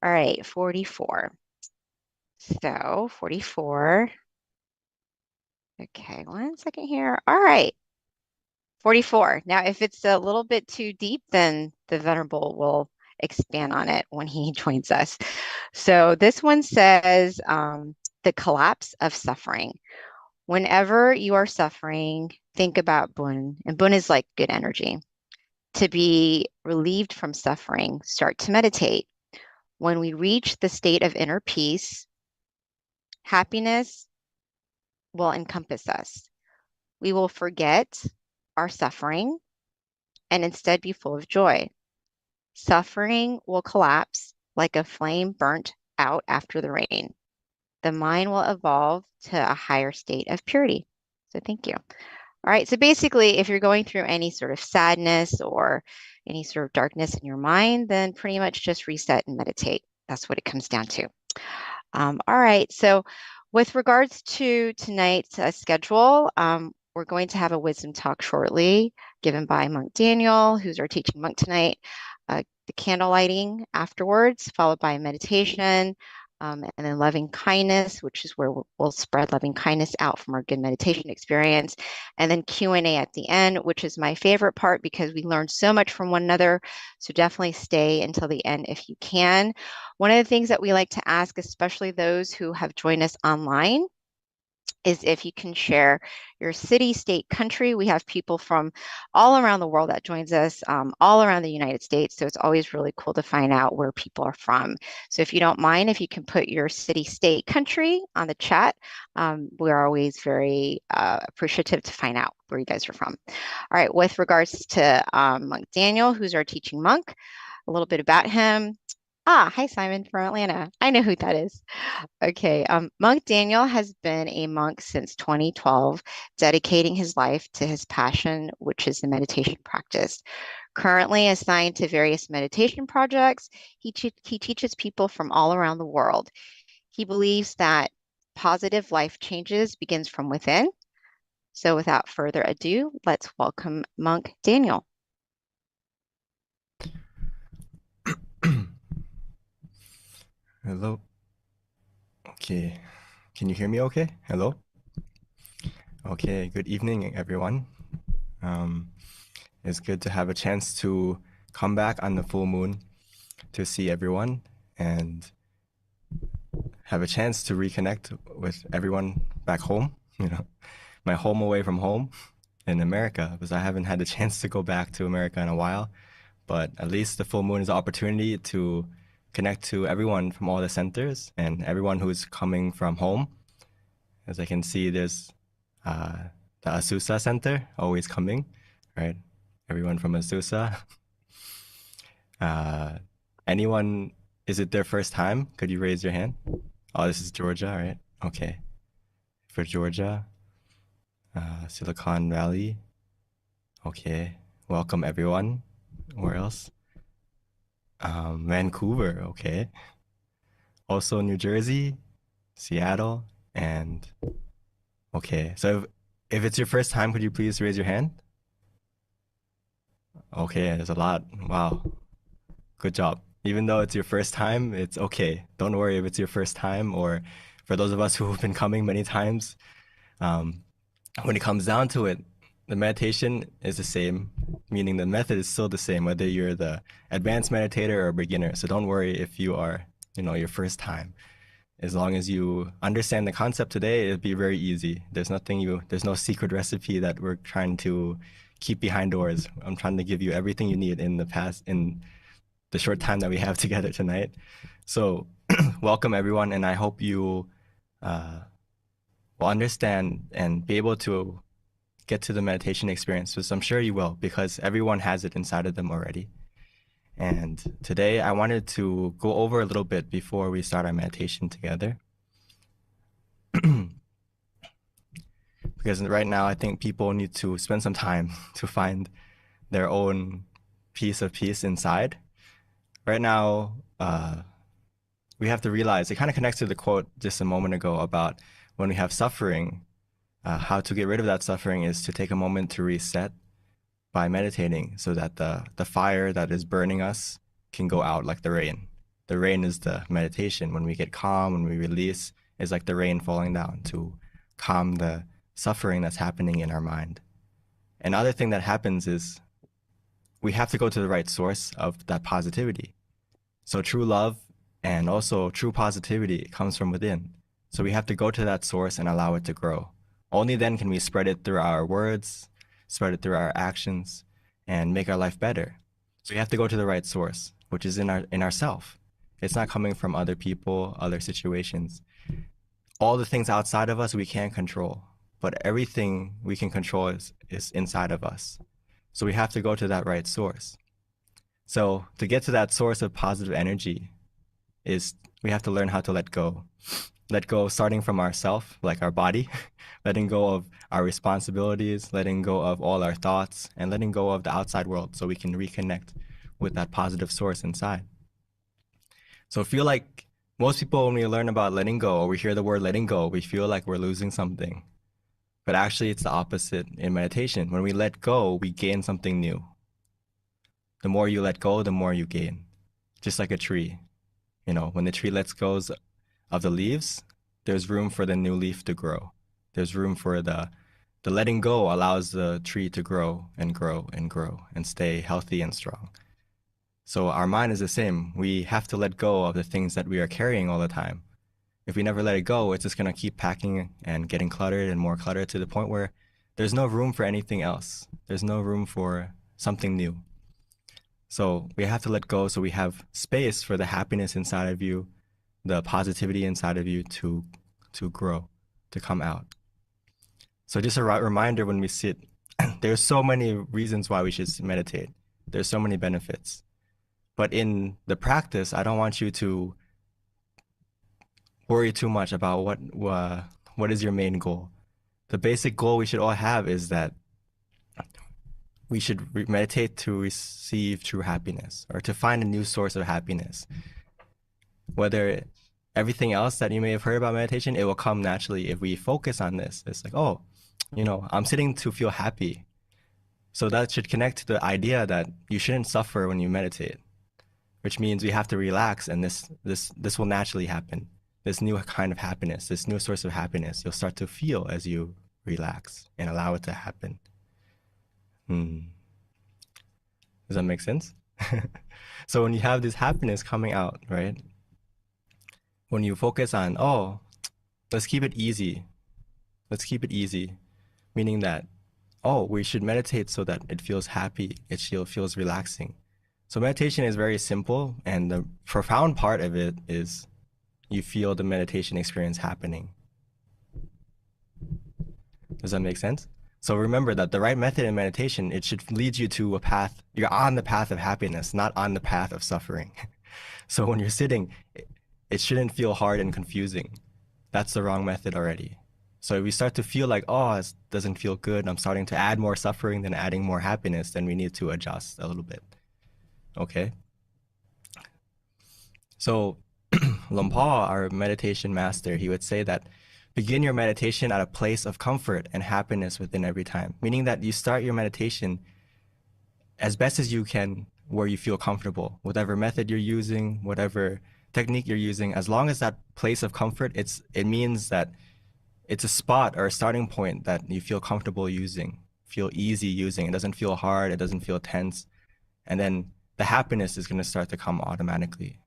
All right, 44. So 44. Okay, 1 second here. All right, 44. Now, if it's a little bit too deep, then the Venerable will expand on it when he joins us. So this one says the collapse of suffering. Whenever you are suffering, think about Bun, and Bun is like good energy. To be relieved from suffering, start to meditate. When we reach the state of inner peace, happiness will encompass us. We will forget our suffering and instead be full of joy. Suffering will collapse like a flame burnt out after the rain. The mind will evolve to a higher state of purity. So thank you. All right, so basically, if you're going through any sort of sadness or any sort of darkness in your mind, then pretty much just reset and meditate. That's what it comes down to. All right, so with regards to tonight's schedule, we're going to have a wisdom talk shortly given by Monk Daniel, who's our teaching monk tonight. The candle lighting afterwards, followed by a meditation, and then loving kindness, which is where we'll spread loving kindness out from our good meditation experience, and then Q&A at the end, which is my favorite part because we learn so much from one another. So definitely stay until the end if you can. One of the things that we like to ask, especially those who have joined us online, is if you can share your city, state, country. We have people from all around the world that joins us, all around the United States. So it's always really cool to find out where people are from. So if you don't mind, if you can put your city, state, country on the chat, we're always very appreciative to find out where you guys are from. All right, with regards to Monk Daniel, who's our teaching monk, a little bit about him. Hi, Simon from Atlanta. I know who that is. Okay, Monk Daniel has been a monk since 2012, dedicating his life to his passion, which is the meditation practice. Currently assigned to various meditation projects, he teaches people from all around the world. He believes that positive life changes begins from within. So without further ado, let's welcome Monk Daniel. Hello. Okay. Can you hear me okay? Hello? Okay, good evening, everyone. It's good to have a chance to come back on the full moon to see everyone and have a chance to reconnect with everyone back home, my home away from home in America, because I haven't had the chance to go back to America in a while. But at least the full moon is an opportunity to connect to everyone from all the centers and everyone who's coming from home. As I can see, there's the Azusa Center always coming, right? Everyone from Azusa. Anyone, is it their first time? Could you raise your hand? Oh, this is Georgia, right? Okay. For Georgia, Silicon Valley. Okay. Welcome, everyone. Where else? Vancouver, okay. Also New Jersey, Seattle, and okay. So if it's your first time, could you please raise your hand? Okay, there's a lot. Wow. Good job. Even though it's your first time, it's okay. Don't worry if it's your first time, or for those of us who have been coming many times, when it comes down to it, the meditation is the same, meaning the method is still the same, whether you're the advanced meditator or beginner. So don't worry if you are, your first time. As long as you understand the concept today, it'll be very easy. There's no secret recipe that we're trying to keep behind doors. I'm trying to give you everything you need in the short time that we have together tonight. So welcome everyone, and I hope you will understand and be able to get to the meditation experience, which I'm sure you will, because everyone has it inside of them already. And today I wanted to go over a little bit before we start our meditation together. Because right now I think people need to spend some time to find their own piece of peace inside. Right now, we have to realize, it kind of connects to the quote just a moment ago about when we have suffering, how to get rid of that suffering is to take a moment to reset by meditating so that the fire that is burning us can go out like the rain. The rain is the meditation. When we get calm, when we release, it's like the rain falling down to calm the suffering that's happening in our mind. Another thing that happens is we have to go to the right source of that positivity. So true love and also true positivity comes from within. So we have to go to that source and allow it to grow. Only then can we spread it through our words, spread it through our actions, and make our life better. So we have to go to the right source, which is in ourself. It's not coming from other people, other situations. All the things outside of us we can't control, but everything we can control is inside of us. So we have to go to that right source. So to get to that source of positive energy is we have to learn how to let go. Let go starting from ourself, like our body, letting go of our responsibilities, letting go of all our thoughts, and letting go of the outside world so we can reconnect with that positive source inside. So I feel like most people, when we learn about letting go or we hear the word letting go, we feel like we're losing something. But actually, it's the opposite in meditation. When we let go, we gain something new. The more you let go, the more you gain. Just like a tree. You know, when the tree lets go of the leaves, there's room for the new leaf to grow. There's room for the letting go allows the tree to grow and grow and grow and stay healthy and strong. So our mind is the same. We have to let go of the things that we are carrying all the time. If we never let it go, it's just going to keep packing and getting cluttered and more cluttered to the point where there's no room for anything else. There's no room for something new. So we have to let go so we have space for the happiness inside of you, the positivity inside of you to grow, to come out. So just a reminder when we sit, there's so many reasons why we should meditate. There's so many benefits. But in the practice, I don't want you to worry too much about what is your main goal. The basic goal we should all have is that we should meditate to receive true happiness or to find a new source of happiness. Whether everything else that you may have heard about meditation, it will come naturally if we focus on this. It's like, oh, you know, I'm sitting to feel happy. So that should connect to the idea that you shouldn't suffer when you meditate, which means we have to relax, and this will naturally happen. This new kind of happiness, this new source of happiness, you'll start to feel as you relax and allow it to happen. Does that make sense? So when you have this happiness coming out, right? When you focus on, oh, let's keep it easy. Let's keep it easy. Meaning that, oh, we should meditate so that it feels happy. It feels relaxing. So meditation is very simple, and the profound part of it is you feel the meditation experience happening. Does that make sense? So remember that the right method in meditation, it should lead you to a path. You're on the path of happiness, not on the path of suffering. So when you're sitting, it shouldn't feel hard and confusing. That's the wrong method already. So if we start to feel like, oh, it doesn't feel good, I'm starting to add more suffering than adding more happiness, then we need to adjust a little bit. Okay? So Lumpur, our meditation master, he would say that begin your meditation at a place of comfort and happiness within every time, meaning that you start your meditation as best as you can where you feel comfortable, whatever method you're using, whatever technique you're using, as long as that place of comfort, it means that it's a spot or a starting point that you feel comfortable using, feel easy using. It doesn't feel hard, it doesn't feel tense. And then the happiness is going to start to come automatically.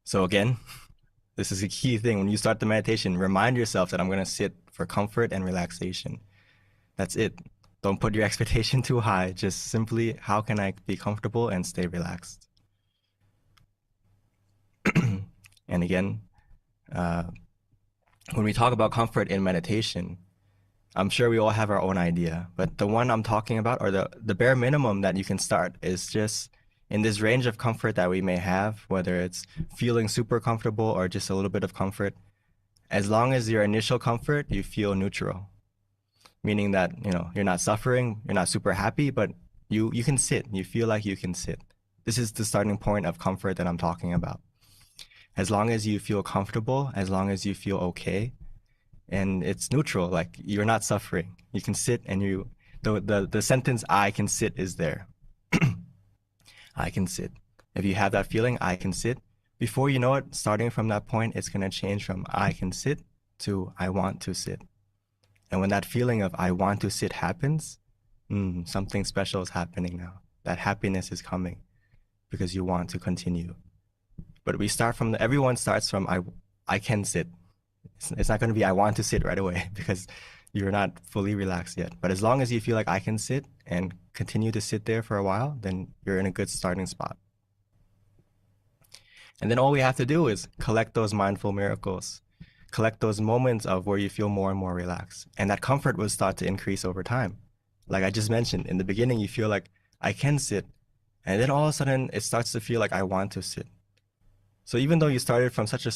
So again, this is a key thing. When you start the meditation, remind yourself that I'm going to sit for comfort and relaxation. That's it. Don't put your expectation too high. Just simply, how can I be comfortable and stay relaxed? And again, when we talk about comfort in meditation, I'm sure we all have our own idea, but the one I'm talking about, or the bare minimum that you can start, is just in this range of comfort that we may have, whether it's feeling super comfortable or just a little bit of comfort. As long as your initial comfort, you feel neutral, meaning that, you know, you're not suffering, you're not super happy, but you can sit, you feel like you can sit. This is the starting point of comfort that I'm talking about. As long as you feel comfortable, as long as you feel okay, and it's neutral, like you're not suffering, you can sit, and the sentence "I can sit" is there. I can sit. If you have that feeling, I can sit, before you know it, starting from that point, it's going to change from I can sit to I want to sit. And when that feeling of I want to sit happens, something special is happening now. That happiness is coming because you want to continue. But we start from everyone starts from I can sit. It's not going to be I want to sit right away because you're not fully relaxed yet. But as long as you feel like I can sit and continue to sit there for a while, then you're in a good starting spot. And then all we have to do is collect those mindful miracles, collect those moments of where you feel more and more relaxed. And that comfort will start to increase over time. Like I just mentioned, in the beginning, you feel like I can sit. And then all of a sudden, it starts to feel like I want to sit. So even though you started from such a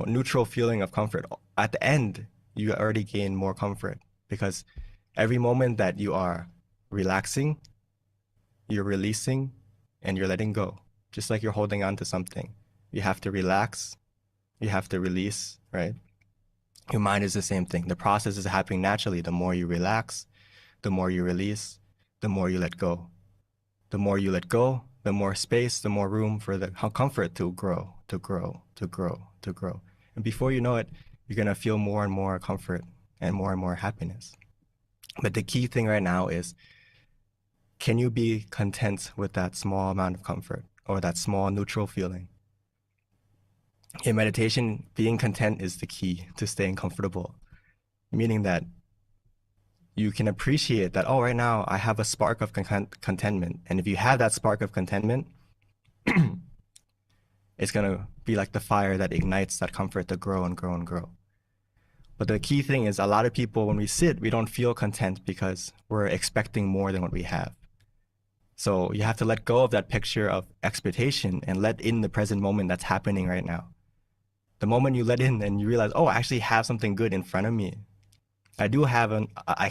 neutral feeling of comfort, at the end, you already gain more comfort, because every moment that you are relaxing, you're releasing, and you're letting go, just like you're holding on to something. You have to relax, you have to release, right? Your mind is the same thing. The process is happening naturally. The more you relax, the more you release, the more you let go. The more you let go, the more space, the more room for the comfort to grow, to grow, to grow, to grow. And before you know it, you're going to feel more and more comfort and more happiness. But the key thing right now is, can you be content with that small amount of comfort or that small neutral feeling? In meditation, being content is the key to staying comfortable, meaning that you can appreciate that, oh, right now I have a spark of contentment. And if you have that spark of contentment, it's going to be like the fire that ignites that comfort to grow and grow and grow. But the key thing is, a lot of people, when we sit, we don't feel content because we're expecting more than what we have. So you have to let go of that picture of expectation and let in the present moment that's happening right now. The moment you let in and you realize, oh, I actually have something good in front of me. I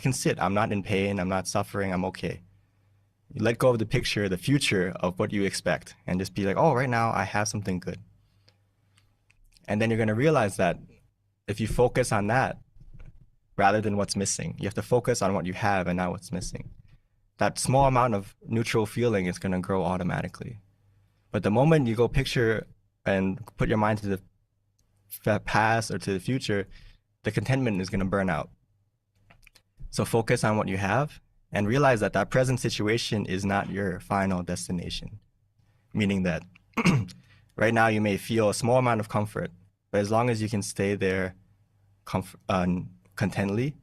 can sit, I'm not in pain, I'm not suffering, I'm okay. You let go of the picture, the future of what you expect, and just be like, oh, right now I have something good. And then you're going to realize that if you focus on that rather than what's missing, you have to focus on what you have and not what's missing. That small amount of neutral feeling is going to grow automatically. But the moment you go picture and put your mind to the past or to the future, the contentment is going to burn out. So focus on what you have and realize that that present situation is not your final destination. Meaning that right now you may feel a small amount of comfort, but as long as you can stay there contently,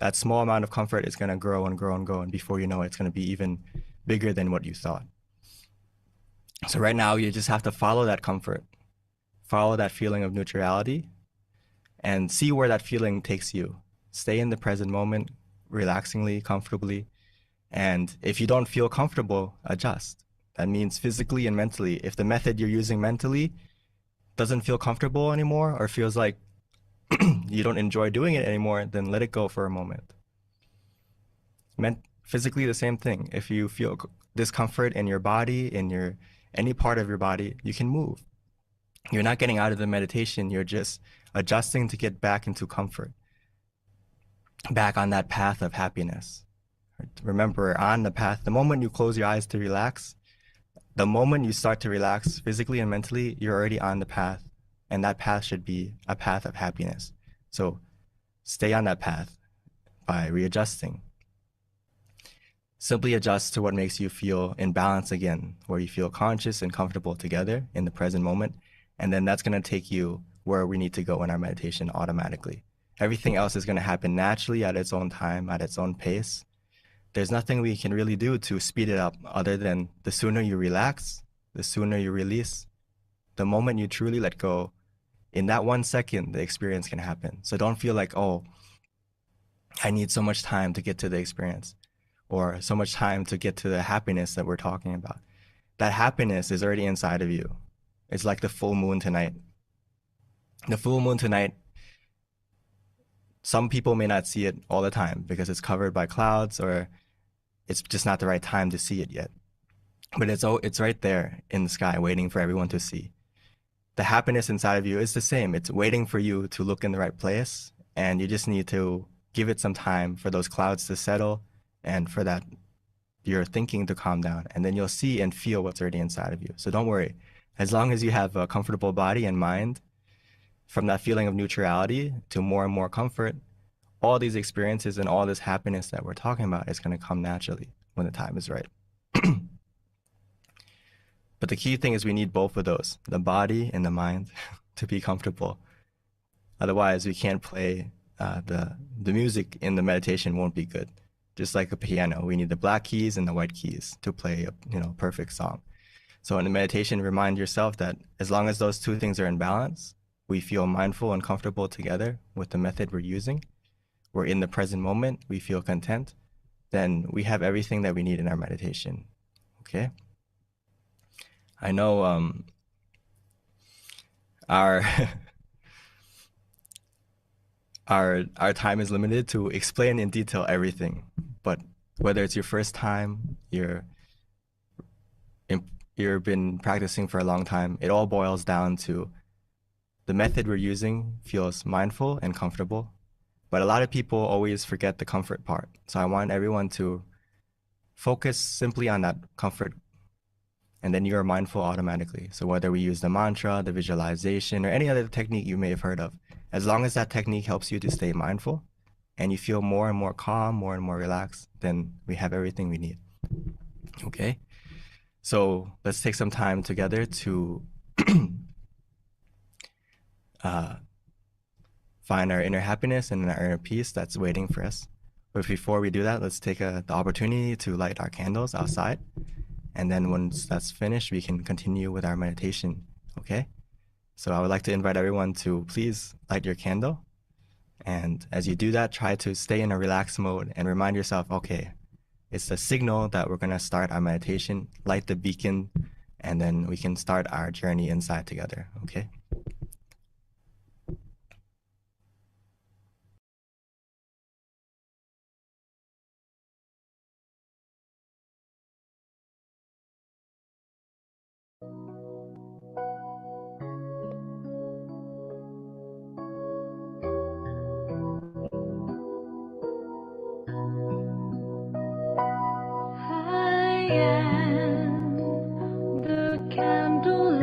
that small amount of comfort is going to grow and grow and grow. And before you know it, it's going to be even bigger than what you thought. So right now you just have to follow that comfort, follow that feeling of neutrality, and see where that feeling takes you. Stay in the present moment, relaxingly, comfortably. And if you don't feel comfortable, adjust. That means physically and mentally. If the method you're using mentally doesn't feel comfortable anymore, or feels like you don't enjoy doing it anymore, then let it go for a moment. Physically, the same thing. If you feel discomfort in your body, in any part of your body, you can move. You're not getting out of the meditation, you're just adjusting to get back into comfort, back on that path of happiness. Remember, on the path, the moment you close your eyes to relax, the moment you start to relax physically and mentally, you're already on the path, and that path should be a path of happiness. So stay on that path by readjusting. Simply adjust to what makes you feel in balance again, where you feel conscious and comfortable together in the present moment, and then that's going to take you where we need to go in our meditation automatically. Everything else is going to happen naturally at its own time, at its own pace. There's nothing we can really do to speed it up other than the sooner you relax, the sooner you release, the moment you truly let go, In that 1 second, the experience can happen. So don't feel like, oh, I need so much time to get to the experience, or so much time to get to the happiness that we're talking about. That happiness is already inside of you. It's like the full moon tonight. The full moon tonight, some people may not see it all the time because it's covered by clouds, or it's just not the right time to see it yet. But it's right there in the sky waiting for everyone to see. The happiness inside of you is the same. It's waiting for you to look in the right place, and you just need to give it some time for those clouds to settle and for that your thinking to calm down, and then you'll see and feel what's already inside of you. So don't worry. As long as you have a comfortable body and mind, from that feeling of neutrality to more and more comfort, all these experiences and all this happiness that we're talking about is going to come naturally when the time is right. But the key thing is we need both of those, the body and the mind, to be comfortable. Otherwise, we can't play the music in the meditation won't be good. Just like a piano, we need the black keys and the white keys to play a perfect song. So in the meditation, remind yourself that as long as those two things are in balance, we feel mindful and comfortable together with the method we're using, we're in the present moment, we feel content, then we have everything that we need in our meditation. Okay? I know our our time is limited to explain in detail everything, but whether it's your first time, you've been practicing for a long time, it all boils down to the method we're using feels mindful and comfortable, but a lot of people always forget the comfort part. So I want everyone to focus simply on that comfort, and then you're mindful automatically. So whether we use the mantra, the visualization, or any other technique you may have heard of, as long as that technique helps you to stay mindful and you feel more and more calm, more and more relaxed, then we have everything we need. Okay? So let's take some time together to find our inner happiness and our inner peace that's waiting for us. But before we do that, let's take the opportunity to light our candles outside. And then once that's finished, we can continue with our meditation, okay? So I would like to invite everyone to please light your candle. And as you do that, try to stay in a relaxed mode and remind yourself, okay, it's the signal that we're gonna start our meditation, light the beacon, and then we can start our journey inside together, okay? I am the candlelight.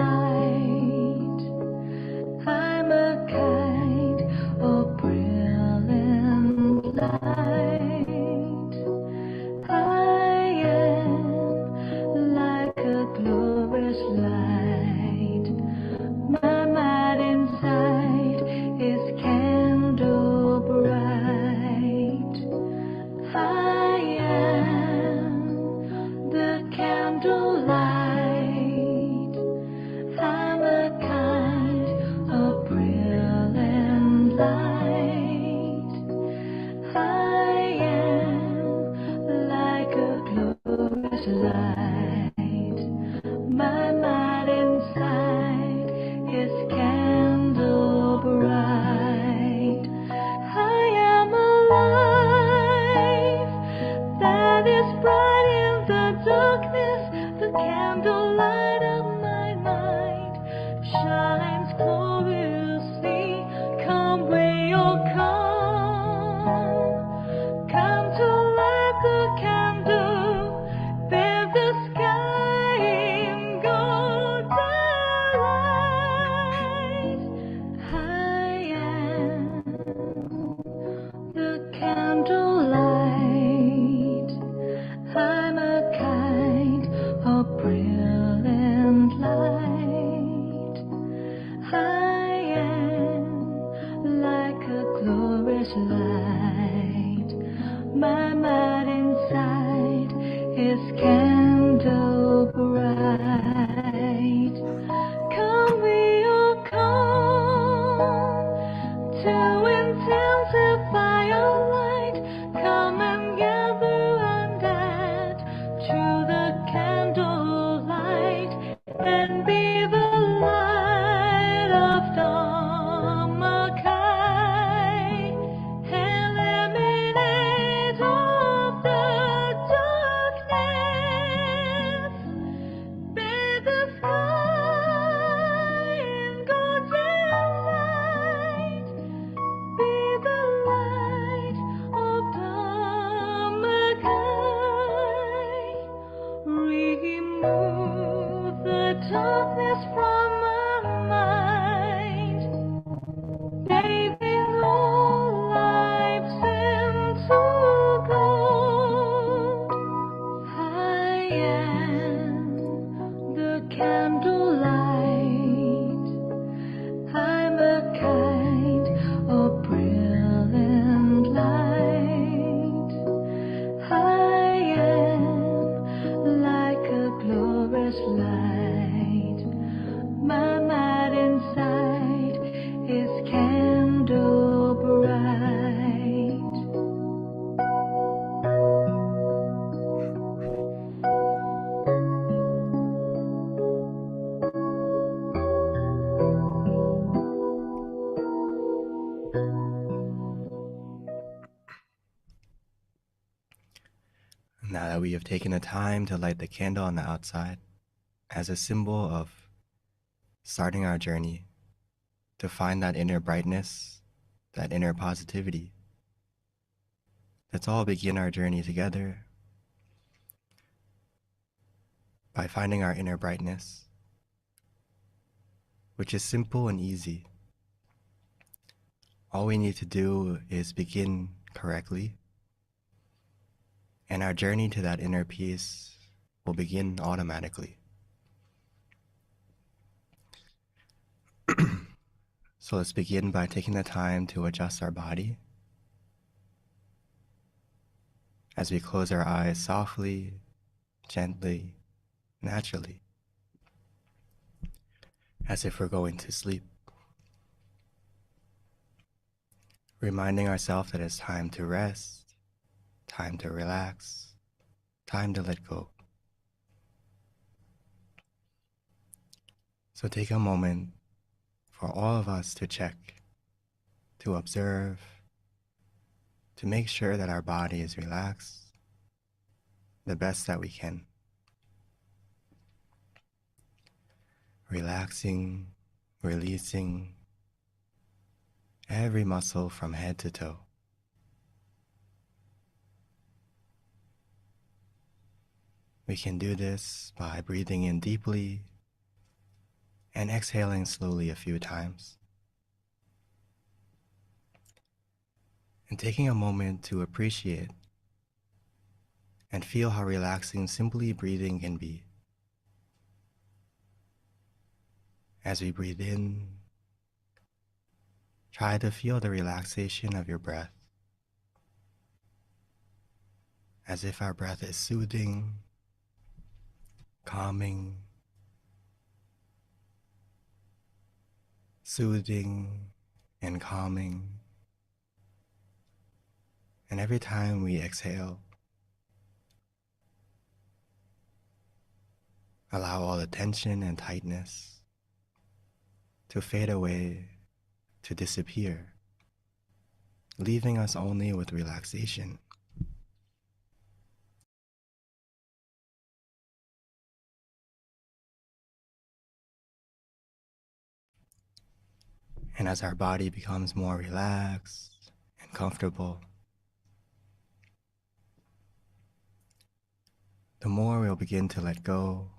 I'm a kind of brilliant light. I am like a glorious light. My mind inside is candle bright. I am the candlelight. I'm a kind of brilliant light. I am like a glorious light. My mind inside is candle bright. I am alive, that is bright in the darkness. The candlelight of my mind shines gloriously. Come where you'll come. Come to light the candle, bathe the sky in golden light. I am the candlelight. I'm a kind of brilliant light. I am like a glorious light. My mind inside is candle bright. Come where you'll come. that we have taken the time to light the candle on the outside as a symbol of starting our journey to find that inner brightness, that inner positivity. Let's all begin our journey together by finding our inner brightness, which is simple and easy. All we need to do is begin correctly, and our journey to that inner peace will begin automatically. So let's begin by taking the time to adjust our body as we close our eyes softly, gently, naturally, as if we're going to sleep. Reminding ourselves that it's time to rest, time to relax, time to let go. So take a moment for all of us to check, to observe, to make sure that our body is relaxed the best that we can. Relaxing, releasing every muscle from head to toe. We can do this by breathing in deeply and exhaling slowly a few times. And taking a moment to appreciate and feel how relaxing simply breathing can be. As we breathe in, try to feel the relaxation of your breath, as if our breath is soothing, calming, and calming. And every time we exhale, allow all the tension and tightness to fade away, to disappear, leaving us only with relaxation. And as our body becomes more relaxed and comfortable, the more we'll begin to let go,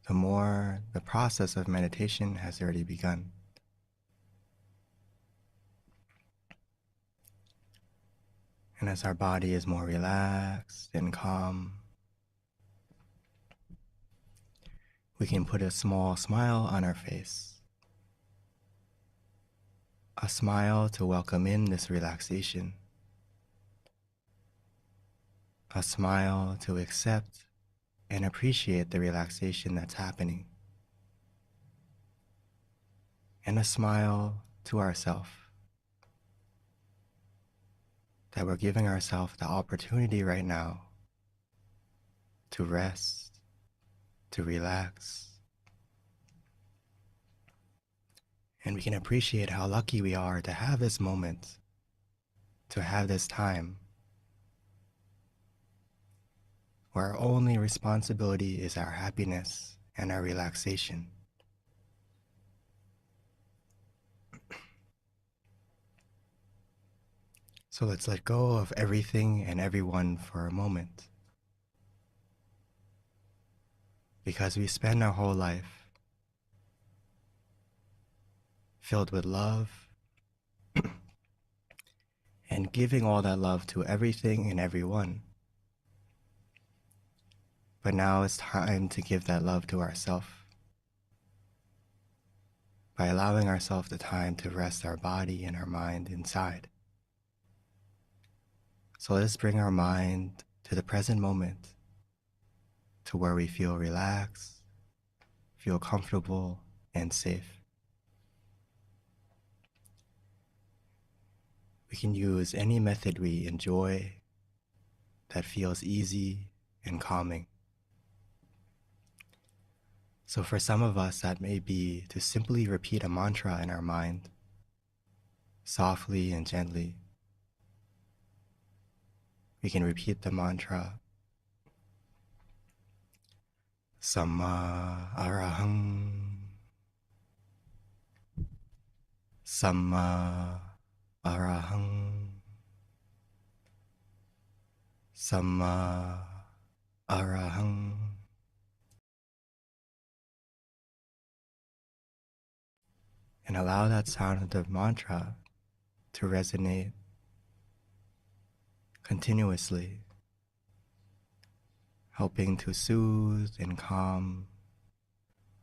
the more the process of meditation has already begun. And as our body is more relaxed and calm, we can put a small smile on our face. A smile to welcome in this relaxation. A smile to accept and appreciate the relaxation that's happening. And a smile to ourselves, that we're giving ourselves the opportunity right now to rest, to relax. And we can appreciate how lucky we are to have this moment, to have this time, where our only responsibility is our happiness and our relaxation. So let's let go of everything and everyone for a moment. Because we spend our whole life filled with love and giving all that love to everything and everyone. But now it's time to give that love to ourselves by allowing ourselves the time to rest our body and our mind inside. So let's bring our mind to the present moment, to where we feel relaxed, feel comfortable, and safe. We can use any method we enjoy that feels easy and calming. So for some of us, that may be to simply repeat a mantra in our mind, softly and gently. we can repeat the mantra Samma Arahang, Samma Arahang, Samma Arahang. And allow that sound of the mantra to resonate continuously, helping to soothe and calm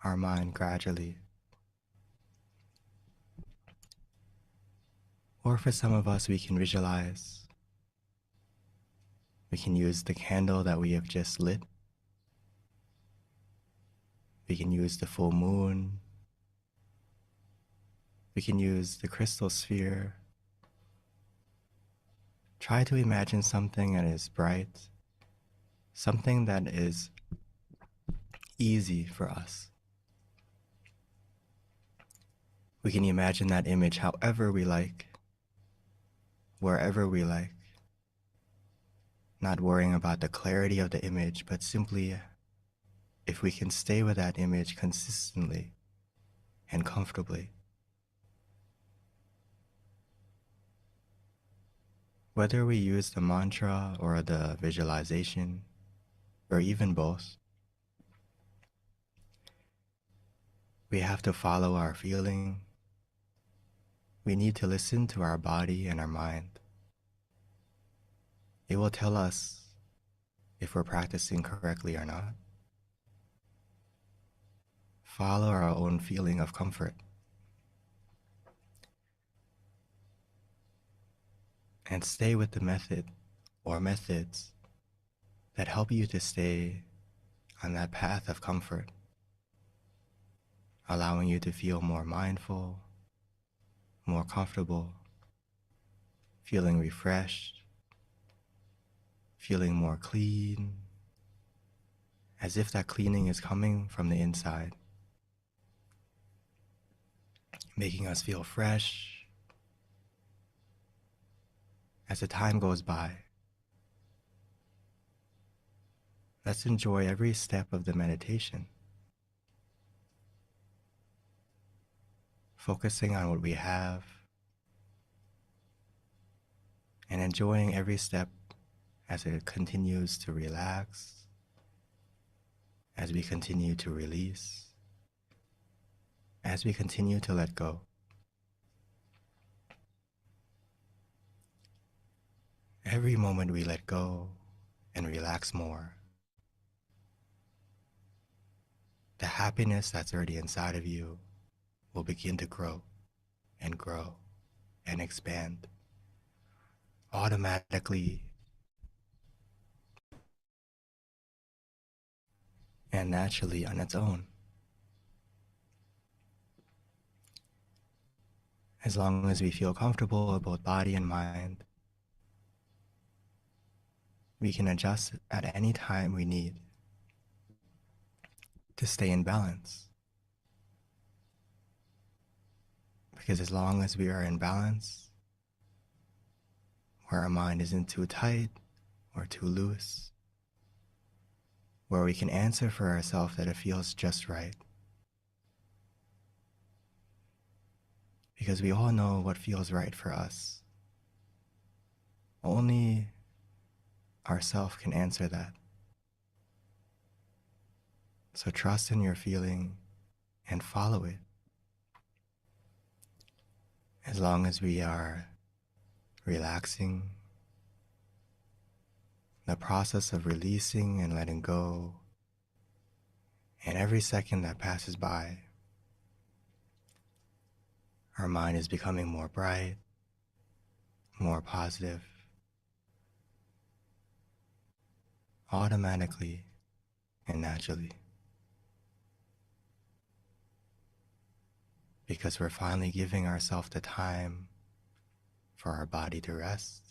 our mind gradually. Or for some of us, we can visualize. We can use the candle that we have just lit. We can use the full moon. We can use the crystal sphere. Try to imagine something that is bright, something that is easy for us. We can imagine that image however we like, wherever we like, not worrying about the clarity of the image, but simply if we can stay with that image consistently and comfortably. Whether we use the mantra or the visualization, or even both, we have to follow our feeling. We need to listen to our body and our mind. It will tell us if we're practicing correctly or not. Follow our own feeling of comfort. And stay with the method or methods that help you to stay on that path of comfort, allowing you to feel more mindful, more comfortable, feeling refreshed, feeling more clean, as if that cleaning is coming from the inside, making us feel fresh. As the time goes by, let's enjoy every step of the meditation, focusing on what we have and enjoying every step as it continues to relax, as we continue to release, as we continue to let go. Every moment we let go and relax more, the happiness that's already inside of you will begin to grow and grow and expand automatically and naturally on its own. As long as we feel comfortable with both body and mind, we can adjust at any time we need to stay in balance. Because as long as we are in balance, where our mind isn't too tight or too loose, where we can answer for ourselves that it feels just right. Because we all know what feels right for us. Only ourself can answer that. So trust in your feeling and follow it. As long as we are relaxing, the process of releasing and letting go, and every second that passes by, our mind is becoming more bright, more positive, automatically and naturally. Because we're finally giving ourselves the time for our body to rest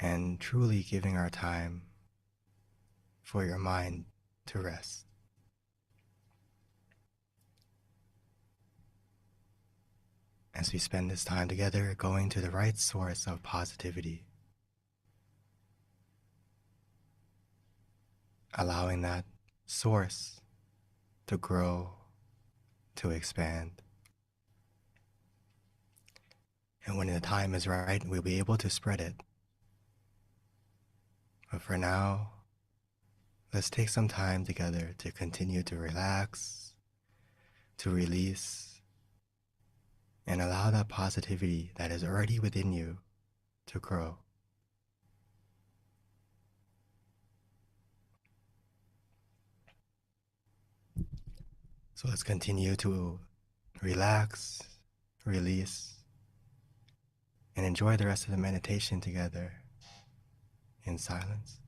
and truly giving our time for your mind to rest. As we spend this time together going to the right source of positivity, allowing that source to grow, to expand. And when the time is right, we'll be able to spread it. But for now, let's take some time together to continue to relax, to release, and allow that positivity that is already within you to grow. So let's continue to relax, release, and enjoy the rest of the meditation together in silence.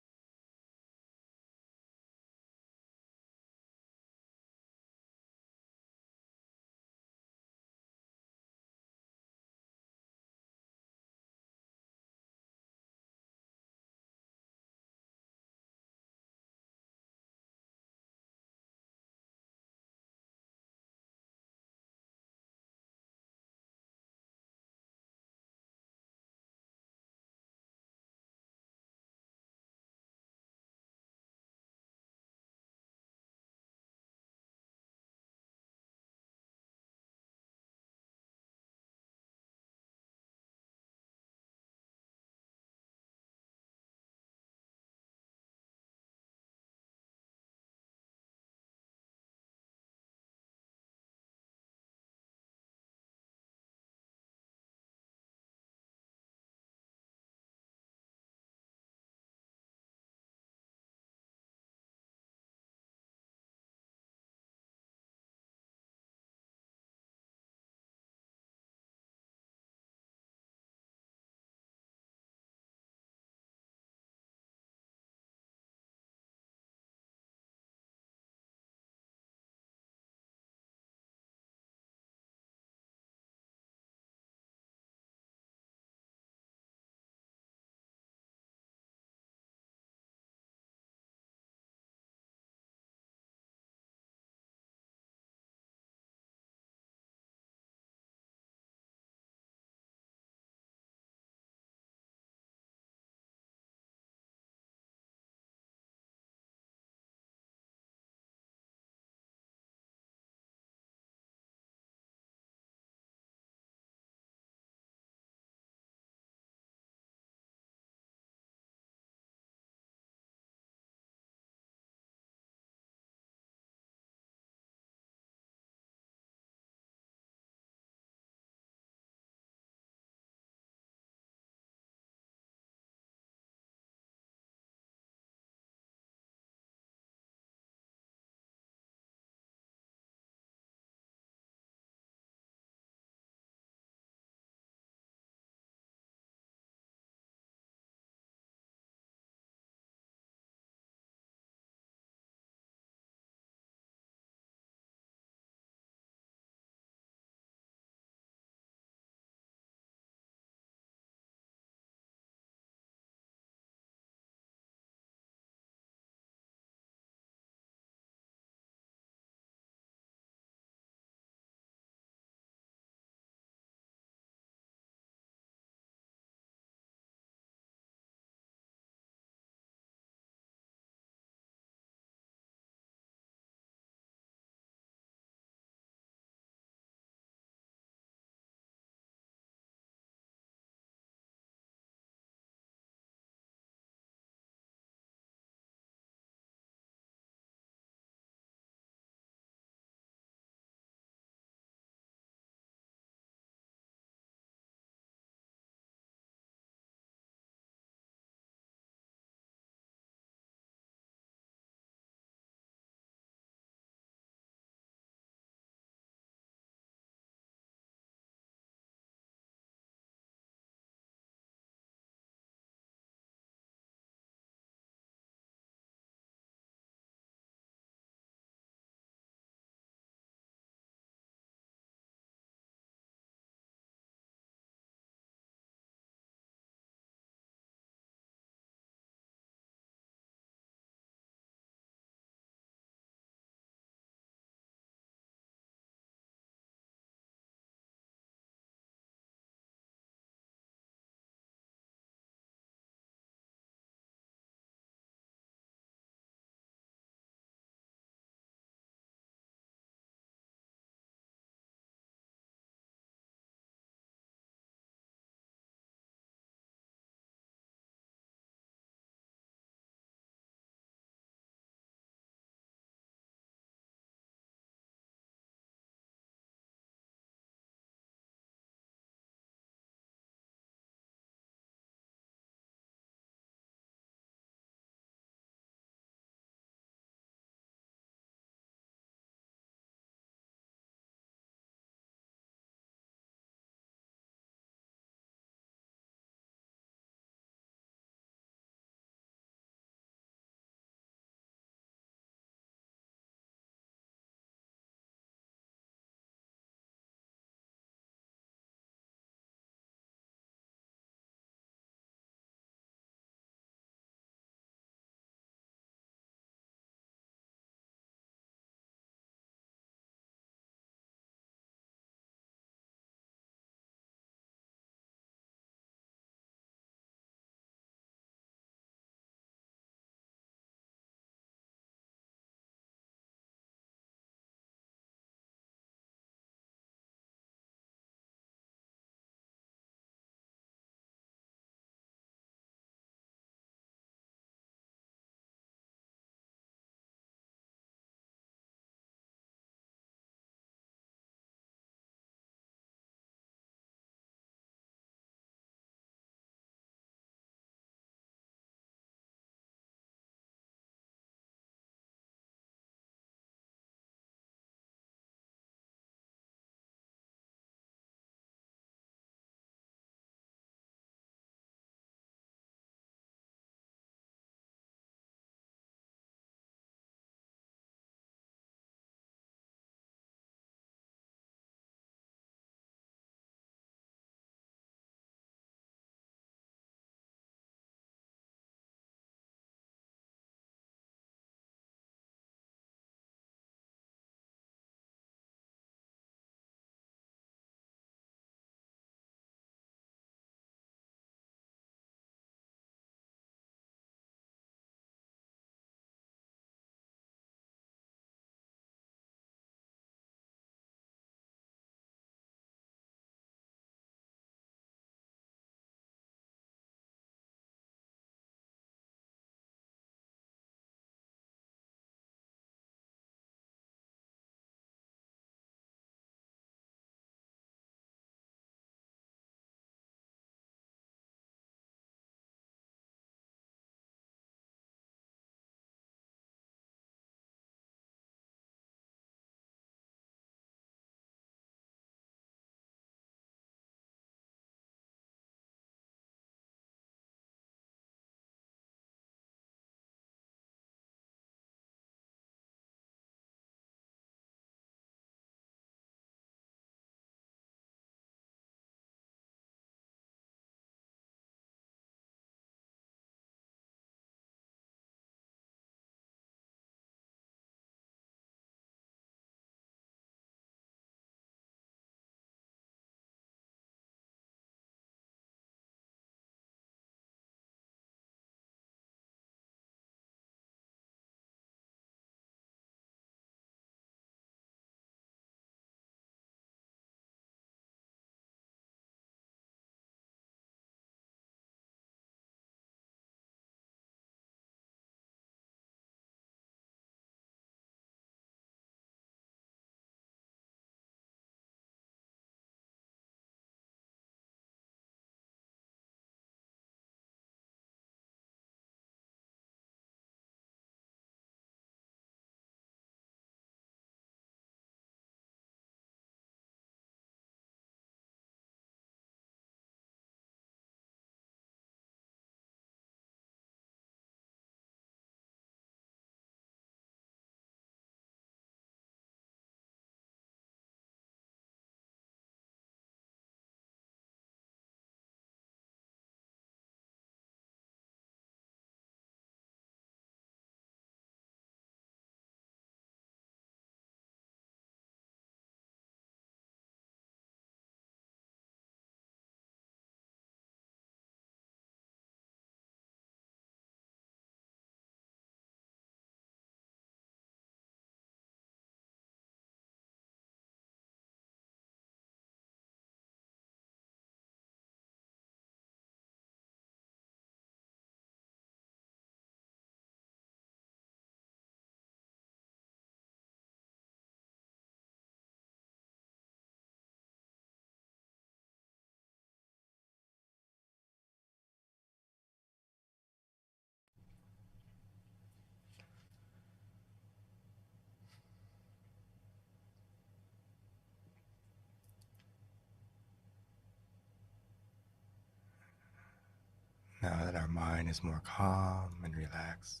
Now that our mind is more calm and relaxed,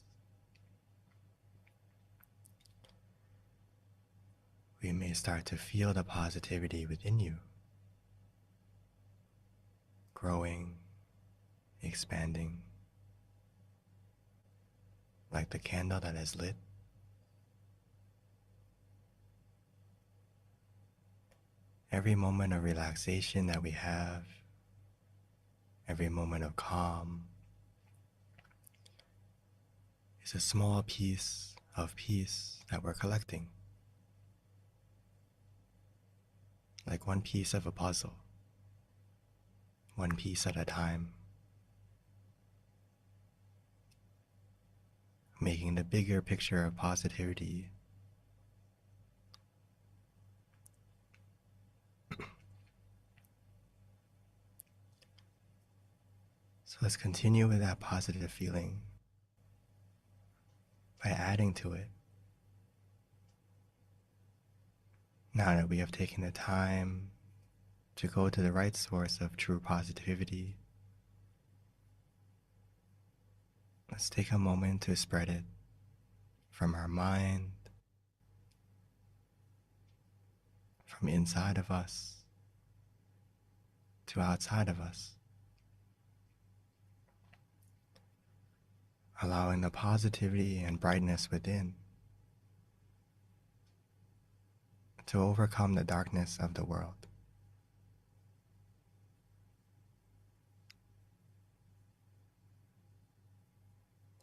we may start to feel the positivity within you, growing, expanding, like the candle that is lit. Every moment of relaxation that we have, every moment of calm, is a small piece of peace that we're collecting, like one piece of a puzzle, one piece at a time, making the bigger picture of positivity So let's continue with that positive feeling by adding to it. Now that we have taken the time to go to the right source of true positivity, let's take a moment to spread it from our mind, from inside of us to outside of us, allowing the positivity and brightness within to overcome the darkness of the world.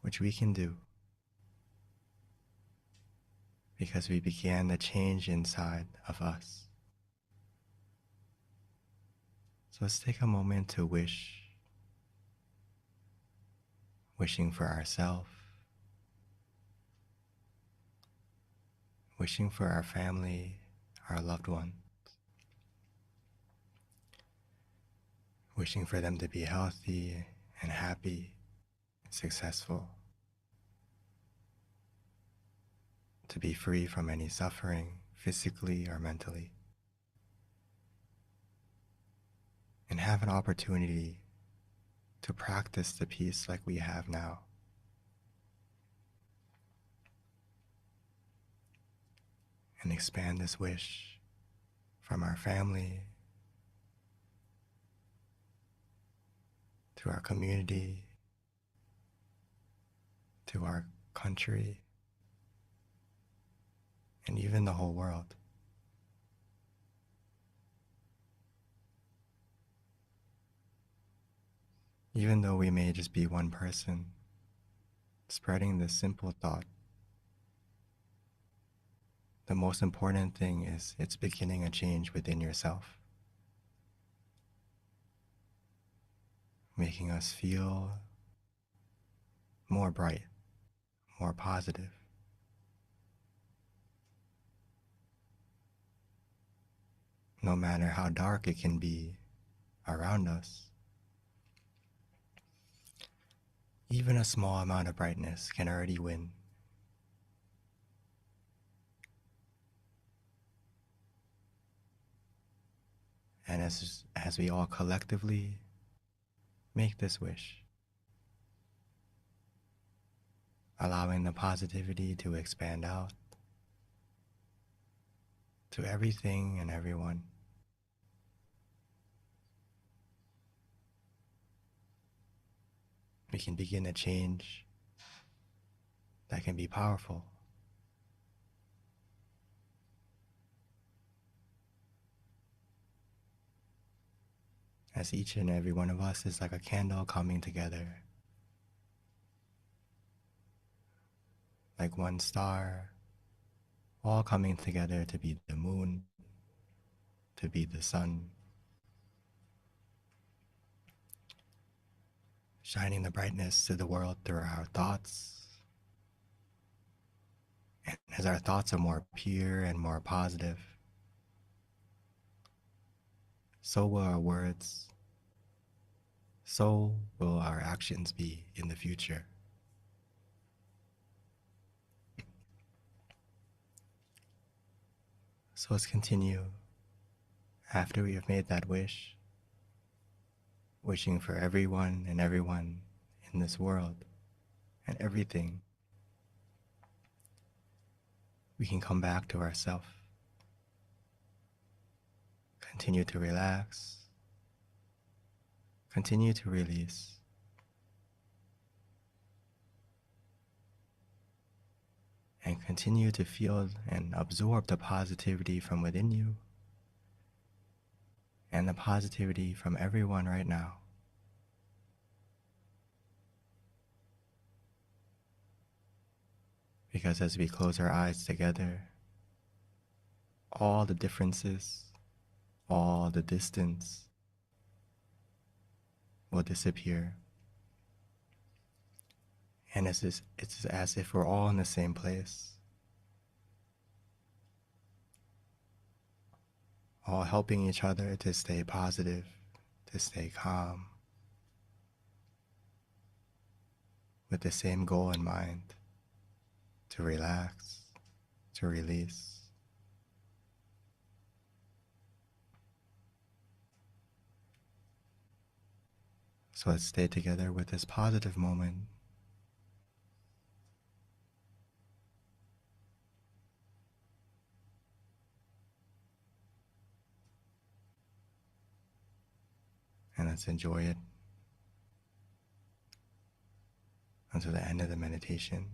Which we can do because we began the change inside of us. So let's take a moment to wishing for ourselves, wishing for our family, our loved ones, wishing for them to be healthy and happy, successful, to be free from any suffering, physically or mentally, and have an opportunity to practice the peace like we have now. And expand this wish from our family to our community, to our country, and even the whole world. Even though we may just be one person, spreading this simple thought, the most important thing is it's beginning a change within yourself, making us feel more bright, more positive. No matter how dark it can be around us, even a small amount of brightness can already win. And as we all collectively make this wish, allowing the positivity to expand out to everything and everyone, we can begin a change that can be powerful. As each and every one of us is like a candle coming together, like one star, all coming together to be the moon, to be the sun, shining the brightness to the world through our thoughts. And as our thoughts are more pure and more positive, so will our words, so will our actions be in the future. So let's continue after we have made that wish, wishing for everyone and everyone in this world and everything, we can come back to ourself. Continue to relax. Continue to release. And continue to feel and absorb the positivity from within you and the positivity from everyone right now. Because as we close our eyes together, all the differences, all the distance will disappear. And it's as if we're all in the same place, all helping each other to stay positive, to stay calm, with the same goal in mind, to relax, to release. So let's stay together with this positive moment. And let's enjoy it until the end of the meditation.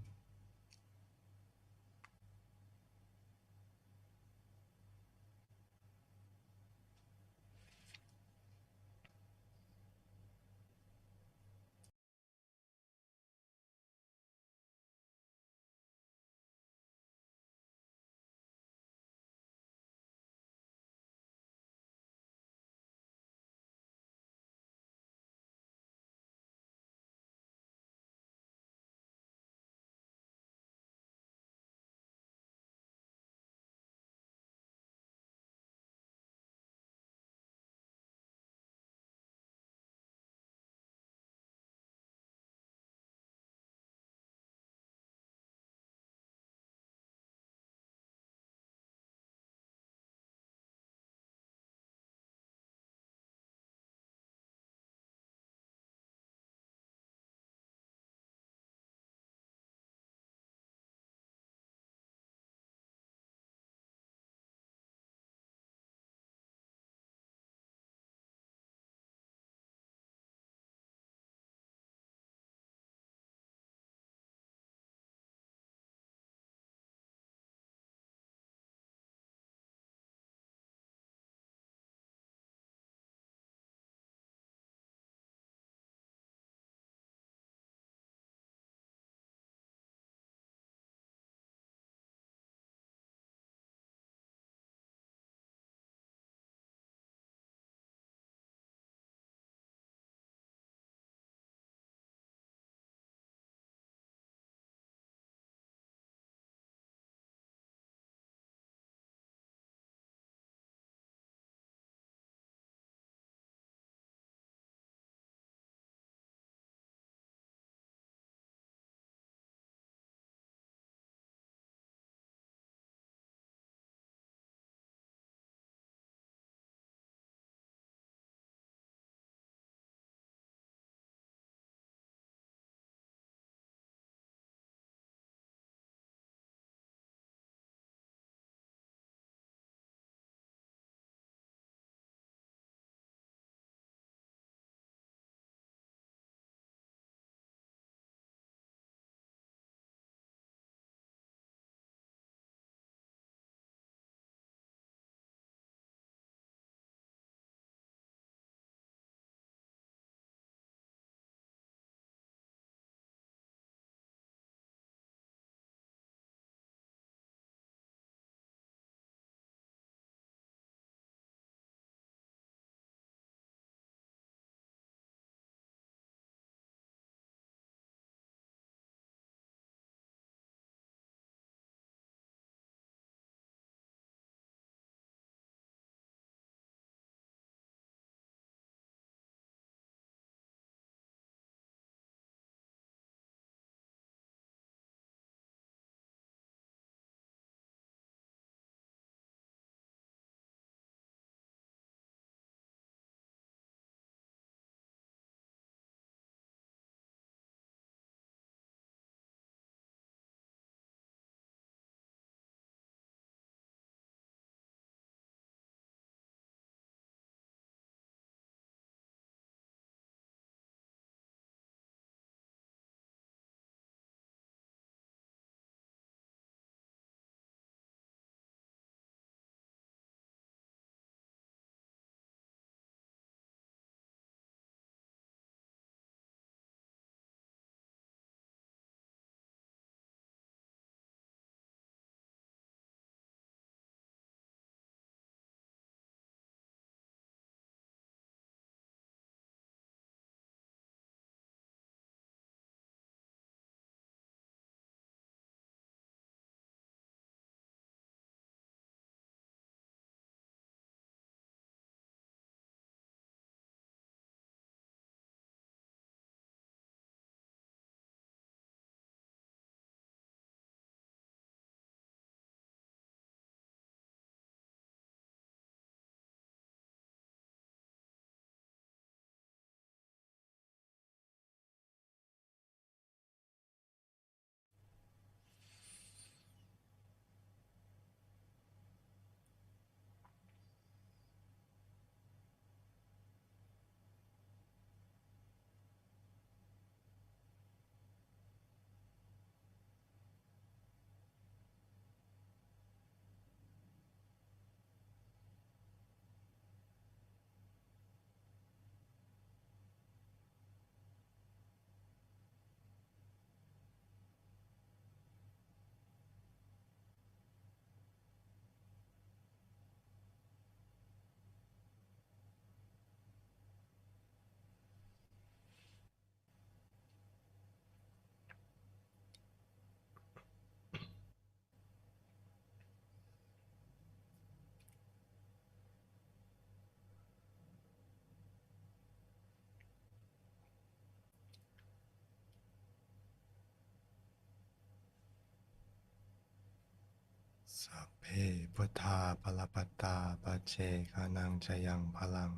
เจกานังจะยังพลัง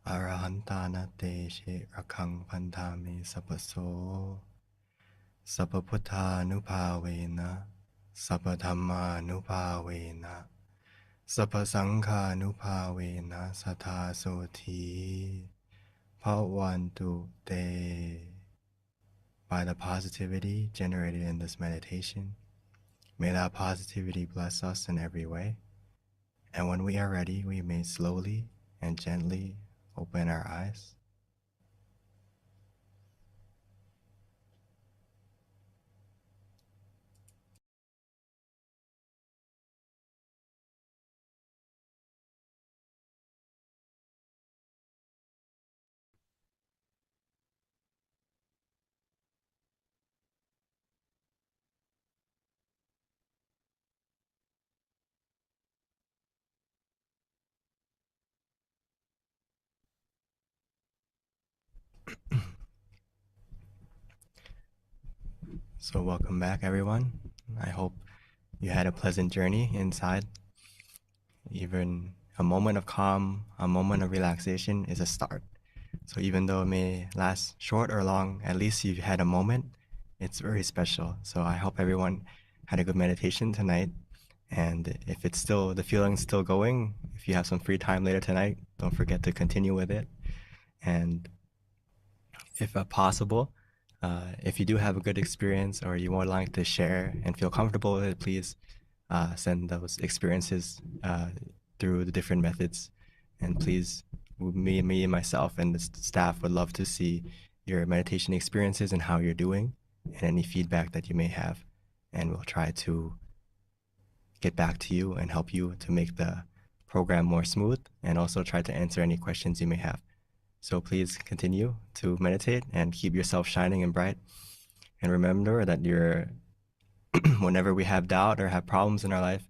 อรหันตานาเตชิระคังพันธามิสัพพโสสัพพพุทธานุภาเวนะสัพพธรรมานุภาเวนะสัพพสังฆานุภาเวนะสัทธาโสธีภวันตุเต By the positivity generated in this meditation, may that positivity bless us in every way. And when we are ready, we may slowly and gently open our eyes. So welcome back, everyone. I hope you had a pleasant journey inside. Even a moment of calm, a moment of relaxation is a start. So even though it may last short or long, at least you've had a moment. It's very special. So I hope everyone had a good meditation tonight. And if it's still, the feeling's still going, if you have some free time later tonight, don't forget to continue with it. And if possible, if you do have a good experience or you would like to share and feel comfortable with it, please send those experiences through the different methods. And please, me and myself and the staff would love to see your meditation experiences and how you're doing and any feedback that you may have. And we'll try to get back to you and help you to make the program more smooth and also try to answer any questions you may have. So please continue to meditate and keep yourself shining and bright. And remember that whenever we have doubt or have problems in our life,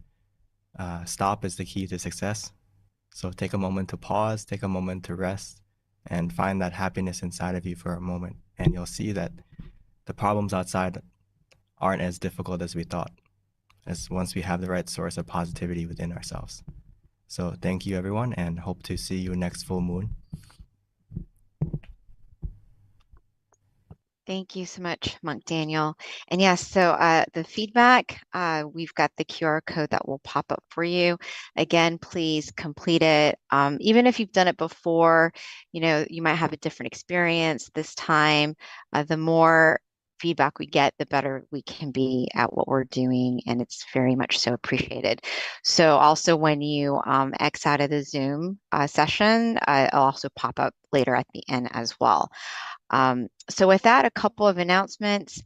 stop is the key to success. So take a moment to pause, take a moment to rest, and find that happiness inside of you for a moment. And you'll see that the problems outside aren't as difficult as we thought, as once we have the right source of positivity within ourselves. So thank you, everyone, and hope to see you next full moon. Thank you so much, Monk Daniel. And yes, so the feedback, we've got the QR code that will pop up for you. Again, please complete it. Even if you've done it before, you might have a different experience this time. The more feedback we get, the better we can be at what we're doing, and it's very much so appreciated. So also when you X out of the Zoom session, it'll also pop up later at the end as well. So with that, a couple of announcements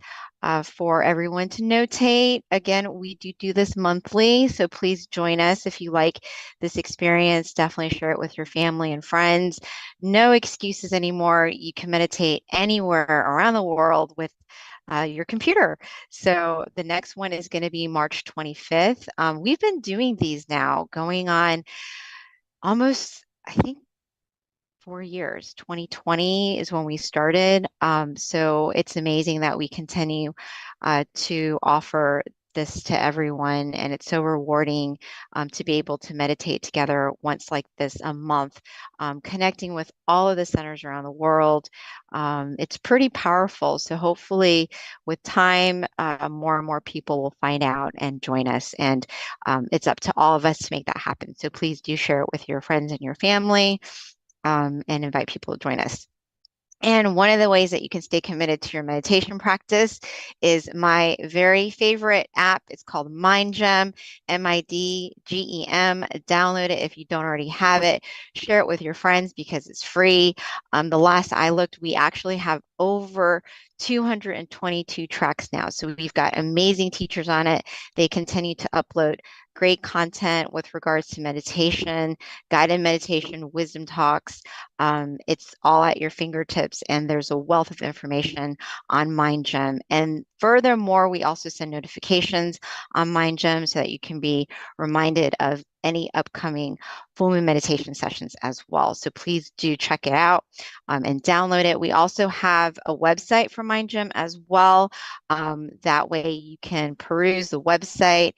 for everyone to notate. Again, we do this monthly, so please join us if you like this experience. Definitely share it with your family and friends. No excuses anymore. You can meditate anywhere around the world with your computer. So the next one is going to be March 25th. We've been doing these now going on almost, I think, 4 years. 2020 is when we started. So it's amazing that we continue to offer this to everyone. And it's so rewarding to be able to meditate together once like this a month, connecting with all of the centers around the world. It's pretty powerful. So hopefully with time, more and more people will find out and join us. And it's up to all of us to make that happen. So please do share it with your friends and your family. And invite people to join us. And one of the ways that you can stay committed to your meditation practice is my very favorite app. It's called MindGem, MIDGEM. Download it if you don't already have it. Share it with your friends because it's free. The last I looked, we actually have over 222 tracks now. So we've got amazing teachers on it. They continue to upload great content with regards to meditation, guided meditation, wisdom talks. It's all at your fingertips, and there's a wealth of information on MindGem. And furthermore, we also send notifications on MindGem so that you can be reminded of any upcoming full moon meditation sessions as well. So please do check it out and download it. We also have a website for Mind Gym as well. That way you can peruse the website.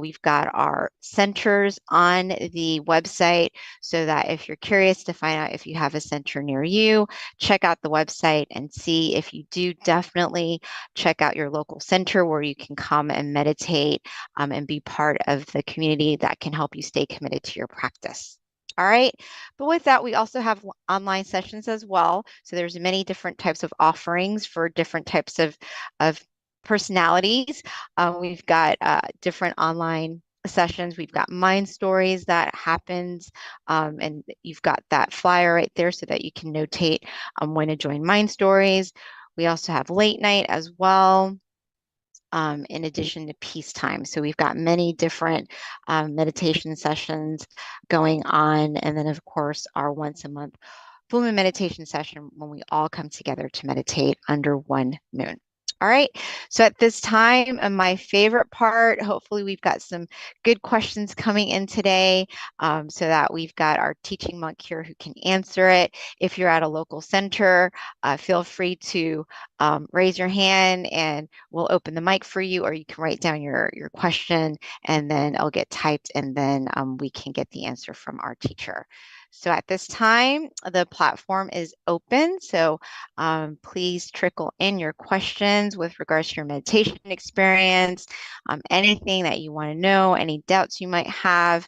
We've got our centers on the website so that if you're curious to find out if you have a center near you, check out the website and see. If you do, definitely check out your local center where you can come and meditate and be part of the community that can help you stay committed to your practice. All right. But with that, we also have online sessions as well. So there's many different types of offerings for different types of personalities. We've got different online sessions. We've got Mind Stories that happens, and you've got that flyer right there so that you can notate when to join Mind Stories. We also have late night as well, in addition to peacetime. So we've got many different meditation sessions going on. And then, of course, our once a month full moon meditation session when we all come together to meditate under one moon. All right, so at this time, my favorite part, hopefully we've got some good questions coming in today so that we've got our teaching monk here who can answer it. If you're at a local center, feel free to raise your hand and we'll open the mic for you, or you can write down your question and then it'll get typed and then we can get the answer from our teacher. So at this time, the platform is open. So please trickle in your questions with regards to your meditation experience, anything that you want to know, any doubts you might have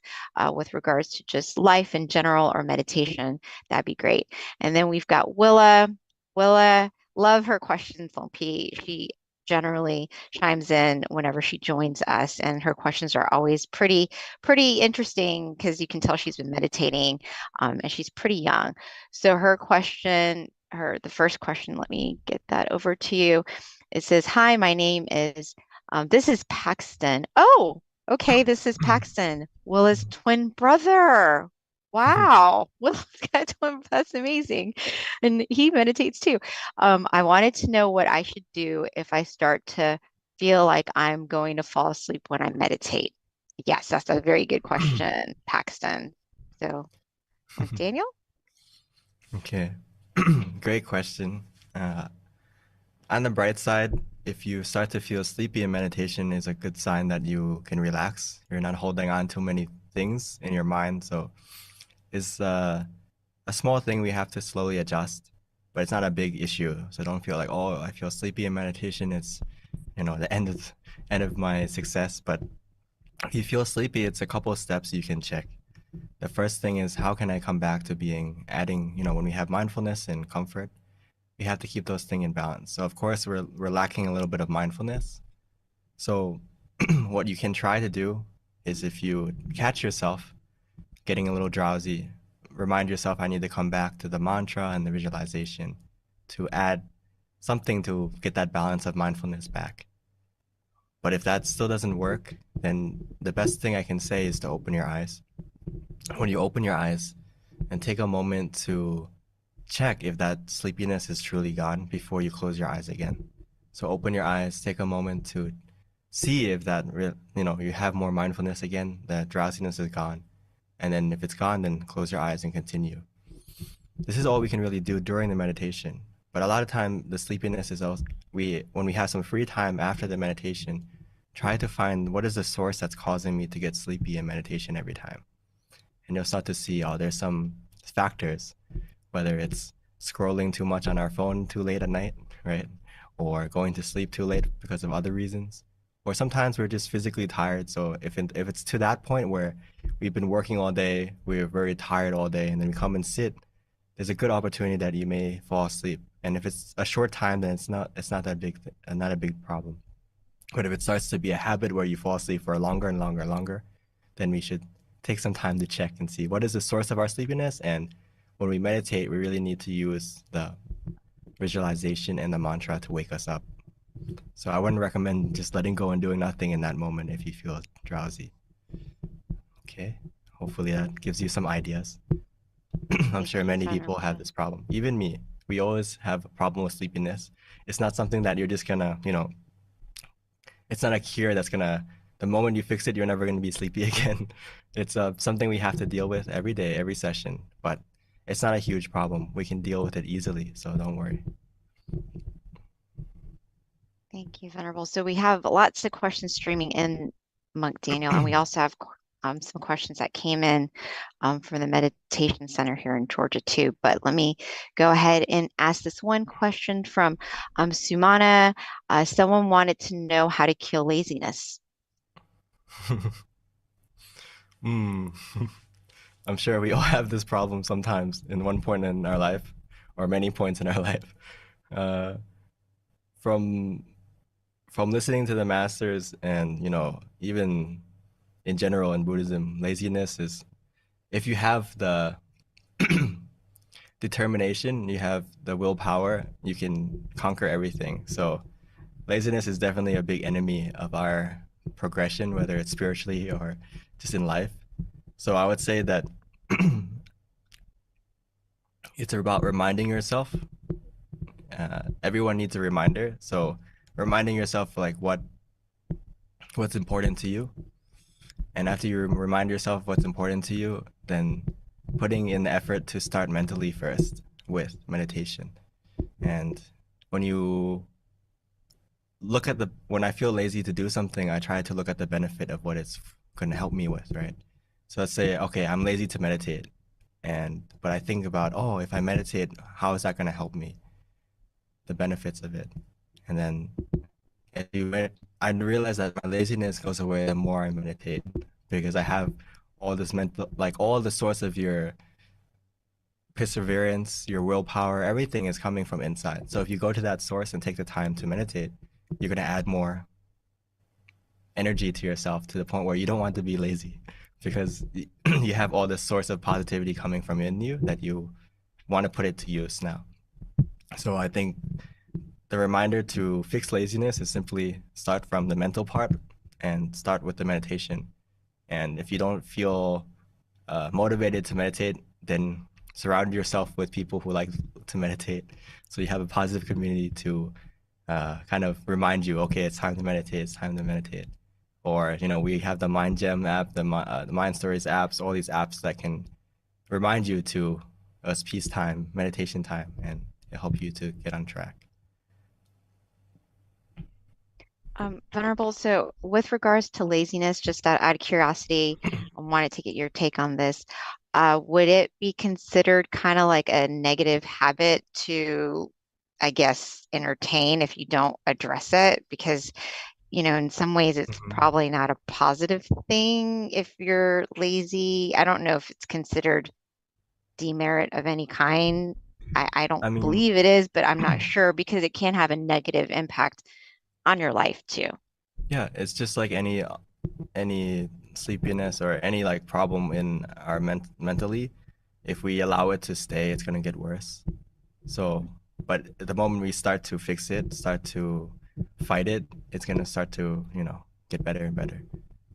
with regards to just life in general or meditation, that'd be great. And then we've got Willa. Willa, love her questions, Lumpy. She generally chimes in whenever she joins us, and her questions are always pretty interesting because you can tell she's been meditating and she's pretty young. So her question, the first question, let me get that over to you. It says, hi, my name is, this is Paxton. Oh, okay, this is Paxton, Willa's twin brother. Wow, Willa's got a twin, that's amazing. And he meditates too. I wanted to know what I should do if I start to feel like I'm going to fall asleep when I meditate. Yes, that's a very good question, Paxton. So, Daniel? Okay, great question. On the bright side, if you start to feel sleepy in meditation, is a good sign that you can relax. You're not holding on too many things in your mind. So it's a small thing we have to slowly adjust, but it's not a big issue. So don't feel like, oh, I feel sleepy in meditation. It's, the end of my success. But if you feel sleepy, it's a couple of steps you can check. The first thing is, how can I come back to adding, when we have mindfulness and comfort, we have to keep those things in balance. So of course we're lacking a little bit of mindfulness. So what you can try to do is, if you catch yourself getting a little drowsy, remind yourself, I need to come back to the mantra and the visualization to add something to get that balance of mindfulness back. But if that still doesn't work, then the best thing I can say is to open your eyes. When you open your eyes, and take a moment to check if that sleepiness is truly gone before you close your eyes again. So open your eyes, take a moment to see if that, you have more mindfulness again, the drowsiness is gone. And then if it's gone, then close your eyes and continue. This is all we can really do during the meditation. But a lot of time, the sleepiness is also, when we have some free time after the meditation, try to find what is the source that's causing me to get sleepy in meditation every time. And you'll start to see, there's some factors, whether it's scrolling too much on our phone too late at night, right? Or going to sleep too late because of other reasons. Or sometimes we're just physically tired. So if it's to that point where we've been working all day, we're very tired all day, and then we come and sit, there's a good opportunity that you may fall asleep. And if it's a short time, then it's not that big, not a big problem. But if it starts to be a habit where you fall asleep for longer and longer and longer, then we should take some time to check and see what is the source of our sleepiness. And when we meditate, we really need to use the visualization and the mantra to wake us up. So I wouldn't recommend just letting go and doing nothing in that moment if you feel drowsy. Okay, hopefully that gives you some ideas. I'm sure many people have this problem. Even me, we always have a problem with sleepiness. It's not something that you're just gonna, it's not a cure that's gonna the moment you fix it, you're never going to be sleepy again. It's something we have to deal with every day, every session, but it's not a huge problem. We can deal with it easily, so don't worry. Thank you, Venerable. So we have lots of questions streaming in, Monk Daniel, and we also have some questions that came in from the Meditation Center here in Georgia too. But let me go ahead and ask this one question from Sumana. Someone wanted to know how to kill laziness. I'm sure we all have this problem sometimes in one point in our life, or many points in our life. From listening to the masters, and even in general in Buddhism, laziness is, if you have the determination, you have the willpower, you can conquer everything. So laziness is definitely a big enemy of our progression, whether it's spiritually or just in life. So I would say that it's about reminding yourself. Everyone needs a reminder. So reminding yourself like what's important to you. And after you remind yourself what's important to you, then putting in the effort to start mentally first with meditation. And when I feel lazy to do something, I try to look at the benefit of what it's going to help me with, right? So let's say, okay, I'm lazy to meditate, but I think about, if I meditate, how is that going to help me? The benefits of it. And then I realize that my laziness goes away the more I meditate, because I have all this mental, like all the source of your perseverance, your willpower, everything is coming from inside. So if you go to that source and take the time to meditate, you're going to add more energy to yourself to the point where you don't want to be lazy, because you have all this source of positivity coming from in you that you want to put it to use now. So I think the reminder to fix laziness is simply start from the mental part and start with the meditation. And if you don't feel motivated to meditate, then surround yourself with people who like to meditate. So you have a positive community to kind of remind you, okay, it's time to meditate, it's time to meditate. Or, we have the Mind Gem app, the Mind Stories apps, all these apps that can remind you to peace time, meditation time, and help you to get on track. Venerable, so with regards to laziness, just out of curiosity, I wanted to get your take on this. Would it be considered kind of like a negative habit to, I guess, entertain if you don't address it? Because, in some ways it's probably not a positive thing if you're lazy. I don't know if it's considered demerit of any kind. I don't believe it is, but I'm not sure, because it can have a negative impact on your life too. Yeah, it's just like any sleepiness or any like problem in our mentally. If we allow it to stay, it's gonna get worse. So, but at the moment we start to fix it, start to fight it, it's gonna start to get better and better.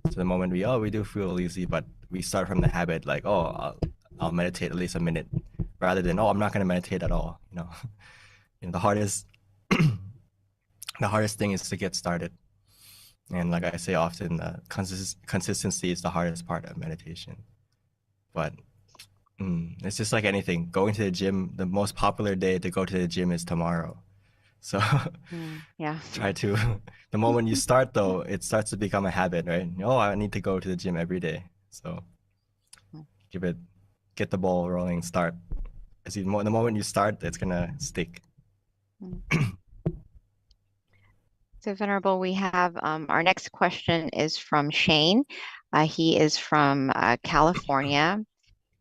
So the moment we do feel lazy, but we start from the habit like, I'll meditate at least a minute, rather than I'm not gonna meditate at all. The hardest thing is to get started. And like I say often, consistency is the hardest part of meditation. But it's just like anything. Going to the gym, the most popular day to go to the gym is tomorrow. So yeah, try to, the moment you start though, it starts to become a habit, right? I need to go to the gym every day. So get the ball rolling, start. The moment you start, it's gonna stick. So Venerable, we have our next question is from Shane. He is from California.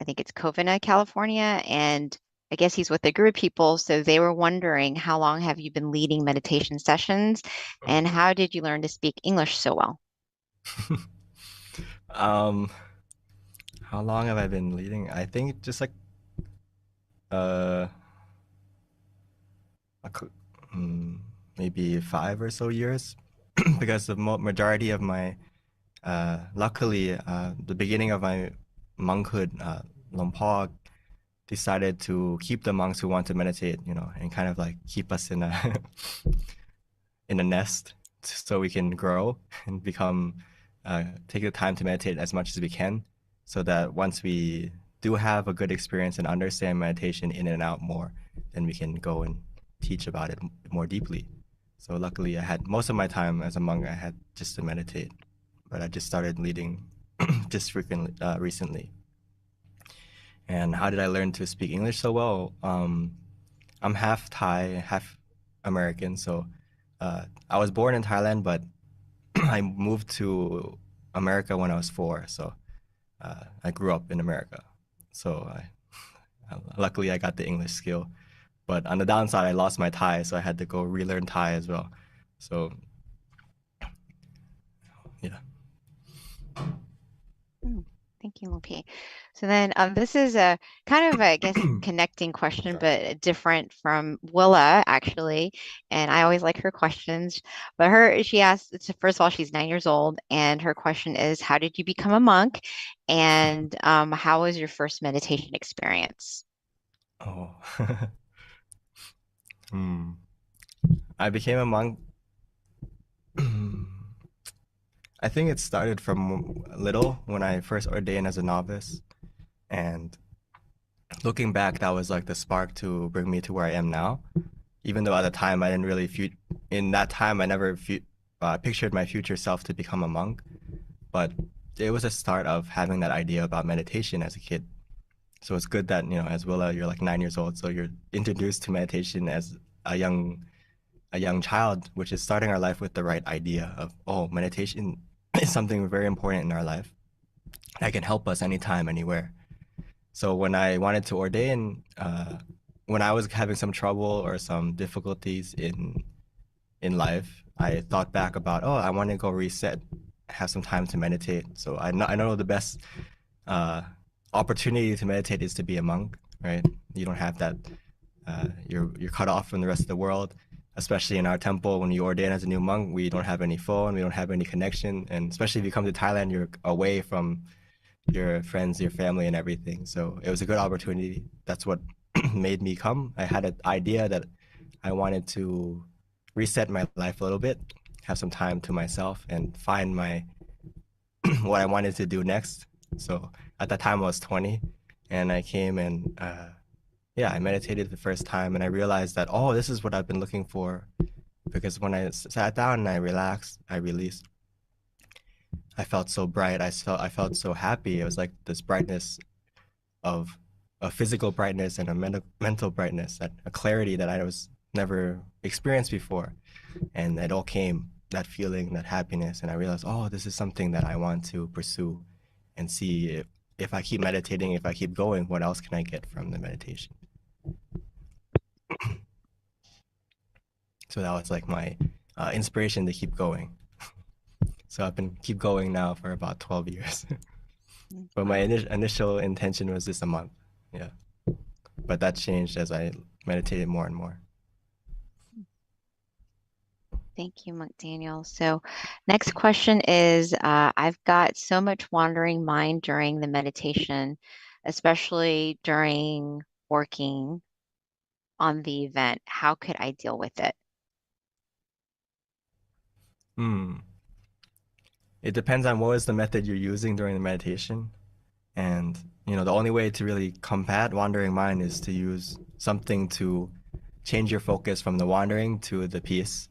I think it's Covina, California. And I guess he's with a group of people. So they were wondering, how long have you been leading meditation sessions? And how did you learn to speak English so well? How long have I been leading? I think just like maybe 5 or so years, because the majority of my luckily the beginning of my monkhood, Lompa decided to keep the monks who want to meditate, and kind of like keep us in a nest so we can grow and become take the time to meditate as much as we can, so that once we do have a good experience and understand meditation in and out more, then we can go and teach about it more deeply. So luckily, I had most of my time as a monk, I had just to meditate, but I just started leading just recently. And how did I learn to speak English so well? I'm half Thai, half American. So I was born in Thailand, but I moved to America when I was 4. So I grew up in America. So luckily I got the English skill. But on the downside, I lost my Thai, so I had to go relearn Thai as well. So yeah. Thank you, Lupi. So then this is a kind of, I guess, connecting question, but different from Willa, actually. And I always like her questions. But she asked, first of all, she's 9 years old. And her question is, how did you become a monk? And how was your first meditation experience? Oh. I became a monk. I think it started from little, when I first ordained as a novice. And looking back, that was like the spark to bring me to where I am now. Even though at the time I didn't really in that time I never pictured my future self to become a monk, but it was a start of having that idea about meditation as a kid. So it's good that, as Willa, you're like 9 years old, so you're introduced to meditation as a young child, which is starting our life with the right idea of, oh, meditation is something very important in our life that can help us anytime, anywhere. So when I wanted to ordain, when I was having some trouble or some difficulties in life, I thought back about, oh, I want to go reset, have some time to meditate. So I know the best opportunity to meditate is to be a monk, right? You don't have that. You're cut off from the rest of the world. Especially in our temple, when you ordain as a new monk, we don't have any phone, we don't have any connection, and especially if you come to Thailand, you're away from your friends, your family, and everything. So it was a good opportunity. That's what made me come. I had an idea that I wanted to reset my life a little bit, have some time to myself, and find what I wanted to do next. So at that time I was 20, and I came and I meditated the first time, and I realized that, oh, this is what I've been looking for. Because when I sat down and I relaxed, I released, I felt so bright. I felt so happy. It was like this brightness of a physical brightness and a mental brightness, a clarity that I was never experienced before. And it all came, that feeling, that happiness. And I realized, oh, this is something that I want to pursue and see if I keep meditating, if I keep going, what else can I get from the meditation? So that was like my inspiration to keep going. So I've been keep going now for about 12 years. But my initial intention was just a month. Yeah. But that changed as I meditated more and more. Thank you, Monk Daniel. So next question is, I've got so much wandering mind during the meditation, especially during working on the event. How could I deal with it? It depends on what is the method you're using during the meditation. And, the only way to really combat wandering mind is to use something to change your focus from the wandering to the peace.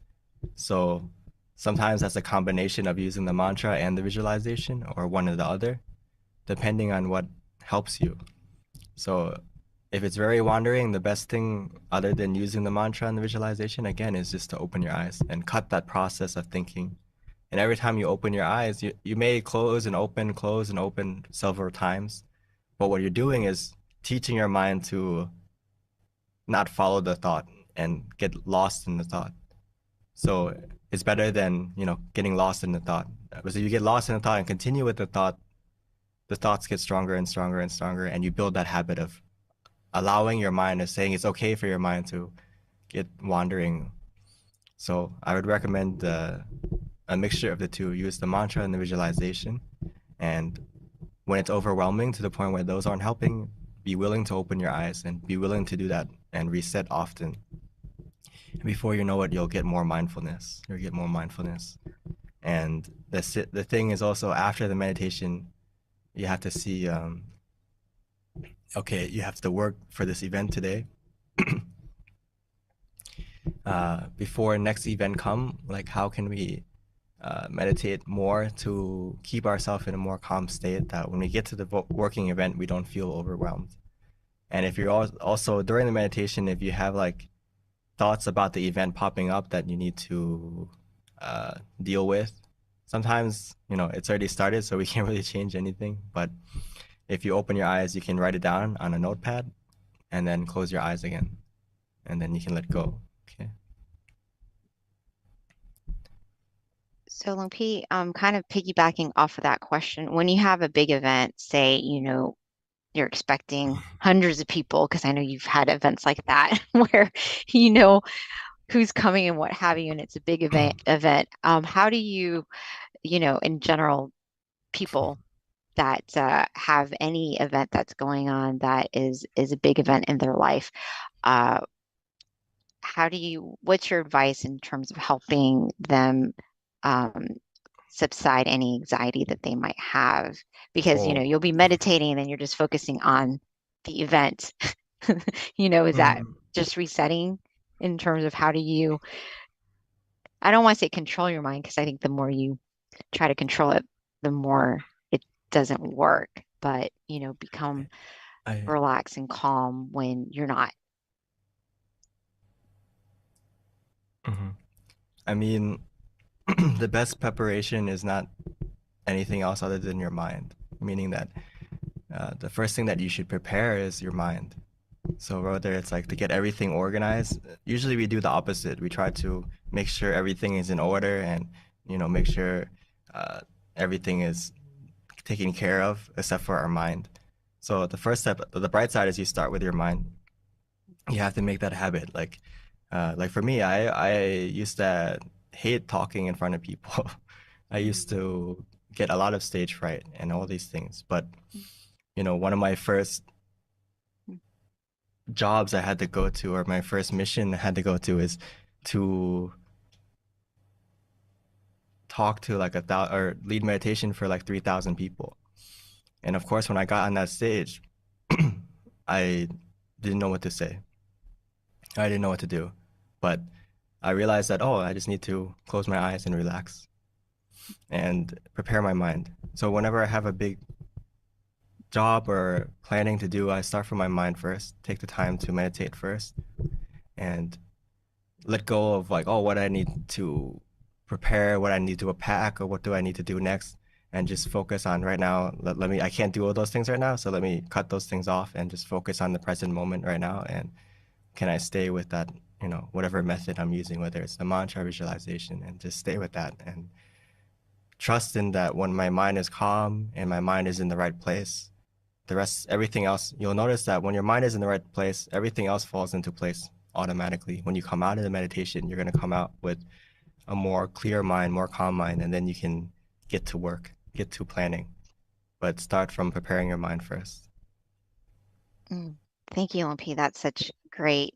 So sometimes that's a combination of using the mantra and the visualization, or one or the other, depending on what helps you. So if it's very wandering, the best thing other than using the mantra and the visualization, again, is just to open your eyes and cut that process of thinking. And every time you open your eyes, you may close and open several times. But what you're doing is teaching your mind to not follow the thought and get lost in the thought. So it's better than, getting lost in the thought. Because if you get lost in the thought and continue with the thoughts get stronger and stronger and stronger, and you build that habit of allowing your mind, of saying it's okay for your mind to get wandering. So I would recommend a mixture of the two. Use the mantra and the visualization. And when it's overwhelming to the point where those aren't helping, be willing to open your eyes and be willing to do that and reset often. And before you know it, you'll get more mindfulness. And the thing is also after the meditation, you have to see, okay, you have to work for this event today. Before next event come, like how can we meditate more to keep ourselves in a more calm state that when we get to the working event, we don't feel overwhelmed. And if you're also during the meditation, if you have like thoughts about the event popping up that you need to deal with, sometimes, you know, it's already started, so we can't really change anything. But if you open your eyes, you can write it down on a notepad and then close your eyes again. And then you can let go. Okay. So Long P, kind of piggybacking off of that question, when you have a big event, say, you're expecting hundreds of people, because I know you've had events like that where you know who's coming and what have you, and it's a big event. How do you, in general, people that have any event that's going on that is a big event in their life, what's your advice in terms of helping them subside any anxiety that they might have? Because, you'll be meditating and you're just focusing on the event. Is that just resetting in terms of how do you, I don't want to say control your mind, because I think the more you try to control it, the more it doesn't work, but, become relaxed and calm when you're not. I mean, the best preparation is not anything else other than your mind, meaning that the first thing that you should prepare is your mind. So whether it's like to get everything organized, usually we do the opposite. We try to make sure everything is in order and, make sure everything is taken care of except for our mind. So the first step, the bright side is you start with your mind. You have to make that habit. Like for me, I used to hate talking in front of people. I used to get a lot of stage fright and all these things. But, one of my first jobs I had to go to, or my first mission I had to go to, is to talk to like or lead meditation for like 3,000 people. And of course, when I got on that stage, I didn't know what to say. I didn't know what to do. But I realized that, I just need to close my eyes and relax and prepare my mind. So whenever I have a big job or planning to do, I start from my mind first, take the time to meditate first, and let go of like, what I need to prepare, what I need to pack, or what do I need to do next, and just focus on right now. I can't do all those things right now, so let me cut those things off and just focus on the present moment right now. And can I stay with that, whatever method I'm using, whether it's the mantra visualization, and just stay with that and trust in that when my mind is calm and my mind is in the right place, everything else, you'll notice that when your mind is in the right place, everything else falls into place automatically. When you come out of the meditation, you're going to come out with a more clear mind, more calm mind, and then you can get to work, get to planning. But start from preparing your mind first. Thank you, LP. That's such great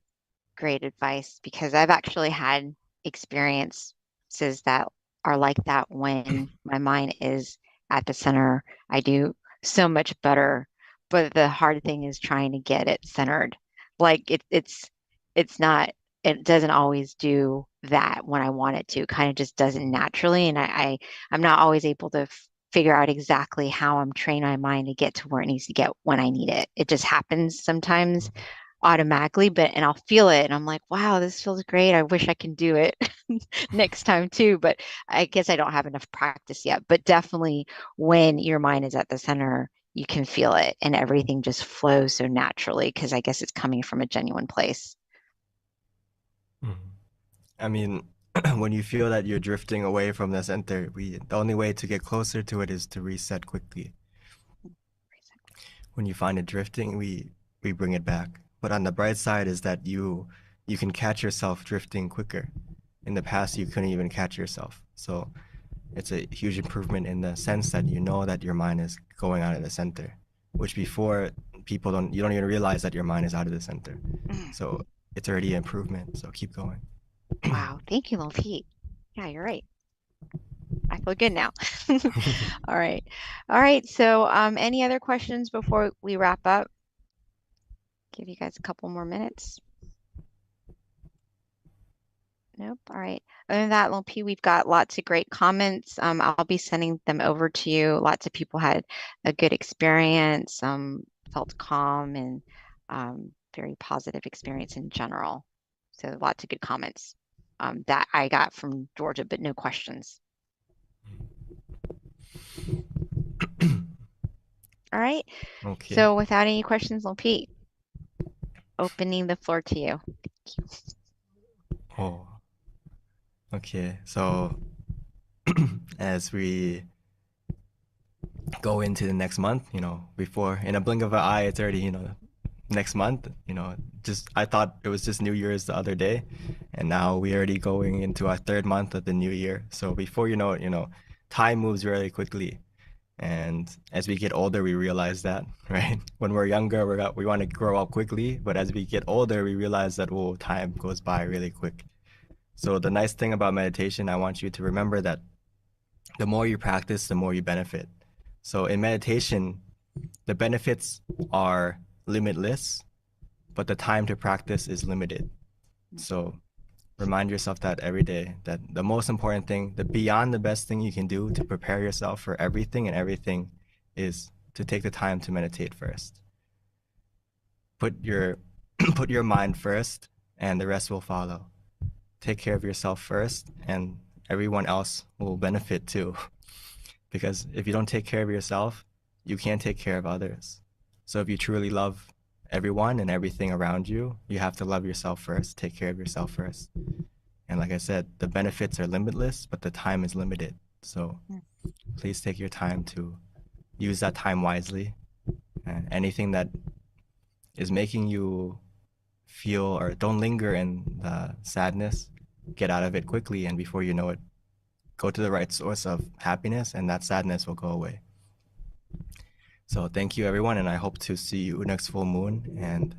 advice, because I've actually had experiences that are like that. When my mind is at the center, I do so much better. But the hard thing is trying to get it centered. Like it doesn't always do that when I want it to. It kind of just does it naturally, and I'm not always able to figure out exactly how I'm training my mind to get to where it needs to get when I need it. It just happens sometimes automatically, and I'll feel it and I'm like, wow, this feels great. I wish I can do it next time too. But I guess I don't have enough practice yet. But definitely when your mind is at the center, you can feel it and everything just flows so naturally, because I guess it's coming from a genuine place. I mean, when you feel that you're drifting away from the center, the only way to get closer to it is to reset quickly. When you find it drifting, we bring it back. But on the bright side is that you can catch yourself drifting quicker. In the past, you couldn't even catch yourself. So it's a huge improvement in the sense that you know that your mind is going out of the center, which before you don't even realize that your mind is out of the center. So it's already an improvement. So keep going. Wow. Thank you, Lil Pete. Yeah, you're right. I feel good now. All right. All right. So any other questions before we wrap up? Give you guys a couple more minutes. Nope. All right. Other than that, Lil P, we've got lots of great comments. I'll be sending them over to you. Lots of people had a good experience, felt calm and very positive experience in general. So lots of good comments that I got from Georgia, but no questions. All right. Okay. So without any questions, Lil P, opening the floor to you. Oh. Okay. So as we go into the next month, before in a blink of an eye, it's already, next month, just I thought it was just New Year's the other day, and now we're already going into our third month of the new year. So before you know it, time moves really quickly. And as we get older, we realize that, right? When we're younger, we want to grow up quickly, but as we get older, we realize that, time goes by really quick. So the nice thing about meditation, I want you to remember that the more you practice, the more you benefit. So in meditation, the benefits are limitless, but the time to practice is limited. So remind yourself that every day, that the most important thing, beyond the best thing you can do to prepare yourself for everything and everything is to take the time to meditate first. Put your mind first, and the rest will follow. Take care of yourself first, and everyone else will benefit too. Because if you don't take care of yourself, you can't take care of others. So if you truly love everyone and everything around you, you have to love yourself first, take care of yourself first. And like I said, the benefits are limitless, but the time is limited. So please take your time to use that time wisely. And anything that is making you feel, or don't linger in the sadness, get out of it quickly, and before you know it, go to the right source of happiness, and that sadness will go away. So thank you, everyone, and I hope to see you next full moon. And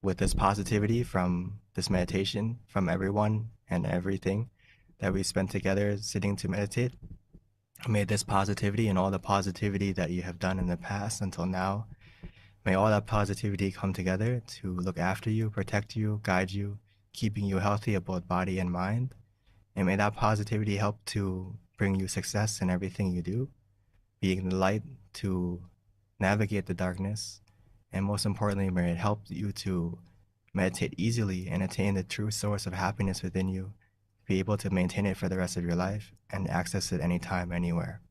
with this positivity from this meditation, from everyone and everything that we spent together sitting to meditate, may this positivity and all the positivity that you have done in the past until now, may all that positivity come together to look after you, protect you, guide you, keeping you healthy of both body and mind. And may that positivity help to bring you success in everything you do, being the light to navigate the darkness. And most importantly, may it help you to meditate easily and attain the true source of happiness within you, be able to maintain it for the rest of your life and access it anytime, anywhere.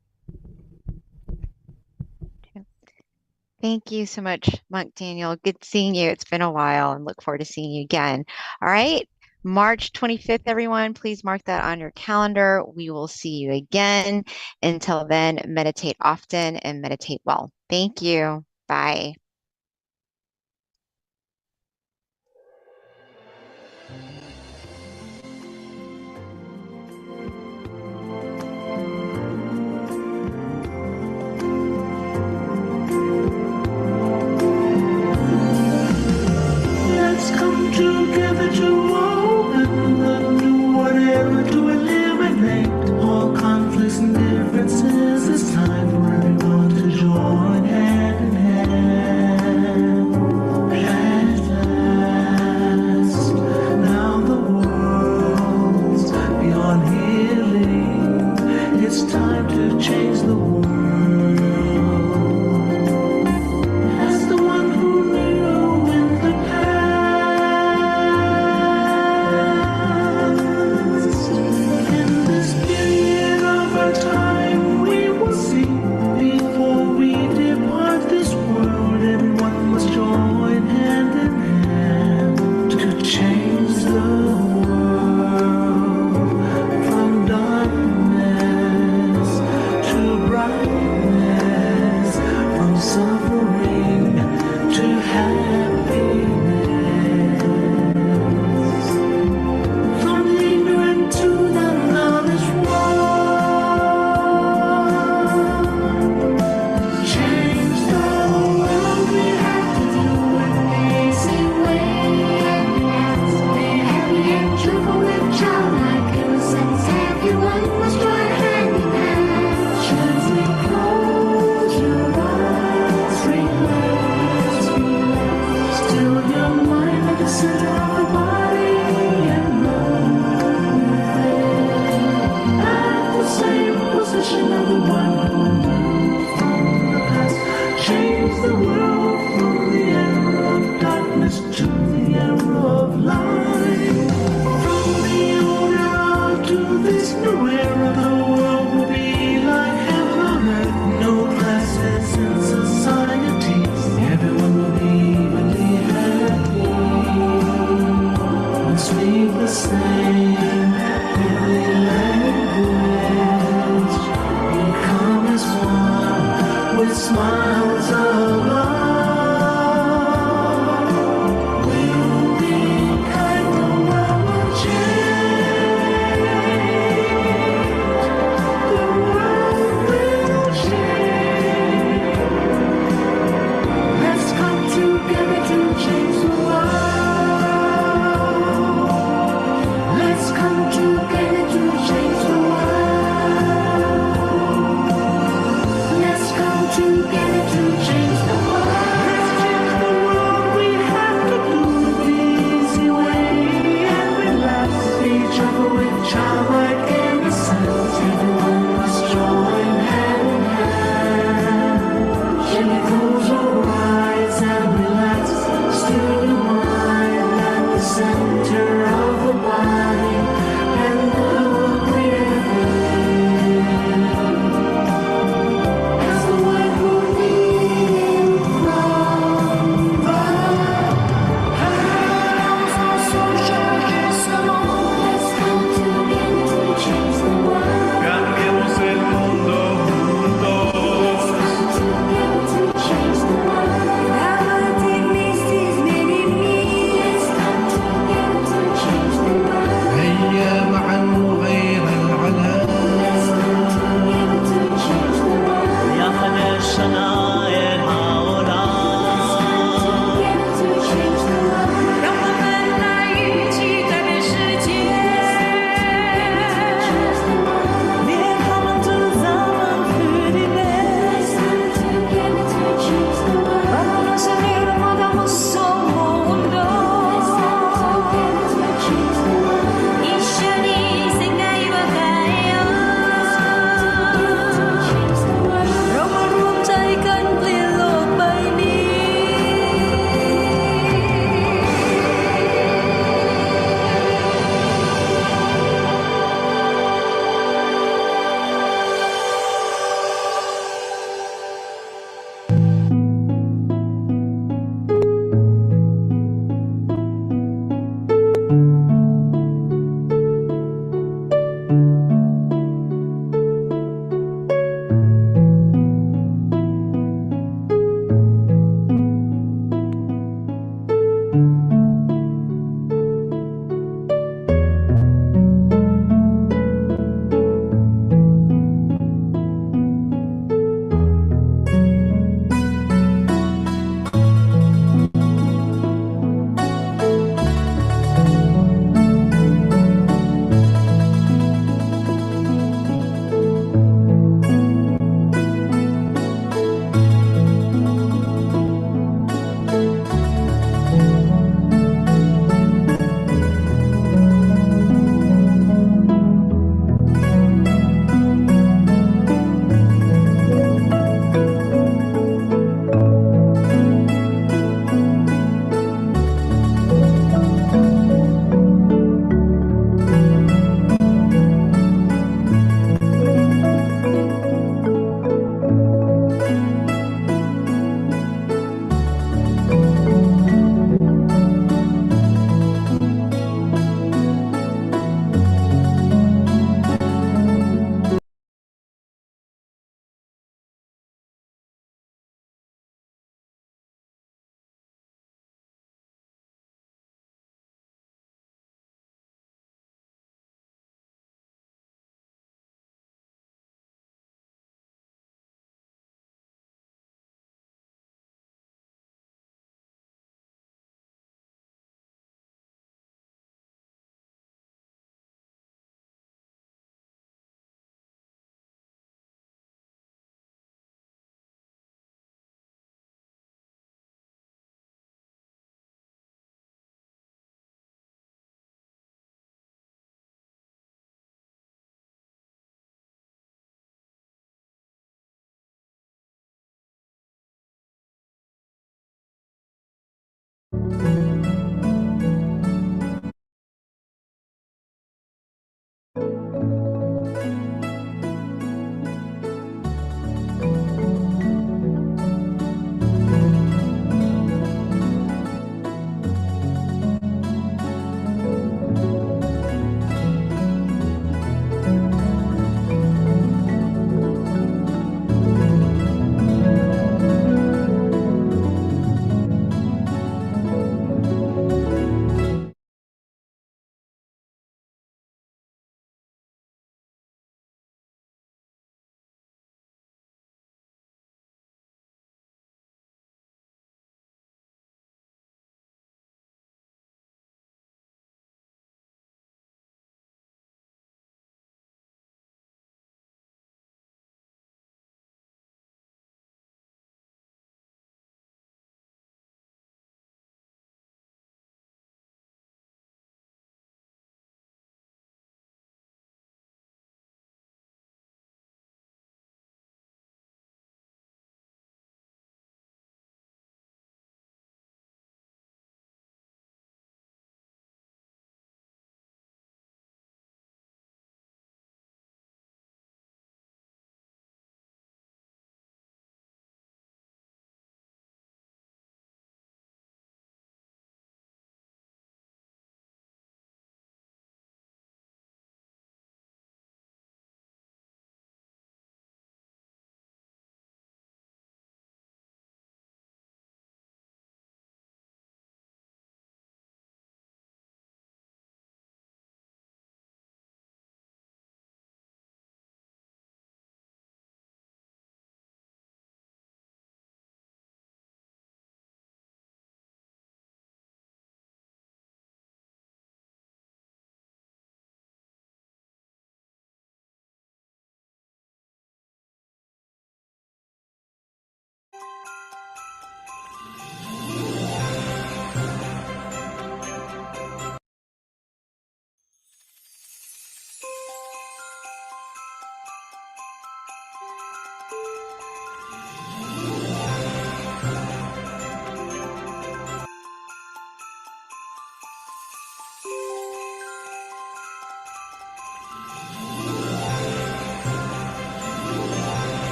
Thank you so much, Monk Daniel. Good seeing you. It's been a while, and look forward to seeing you again. All right. March 25th, everyone, please mark that on your calendar. We will see you again. Until then, meditate often and meditate well. Thank you. Bye. Let's come together to open the new whatever, to eliminate all conflicts and differences. It's time for everyone to join hand in hand. reflection of the one who moved from the past. Change the world from the era of darkness to the era of light. From the old era to this new era, the world will be like heaven on earth. No classes in society. Everyone will be evenly happy. And speak the same every language. We come as one with smiles of love.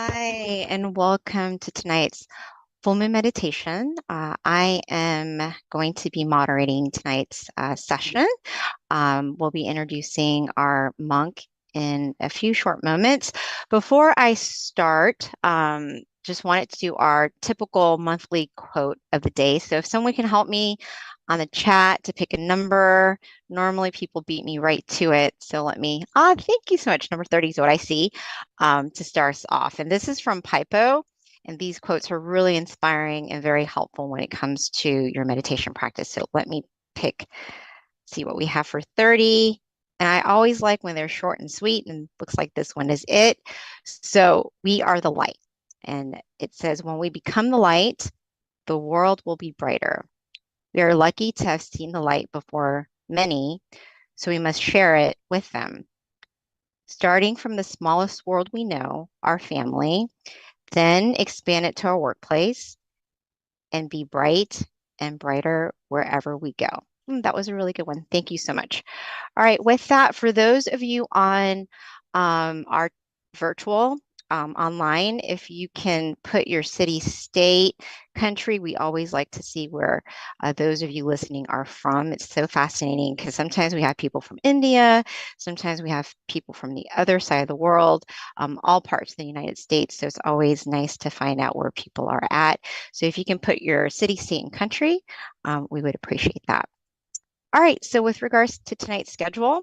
Hi, and welcome to tonight's full moon meditation. I am going to be moderating tonight's session. We'll be introducing our monk in a few short moments. Before I start, just wanted to do our typical monthly quote of the day. So if someone can help me on the chat to pick a number, normally people beat me right to it. So let me, thank you so much. Number 30 is what I see to start us off. And this is from Pipo. And these quotes are really inspiring and very helpful when it comes to your meditation practice. So let me see what we have for 30. And I always like when they're short and sweet, and looks like this one is it. So we are the light. And it says, when we become the light, the world will be brighter. We are lucky to have seen the light before many, so we must share it with them. Starting from the smallest world we know, our family, then expand it to our workplace and be bright and brighter wherever we go. That was a really good one. Thank you so much. All right, with that, for those of you on our virtual online, if you can put your city, state, country, we always like to see where those of you listening are from. It's so fascinating because sometimes we have people from India, sometimes we have people from the other side of the world, all parts of the United States. So it's always nice to find out where people are at. So if you can put your city, state, and country, we would appreciate that. All right, so with regards to tonight's schedule,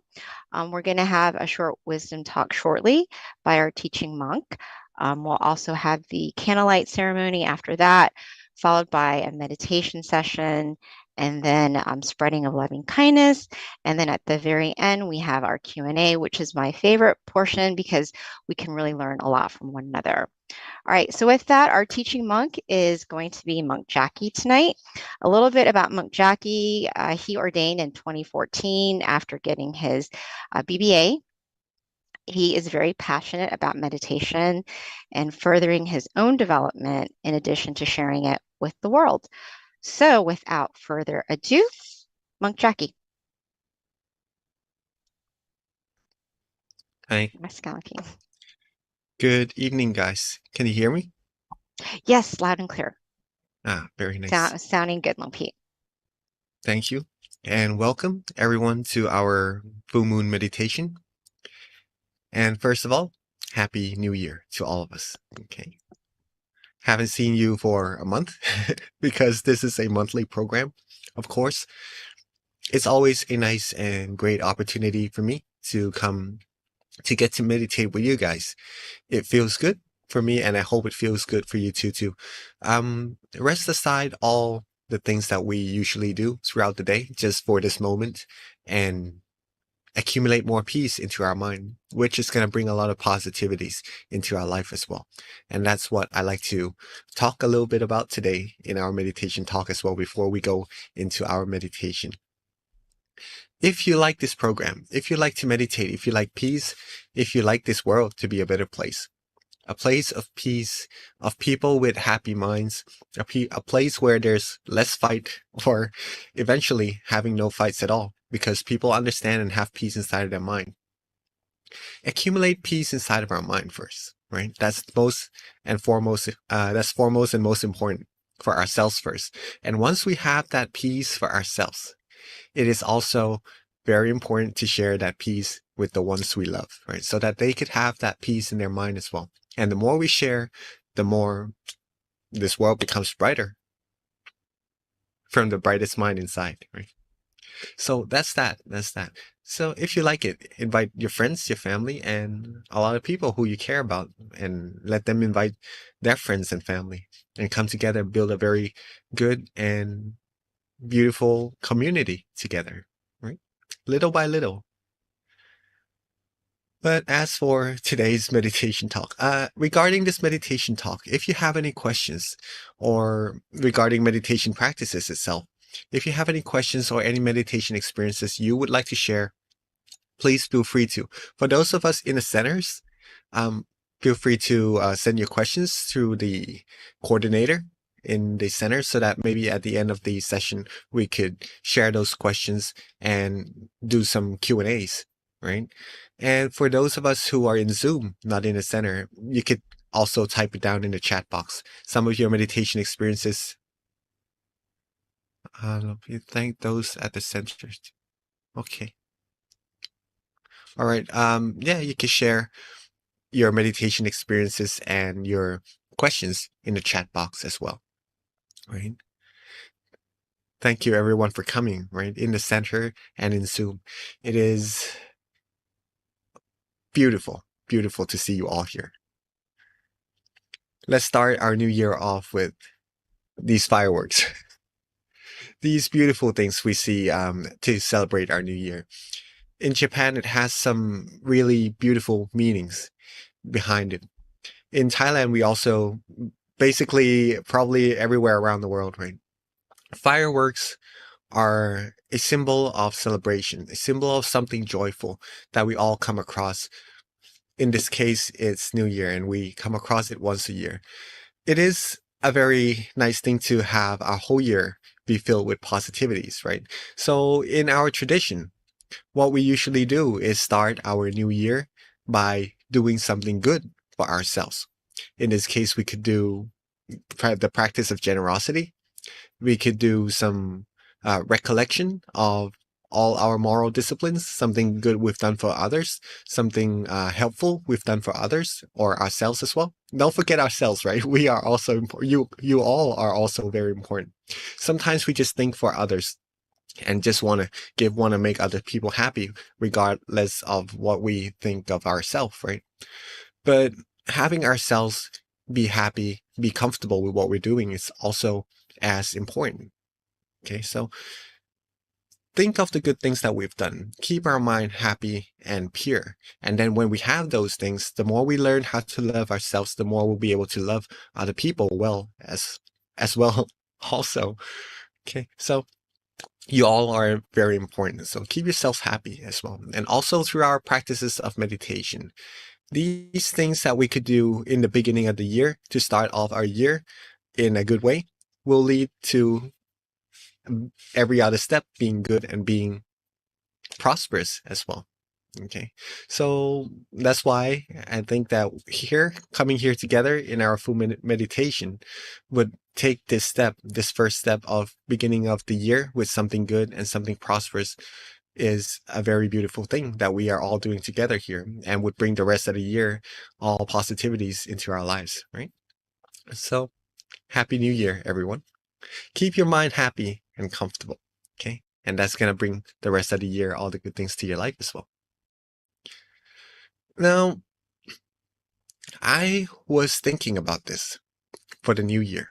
we're going to have a short wisdom talk shortly by our teaching monk. We'll also have the candlelight ceremony after that, followed by a meditation session, and then spreading of loving kindness. And then at the very end, we have our Q&A, which is my favorite portion because we can really learn a lot from one another. All right, so with that, our teaching monk is going to be Monk Jackie tonight. A little bit about Monk Jackie. He ordained in 2014 after getting his BBA. He is very passionate about meditation and furthering his own development in addition to sharing it with the world. So without further ado, Monk Jackie. Hi. Maskalaki. Good evening, guys. Can you hear me? Yes, loud and clear. Very nice. Sounding good, Monk Pete. Thank you. And welcome everyone to our full moon meditation. And first of all, Happy New Year to all of us. Okay. Haven't seen you for a month because this is a monthly program. Of course, it's always a nice and great opportunity for me to come to get to meditate with you guys. It feels good for me, and I hope it feels good for you too. Rest aside all the things that we usually do throughout the day, just for this moment, and accumulate more peace into our mind, which is going to bring a lot of positivities into our life as well. And that's what I like to talk a little bit about today in our meditation talk as well before we go into our meditation. If you like this program, if you like to meditate, if you like peace, if you like this world to be a better place of peace, of people with happy minds, a place where there's less fight or eventually having no fights at all because people understand and have peace inside of their mind. Accumulate peace inside of our mind first, right? That's foremost and most important for ourselves first. And once we have that peace for ourselves, it is also very important to share that peace with the ones we love, right? So that they could have that peace in their mind as well. And the more we share, the more this world becomes brighter from the brightest mind inside, right? So that's that. So if you like it, invite your friends, your family, and a lot of people who you care about, and let them invite their friends and family and come together, build a very good and beautiful community together, right? Little by little. But as for today's meditation talk, regarding this meditation talk, if you have any questions or regarding meditation practices itself, if you have any questions or any meditation experiences you would like to share, please feel free to. For those of us in the centers, feel free to send your questions through the coordinator in the center so that maybe at the end of the session, we could share those questions and do some Q&As, right? And for those of us who are in Zoom, not in the center, you could also type it down in the chat box. Some of your meditation experiences. You thank those at the center. Okay. All right. Yeah, you can share your meditation experiences and your questions in the chat box as well. Right. Thank you everyone for coming, right? In the center and in Zoom. It is beautiful, beautiful to see you all here. Let's start our new year off with these fireworks. These beautiful things we see to celebrate our new year. In Japan, it has some really beautiful meanings behind it. In Thailand, we also basically probably everywhere around the world, right? Fireworks are a symbol of celebration, a symbol of something joyful that we all come across. In this case, it's New Year, and we come across it once a year. It is a very nice thing to have our whole year be filled with positivities, right? So in our tradition, what we usually do is start our new year by doing something good for ourselves. In this case, we could do the practice of generosity. We could do some recollection of all our moral disciplines, something good we've done for others, something helpful we've done for others or ourselves as well. Don't forget ourselves, right? We are also important. You all are also very important. Sometimes we just think for others and just want to make other people happy, regardless of what we think of ourselves, right? But having ourselves be happy, be comfortable with what we're doing is also as important. Okay, so think of the good things that we've done. Keep our mind happy and pure. And then when we have those things, the more we learn how to love ourselves, the more we'll be able to love other people well as well also. Okay, so you all are very important. So keep yourself happy as well. And also through our practices of meditation. These things that we could do in the beginning of the year to start off our year in a good way will lead to every other step being good and being prosperous as well. Okay, so that's why I think that coming here together in our full meditation would take this first step of beginning of the year with something good and something prosperous is a very beautiful thing that we are all doing together here, and would bring the rest of the year all positivities into our lives, right? So happy new year, everyone. Keep your mind happy and comfortable, okay? And that's going to bring the rest of the year all the good things to your life as well. Now, I was thinking about this for the new year.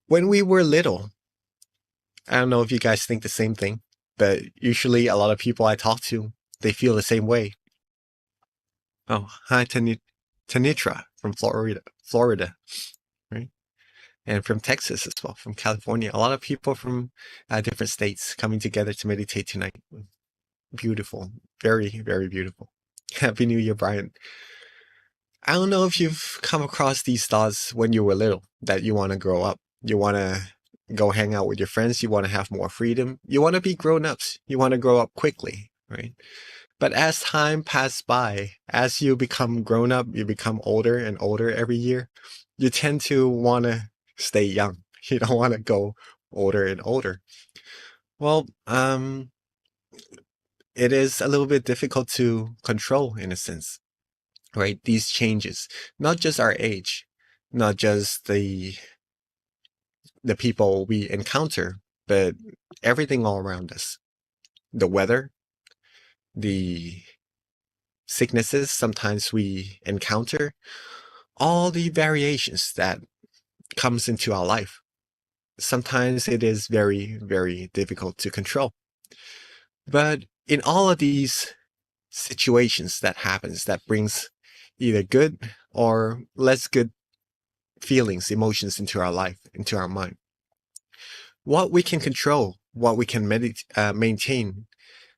When we were little, I don't know if you guys think the same thing, but usually a lot of people I talk to, they feel the same way. Oh, hi, Tanitra from Florida, right? And from Texas as well, from California. A lot of people from different states coming together to meditate tonight. Beautiful. Very, very beautiful. Happy New Year, Brian. I don't know if you've come across these thoughts when you were little, that you want to grow up. You want to go hang out with your friends. You want to have more freedom. You want to be grown-ups. You want to grow up quickly, right? But as time passes by, as you become grown up, you become older and older every year, you tend to want to stay young. You don't want to go older and older. Well, it is a little bit difficult to control in a sense, right? These changes, not just our age, not just the people we encounter, but everything all around us. The weather, the sicknesses sometimes we encounter, all the variations that comes into our life. Sometimes it is very, very difficult to control. But in all of these situations that happens, that brings either good or less good feelings, emotions into our life, into our mind. What we can control, what we can maintain,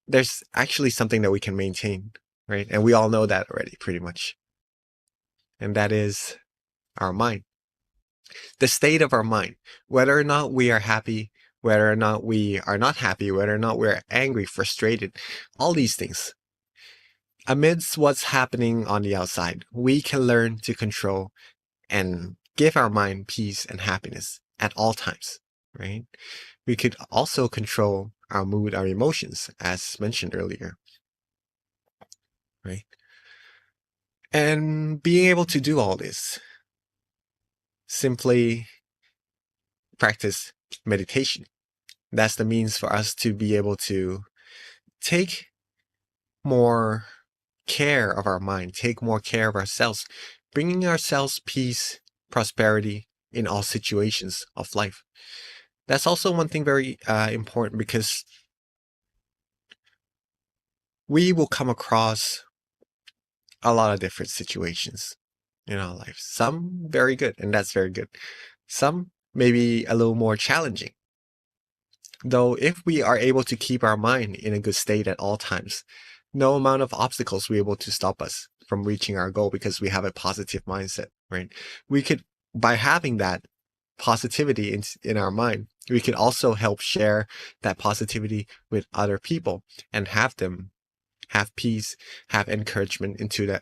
there's actually something that we can maintain, right? And we all know that already, pretty much. And that is our mind. The state of our mind, whether or not we are happy, whether or not we are not happy, whether or not we're angry, frustrated, all these things. amidst what's happening on the outside, we can learn to control and give our mind peace and happiness at all times, right? We could also control our mood, our emotions, as mentioned earlier, right? And being able to do all this, simply practice meditation. That's the means for us to be able to take more care of our mind, take more care of ourselves, bringing ourselves peace, prosperity in all situations of life. That's also one thing very important, because we will come across a lot of different situations in our life. Some very good, and that's very good. Some maybe a little more challenging. Though if we are able to keep our mind in a good state at all times, no amount of obstacles will be able to stop us from reaching our goal, because we have a positive mindset, right? We could, by having that positivity in our mind, we could also help share that positivity with other people and have them have peace, have encouragement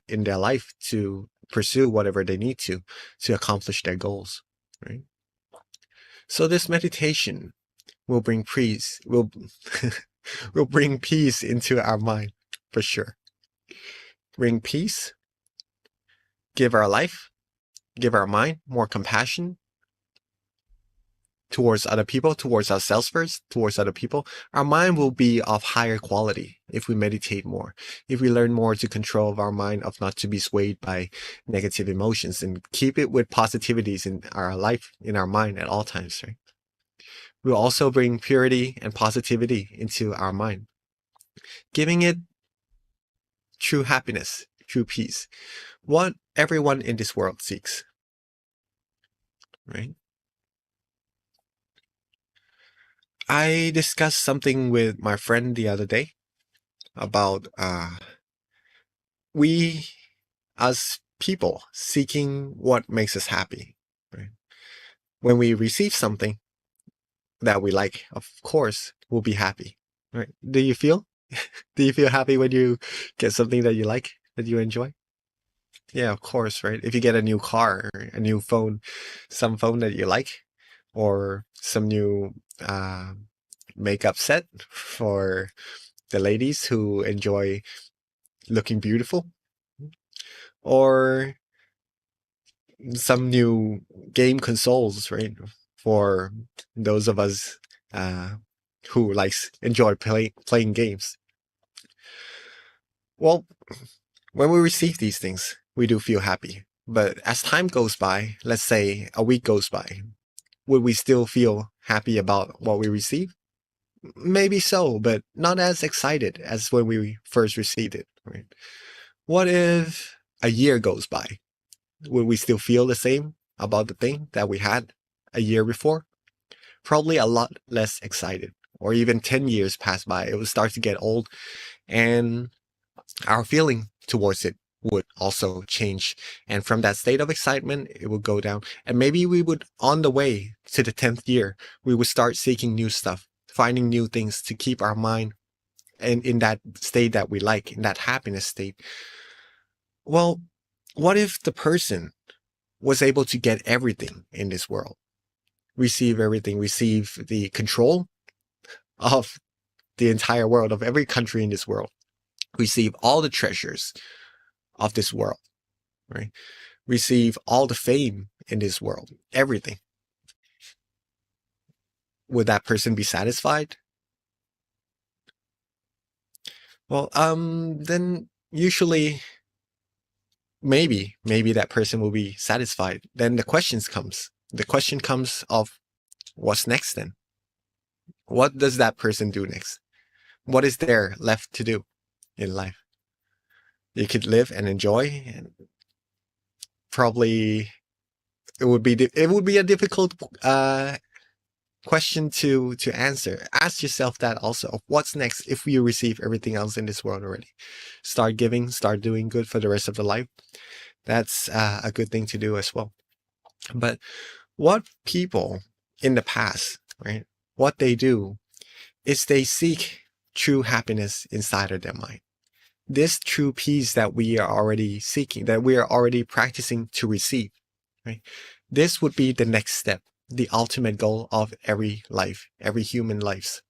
in their life to pursue whatever they need to accomplish their goals, right? So this meditation will bring peace, will bring peace into our mind, for sure. Bring peace, give our life, give our mind more compassion towards other people, towards ourselves first, towards other people. Our mind will be of higher quality if we meditate more, if we learn more to control our mind, of not to be swayed by negative emotions, and keep it with positivities in our life, in our mind at all times, right? We'll also bring purity and positivity into our mind, giving it true happiness, true peace, what everyone in this world seeks, right? I discussed something with my friend the other day about we as people seeking what makes us happy, right? When we receive something that we like, of course, we'll be happy, right? Do you feel happy when you get something that you like, that you enjoy? Yeah, of course, right? If you get a new car, or a new phone, some phone that you like, or some new makeup set for the ladies who enjoy looking beautiful, or some new game consoles, right? For those of us who enjoy playing games. Well, when we receive these things, we do feel happy. But as time goes by, let's say a week goes by, would we still feel happy about what we receive? Maybe so, but not as excited as when we first received it, right? What if a year goes by? Would we still feel the same about the thing that we had a year before? Probably a lot less excited. Or even 10 years pass by, it would start to get old, and our feeling towards it would also change. And from that state of excitement, it would go down. And maybe we would, on the way to the 10th year, we would start seeking new stuff, finding new things to keep our mind in that state that we like, in that happiness state. Well, what if the person was able to get everything in this world? Receive everything, receive the control of the entire world, of every country in this world. Receive all the treasures of this world, right? Receive all the fame in this world, everything. Would that person be satisfied? Well, then usually maybe that person will be satisfied. Then the question comes of what's next then? What does that person do next? What is there left to do in life? You could live and enjoy, and probably it would be a difficult question to answer. Ask yourself that also. What's next if you receive everything else in this world already? Start giving, start doing good for the rest of the life. That's a good thing to do as well. But what people in the past, right? What they do is they seek true happiness inside of their mind. this true peace that we are already seeking, that we are already practicing to receive, right? This would be the next step, the ultimate goal of every life, every human lives.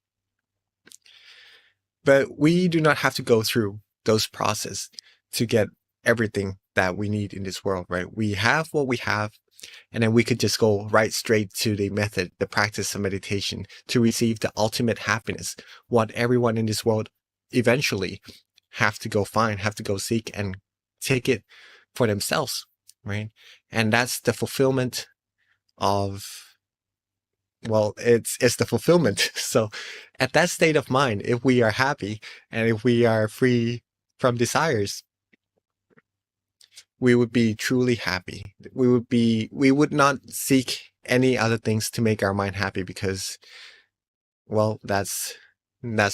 But we do not have to go through those processes to get everything that we need in this world, right? We have what we have, and then we could just go right straight to the method, the practice of meditation to receive the ultimate happiness, what everyone in this world eventually have to go find, have to go seek and take it for themselves, right? And that's the fulfillment of, well, it's the fulfillment. So at that state of mind, if we are happy and if we are free from desires, we would be truly happy. We would not seek any other things to make our mind happy because, well, that's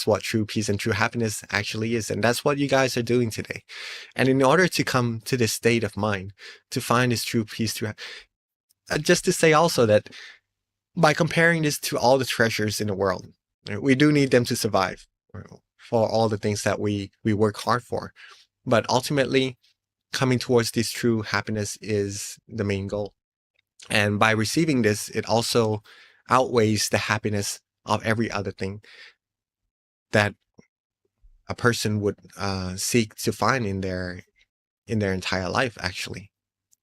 what true peace and true happiness actually is. And that's what you guys are doing today. And in order to come to this state of mind, to find this true peace, just to say also that by comparing this to all the treasures in the world, we do need them to survive for all the things that we work hard for. But ultimately, coming towards this true happiness is the main goal. And by receiving this, it also outweighs the happiness of every other thing that a person would seek to find in their entire life, actually.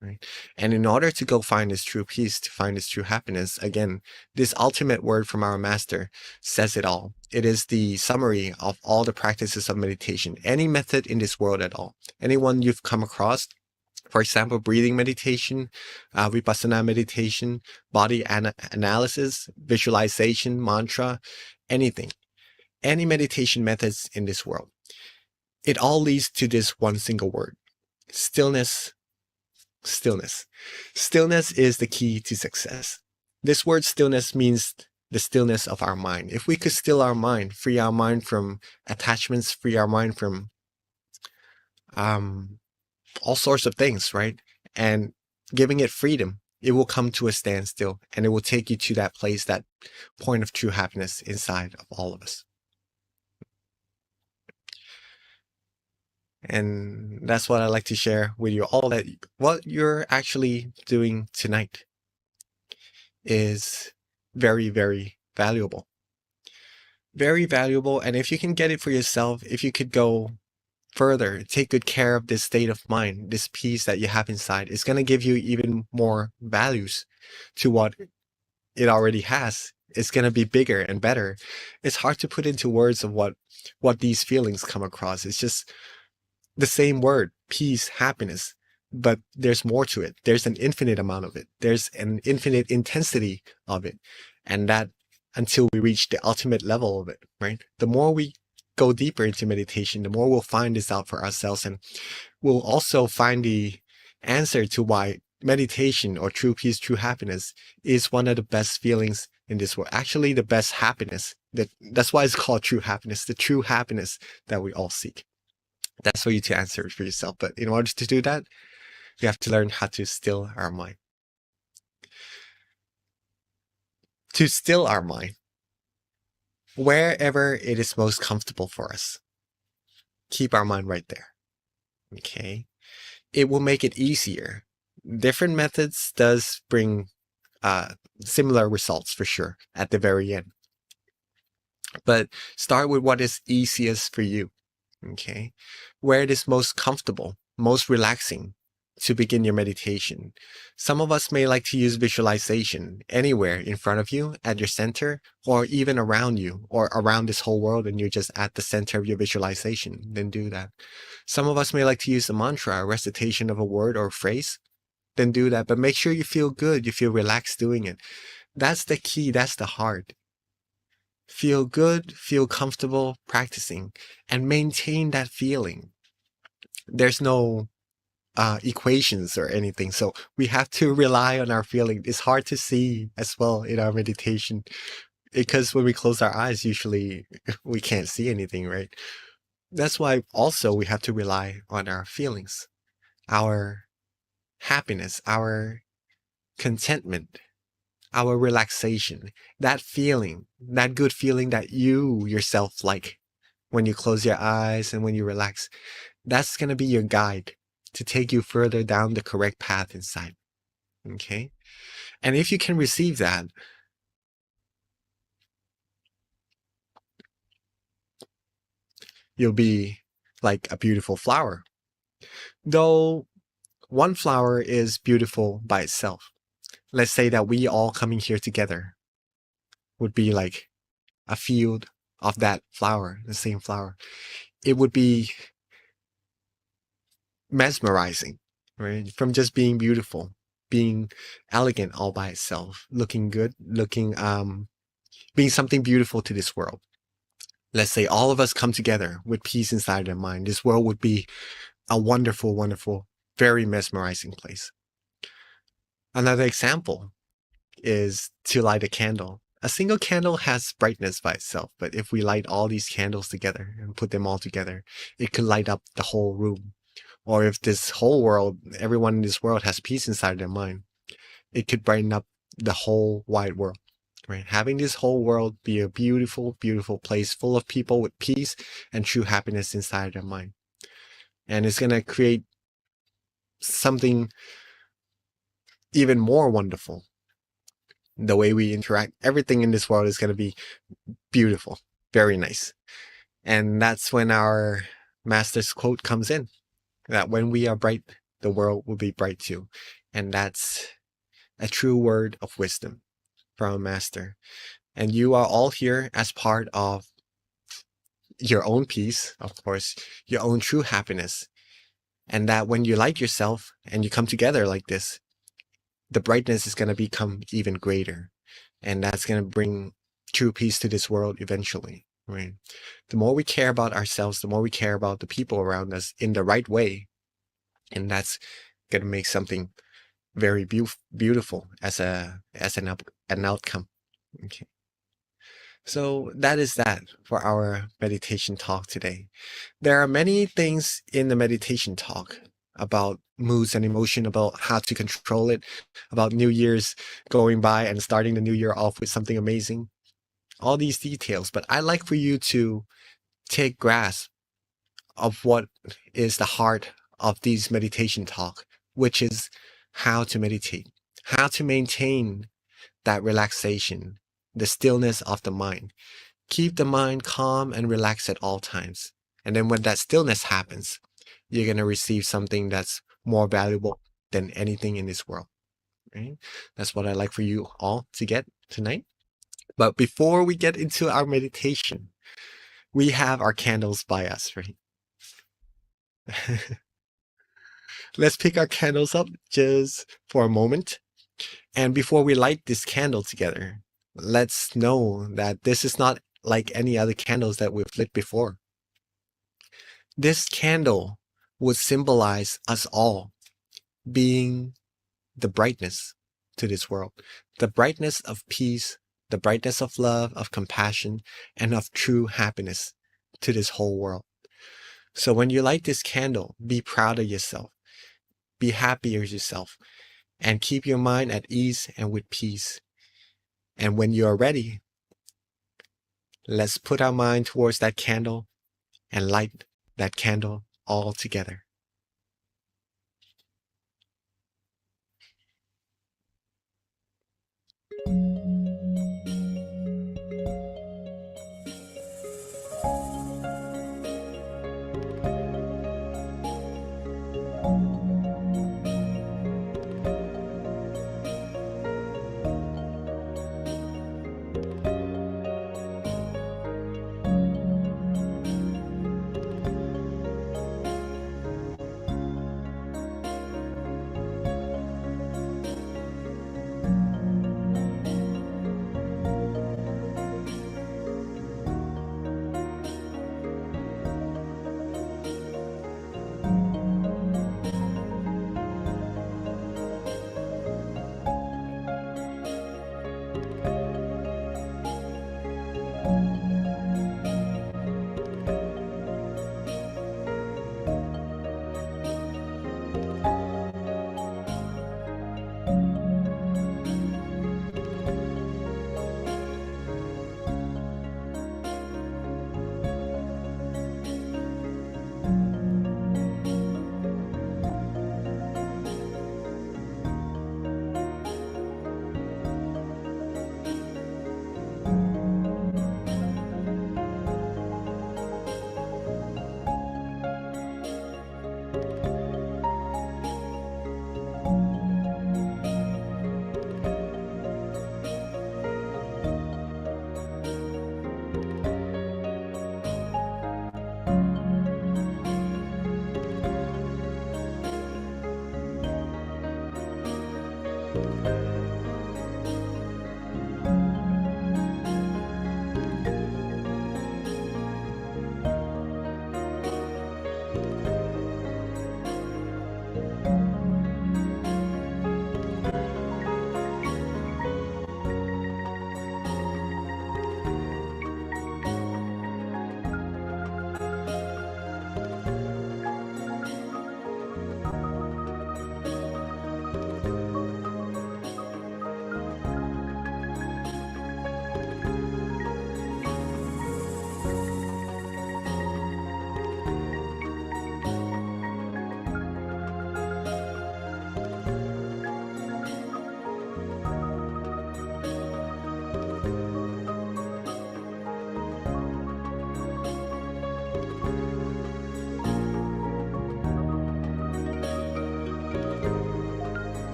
Right? And in order to go find this true peace, to find this true happiness, again, this ultimate word from our master says it all. It is the summary of all the practices of meditation, any method in this world at all. Anyone you've come across, for example, breathing meditation, vipassana meditation, body analysis, visualization, mantra, anything, any meditation methods in this world, it all leads to this one single word: stillness. Stillness. Stillness is the key to success. This word stillness means the stillness of our mind. If we could still our mind, free our mind from attachments, free our mind from all sorts of things, right? And giving it freedom, it will come to a standstill and it will take you to that place, that point of true happiness inside of all of us. And that's what I'd like to share with you all, that what you're actually doing tonight is very, very valuable. Very valuable. And if you can get it for yourself, if you could go further, take good care of this state of mind, this peace that you have inside, it's going to give you even more values to what it already has. It's going to be bigger and better. It's hard to put into words of what these feelings come across. It's just the same word, peace, happiness, but there's more to it. There's an infinite amount of it. There's an infinite intensity of it. And that until we reach the ultimate level of it, right? The more we go deeper into meditation, the more we'll find this out for ourselves. And we'll also find the answer to why meditation or true peace, true happiness is one of the best feelings in this world. Actually, the best happiness. That's why it's called true happiness, the true happiness that we all seek. That's for you to answer it for yourself. But in order to do that, we have to learn how to still our mind. To still our mind, wherever it is most comfortable for us, keep our mind right there. Okay? It will make it easier. Different methods does bring similar results for sure at the very end. But start with what is easiest for you. Okay, where it is most comfortable, most relaxing to begin your meditation. Some of us may like to use visualization anywhere in front of you, at your center, or even around you, or around this whole world, and you're just at the center of your visualization. Then do that. Some of us may like to use a mantra, a recitation of a word or a phrase. Then do that. But make sure you feel good, you feel relaxed doing it. That's the key, that's the heart. Feel good, feel comfortable practicing, and maintain that feeling. There's no equations or anything, so we have to rely on our feeling. It's hard to see as well in our meditation, because when we close our eyes, usually we can't see anything, right? That's why also we have to rely on our feelings, our happiness, our contentment, our relaxation, that feeling, that good feeling that you yourself like. when you close your eyes and when you relax, that's going to be your guide to take you further down the correct path inside. Okay? And if you can receive that, you'll be like a beautiful flower. Though one flower is beautiful by itself. Let's say that we all coming here together would be like a field of that flower, the same flower. It would be mesmerizing, right? From just being beautiful, being elegant all by itself, looking good, being something beautiful to this world. Let's say all of us come together with peace inside their mind. This world would be a wonderful, wonderful, very mesmerizing place. Another example is to light a candle. A single candle has brightness by itself, but if we light all these candles together and put them all together, it could light up the whole room. Or if this whole world, everyone in this world has peace inside their mind, it could brighten up the whole wide world. Right? Having this whole world be a beautiful, beautiful place full of people with peace and true happiness inside their mind. And it's going to create something even more wonderful. The way we interact, everything in this world is going to be beautiful, very nice. And that's when our master's quote comes in, that when we are bright, the world will be bright too. And that's a true word of wisdom from a master. And you are all here as part of your own peace, of course, your own true happiness. And that when you like yourself and you come together like this, the brightness is going to become even greater. And that's going to bring true peace to this world eventually, right? The more we care about ourselves, the more we care about the people around us in the right way. And that's going to make something very beautiful as an outcome. Okay. So that is that for our meditation talk today. There are many things in the meditation talk about moods and emotion, about how to control it, about New Year's going by and starting the new year off with something amazing. All these details, but I'd like for you to take grasp of what is the heart of these meditation talk, which is how to meditate, how to maintain that relaxation, the stillness of the mind. Keep the mind calm and relaxed at all times. And then when that stillness happens, you're going to receive something that's more valuable than anything in this world. Right? That's what I'd like for you all to get tonight. But before we get into our meditation, we have our candles by us, right? Let's pick our candles up just for a moment. And before we light this candle together, let's know that this is not like any other candles that we've lit before. This candle would symbolize us all being the brightness to this world, the brightness of peace, the brightness of love, of compassion, and of true happiness to this whole world. So when you light this candle, be proud of yourself, be happy with yourself, and keep your mind at ease and with peace. And when you are ready, let's put our mind towards that candle and light that candle all together.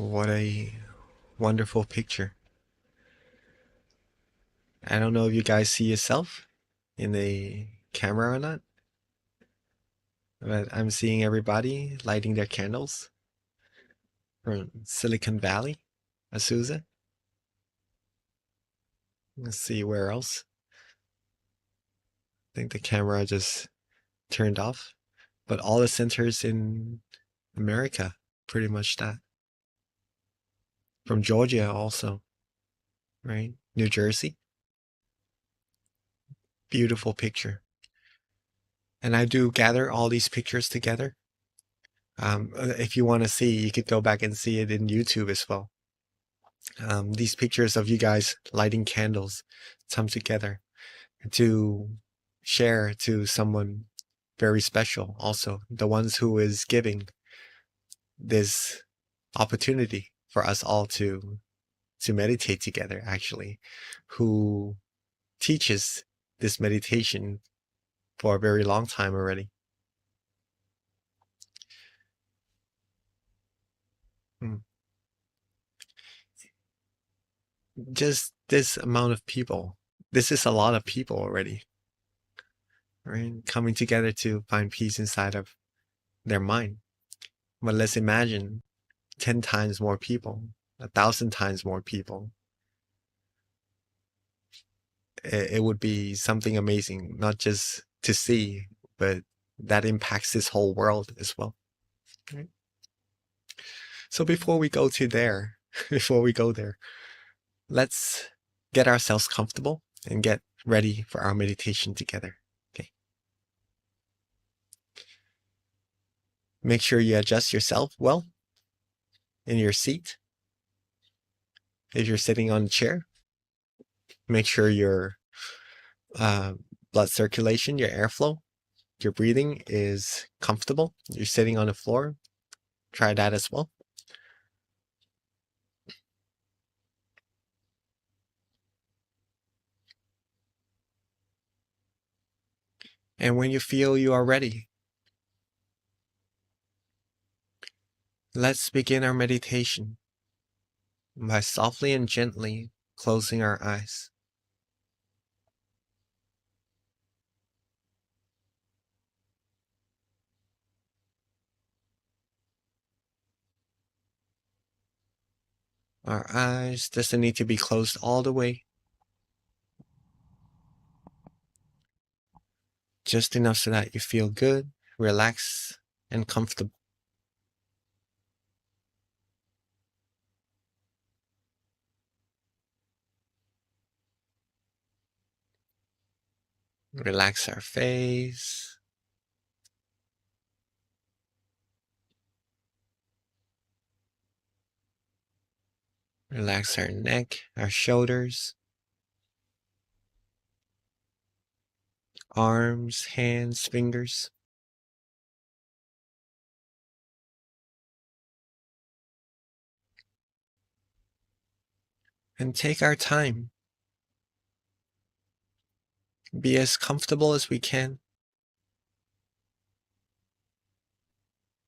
what a wonderful picture. I don't know if you guys see yourself in the camera or not, but I'm seeing everybody lighting their candles from Silicon Valley, Azusa. Let's see where else. I think the camera just turned off, but all the centers in America, pretty much that. From Georgia also, right? New Jersey. Beautiful picture. And I do gather all these pictures together. If you want to see, you could go back and see it in YouTube as well. These pictures of you guys lighting candles come together to share to someone very special also, the ones who is giving this opportunity for us all to meditate together, actually, who teaches this meditation for a very long time already. Just this amount of people, this is a lot of people already, right? Coming together to find peace inside of their mind. But let's imagine 10 times more people, 1,000 times more people. It would be something amazing, not just to see, but that impacts this whole world as well. Right? So before we go there, let's get ourselves comfortable and get ready for our meditation together. Okay. Make sure you adjust yourself well in your seat. If you're sitting on a chair, make sure your blood circulation, your airflow, your breathing is comfortable. You're sitting on the floor. Try that as well. And when you feel you are ready, let's begin our meditation by softly and gently closing our eyes. Our eyes doesn't need to be closed all the way. Just enough so that you feel good, relaxed, and comfortable. Relax our face. Relax our neck, our shoulders, arms, hands, fingers. And take our time. Be as comfortable as we can.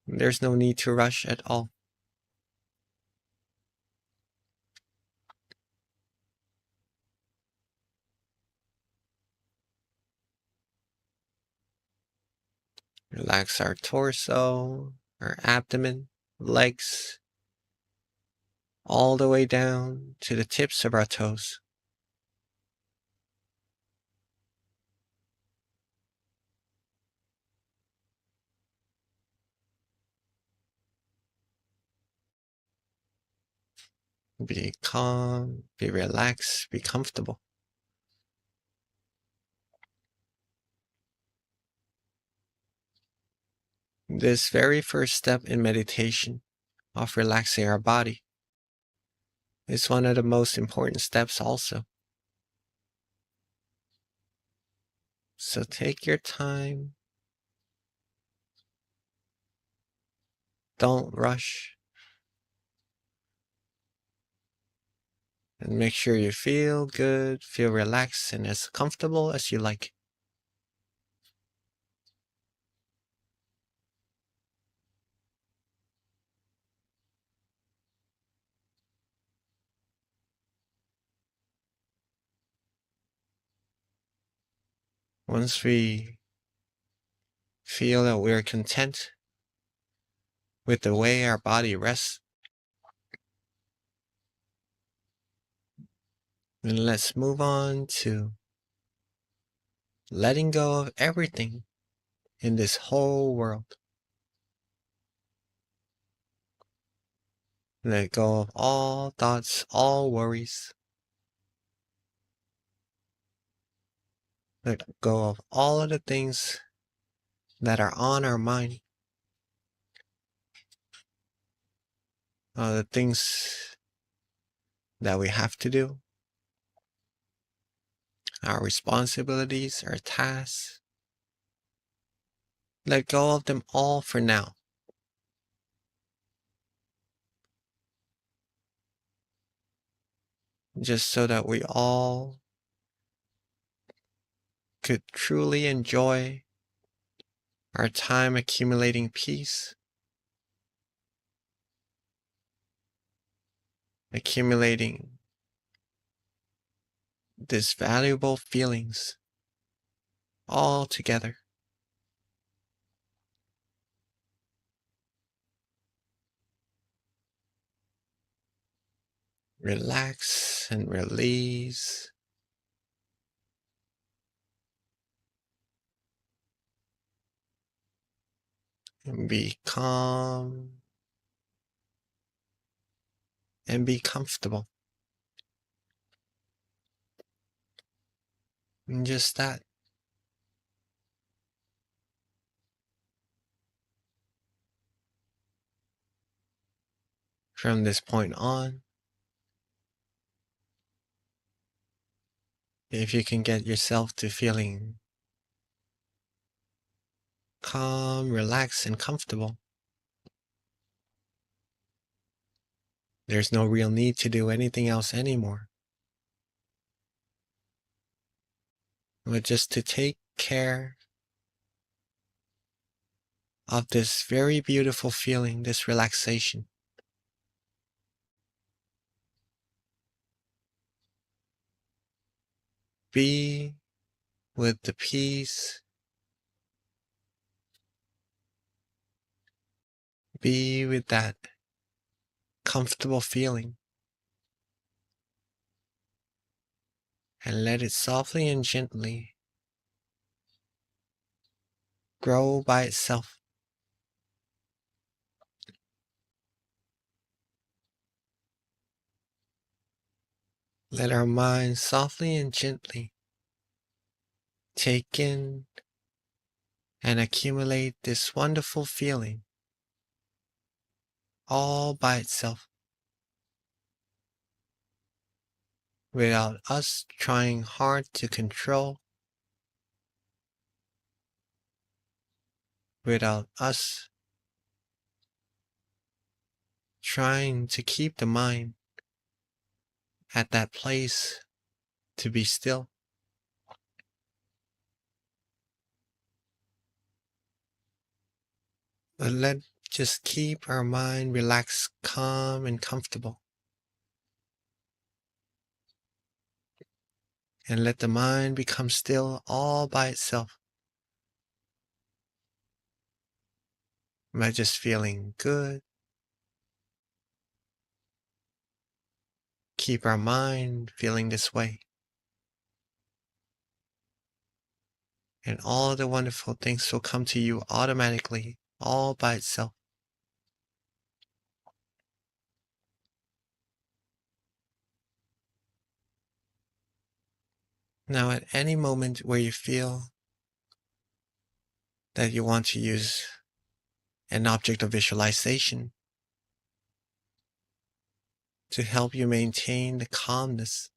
There's no need to rush at all. Relax our torso, our abdomen, legs, all the way down to the tips of our toes. Be calm, be relaxed, be comfortable. This very first step in meditation of relaxing our body is one of the most important steps also. So take your time. Don't rush. And make sure you feel good, feel relaxed, and as comfortable as you like. Once we feel that we're content with the way our body rests, then let's move on to letting go of everything in this whole world. Let go of all thoughts, all worries. Let go of all of the things that are on our mind. The things that we have to do, our responsibilities, our tasks. Let go of them all for now. Just so that we all could truly enjoy our time accumulating peace, accumulating these valuable feelings all together. Relax and release. And be calm and be comfortable. And just that. From this point on, if you can get yourself to feeling calm, relaxed, and comfortable, there's no real need to do anything else anymore. But just to take care of this very beautiful feeling, this relaxation. Be with the peace. Be with that comfortable feeling. And let it softly and gently grow by itself. Let our mind softly and gently take in and accumulate this wonderful feeling all by itself, without us trying hard to control, without us trying to keep the mind at that place to be still. But let's just keep our mind relaxed, calm, and comfortable. And let the mind become still all by itself. By just feeling good. Keep our mind feeling this way. And all the wonderful things will come to you automatically, all by itself. Now, at any moment where you feel that you want to use an object of visualization to help you maintain the calmness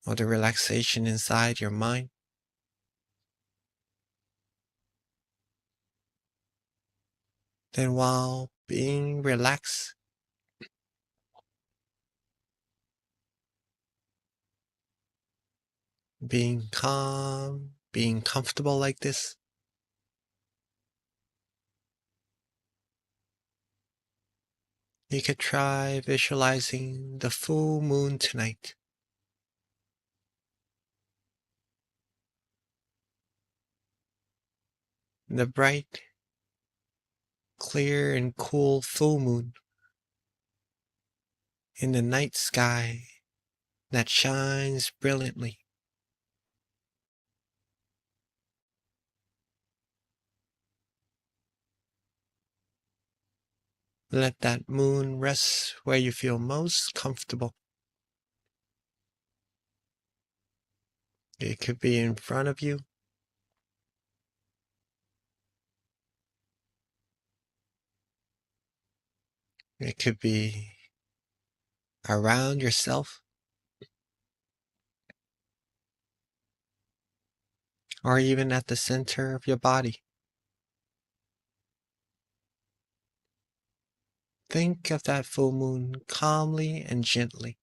or the relaxation inside your mind, then while being relaxed, being calm, being comfortable like this, you could try visualizing the full moon tonight. the bright, clear, and cool full moon in the night sky that shines brilliantly. Let that moon rest where you feel most comfortable. It could be in front of you. It could be around yourself. Or even at the center of your body. Think of that full moon calmly and gently.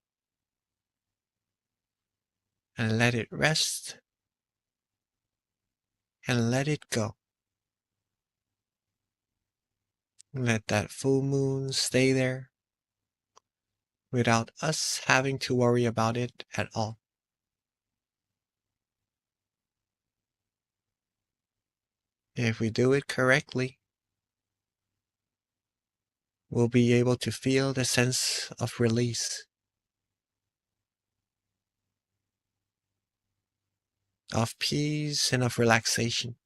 And let it rest. And let it go. Let that full moon stay there without us having to worry about it at all. If we do it correctly, we'll be able to feel the sense of release, of peace and of relaxation.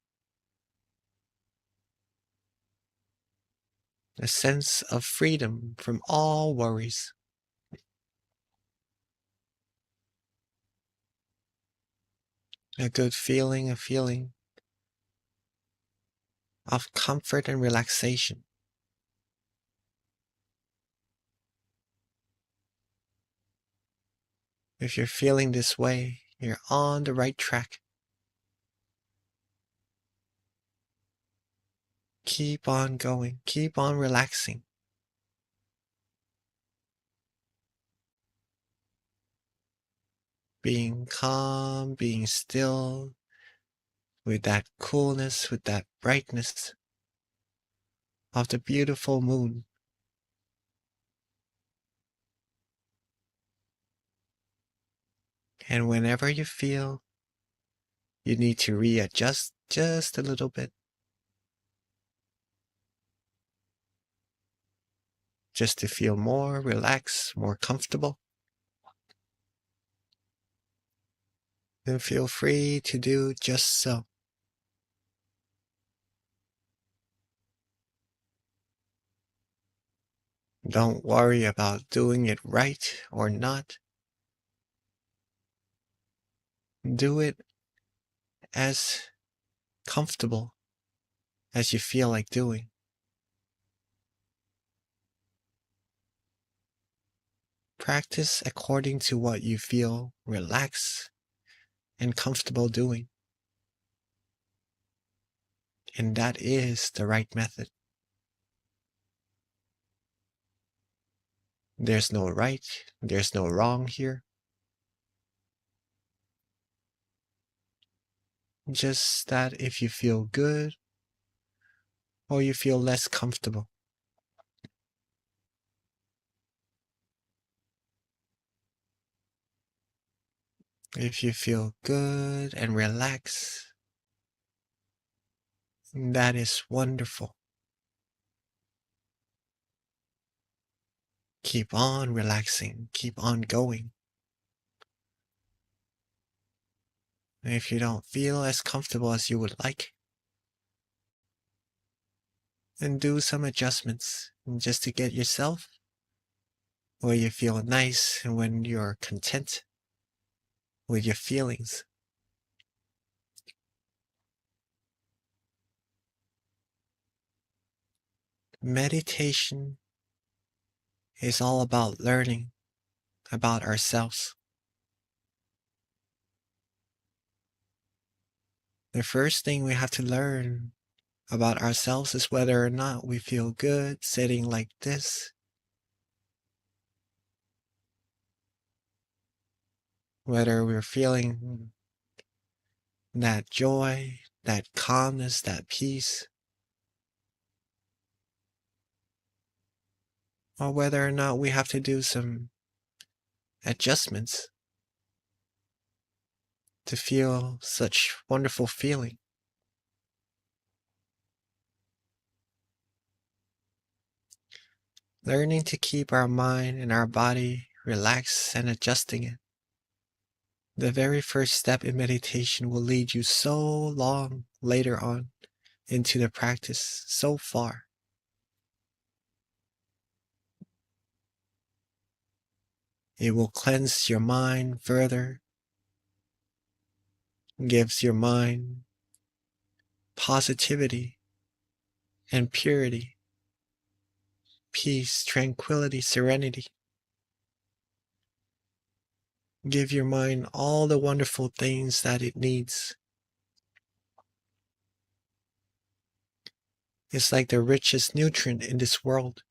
A sense of freedom from all worries. A good feeling, a feeling of comfort and relaxation. If you're feeling this way, you're on the right track. Keep on going, keep on relaxing. Being calm, being still, with that coolness, with that brightness of the beautiful moon. And whenever you feel you need to readjust just a little bit, just to feel more relaxed, more comfortable, then feel free to do just so. Don't worry about doing it right or not. Do it as comfortable as you feel like doing. Practice according to what you feel relaxed and comfortable doing. And that is the right method. There's no right, there's no wrong here. Just that if you feel good or you feel less comfortable. If you feel good and relaxed, that is wonderful. Keep on relaxing, keep on going. And if you don't feel as comfortable as you would like, then do some adjustments just to get yourself where you feel nice and when you're content with your feelings. Meditation is all about learning about ourselves. The first thing we have to learn about ourselves is whether or not we feel good sitting like this. Whether we're feeling that joy, that calmness, that peace. Or whether or not we have to do some adjustments to feel such wonderful feeling. learning to keep our mind and our body relaxed and adjusting it. The very first step in meditation will lead you so long later on into the practice, so far. It will cleanse your mind further, gives your mind positivity and purity, peace, tranquility, serenity. Give your mind all the wonderful things that it needs. It's like the richest nutrient in this world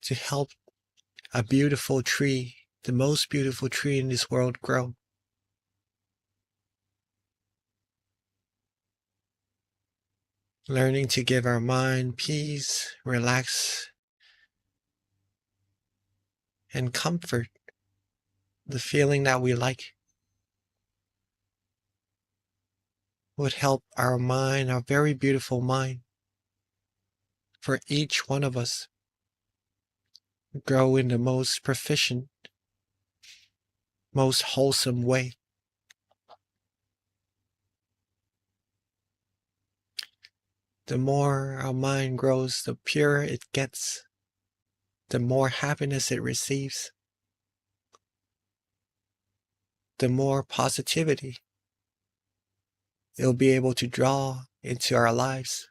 to help a beautiful tree, the most beautiful tree in this world, grow. Learning to give our mind peace, relax, and comfort, the feeling that we like, would help our mind, our very beautiful mind, for each one of us, grow in the most proficient, most wholesome way. The more our mind grows, the purer it gets, the more happiness it receives, the more positivity it'll be able to draw into our lives.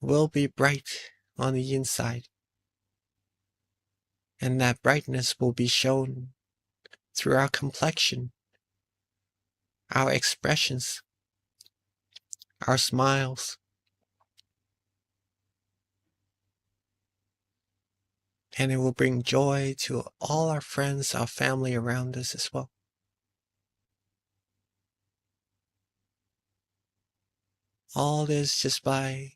We'll be bright on the inside, and that brightness will be shown through our complexion, our expressions, our smiles, and it will bring joy to all our friends, our family around us as well. All this just by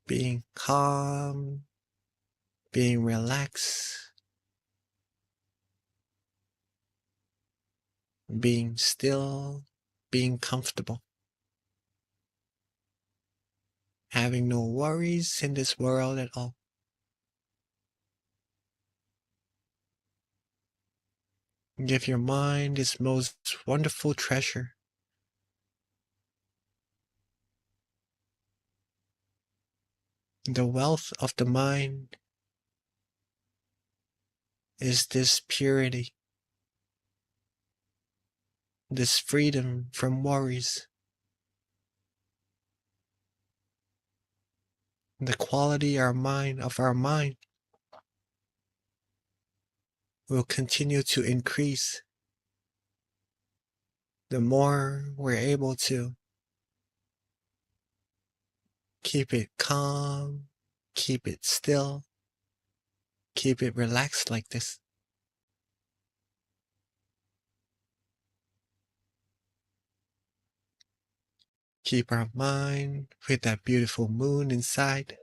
being calm, being relaxed, being still, being comfortable, having no worries in this world at all. Give your mind its most wonderful treasure. The wealth of the mind is this purity, this freedom from worries. The quality of our mind will continue to increase the more we're able to keep it calm, keep it still, keep it relaxed like this. Keep our mind with that beautiful moon inside.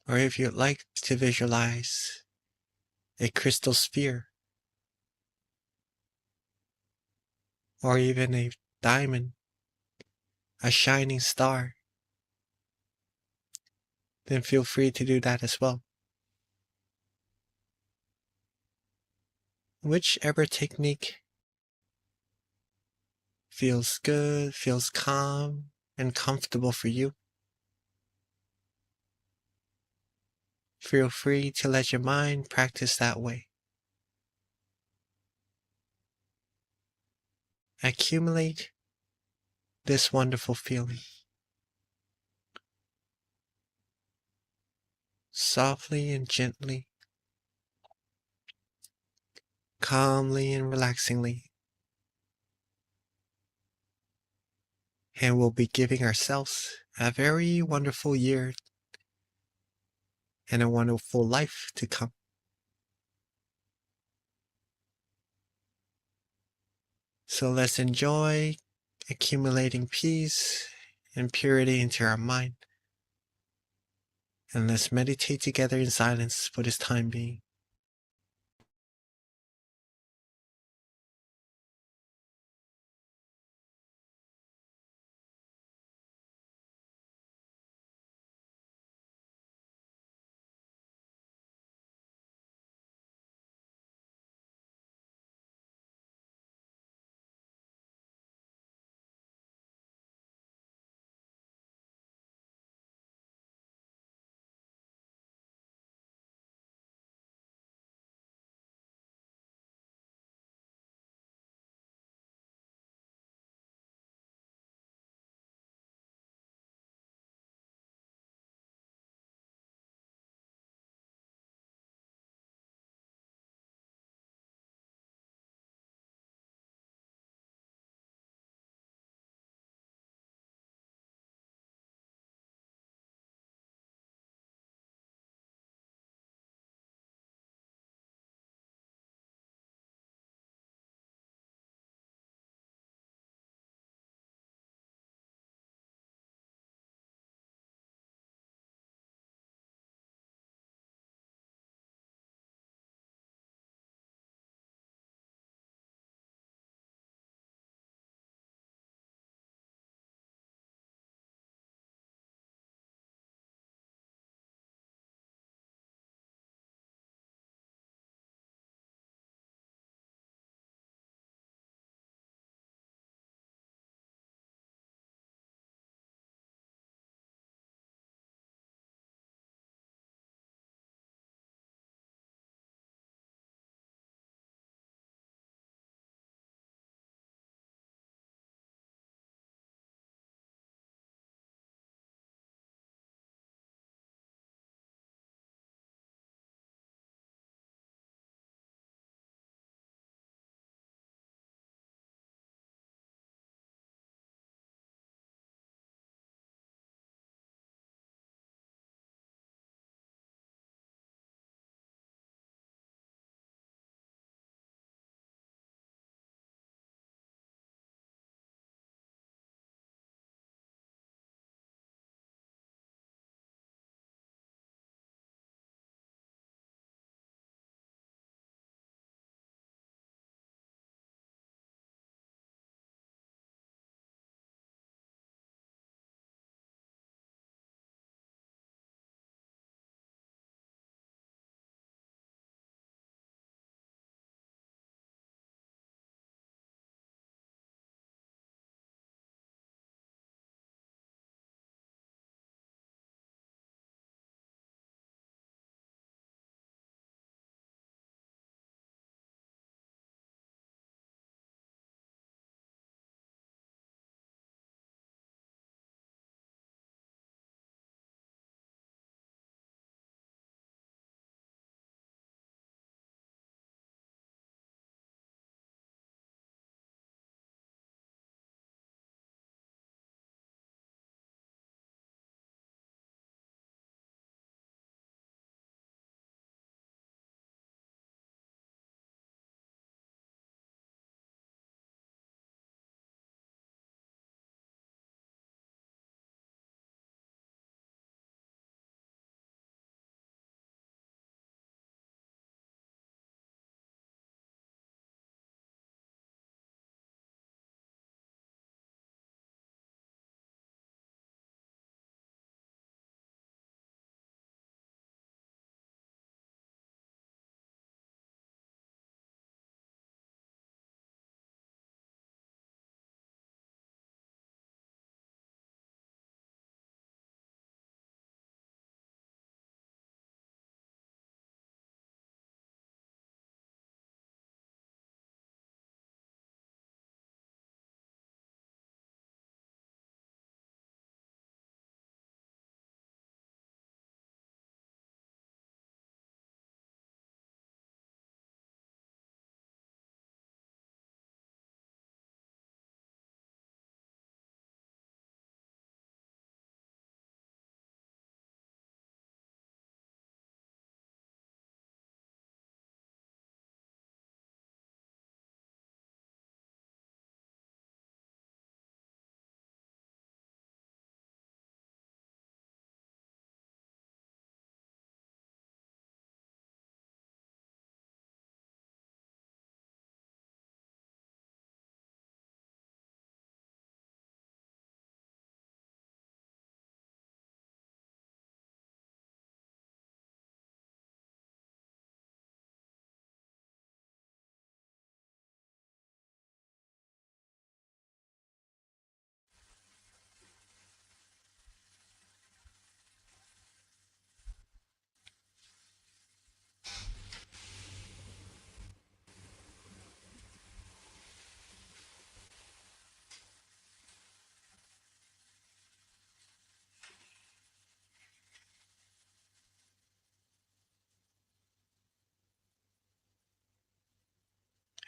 Or if you'd like to visualize a crystal sphere, or even a diamond, a shining star, then feel free to do that as well. Whichever technique feels good, feels calm and comfortable for you, feel free to let your mind practice that way. Accumulate this wonderful feeling. Softly and gently, calmly and relaxingly. And we'll be giving ourselves a very wonderful year and a wonderful life to come. So let's enjoy accumulating peace and purity into our mind. And let's meditate together in silence for this time being.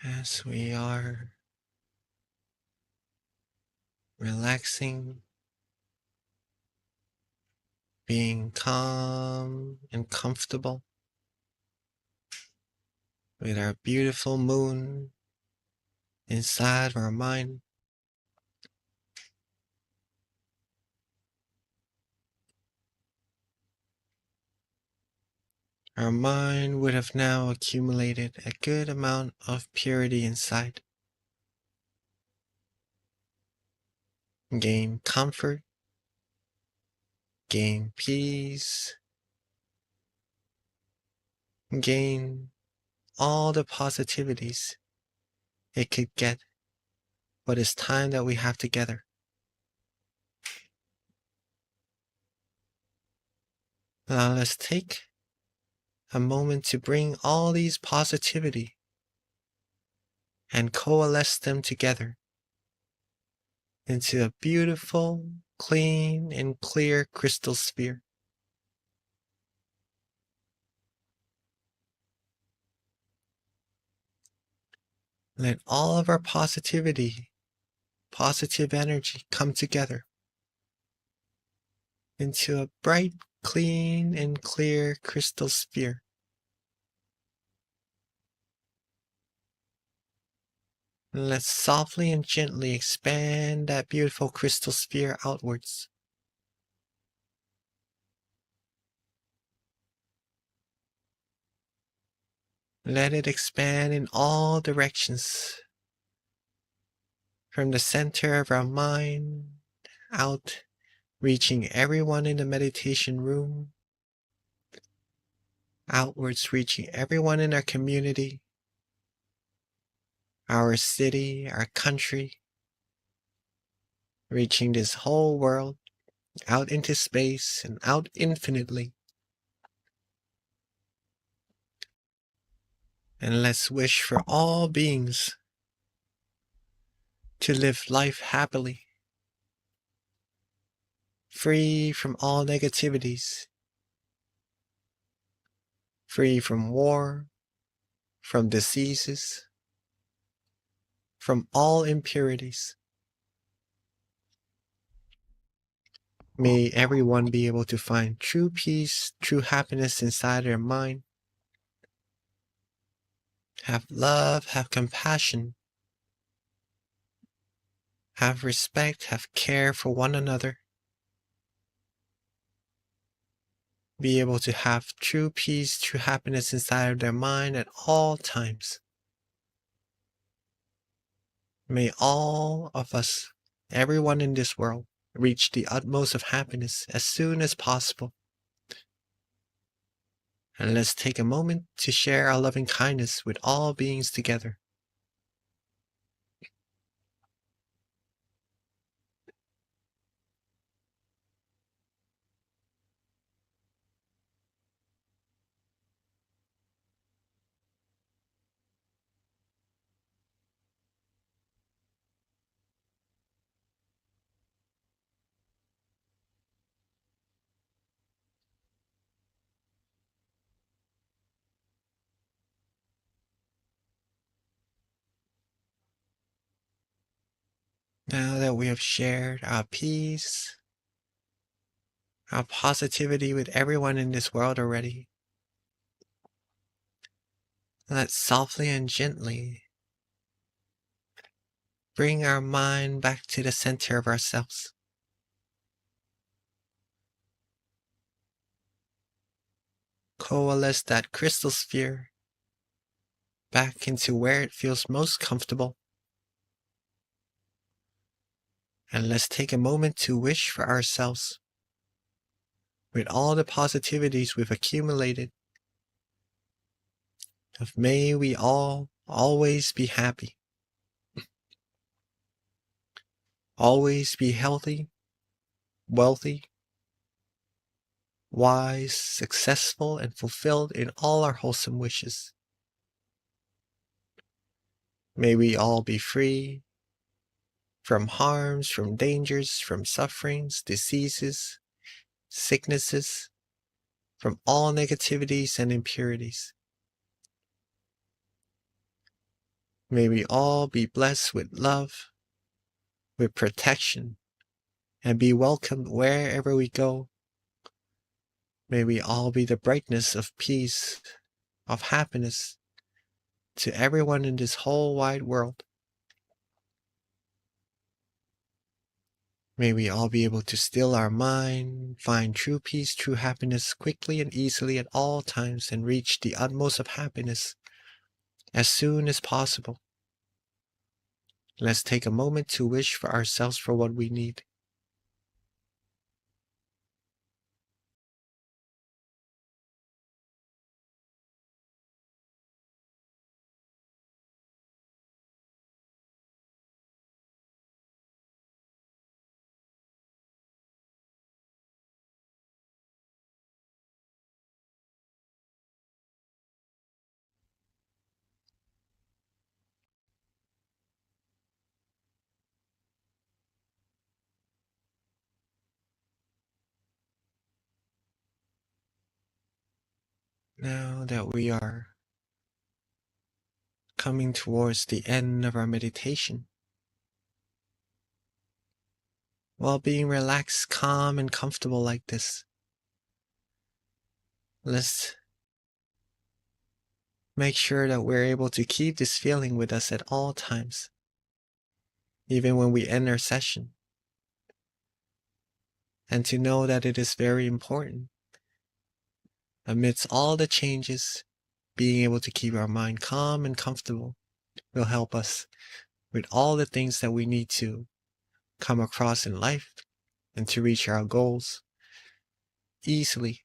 as we are relaxing, being calm and comfortable with our beautiful moon inside of our mind. Our mind would have now accumulated a good amount of purity inside. Gain comfort, gain peace, gain all the positivities it could get for this time that we have together. Now let's take a moment to bring all these positivity and coalesce them together into a beautiful, clean, and clear crystal sphere. Let all of our positivity, positive energy come together into a bright, clean, and clear crystal sphere. And let's softly and gently expand that beautiful crystal sphere outwards. Let it expand in all directions, from the center of our mind out, reaching everyone in the meditation room, outwards reaching everyone in our community, our city, our country, reaching this whole world, out into space and out infinitely. And let's wish for all beings to live life happily, free from all negativities, free from war, from diseases, from all impurities. May everyone be able to find true peace, true happiness inside their mind. Have love, have compassion, have respect, have care for one another. Be able to have true peace, true happiness inside of their mind at all times. May all of us, everyone in this world, reach the utmost of happiness as soon as possible. And let's take a moment to share our loving kindness with all beings together. Now that we have shared our peace, our positivity with everyone in this world already, let's softly and gently bring our mind back to the center of ourselves. Coalesce that crystal sphere back into where it feels most comfortable. And let's take a moment to wish for ourselves, with all the positivities we've accumulated, of may we all always be happy, always be healthy, wealthy, wise, successful, and fulfilled in all our wholesome wishes. May we all be free from harms, from dangers, from sufferings, diseases, sicknesses, from all negativities and impurities. May we all be blessed with love, with protection, and be welcomed wherever we go. May we all be the brightness of peace, of happiness to everyone in this whole wide world. May we all be able to still our mind, find true peace, true happiness quickly and easily at all times, and reach the utmost of happiness as soon as possible. Let's take a moment to wish for ourselves for what we need. Now that we are coming towards the end of our meditation, while being relaxed, calm, and comfortable like this, let's make sure that we're able to keep this feeling with us at all times, even when we end our session, and to know that it is very important. Amidst all the changes, being able to keep our mind calm and comfortable will help us with all the things that we need to come across in life and to reach our goals easily.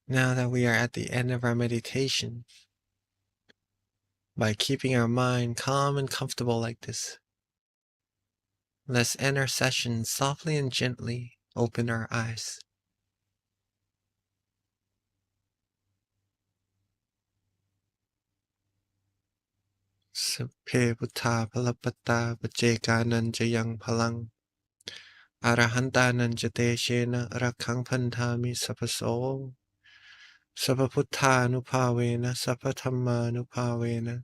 Now that we are at the end of our meditation, by keeping our mind calm and comfortable like this, let's end our session softly and gently. Open our eyes. Sapphe Buddha Palapata Vajekanan Jayang Palang Arahantanan Jateshena Rakang Pantami Sapaso Sapaputthanupavena Sapathammanupavena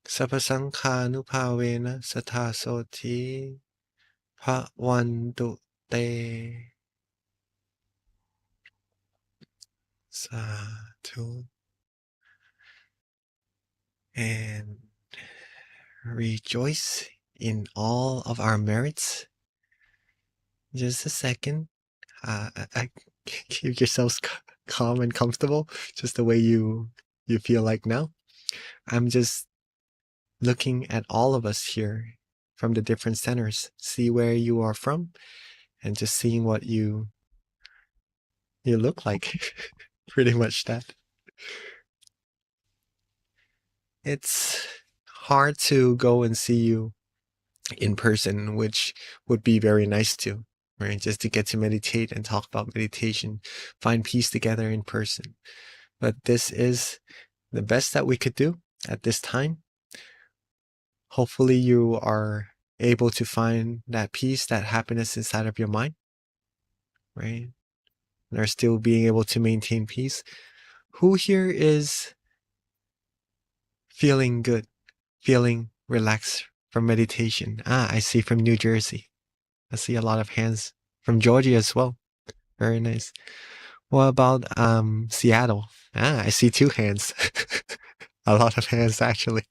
Sapasankhanupavena Sathasoti Bhavantu Te. Sadhu. And rejoice in all of our merits. Just a second. Keep yourselves calm and comfortable, just the way you feel like now. I'm just looking at all of us here from the different centers, see where you are from, and just seeing what you look like. Pretty much that. It's hard to go and see you in person, which would be very nice too, right? Just to get to meditate and talk about meditation, find peace together in person. But this is the best that we could do at this time. Hopefully you are able to find that peace, that happiness inside of your mind, right? And are still being able to maintain peace. Who here is feeling good, feeling relaxed from meditation? I see from New Jersey. I see a lot of hands from Georgia as well. Very nice. What about Seattle? I see 2 hands. A lot of hands actually.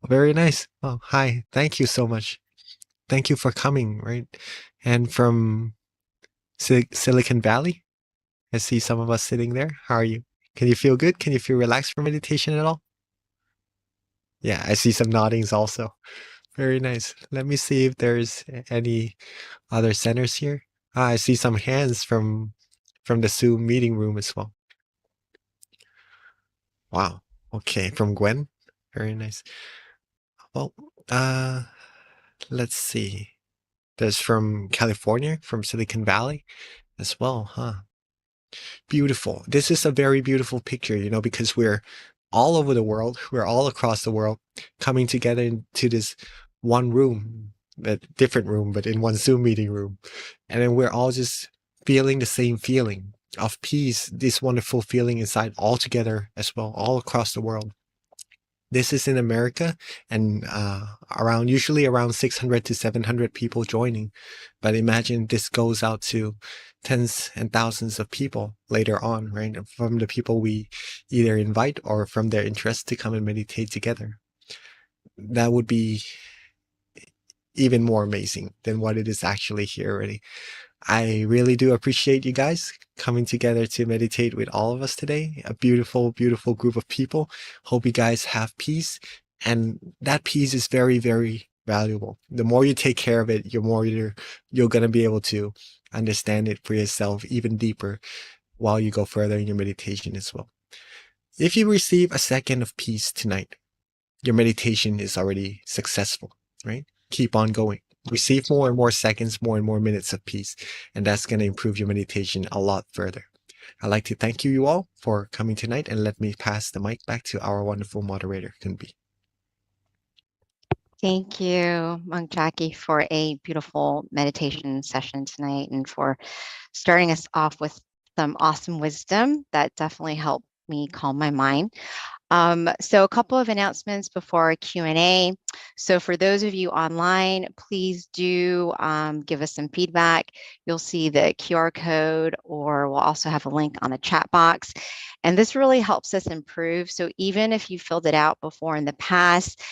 Very nice. Oh, hi. Thank you so much. Thank you for coming, right? And from Silicon Valley, I see some of us sitting there. How are you? Can you feel good? Can you feel relaxed for meditation at all? Yeah, I see some noddings also. Very nice. Let me see if there's any other centers here. I see some hands from the Zoom meeting room as well. Wow. Okay, from Gwen. Very nice. Well, let's see. There's from California, from Silicon Valley as well, huh? Beautiful. This is a very beautiful picture, because we're all over the world. We're all across the world coming together into this one room, a different room, but in one Zoom meeting room. And then we're all just feeling the same feeling of peace, this wonderful feeling inside all together as well, all across the world. This is in America, and usually around 600 to 700 people joining. But imagine this goes out to tens and thousands of people later on, right? From the people we either invite or from their interest to come and meditate together. That would be even more amazing than what it is actually here already. I really do appreciate you guys coming together to meditate with all of us today. A beautiful, beautiful group of people. Hope you guys have peace. And that peace is very, very valuable. The more you take care of it, the more you're going to be able to understand it for yourself even deeper while you go further in your meditation as well. If you receive a second of peace tonight, your meditation is already successful, right? Keep on going. Receive more and more seconds, more and more minutes of peace, and that's going to improve your meditation a lot further. I'd like to thank you all for coming tonight, and let me pass the mic back to our wonderful moderator, Kunbi. Thank you, Monk Jackie, for a beautiful meditation session tonight and for starting us off with some awesome wisdom that definitely helped me calm my mind. So a couple of announcements before our Q&A. So for those of you online, please do give us some feedback. You'll see the QR code, or we'll also have a link on the chat box. And this really helps us improve. So even if you filled it out before in the past,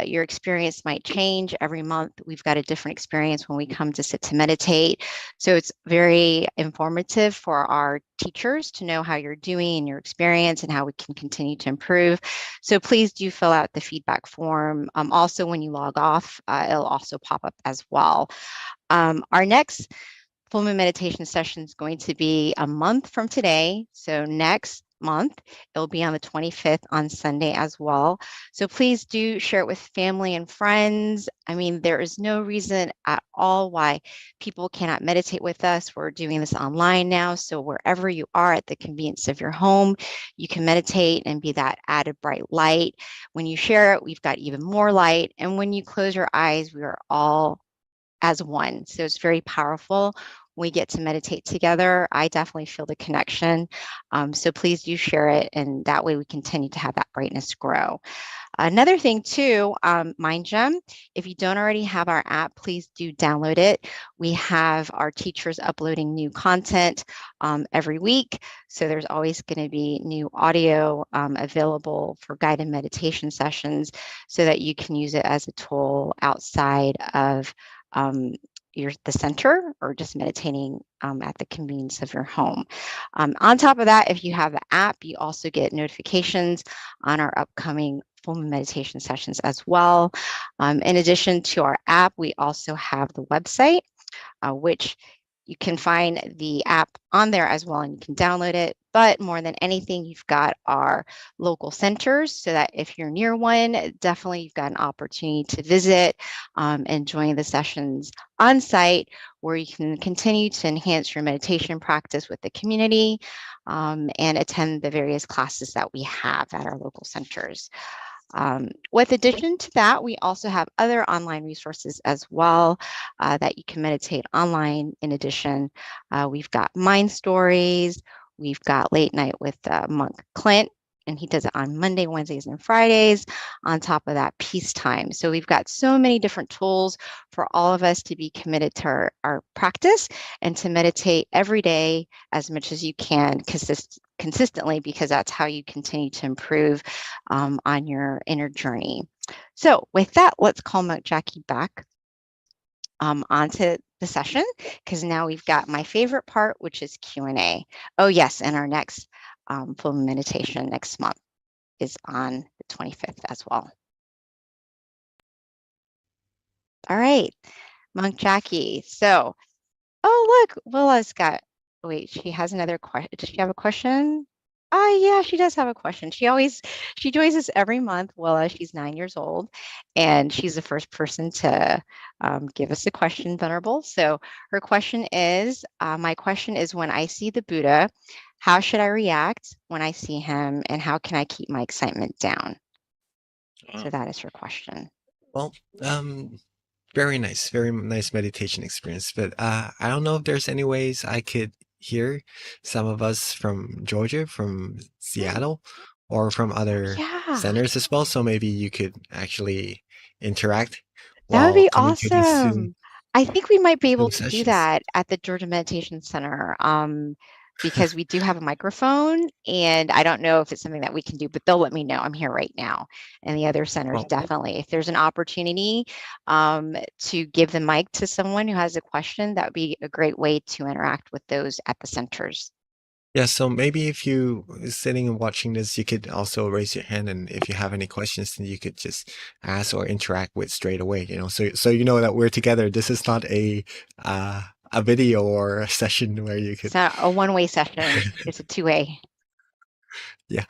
your experience might change every month. We've got a different experience when we come to sit to meditate. So it's very informative for our teachers to know how you're doing in your experience and how we can continue to improve. So please do fill out the feedback form. Also, when you log off, it'll also pop up as well. Our next full moon meditation session is going to be a month from today. So next month, it'll be on the 25th on Sunday as well. So please do share it with family and friends. I mean, there is no reason at all why people cannot meditate with us. We're doing this online now. So wherever you are at the convenience of your home, you can meditate and be that added bright light. When you share it, we've got even more light. And when you close your eyes, we are all as one. So it's very powerful. We get to meditate together. I definitely feel the connection. So please do share it, and that way we continue to have that brightness grow. Another thing too, MindGem, if you don't already have our app, please do download it. We have our teachers uploading new content every week. So there's always going to be new audio available for guided meditation sessions so that you can use it as a tool outside of the center, or just meditating at the convenience of your home. On top of that, if you have the app, you also get notifications on our upcoming full moon meditation sessions as well. In addition to our app, we also have the website, which you can find the app on there as well, and you can download it. But more than anything, you've got our local centers, so that if you're near one, definitely you've got an opportunity to visit and join the sessions on site, where you can continue to enhance your meditation practice with the community and attend the various classes that we have at our local centers. With addition to that, we also have other online resources as well that you can meditate online. In addition, we've got Mind Stories, we've got Late Night with Monk Clint, and he does it on Monday, Wednesdays, and Fridays. On top of that, Peacetime. So we've got so many different tools for all of us to be committed to our practice and to meditate every day as much as you can consistently, because that's how you continue to improve on your inner journey. So with that, let's call Monk Jackie back onto the session, because now we've got my favorite part, which is Q&A. Oh yes, and our next full meditation next month is on the 25th as well. All right, Monk Jackie. So, oh look, Willa's got, wait, she has another question. Does she have a question? Yeah, she does have a question. She joins us every month. Willa, she's 9 years old, and she's the first person to give us a question, Venerable. So her question is, my question is, when I see the Buddha, how should I react when I see him, and how can I keep my excitement down? So that is her question. Well, very nice meditation experience. But I don't know if there's any ways I could here. Some of us from Georgia, from Seattle, or from other Yeah, centers as well. So maybe you could actually interact that would while be coming to these awesome. I think we might be able Zoom to do sessions. that at the Georgia Meditation Center, because we do have a microphone, and I don't know if it's something that we can do, but they'll let me know. I'm here right now, and the other centers Well, definitely. If there's an opportunity to give the mic to someone who has a question, that would be a great way to interact with those at the centers. yeah, so maybe if you sitting and watching this, you could also raise your hand, and if you have any questions, then you could just ask or interact with straight away, you know, so you know that we're together. This is not a video or a session where you It's could not a one-way session, it's a two-way. Yeah.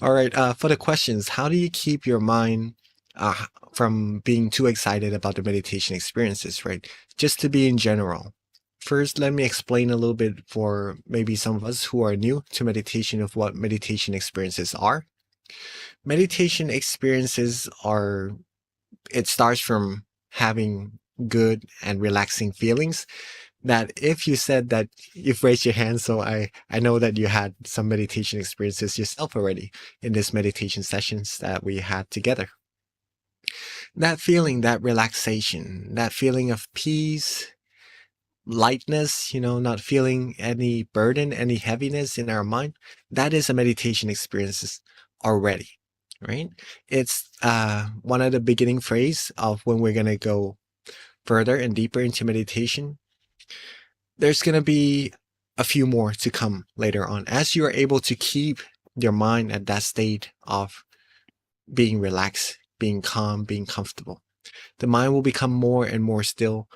All right. For the questions, how do you keep your mind uh, from being too excited about the meditation experiences, right? Just to be in general. First, let me explain a little bit for maybe some of us who are new to meditation of what meditation experiences are. Meditation experiences are, it starts from having good and relaxing feelings that if you said that you've raised your hand, so I know that you had some meditation experiences yourself already in this meditation sessions that we had together. That feeling, that relaxation, that feeling of peace, lightness, you know, not feeling any burden, any heaviness in our mind, that is a meditation experiences already, right? It's one of the beginning phrase of when we're going to go further and deeper into meditation. There's going to be a few more to come later on as you are able to keep your mind at that state of being relaxed, being calm, being comfortable. The mind will become more and more still,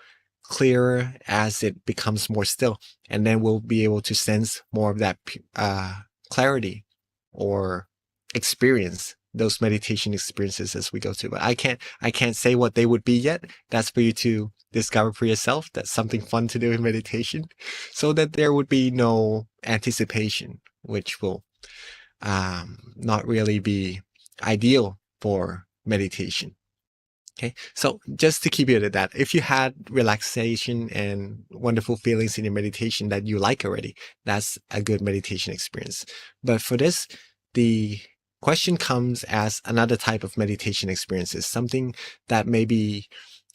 clearer as it becomes more still, and then we'll be able to sense more of that clarity or experience those meditation experiences as we go to. But I can't say what they would be yet. That's for you to discover for yourself. That's something fun to do in meditation, so that there would be no anticipation, which will not really be ideal for meditation. Okay, so just to keep it at that, if you had relaxation and wonderful feelings in your meditation that you like already, that's a good meditation experience. But for this, the question comes as another type of meditation experiences, something that may be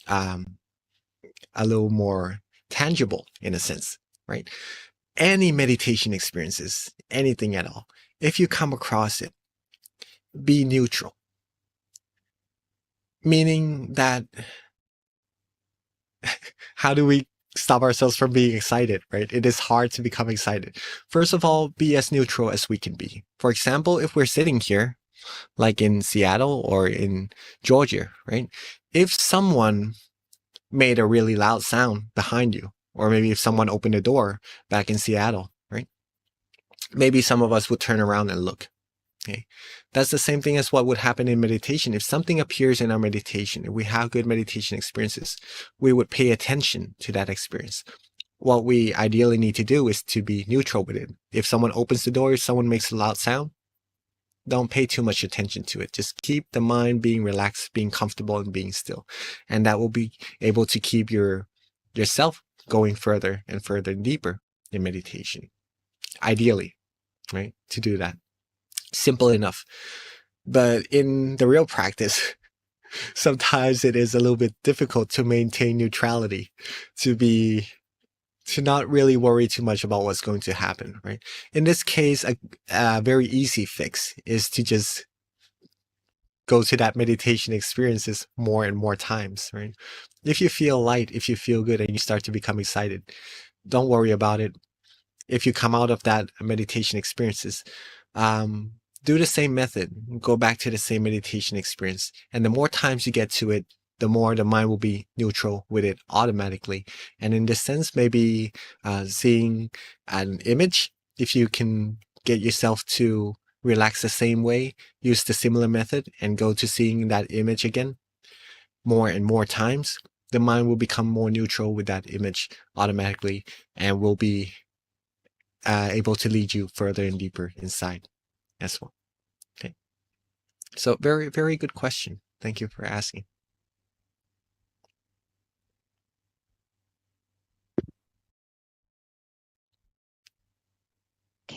a little more tangible in a sense, right? Any meditation experiences, anything at all, if you come across it, be neutral. Meaning that how do we stop ourselves from being excited, right? It is hard to become excited. First of all, be as neutral as we can be. For example, if we're sitting here, like in Seattle or in Georgia, right? If someone made a really loud sound behind you, or maybe if someone opened a door back in Seattle, right? Maybe some of us would turn around and look. Okay. That's the same thing as what would happen in meditation. If something appears in our meditation, if we have good meditation experiences, we would pay attention to that experience. What we ideally need to do is to be neutral with it. If someone opens the door, if someone makes a loud sound, don't pay too much attention to it. Just keep the mind being relaxed, being comfortable, and being still. And that will be able to keep yourself going further and further deeper in meditation. Ideally, right? To do that. Simple enough. But in the real practice, sometimes it is a little bit difficult to maintain neutrality, to not really worry too much about what's going to happen, right? In this case, a very easy fix is to just go to that meditation experiences more and more times, right? If you feel light, if you feel good and you start to become excited, don't worry about it. If you come out of that meditation experiences, do the same method, go back to the same meditation experience. And the more times you get to it, the more the mind will be neutral with it automatically. And in this sense, maybe seeing an image, if you can get yourself to relax the same way, use the similar method and go to seeing that image again more and more times, the mind will become more neutral with that image automatically and will be able to lead you further and deeper inside as well. Okay. So very, very good question. Thank you for asking.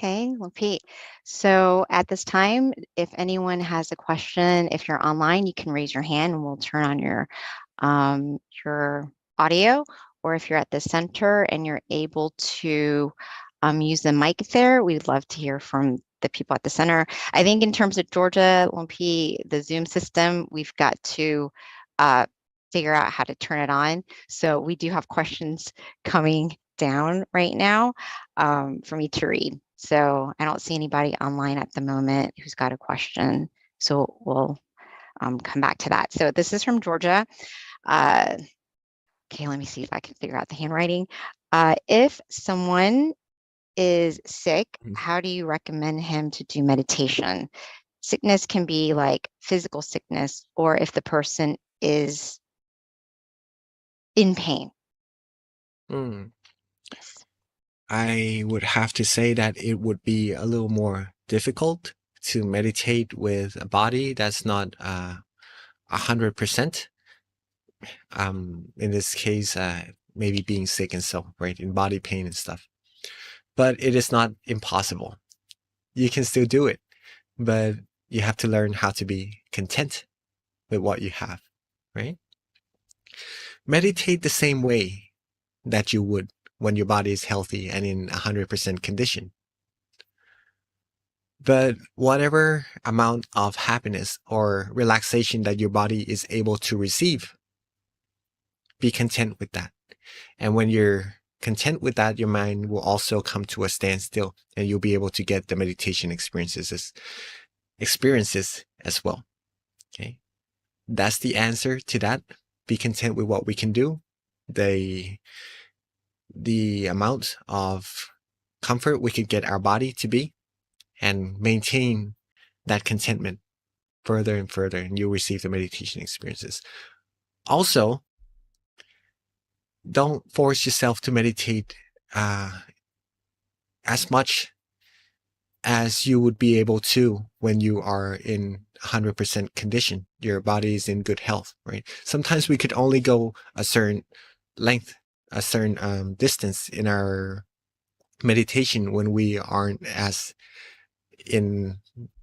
Okay, well, Pete. So at this time, if anyone has a question, if you're online, you can raise your hand and we'll turn on your audio. Or if you're at the center and you're able to use the mic there, we'd love to hear from the people at the center. I think in terms of Georgia, Lumpy, the Zoom system, we've got to figure out how to turn it on. So we do have questions coming down right now for me to read. So I don't see anybody online at the moment who's got a question. So we'll come back to that. So this is from Georgia. Okay, let me see if I can figure out the handwriting. If someone is sick, how do you recommend him to do meditation? Sickness can be like physical sickness, or if the person is in pain. I would have to say that it would be a little more difficult to meditate with a body that's not 100%. In this case, maybe being sick and so, right, in body pain and stuff. But it is not impossible. You can still do it, but you have to learn how to be content with what you have, right? Meditate the same way that you would when your body is healthy and in 100% condition. But whatever amount of happiness or relaxation that your body is able to receive, be content with that. And when you're content with that, your mind will also come to a standstill and you'll be able to get the meditation experiences as well. Okay. That's the answer to that. Be content with what we can do. The amount of comfort we could get our body to be, and maintain that contentment further and further, and you'll receive the meditation experiences. Also, don't force yourself to meditate as much as you would be able to when you are in 100% condition. Your body is in good health, right? Sometimes we could only go a certain length, a certain distance in our meditation when we aren't as in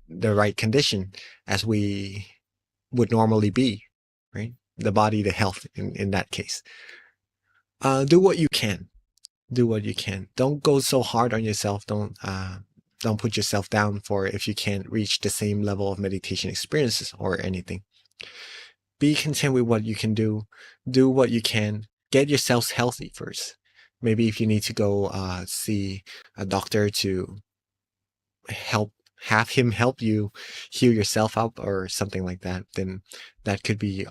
the right condition as we would normally be, right? The body, the health in that case. Do what you can. Do what you can. Don't go so hard on yourself. Don't put yourself down for if you can't reach the same level of meditation experiences or anything. Be content with what you can do. Do what you can. Get yourselves healthy first. Maybe if you need to go see a doctor to have him help you heal yourself up or something like that, then that could be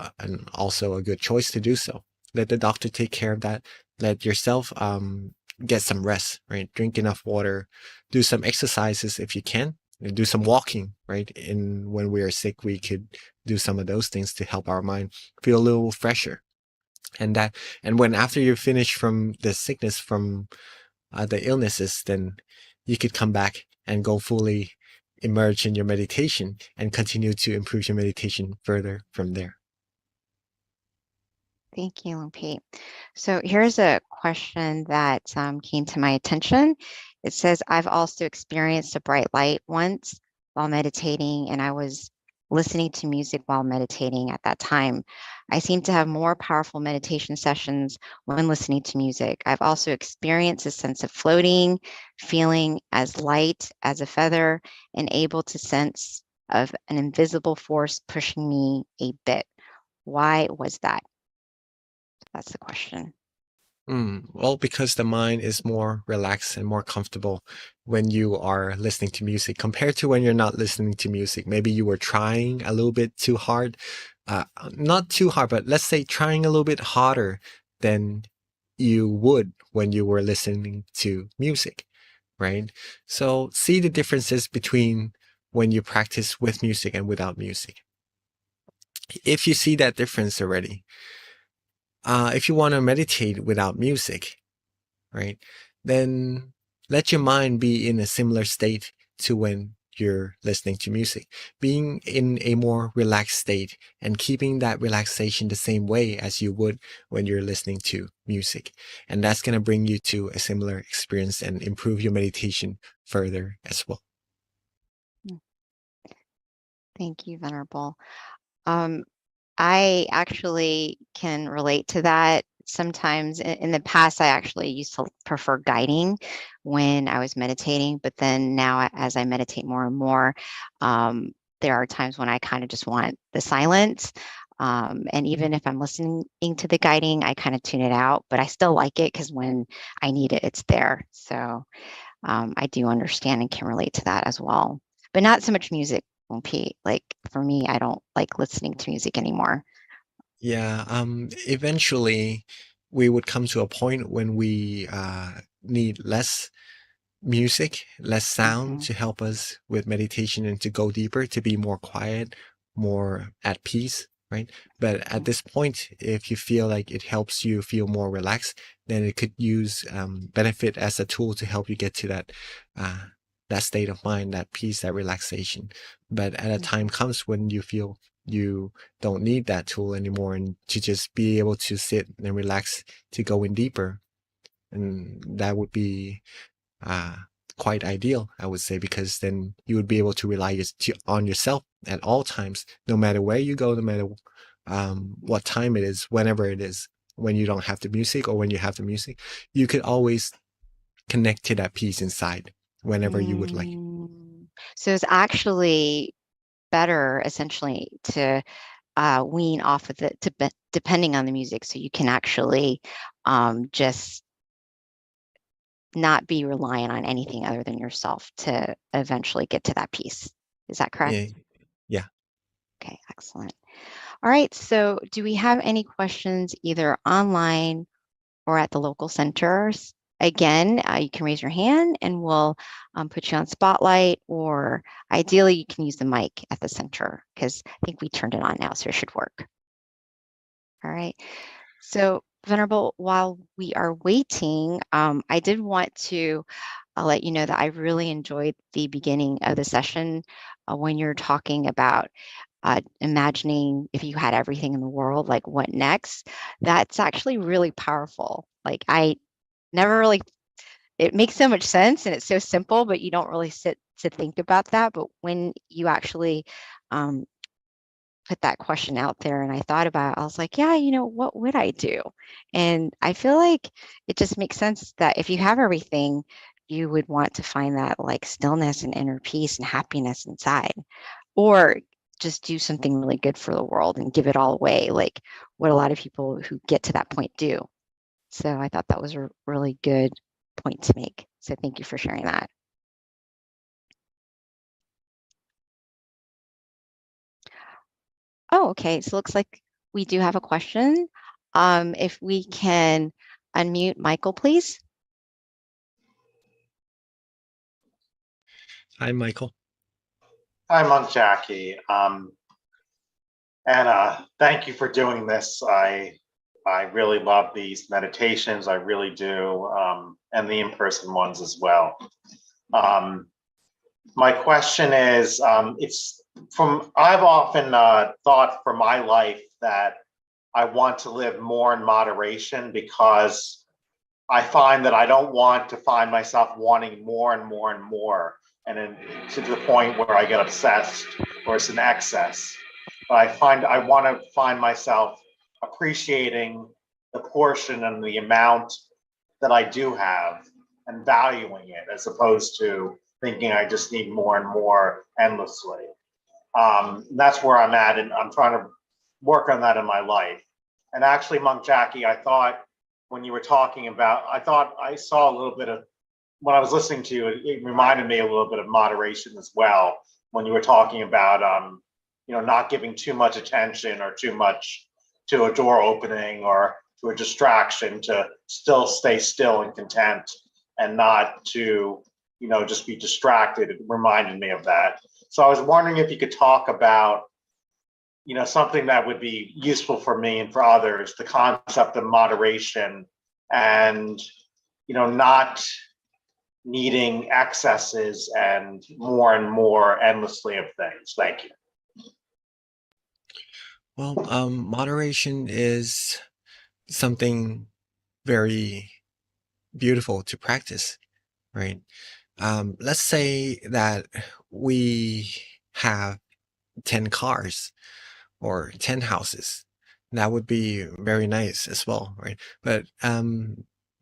also a good choice to do so. Let the doctor take care of that. Let yourself get some rest, right? Drink enough water, do some exercises if you can, and do some walking, right? When we are sick, we could do some of those things to help our mind feel a little fresher. And when after you finish from the sickness, from the illnesses, then you could come back and go fully immerse in your meditation and continue to improve your meditation further from there. Thank you, Lumpy. So here's a question that came to my attention. It says, I've also experienced a bright light once while meditating, and I was listening to music while meditating at that time. I seem to have more powerful meditation sessions when listening to music. I've also experienced a sense of floating, feeling as light as a feather, and able to sense of an invisible force pushing me a bit. Why was that? That's the question. Well, because the mind is more relaxed and more comfortable when you are listening to music compared to when you're not listening to music. Maybe you were trying a little bit too hard, not too hard, but let's say trying a little bit harder than you would when you were listening to music, right? So see the differences between when you practice with music and without music. If you see that difference already, if you want to meditate without music, right, then let your mind be in a similar state to when you're listening to music. Being in a more relaxed state and keeping that relaxation the same way as you would when you're listening to music. And that's going to bring you to a similar experience and improve your meditation further as well. Thank you, Venerable. I actually can relate to that. Sometimes in the past, I actually used to prefer guiding when I was meditating, but then now as I meditate more and more, there are times when I kind of just want the silence. And even if I'm listening to the guiding, I kind of tune it out, but I still like it because when I need it, it's there. So I do understand and can relate to that as well, but not so much music. Pete, like for me, I don't like listening to music anymore. Yeah, eventually we would come to a point when we need less music, less sound to help us with meditation and to go deeper, to be more quiet, more at peace, right? But at this point, if you feel like it helps you feel more relaxed, then it could use benefit as a tool to help you get to that state of mind, that peace, that relaxation. But at a time comes when you feel you don't need that tool anymore, and to just be able to sit and relax, to go in deeper, and that would be quite ideal, I would say, because then you would be able to rely on yourself at all times, no matter where you go, no matter what time it is, whenever it is, when you don't have the music or when you have the music, you could always connect to that peace inside whenever you would like. So it's actually better essentially to wean off of it depending on the music, so you can actually just not be reliant on anything other than yourself to eventually get to that peace. Is that correct? Yeah. Okay, excellent. All right, so do we have any questions either online or at the local centers? Again, you can raise your hand and we'll put you on spotlight, or ideally you can use the mic at the center because I think we turned it on now, so it should work. All right, so Venerable, while we are waiting, I did want to let you know that I really enjoyed the beginning of the session when you're talking about imagining if you had everything in the world, like what next. That's actually really powerful. Like I never really, it makes so much sense and it's so simple, but you don't really sit to think about that. But when you actually put that question out there and I thought about it, I was like, yeah, what would I do? And I feel like it just makes sense that if you have everything, you would want to find that like stillness and inner peace and happiness inside, or just do something really good for the world and give it all away, like what a lot of people who get to that point do. So I thought that was a really good point to make. So thank you for sharing that. Oh, okay. So it looks like we do have a question. If we can unmute Michael, please. Hi, Michael. Hi, Monk Jackie. Thank you for doing this. I really love these meditations. I really do, and the in-person ones as well. My question is, I've often thought for my life that I want to live more in moderation, because I find that I don't want to find myself wanting more and more and more, and then to the point where I get obsessed or it's an excess. But I want to find myself appreciating the portion and the amount that I do have and valuing it, as opposed to thinking I just need more and more endlessly. That's where I'm at, and I'm trying to work on that in my life. And actually, Monk Jackie, I thought when you were talking about, I thought I saw a little bit of, when I was listening to you, it reminded me a little bit of moderation as well, when you were talking about, not giving too much attention or too much to a door opening or to a distraction, to still stay still and content and not to, just be distracted. It reminded me of that. So I was wondering if you could talk about, something that would be useful for me and for others, the concept of moderation and, not needing excesses and more endlessly of things. Thank you. Well, moderation is something very beautiful to practice, right? Let's say that we have 10 cars or 10 houses. That would be very nice as well, right? But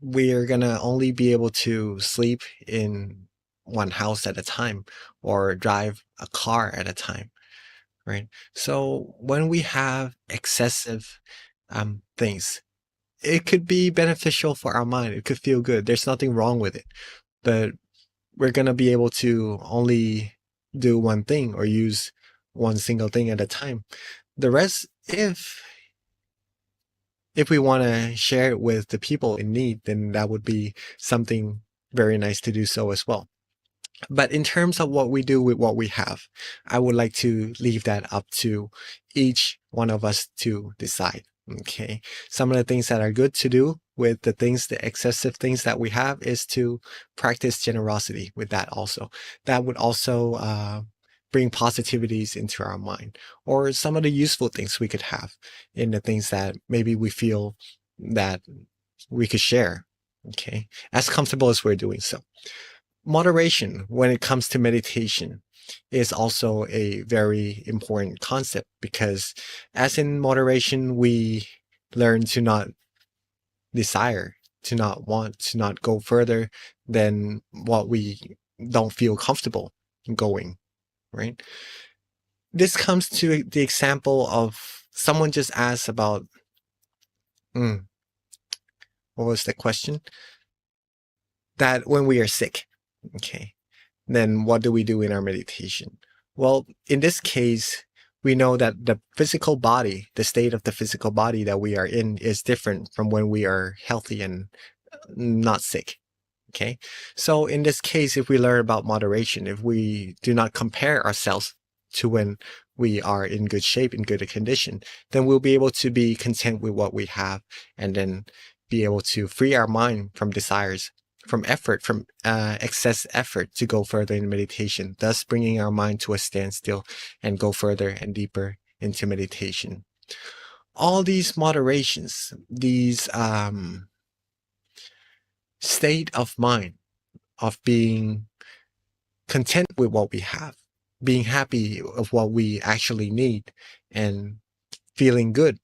we're gonna only be able to sleep in one house at a time or drive a car at a time, right? So when we have excessive things, it could be beneficial for our mind. It could feel good. There's nothing wrong with it. But we're going to be able to only do one thing or use one single thing at a time. The rest, if we want to share it with the people in need, then that would be something very nice to do so as well. But in terms of what we do with what we have, I would like to leave that up to each one of us to decide. Okay. Some of the things that are good to do with the things, the excessive things that we have, is to practice generosity with that also. That would also bring positivities into our mind, or some of the useful things we could have in the things that maybe we feel that we could share. Okay. As comfortable as we're doing so. Moderation when it comes to meditation is also a very important concept, because as in moderation, we learn to not desire, to not want, to not go further than what we don't feel comfortable going, right? This comes to the example of someone just asked about, what was the question? That when we are sick, okay, then what do we do in our meditation? Well, in this case, we know that the physical body, the state of the physical body that we are in, is different from when we are healthy and not sick. Okay. So in this case, if we learn about moderation, if we do not compare ourselves to when we are in good shape, in good condition, then we'll be able to be content with what we have, and then be able to free our mind from desires, from effort, from excess effort to go further in meditation, thus bringing our mind to a standstill and go further and deeper into meditation. All these moderations, these state of mind of being content with what we have, being happy of what we actually need, and feeling good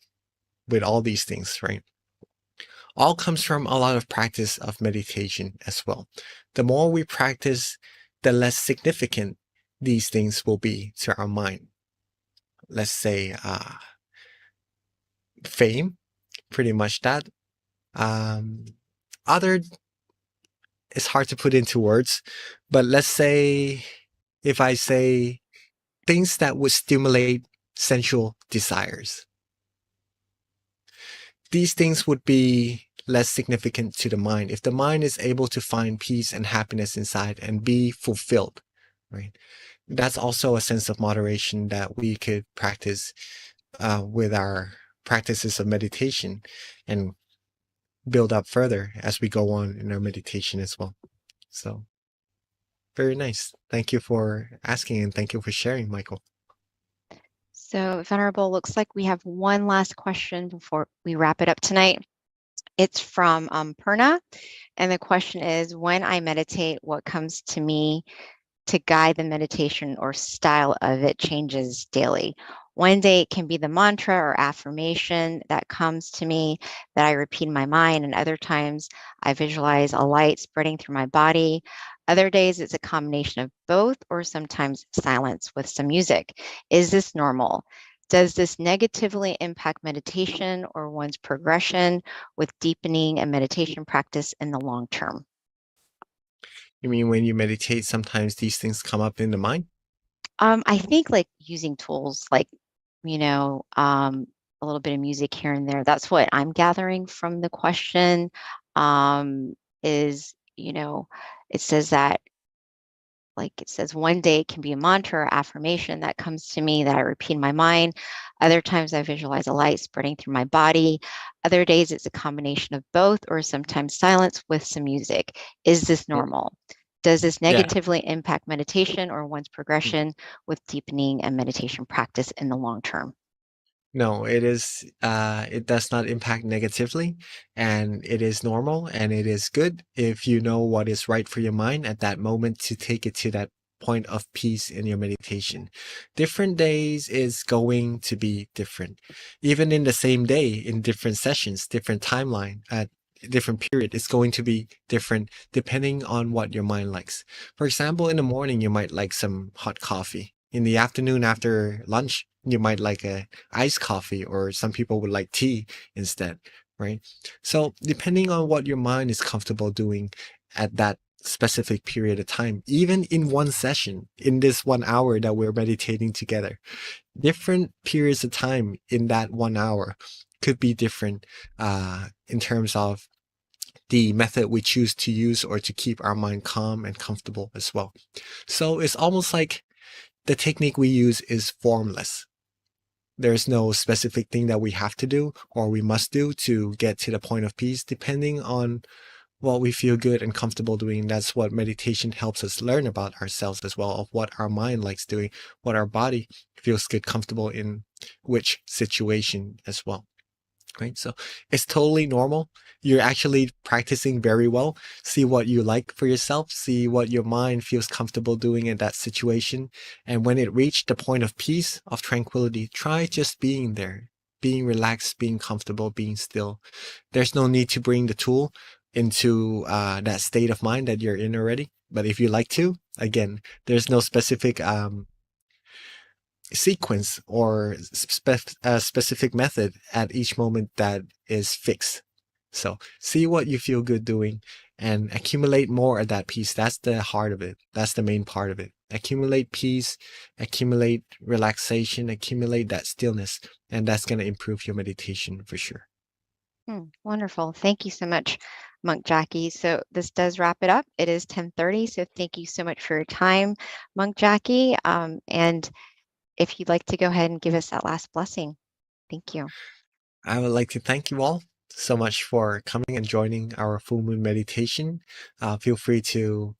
with all these things, right? All comes from a lot of practice of meditation as well. The more we practice, the less significant these things will be to our mind. Let's say fame, pretty much that. Other, it's hard to put into words, but let's say, if I say things that would stimulate sensual desires, these things would be less significant to the mind if the mind is able to find peace and happiness inside and be fulfilled, right? That's also a sense of moderation that we could practice with our practices of meditation, and build up further as we go on in our meditation as well. So very nice. Thank you for asking, and thank you for sharing, Michael. So, Venerable, looks like we have one last question before we wrap it up tonight. It's from Purna, and the question is, when I meditate, what comes to me to guide the meditation or style of it changes daily? One day it can be the mantra or affirmation that comes to me that I repeat in my mind, and other times I visualize a light spreading through my body. Other days it's a combination of both, or sometimes silence with some music. Is this normal? Does this negatively impact meditation or one's progression with deepening a meditation practice in the long term? You mean when you meditate, sometimes these things come up in the mind? I think like using tools like, a little bit of music here and there. That's what I'm gathering from the question. It says that, it says one day it can be a mantra or affirmation that comes to me that I repeat in my mind. Other times I visualize a light spreading through my body. Other days it's a combination of both, or sometimes silence with some music. Is this normal? Does this Yeah. negatively impact meditation or one's progression with deepening and meditation practice in the long term? No, it does not impact negatively, and it is normal and it is good if you know what is right for your mind at that moment to take it to that point of peace in your meditation. Different days is going to be different. Even in the same day, in different sessions, different timeline, at different period, it's going to be different depending on what your mind likes. For example, in the morning, you might like some hot coffee. In the afternoon after lunch, you might like a iced coffee, or some people would like tea instead, right? So depending on what your mind is comfortable doing at that specific period of time, even in one session, in this 1 hour that we're meditating together, different periods of time in that 1 hour could be different in terms of the method we choose to use or to keep our mind calm and comfortable as well. So it's almost like the technique we use is formless. There's no specific thing that we have to do or we must do to get to the point of peace, depending on what we feel good and comfortable doing. That's what meditation helps us learn about ourselves as well, of what our mind likes doing, what our body feels good, comfortable in which situation as well. Right? So it's totally normal. You're actually practicing very well. See what you like for yourself. See what your mind feels comfortable doing in that situation. And when it reached the point of peace, of tranquility, try just being there, being relaxed, being comfortable, being still. There's no need to bring the tool into that state of mind that you're in already. But if you like to, again, there's no specific sequence or specific method at each moment that is fixed. So see what you feel good doing and accumulate more of that peace. That's the heart of it. That's the main part of it. Accumulate peace, accumulate relaxation, accumulate that stillness, and that's going to improve your meditation for sure. Wonderful. Thank you so much, Monk Jackie. So this does wrap it up. It is 10:30. So thank you so much for your time, Monk Jackie. And if you'd like to go ahead and give us that last blessing. Thank you. I would like to thank you all so much for coming and joining our full moon meditation. Feel free to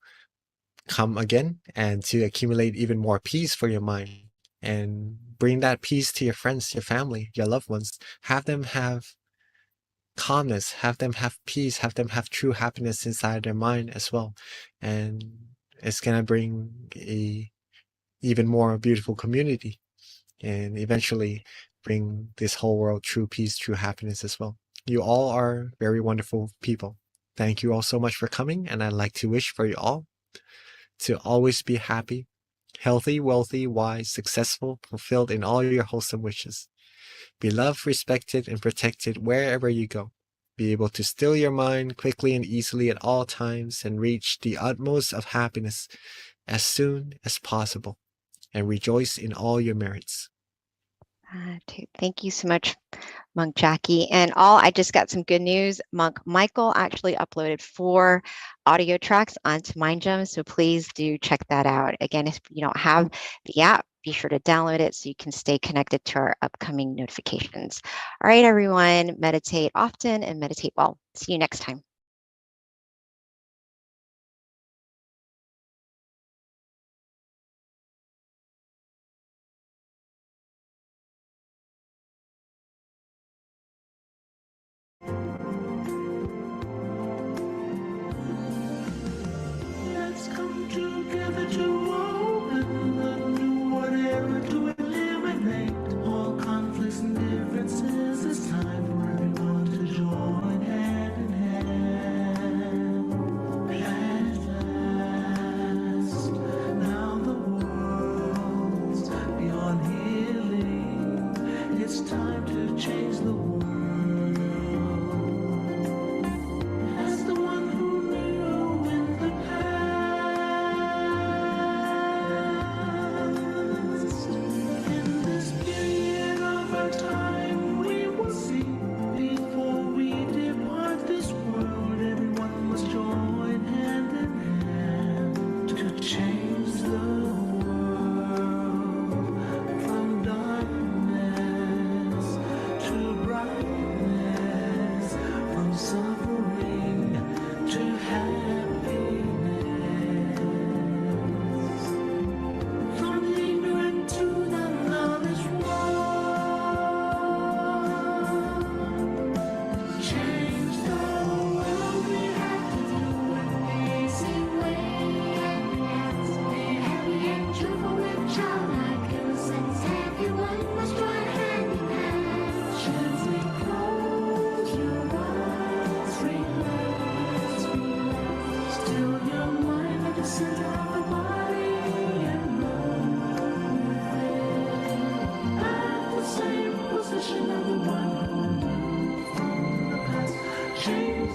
come again and to accumulate even more peace for your mind and bring that peace to your friends, your family, your loved ones. Have them have calmness, have them have peace, have them have true happiness inside their mind as well. And it's going to bring a even more beautiful community and eventually bring this whole world true peace, true happiness as well. You all are very wonderful people. Thank you all so much for coming, and I'd like to wish for you all to always be happy, healthy, wealthy, wise, successful, fulfilled in all your wholesome wishes. Be loved, respected, and protected wherever you go. Be able to still your mind quickly and easily at all times and reach the utmost of happiness as soon as possible. And rejoice in all your merits. Thank you so much, Monk Jackie. And I just got some good news. Monk Michael actually uploaded 4 audio tracks onto MindGem, so please do check that out. Again, if you don't have the app, be sure to download it so you can stay connected to our upcoming notifications. All right, everyone, meditate often and meditate well. See you next time. Let's come together to open a new whatever to eliminate all conflicts and differences. It's time for everyone to join hand in hand.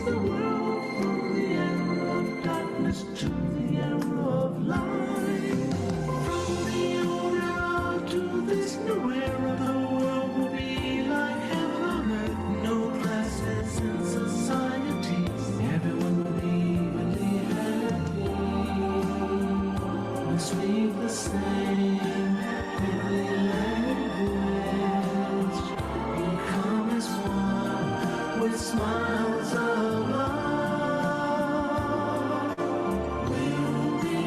change the world from the era of darkness to the era of light. From the old era to this new era, the world will be like heaven on earth. No classes in societies. Everyone will be evenly happy. We'll speak the same heavenly language. Become as one with smiles of love. We'll be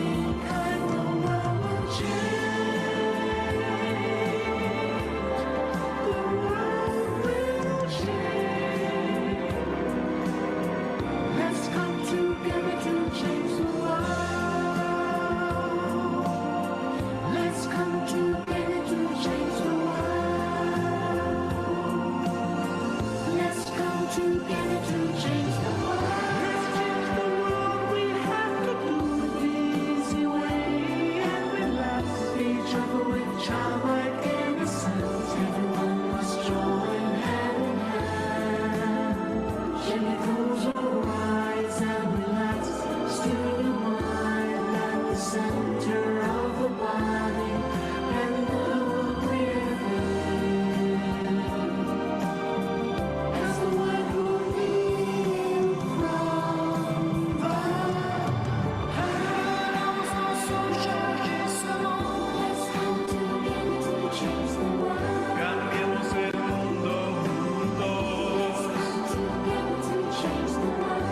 kind, the world will change. The world will change. Let's come together to change the world. Let's come together to change the world. Let's come together to change the world. Let's change the world. We have to do it the easy way and relax each other with childlike innocence. Everyone must join hand in hand. Chemicals will rise and relax. Steer your mind at the center of the body and will breathe in. As the world will heal from the head of social justement. Let's come together to change the world. Cambiemos el mundo juntos. Let's come together to change the world.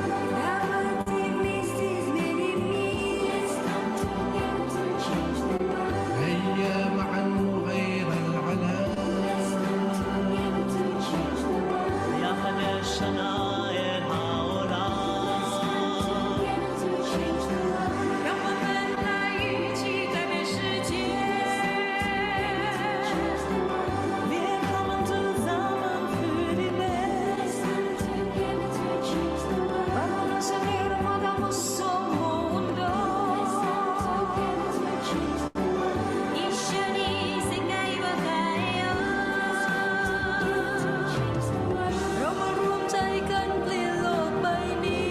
Let's come together to change the world. هيا معا نغير العالم. Let's come together to change the world. يا هلا الشناير هؤلاء. Together to change the world. 让我们来一起改变世界。 Change the world. Wir kommen zusammen für die Welt. Let's come together to change the world. Vamos a unir, podamos mundo. Let's come together to change the world. 一緒に世界を変えよ Change the う。 world. เรามารวมใจกันเปลี่ยนโลกใบนี้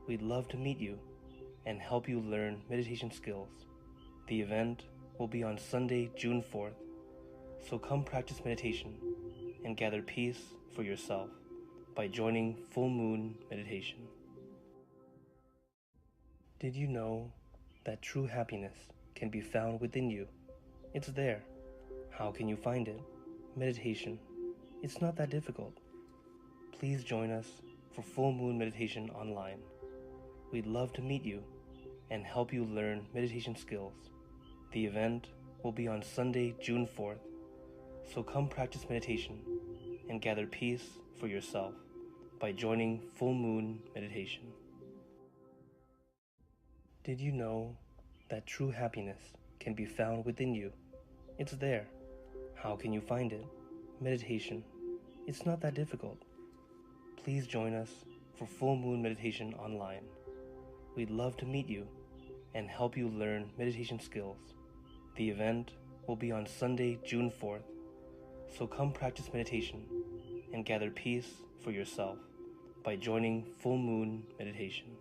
We'd love to meet you and help you learn meditation skills. The event will be on Sunday, June 4th, so come practice meditation and gather peace for yourself by joining Full Moon Meditation. Did you know that true happiness can be found within you? It's there. How can you find it? Meditation. It's not that difficult. Please join us for Full Moon Meditation online. We'd love to meet you and help you learn meditation skills. The event will be on Sunday, June 4th, so come practice meditation and gather peace for yourself by joining Full Moon Meditation. Did you know that true happiness can be found within you? It's there. How can you find it? Meditation. It's not that difficult. Please join us for full moon meditation online. We'd love to meet you and help you learn meditation skills. The event will be on Sunday, June 4th, so come practice meditation and gather peace for yourself by joining Full Moon Meditation.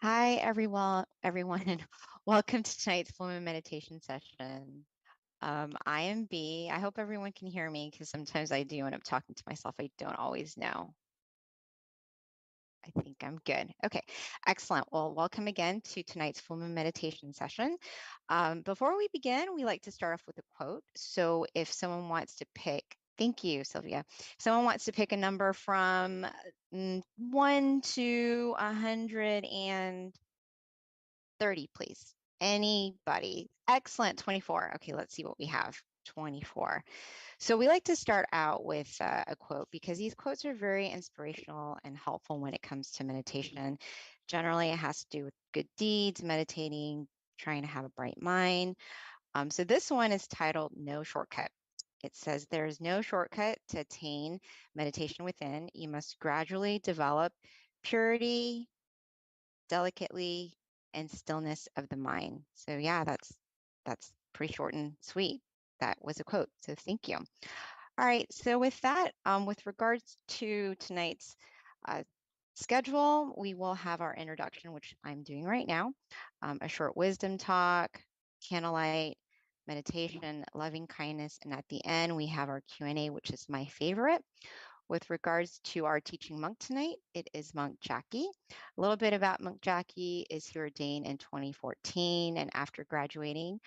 Hi, everyone, and welcome to tonight's full moon meditation session. I am B. I hope everyone can hear me because sometimes I do end up talking to myself. I don't always know. I think I'm good. Okay, excellent. Well, welcome again to tonight's full moon meditation session. Before we begin, we like to start off with a quote. So if someone wants to pick, thank you, Sylvia. If someone wants to pick a number from 1 to 130, please. Anybody? Excellent, 24. Okay, let's see what we have. 24. So we like to start out with a quote because these quotes are very inspirational and helpful when it comes to meditation. Generally, it has to do with good deeds, meditating, trying to have a bright mind. So this one is titled No Shortcut. It says there is no shortcut to attain meditation within. You must gradually develop purity, delicately, and stillness of the mind. So yeah, that's pretty short and sweet. That was a quote. So thank you. All right, so with that, with regards to tonight's schedule, we will have our introduction, which I'm doing right now, a short wisdom talk, candlelight, meditation, loving kindness, and at the end we have our Q&A, which is my favorite. With regards to our teaching monk tonight, it is Monk Jackie. A little bit about Monk Jackie is he ordained in 2014, and after graduating,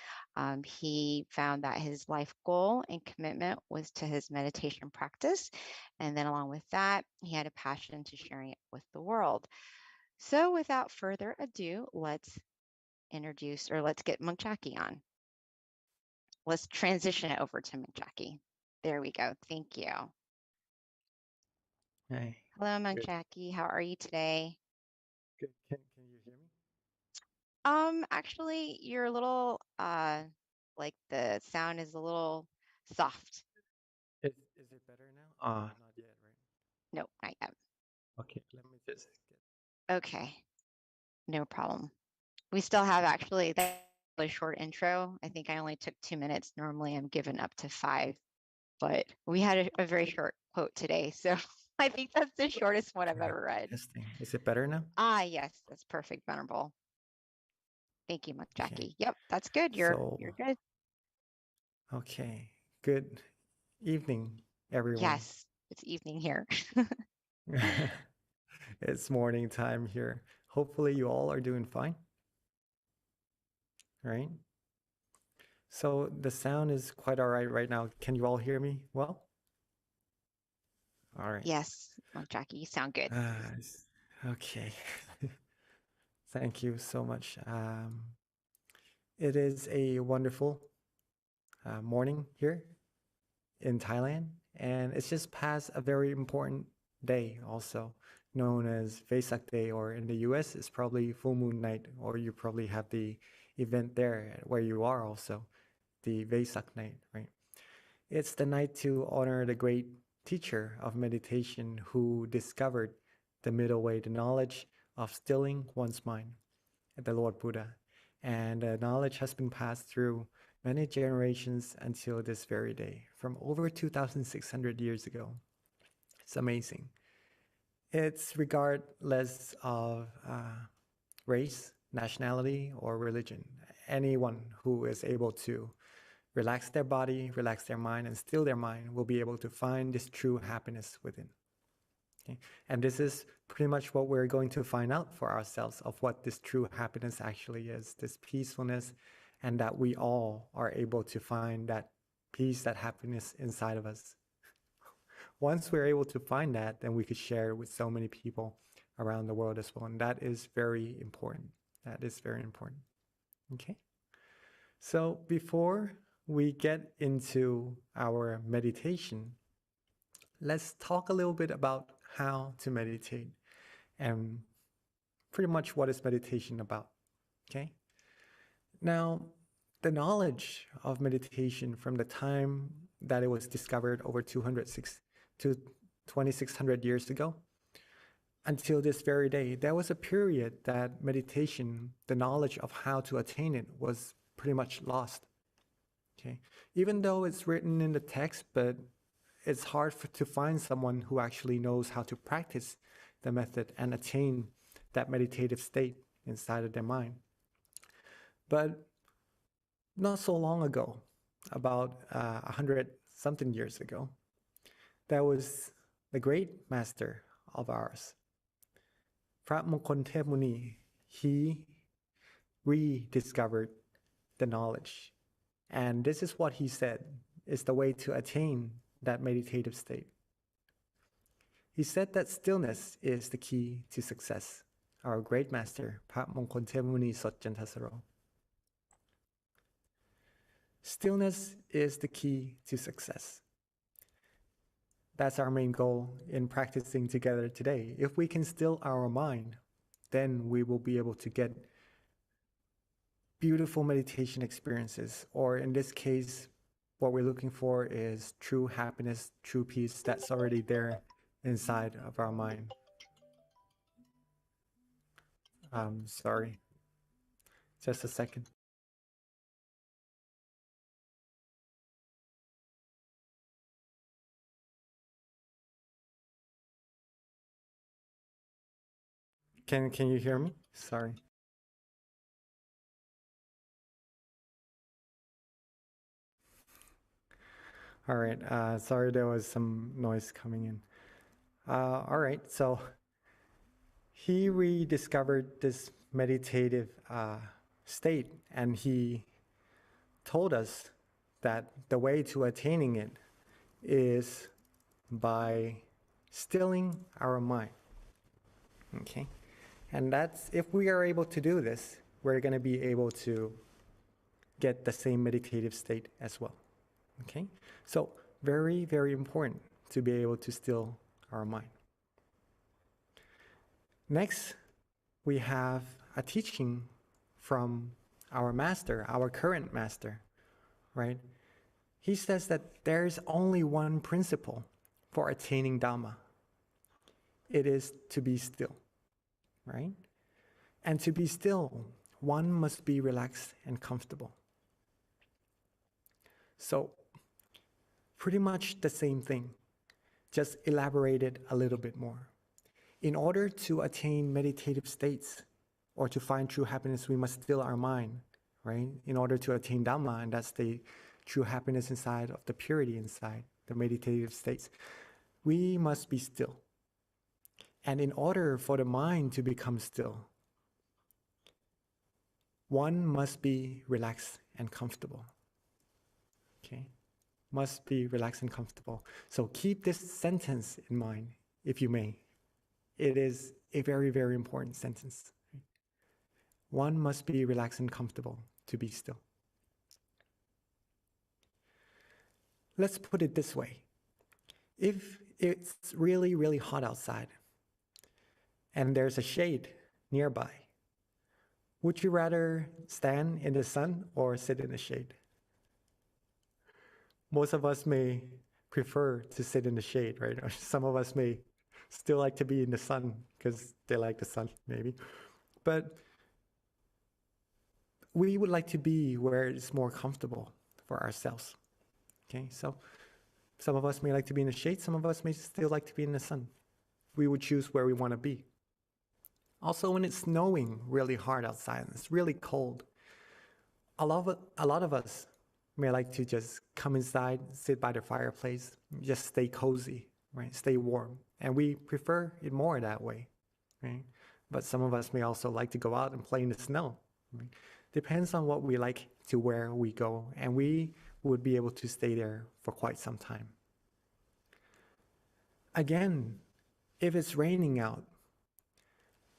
he found that his life goal and commitment was to his meditation practice. And then along with that, he had a passion to sharing it with the world. So without further ado, let's get Monk Jackie on. Let's transition it over to Monk Jackie. There we go. Thank you. Hey. Hello, Monk Good. Jackie. How are you today? Good. Can you hear me? Actually, you're a little like the sound is a little soft. Is it better now? Not yet, right? Nope, not yet. Okay, let me just get. Okay, no problem. We still have actually that a short intro. I think I only took 2 minutes. Normally I'm given up to 5, but we had a very short quote today. So I think that's the shortest one I've ever read. Testing. Is it better now? Yes, that's perfect, Venerable. Thank you, Monk Jackie. Yep, that's good. So- You're good. Okay. Good evening, everyone. Yes, it's evening here. It's morning time here. Hopefully you all are doing fine. Right? So the sound is quite all right now. Can you all hear me well? All right. Yes, Monk Jackie, you sound good. Okay. Thank you so much. It is a wonderful morning here in Thailand, and it's just past a very important day also, known as Vesak Day, or in the US, it's probably full moon night, or you probably have the event there where you are also, the Vesak night, right? It's the night to honor the great teacher of meditation who discovered the middle way, the knowledge of stilling one's mind, the Lord Buddha. And the knowledge has been passed through many generations until this very day, from over 2,600 years ago. It's amazing. It's regardless of race, nationality, or religion. Anyone who is able to relax their body, relax their mind, and still their mind will be able to find this true happiness within. Okay? And this is pretty much what we're going to find out for ourselves of what this true happiness actually is, this peacefulness, and that we all are able to find that peace, that happiness inside of us. Once we're able to find that, then we could share it with so many people around the world as well. And that is very important. That is very important. Okay. So before we get into our meditation, let's talk a little bit about how to meditate and pretty much what is meditation about. Okay. Now, the knowledge of meditation from the time that it was discovered over 2,600 years ago until this very day, there was a period that meditation, the knowledge of how to attain it, was pretty much lost. Okay, even though it's written in the text, but it's hard to find someone who actually knows how to practice the method and attain that meditative state inside of their mind. But not so long ago, about 100-something years ago, there was the great master of ours, Prat Mongkol Thep Muni. He rediscovered the knowledge. And this is what he said is the way to attain that meditative state. He said that stillness is the key to success. Our great master, Prat Mongkol Thep Muni Sot Jantasaro. Stillness is the key to success. That's our main goal in practicing together today. If we can still our mind, then we will be able to get beautiful meditation experiences, or in this case, what we're looking for is true happiness, true peace that's already there inside of our mind. Sorry, just a second. Can you hear me? Sorry. All right. Sorry, there was some noise coming in. All right. So he rediscovered this meditative state, and he told us that the way to attaining it is by stilling our mind. Okay. And that's, if we are able to do this, we're going to be able to get the same meditative state as well. Okay. So very, very important to be able to still our mind. Next, we have a teaching from our master, our current master, right? He says that there is only one principle for attaining Dhamma. It is to be still, right? And to be still, one must be relaxed and comfortable. So, pretty much the same thing, just elaborated a little bit more. In order to attain meditative states or to find true happiness, we must still our mind, right? In order to attain Dhamma, and that's the true happiness inside of the purity inside, the meditative states, we must be still. And in order for the mind to become still, one must be relaxed and comfortable. Okay? Must be relaxed and comfortable. So keep this sentence in mind, if you may. It is a very, very important sentence. One must be relaxed and comfortable to be still. Let's put it this way. If it's really, really hot outside and there's a shade nearby, would you rather stand in the sun or sit in the shade? Most of us may prefer to sit in the shade, right? Or some of us may still like to be in the sun because they like the sun, maybe. But we would like to be where it's more comfortable for ourselves. Okay, so some of us may like to be in the shade, some of us may still like to be in the sun. We would choose where we want to be. Also, when it's snowing really hard outside and it's really cold, a lot of us may like to just come inside, sit by the fireplace, just stay cozy, right? Stay warm. And we prefer it more that way, right? But some of us may also like to go out and play in the snow. Right? Depends on what we like to where we go, and we would be able to stay there for quite some time. Again, if it's raining out,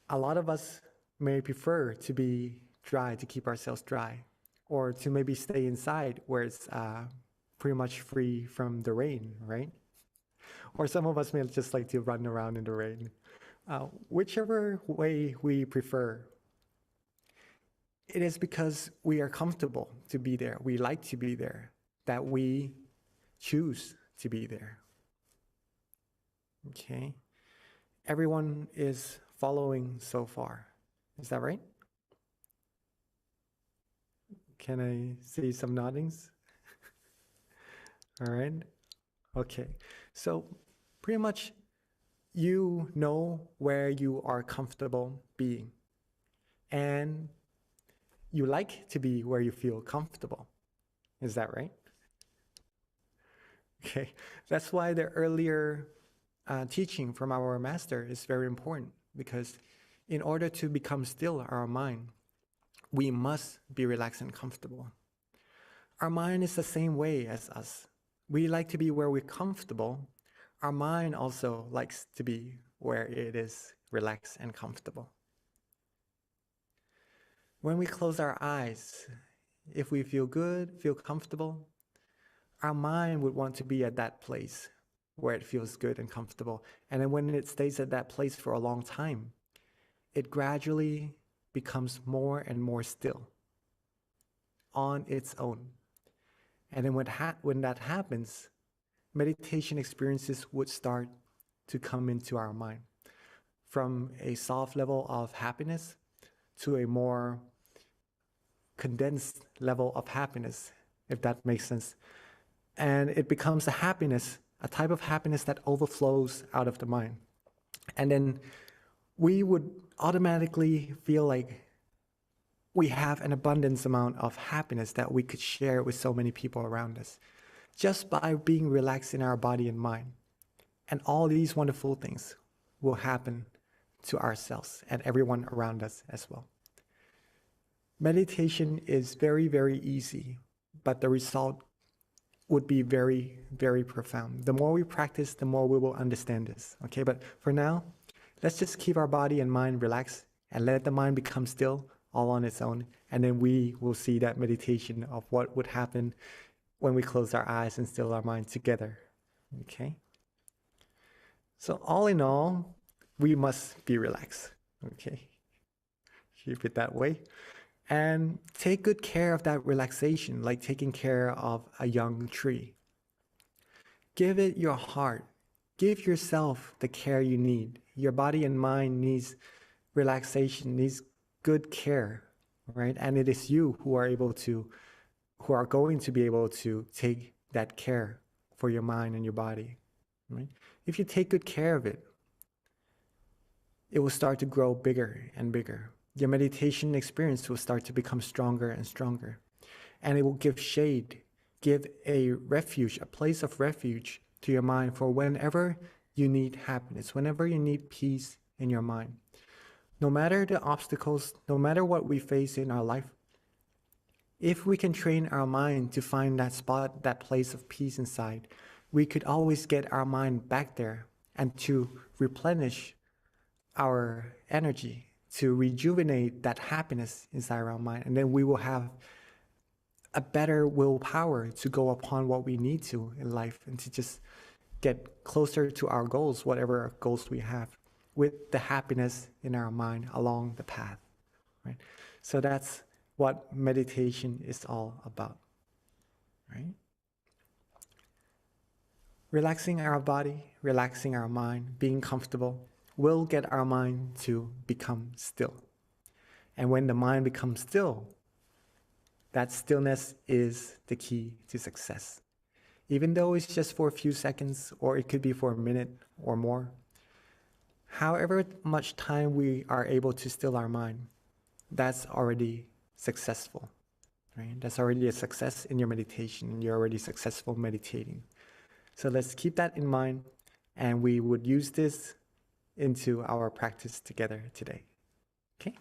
a lot of us may prefer to be dry, to keep ourselves dry, or to maybe stay inside where it's pretty much free from the rain, right? Or some of us may just like to run around in the rain. Whichever way we prefer, it is because we are comfortable to be there, we like to be there, that we choose to be there. Okay? Everyone is following so far. Is that right? Can I see some noddings? All right. Okay. So pretty much you know where you are comfortable being. And you like to be where you feel comfortable. Is that right? Okay. That's why the earlier teaching from our master is very important, because in order to become still our mind, we must be relaxed and comfortable. Our mind is the same way as us. We like to be where we're comfortable. Our mind also likes to be where it is relaxed and comfortable. When we close our eyes, if we feel good, feel comfortable, our mind would want to be at that place where it feels good and comfortable. And then when it stays at that place for a long time, it gradually becomes more and more still on its own. And then when that happens, meditation experiences would start to come into our mind, from a soft level of happiness to a more condensed level of happiness, if that makes sense. And it becomes a happiness, a type of happiness that overflows out of the mind. And then we would automatically feel like we have an abundance amount of happiness that we could share with so many people around us. just by being relaxed in our body and mind. And all these wonderful things will happen to ourselves and everyone around us as well. Meditation is very, very easy, but the result would be very, very profound. The more we practice, the more we will understand this. Okay, but for now, let's just keep our body and mind relaxed and let the mind become still all on its own. And then we will see that meditation of what would happen when we close our eyes and still our mind together. Okay? So all in all, we must be relaxed. Okay? Keep it that way. And take good care of that relaxation, like taking care of a young tree. Give it your heart. Give yourself the care you need. Your body and mind needs relaxation, needs good care, right? And it is you who are going to be able to take that care for your mind and your body, right? If you take good care of it, it will start to grow bigger and bigger. Your meditation experience will start to become stronger and stronger. And it will give shade, give a refuge, a place of refuge to your mind for whenever you need happiness, whenever you need peace in your mind. No matter the obstacles, no matter what we face in our life, if we can train our mind to find that spot, that place of peace inside, we could always get our mind back there and to replenish our energy, to rejuvenate that happiness inside our mind. And then we will have a better willpower to go upon what we need to in life and to just get closer to our goals, whatever goals we have, with the happiness in our mind along the path, right? So that's what meditation is all about, right? Relaxing our body, relaxing our mind, being comfortable will get our mind to become still. And when the mind becomes still, that stillness is the key to success. Even though it's just for a few seconds, or it could be for a minute or more, however much time we are able to still our mind, that's already successful, right? That's already a success in your meditation, and you're already successful meditating. So let's keep that in mind, and we would use this into our practice together today. Okay?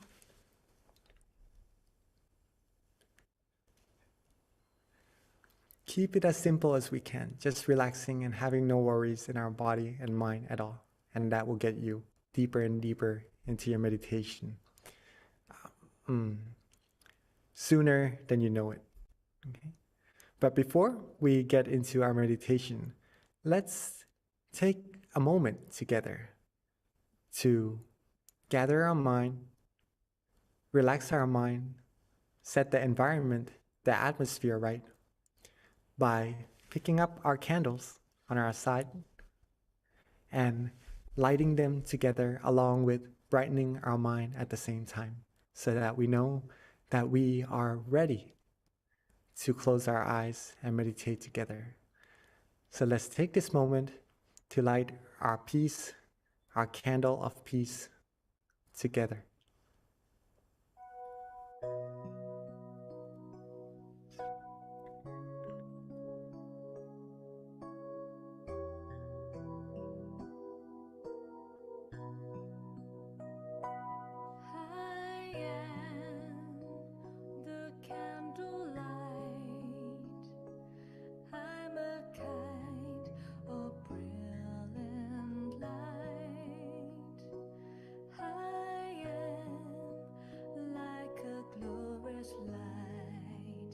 Keep it as simple as we can, just relaxing and having no worries in our body and mind at all. And that will get you deeper and deeper into your meditation sooner than you know it. Okay? But before we get into our meditation, let's take a moment together to gather our mind, relax our mind, set the environment, the atmosphere right by picking up our candles on our side and lighting them together along with brightening our mind at the same time so that we know that we are ready to close our eyes and meditate together. So let's take this moment to light our peace, our candle of peace together. I am the candlelight. I'm a kind of brilliant light. I am like a glorious light.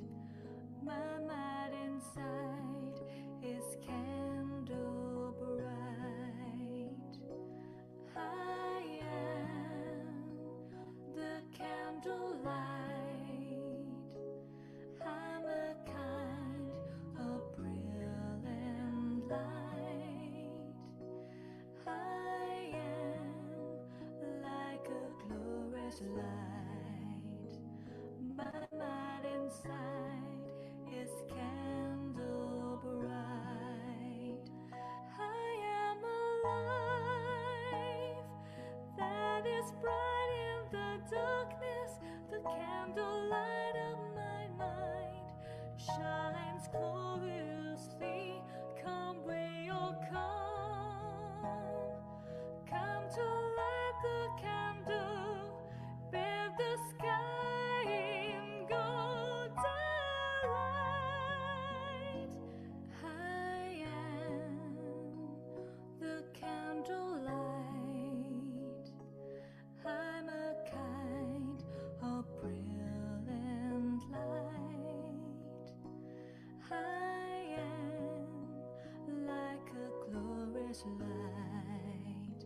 My mind inside is candle bright. I am the candlelight. I'm a kind of brilliant light. I am like a glorious light. My mind inside is candle bright. I am alive, that is bright in the darkness. The candlelight of my mind shines glorious wisely. Come, we all come. Come to light the candle, bathe the sky in golden light. I am the candlelight. I'm a kind of brilliant light. I am like a glorious light.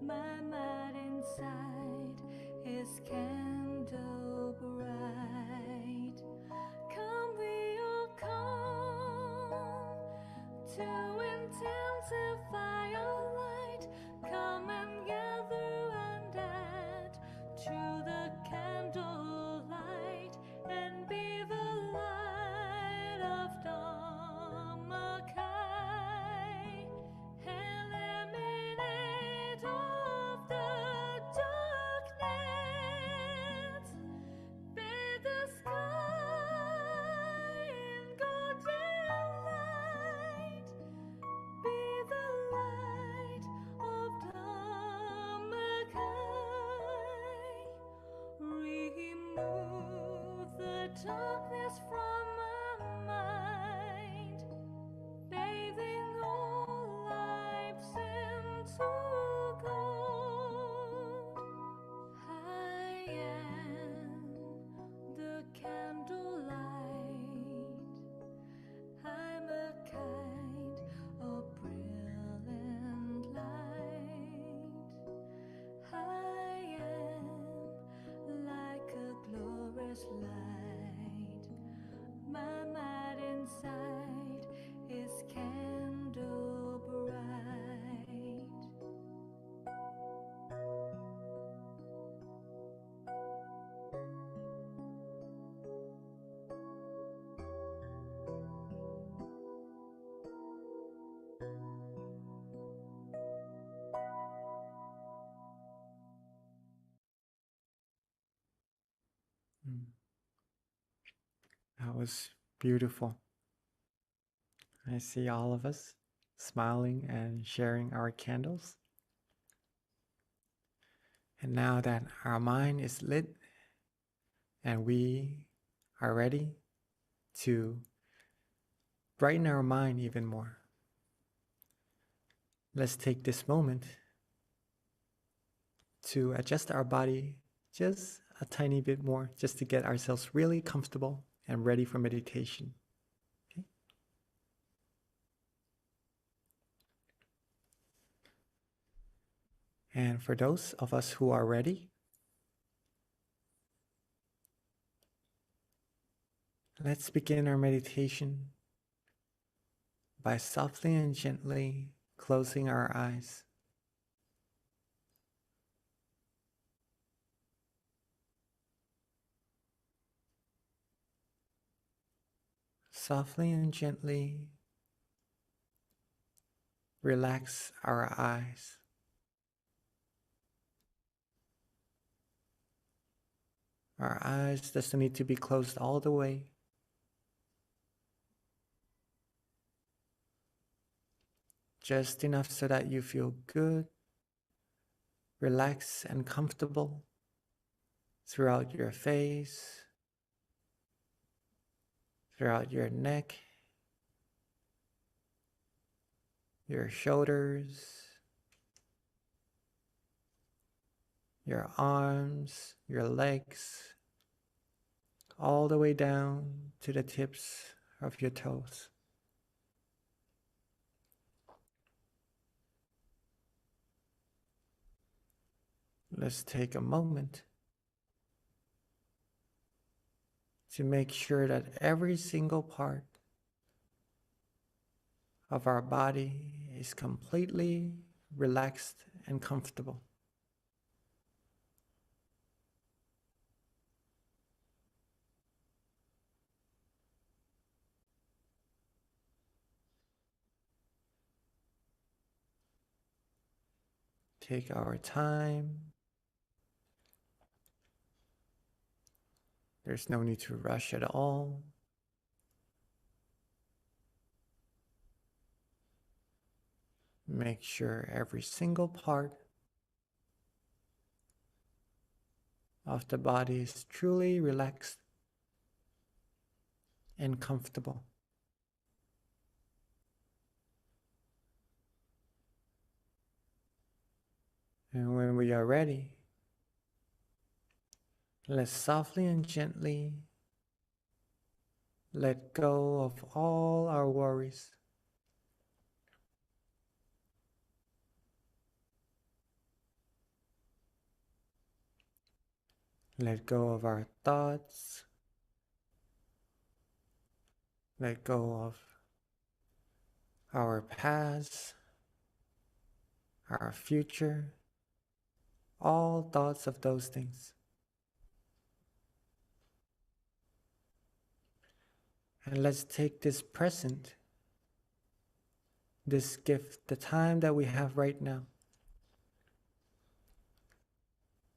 My mind inside is candle bright. Come, we all come to intensify our light. Come and gather and add to the candlelight and be the light of Dhammakai. Eliminate all the darkness. Bathe the sky in golden light. Be the light of Dhammakai. Remove the darkness from my mind, bathing all lives into gold. I am the candlelight. I'm a kind of brilliant light. I am like a glorious light. My mind inside is candle bright. That was beautiful. I see all of us smiling and sharing our candles. And now that our mind is lit and we are ready to brighten our mind even more, let's take this moment to adjust our body just a tiny bit more, just to get ourselves really comfortable and ready for meditation. Okay? And for those of us who are ready, let's begin our meditation by softly and gently closing our eyes. Softly and gently relax our eyes. Our eyes doesn't need to be closed all the way. Just enough so that you feel good, relaxed and comfortable throughout your face, throughout your neck, your shoulders, your arms, your legs, all the way down to the tips of your toes. Let's take a moment to make sure that every single part of our body is completely relaxed and comfortable. Take our time. There's no need to rush at all. Make sure every single part of the body is truly relaxed and comfortable. And when we are ready, let's softly and gently let go of all our worries. Let go of our thoughts. Let go of our past, our future, all thoughts of those things. And let's take this present, this gift, the time that we have right now,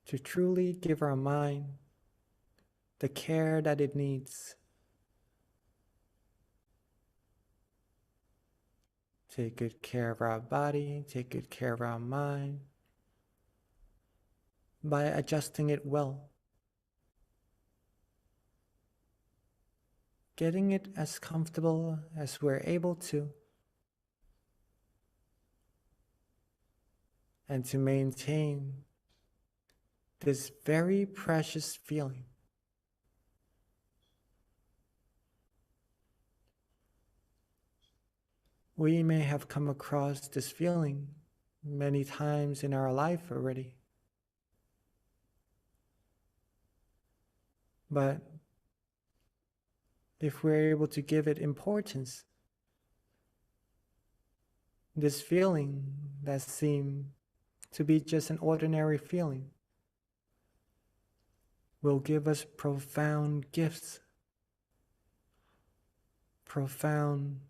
to truly give our mind the care that it needs. Take good care of our body, take good care of our mind by adjusting it well. Getting it as comfortable as we're able to, and to maintain this very precious feeling. We may have come across this feeling many times in our life already, but if we're able to give it importance, this feeling that seemed to be just an ordinary feeling will give us profound gifts, profound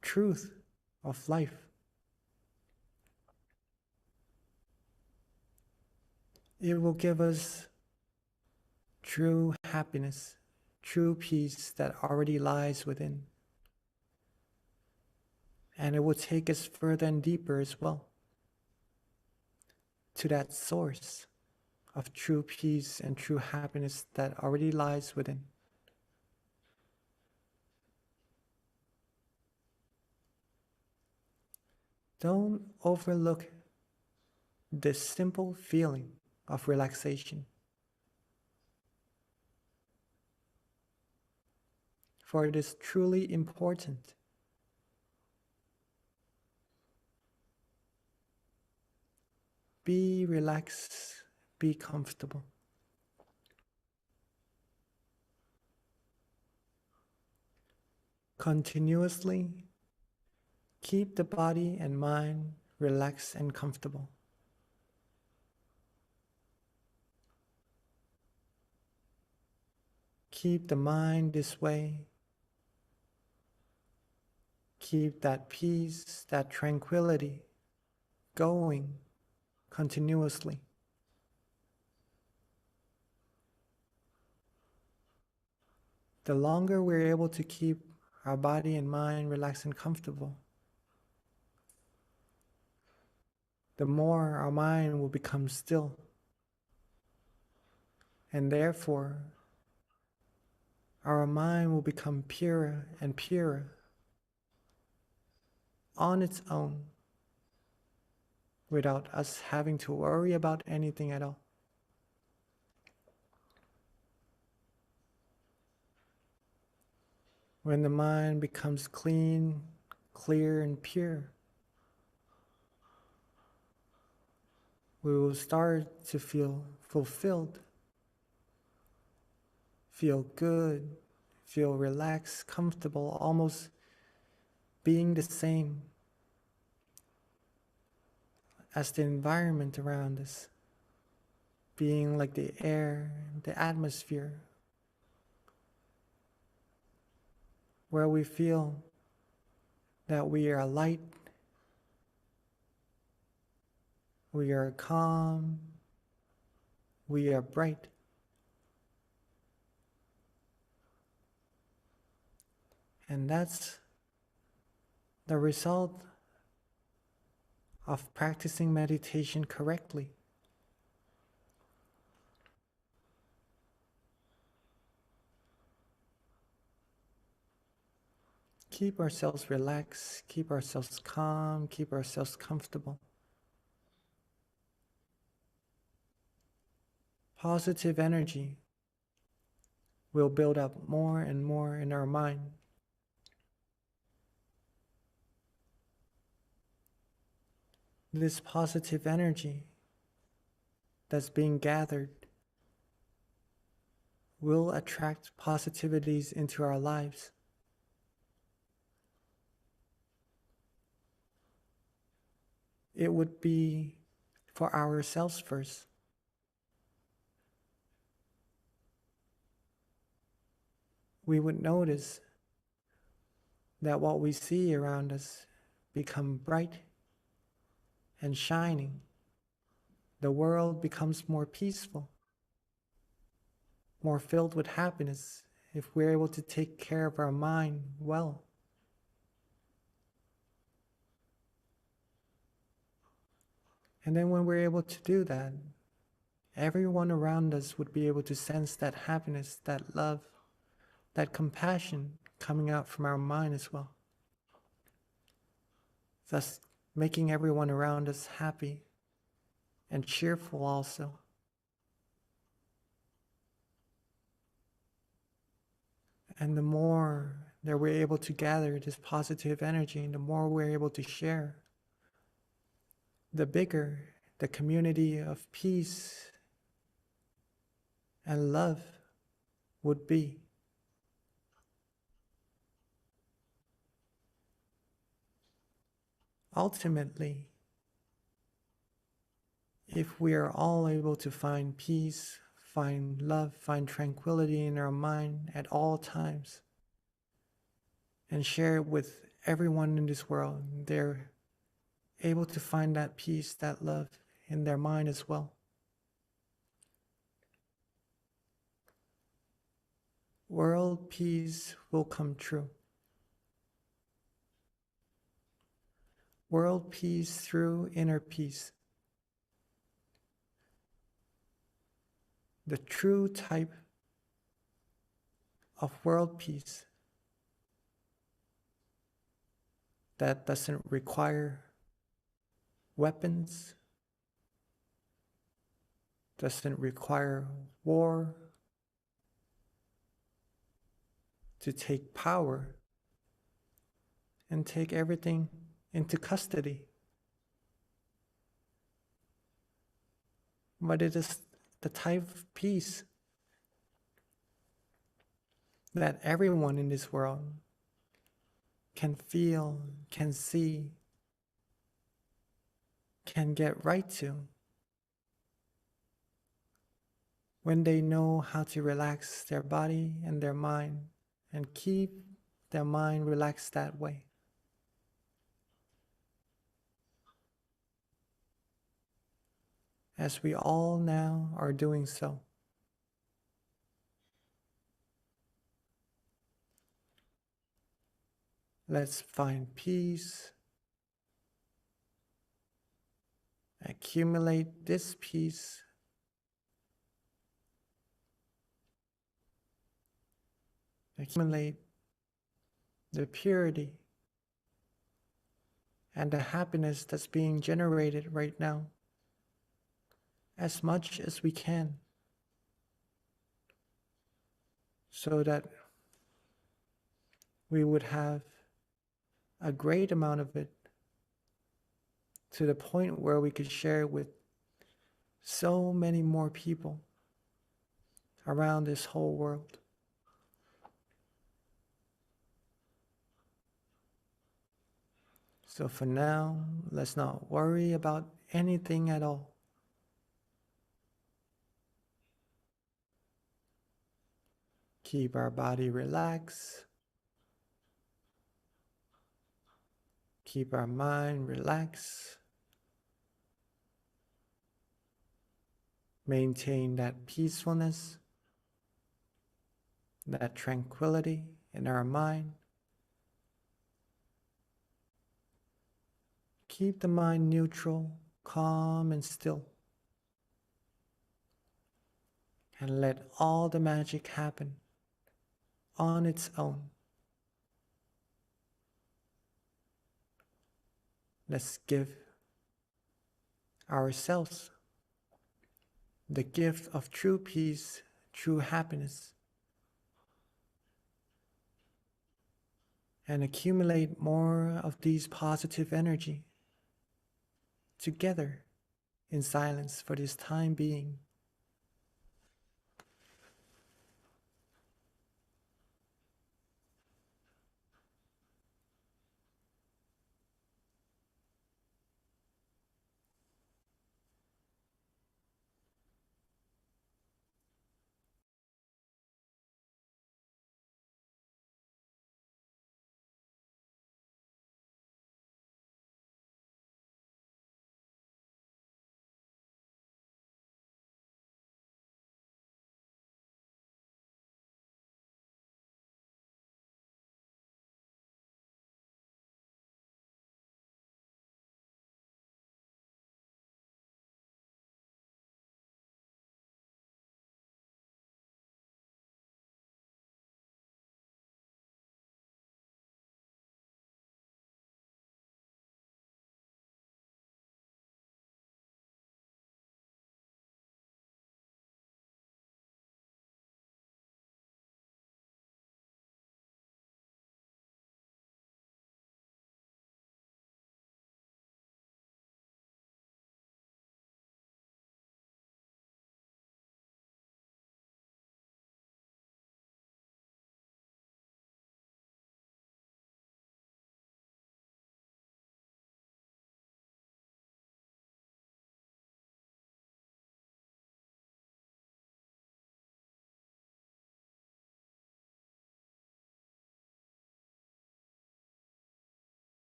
truth of life. It will give us true happiness, true peace that already lies within. And it will take us further and deeper as well to that source of true peace and true happiness that already lies within. Don't overlook this simple feeling of relaxation, for it is truly important. Be relaxed, be comfortable. Continuously keep the body and mind relaxed and comfortable. Keep the mind this way. Keep that peace, that tranquility going continuously. The longer we're able to keep our body and mind relaxed and comfortable, the more our mind will become still. And therefore, our mind will become purer and purer on its own, without us having to worry about anything at all. When the mind becomes clean, clear, and pure, we will start to feel fulfilled, feel good, feel relaxed, comfortable, almost being the same as the environment around us, being like the air, the atmosphere, where we feel that we are light, we are calm, we are bright. And that's the result of practicing meditation correctly. Keep ourselves relaxed, keep ourselves calm, keep ourselves comfortable. Positive energy will build up more and more in our mind. This positive energy that's being gathered will attract positivities into our lives. It would be for ourselves first. We would notice that what we see around us become bright and shining. The world becomes more peaceful, more filled with happiness if we're able to take care of our mind well. And then when we're able to do that, everyone around us would be able to sense that happiness, that love, that compassion coming out from our mind as well. Thus making everyone around us happy and cheerful also. And the more that we're able to gather this positive energy, and the more we're able to share, the bigger the community of peace and love would be. Ultimately, if we are all able to find peace, find love, find tranquility in our mind at all times, and share it with everyone in this world, they're able to find that peace, that love in their mind as well. World peace will come true. World peace through inner peace. The true type of world peace that doesn't require weapons, doesn't require war to take power and take everything into custody. But it is the type of peace that everyone in this world can feel, can see, can get right to when they know how to relax their body and their mind and keep their mind relaxed that way. As we all now are doing so. Let's find peace, accumulate this peace, accumulate the purity and the happiness that's being generated right now as much as we can, so that we would have a great amount of it to the point where we could share it with so many more people around this whole world. So for now, let's not worry about anything at all. Keep our body relaxed. Keep our mind relaxed. Maintain that peacefulness, that tranquility in our mind. Keep the mind neutral, calm, and still. And let all the magic happen on its own. Let's give ourselves the gift of true peace, true happiness, and accumulate more of these positive energy together in silence for this time being.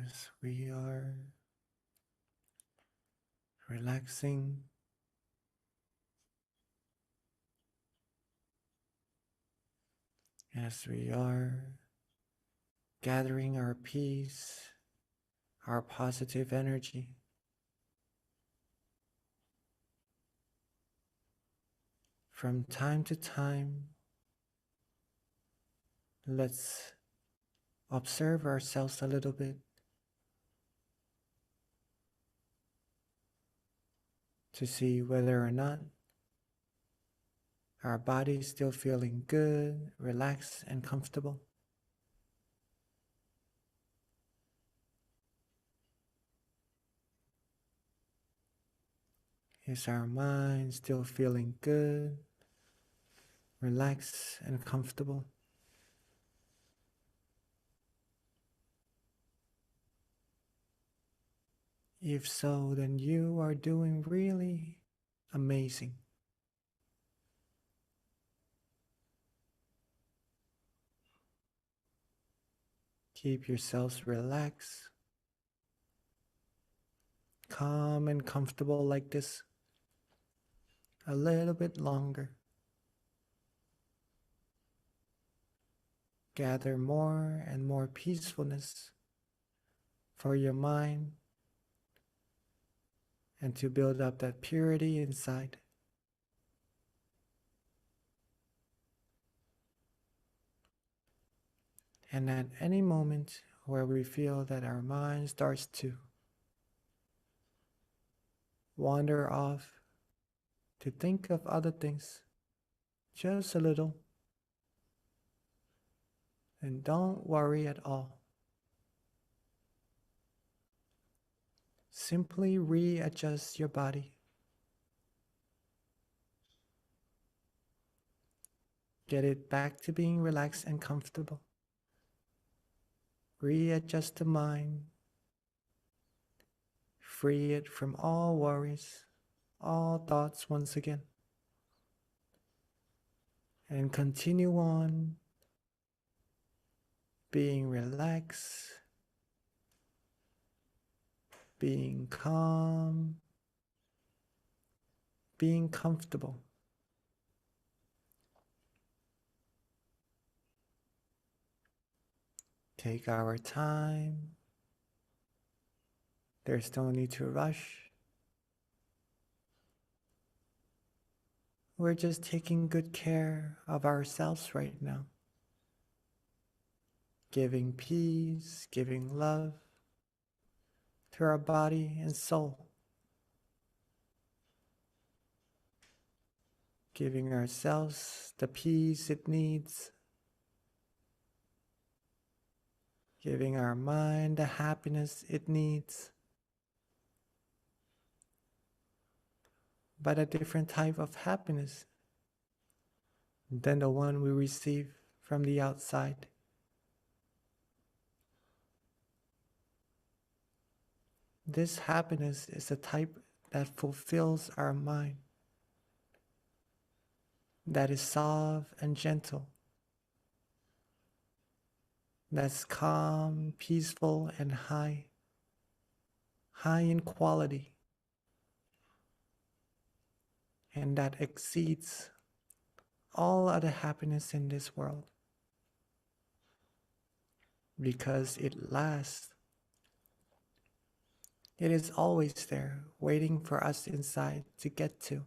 As we are relaxing, as we are gathering our peace, our positive energy, from time to time, let's observe ourselves a little bit to see whether or not our body is still feeling good, relaxed, and comfortable. Is our mind still feeling good, relaxed, and comfortable? If so, then you are doing really amazing. Keep yourselves relaxed, calm and comfortable like this a little bit longer. Gather more and more peacefulness for your mind and to build up that purity inside. And at any moment where we feel that our mind starts to wander off to think of other things just a little, and don't worry at all. Simply readjust your body. Get it back to being relaxed and comfortable. Readjust the mind. Free it from all worries, all thoughts once again. And continue on being relaxed, being calm, being comfortable. Take our time. There's no need to rush. We're just taking good care of ourselves right now. Giving peace, giving love to our body and soul. Giving ourselves the peace it needs. Giving our mind the happiness it needs. But a different type of happiness than the one we receive from the outside. This happiness is a type that fulfills our mind, that is soft and gentle, that's calm, peaceful, and high in quality, and that exceeds all other happiness in this world, because it lasts. It is always there, waiting for us inside to get to.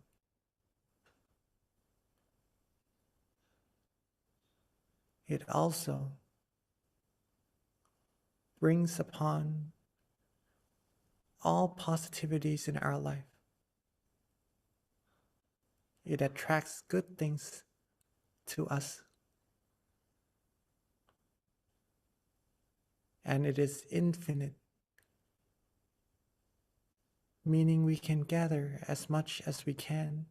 It also brings upon all positivities in our life. It attracts good things to us. And it is infinite, meaning we can gather as much as we can,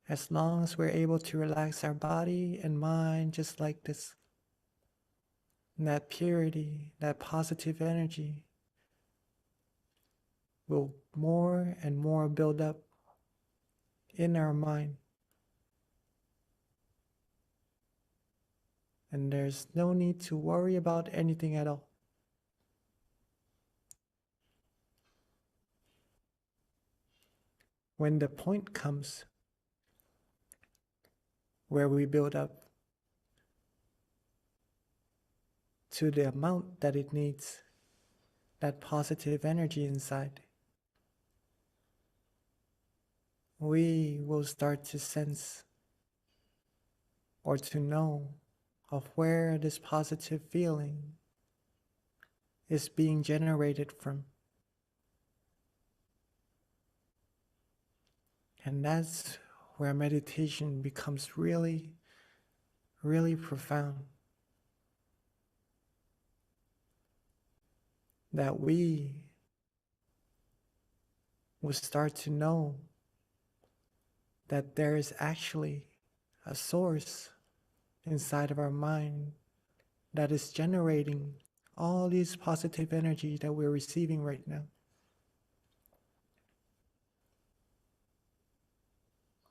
as long as we're able to relax our body and mind just like this. And that purity, that positive energy will more and more build up in our mind. And there's no need to worry about anything at all. when the point comes where we build up to the amount that it needs, that positive energy inside, we will start to sense or to know of where this positive feeling is being generated from. And that's where meditation becomes really, really profound. That we will start to know that there is actually a source inside of our mind that is generating all these positive energy that we're receiving right now.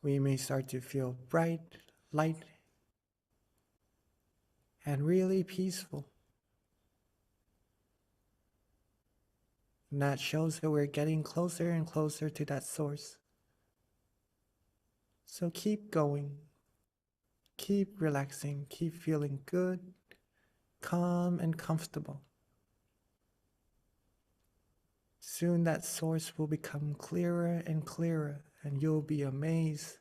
We may start to feel bright, light, and really peaceful. And that shows that we're getting closer and closer to that source. So keep going, keep relaxing, keep feeling good, calm, and comfortable. Soon that source will become clearer and clearer, and you'll be amazed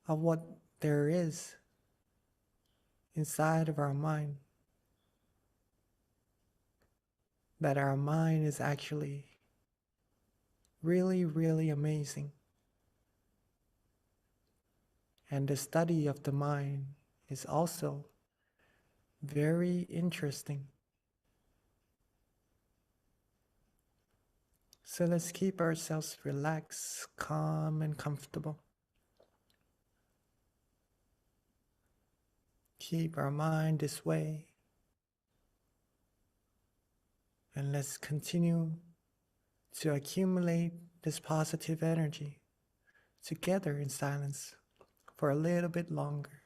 of what there is inside of our mind. That our mind is actually really, really amazing. And the study of the mind is also very interesting. So let's keep ourselves relaxed, calm, and comfortable. Keep our mind this way. And let's continue to accumulate this positive energy together in silence for a little bit longer.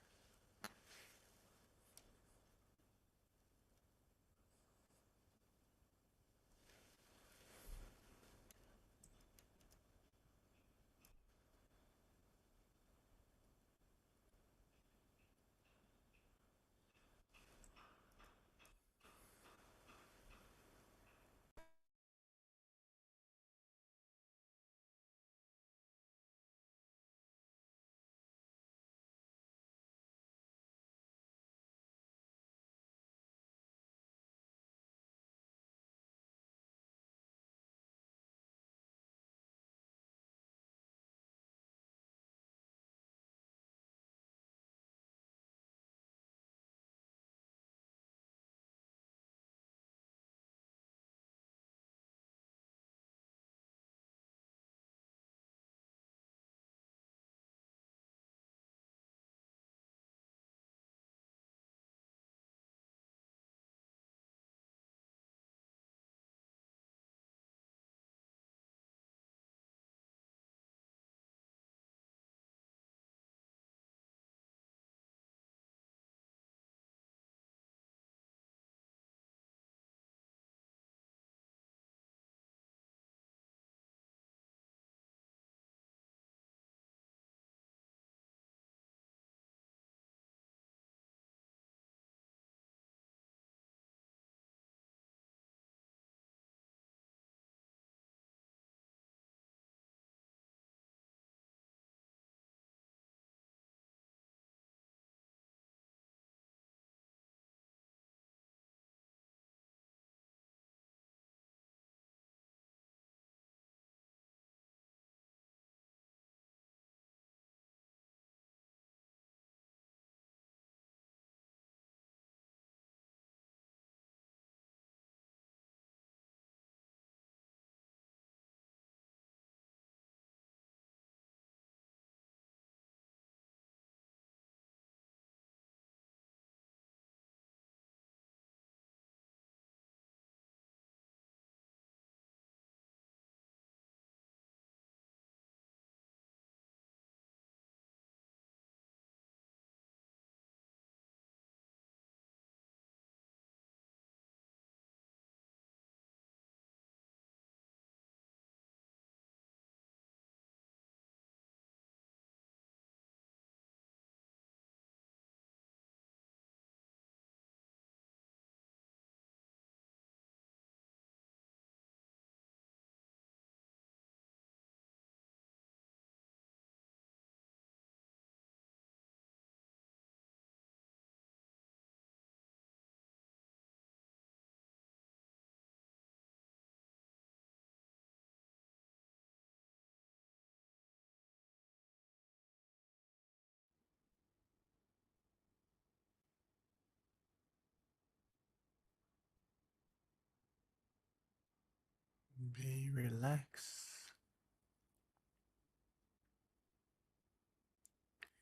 Be relaxed.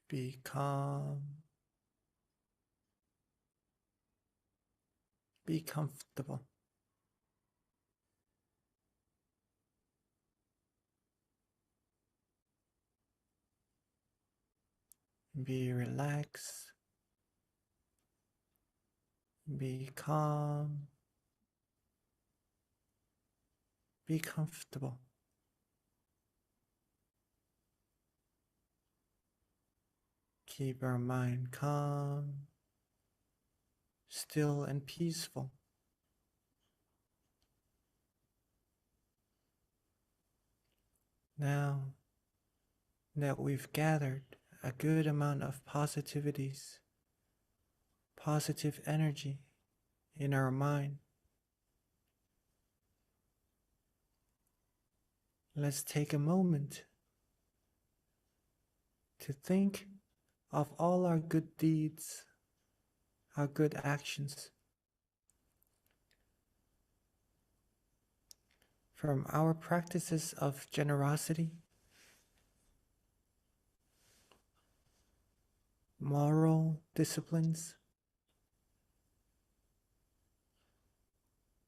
Be calm. Be comfortable. Be relaxed. Be calm. Be comfortable. Keep our mind calm, still and peaceful. Now that we've gathered a good amount of positivities, positive energy in our mind, let's take a moment to think of all our good deeds, our good actions, from our practices of generosity, moral disciplines,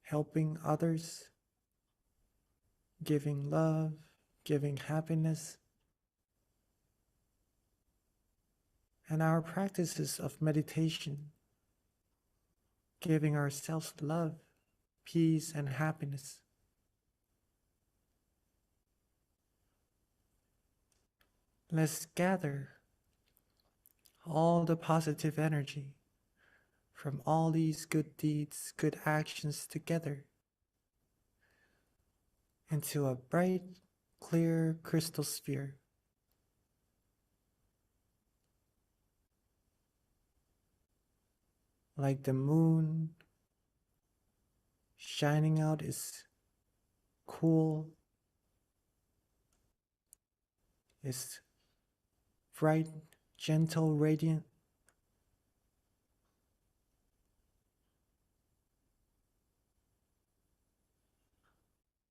helping others, giving love, giving happiness, and our practices of meditation, giving ourselves love, peace, and happiness. Let's gather all the positive energy from all these good deeds, good actions together into a bright, clear crystal sphere. Like the moon shining out is cool, is bright, gentle, radiant.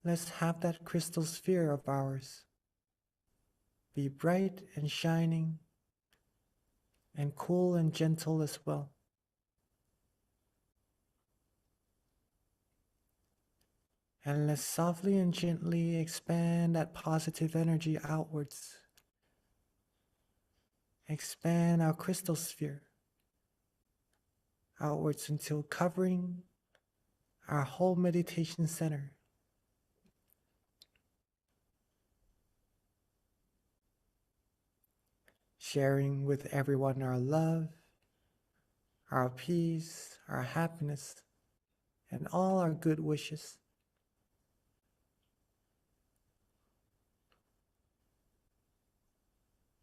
Let's have that crystal sphere of ours be bright and shining and cool and gentle as well. And let's softly and gently expand that positive energy outwards. Expand our crystal sphere outwards until covering our whole meditation center. Sharing with everyone our love, our peace, our happiness, and all our good wishes.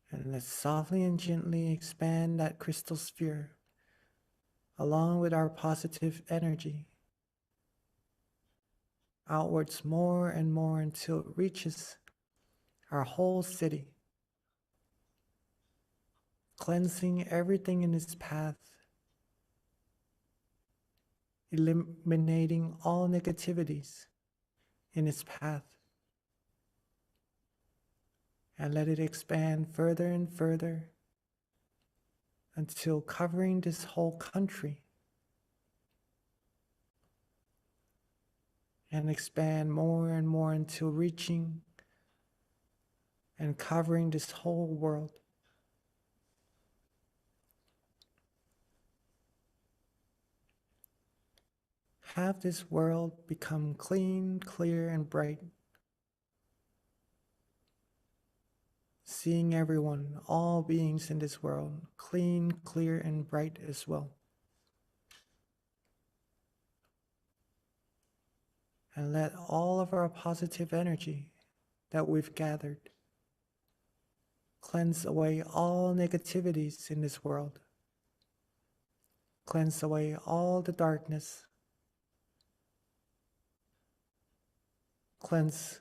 And let's softly and gently expand that crystal sphere along with our positive energy outwards more and more until it reaches our whole city, cleansing everything in its path, eliminating all negativities in its path, and let it expand further and further until covering this whole country, and expand more and more until reaching and covering this whole world. Have this world become clean, clear, and bright. Seeing everyone, all beings in this world, clean, clear, and bright as well. And let all of our positive energy that we've gathered cleanse away all negativities in this world. Cleanse away all the darkness. Cleanse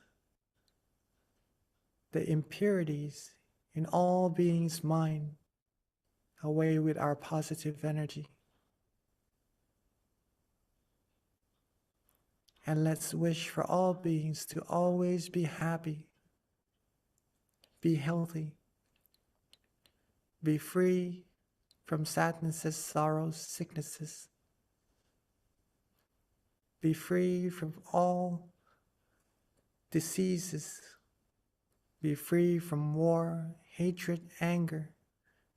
the impurities in all beings' mind away with our positive energy. And let's wish for all beings to always be happy, be healthy, be free from sadnesses, sorrows, sicknesses, be free from all diseases, be free from war, hatred, anger,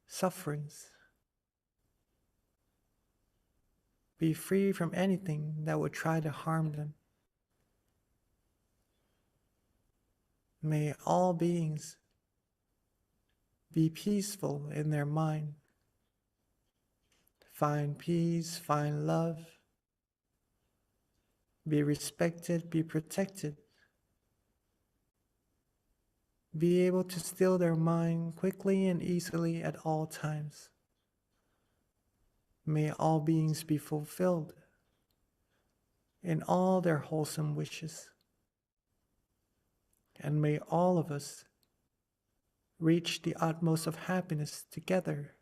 sufferings. Be free from anything that would try to harm them. May all beings be peaceful in their mind, find peace, find love, be respected, be protected, be able to still their mind quickly and easily at all times. May all beings be fulfilled in all their wholesome wishes. And may all of us reach the utmost of happiness together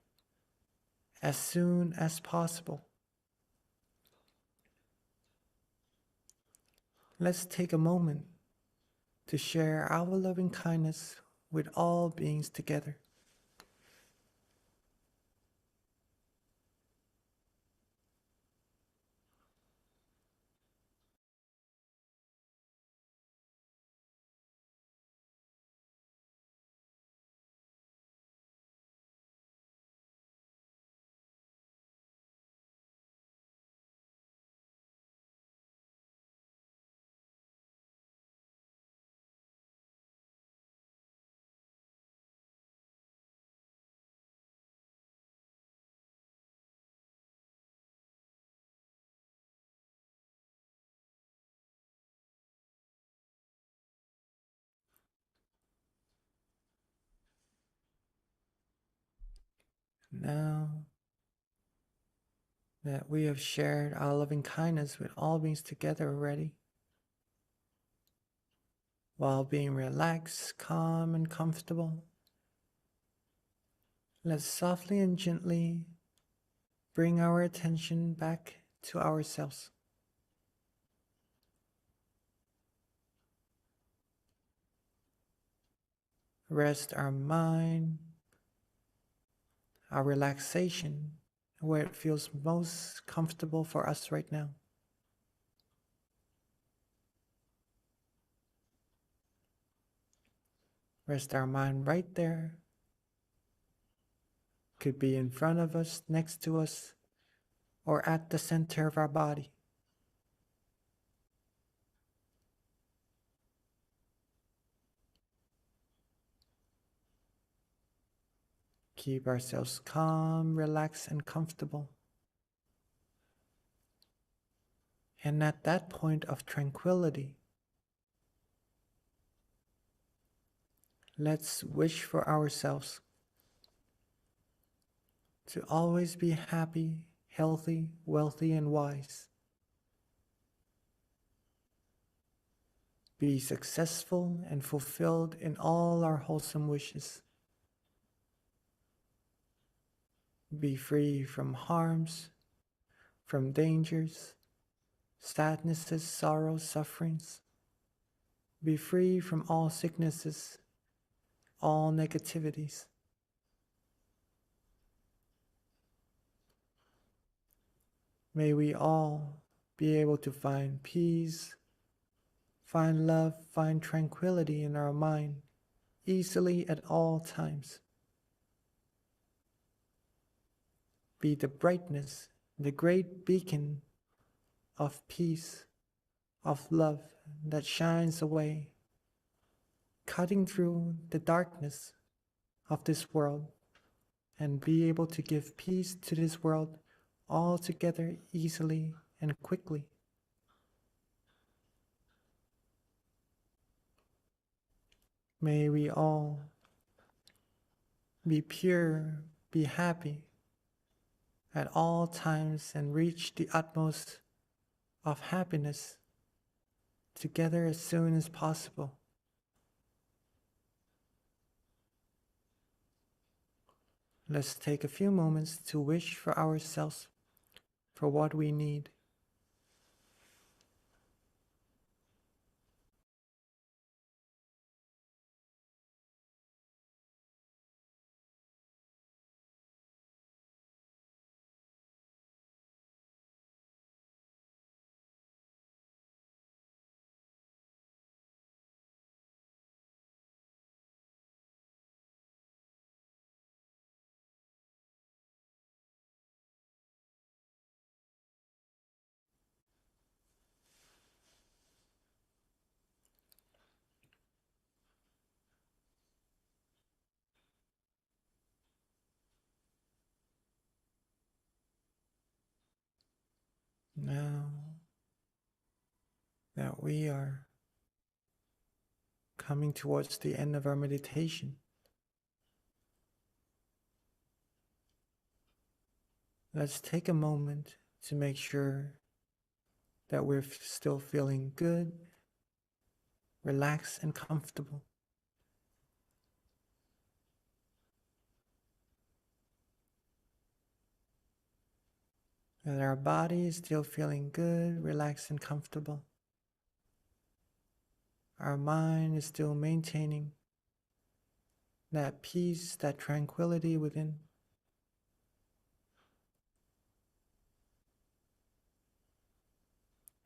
as soon as possible. Let's take a moment to share our loving kindness with all beings together. Now that we have shared our loving kindness with all beings together already, while being relaxed, calm, and comfortable, let's softly and gently bring our attention back to ourselves. Rest our mind, our relaxation, where it feels most comfortable for us right now. Rest our mind right there. Could be in front of us, next to us, or at the center of our body. Keep ourselves calm, relaxed, and comfortable. And at that point of tranquility, let's wish for ourselves to always be happy, healthy, wealthy, and wise. Be successful and fulfilled in all our wholesome wishes. Be free from harms, from dangers, sadnesses, sorrows, sufferings. Be free from all sicknesses, all negativities. May we all be able to find peace, find love, find tranquility in our mind easily at all times. Be the brightness, the great beacon of peace, of love that shines away, cutting through the darkness of this world, and be able to give peace to this world altogether easily and quickly. May we all be pure, be happy at all times, and reach the utmost of happiness together as soon as possible. Let's take a few moments to wish for ourselves for what we need. Now that we are coming towards the end of our meditation, let's take a moment to make sure that we're still feeling good, relaxed, and comfortable. That our body is still feeling good, relaxed, and comfortable. Our mind is still maintaining that peace, that tranquility within.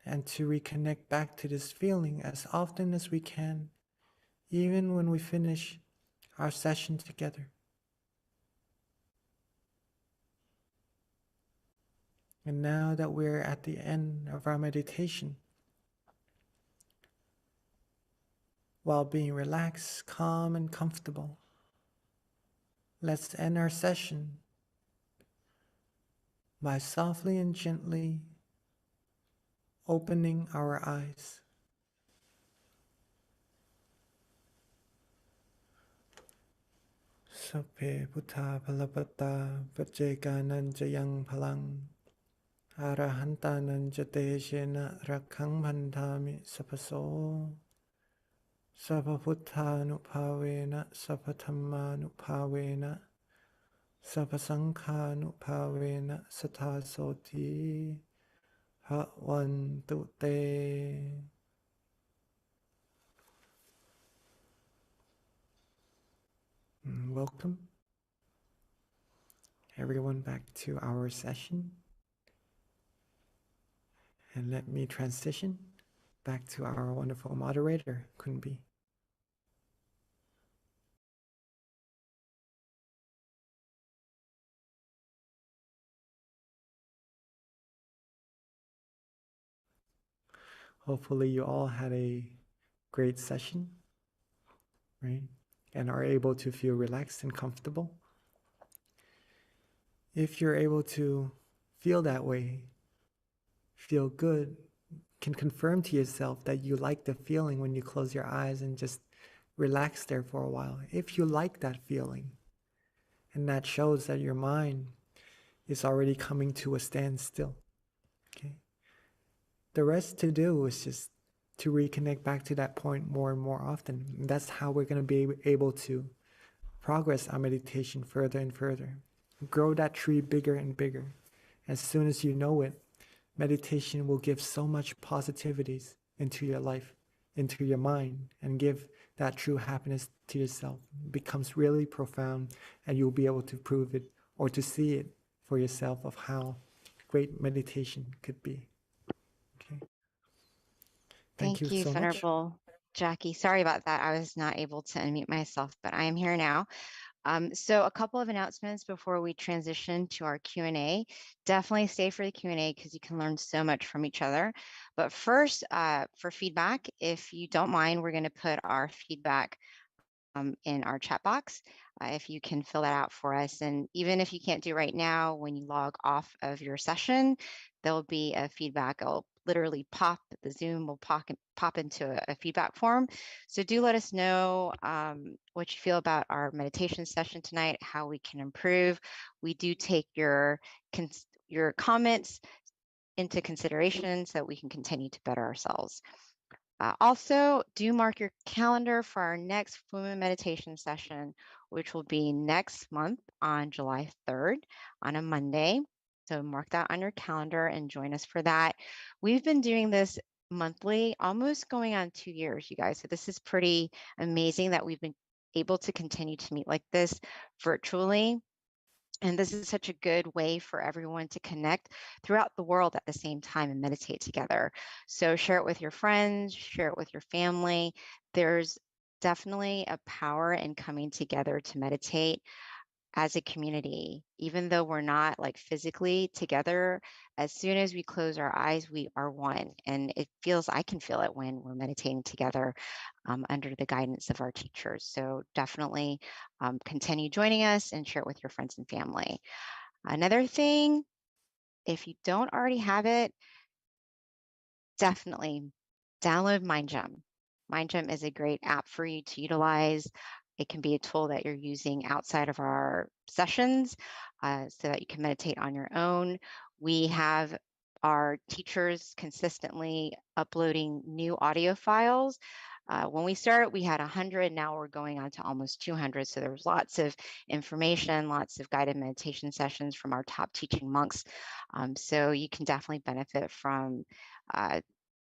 And to reconnect back to this feeling as often as we can, even when we finish our session together. And now that we're at the end of our meditation, while being relaxed, calm, and comfortable, let's end our session by softly and gently opening our eyes. Sape Buddha Palapata Pajeganan Jayang Palang Arahantanan Jateshena Rakhang Bandhami Sapaso Sapaputthanupavena Sapathammanupavena Sapasankhanupavena Satasoti Bhavantu Te. Welcome everyone back to our session. And let me transition back to our wonderful moderator, Kunbi. Hopefully you all had a great session, right? And are able to feel relaxed and comfortable. If you're able to feel that way, feel good, can confirm to yourself that you like the feeling when you close your eyes and just relax there for a while. If you like that feeling, and that shows that your mind is already coming to a standstill. Okay. The rest to do is just to reconnect back to that point more and more often. And that's how we're going to be able to progress our meditation further and further. Grow that tree bigger and bigger. As soon as you know it, meditation will give so much positivities into your life, into your mind, and give that true happiness to yourself. It becomes really profound, and you'll be able to prove it or to see it for yourself of how great meditation could be. Okay. Thank you so much. Venerable Jackie. Sorry about that. I was not able to unmute myself, but I am here now. So a couple of announcements before we transition to our Q&A. Definitely stay for the Q&A because you can learn so much from each other. But first, for feedback, if you don't mind, we're going to put our feedback in our chat box. If you can fill that out for us. And even if you can't do right now, when you log off of your session, there'll be a feedback. It'll literally the Zoom will pop into a feedback form. So do let us know what you feel about our meditation session tonight, how we can improve. We do take your comments into consideration so that we can continue to better ourselves. Also, do mark your calendar for our next full moon meditation session, which will be next month on July 3rd on a Monday. So mark that on your calendar and join us for that. We've been doing this monthly, almost going on 2 years, you guys. So this is pretty amazing that we've been able to continue to meet like this virtually. And this is such a good way for everyone to connect throughout the world at the same time and meditate together. So share it with your friends, share it with your family. There's definitely a power in coming together to meditate as a community. Even though we're not like physically together, as soon as we close our eyes, we are one. And I can feel it when we're meditating together under the guidance of our teachers. So definitely continue joining us and share it with your friends and family. Another thing, if you don't already have it, definitely download MindGem. MindGem is a great app for you to utilize. It can be a tool that you're using outside of our sessions so that you can meditate on your own. We have our teachers consistently uploading new audio files. When we started, we had 100. Now we're going on to almost 200. So there's lots of information, lots of guided meditation sessions from our top teaching monks. So you can definitely benefit from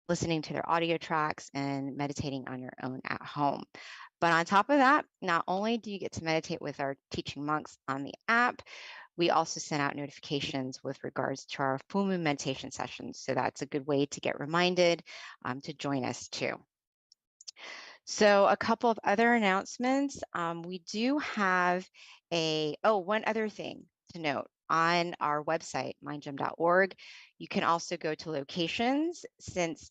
listening to their audio tracks and meditating on your own at home. But on top of that, not only do you get to meditate with our teaching monks on the app, we also send out notifications with regards to our full moon meditation sessions. So that's a good way to get reminded to join us too. So a couple of other announcements. We do have one other thing to note. On our website, mindgem.org, you can also go to locations since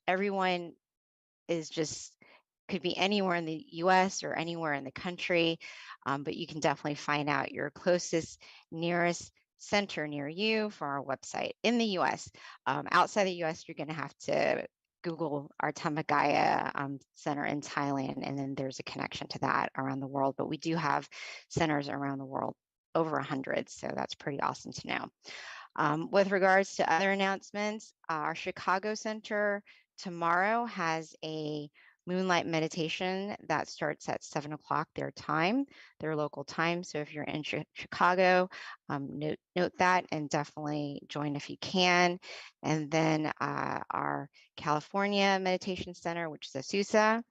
everyone is just could be anywhere in the US or anywhere in the country, but you can definitely find out your closest, nearest center near you for our website. In the US, outside the US, you're going to have to Google our Tamagaya center in Thailand, and then there's a connection to that around the world. But we do have centers around the world, over 100, so that's pretty awesome to know. With regards to other announcements, our Chicago Center tomorrow has a moonlight meditation that starts at 7 o'clock their local time. So if you're in Chicago, note that and definitely join if you can. And then our California Meditation Center, which is Azusa,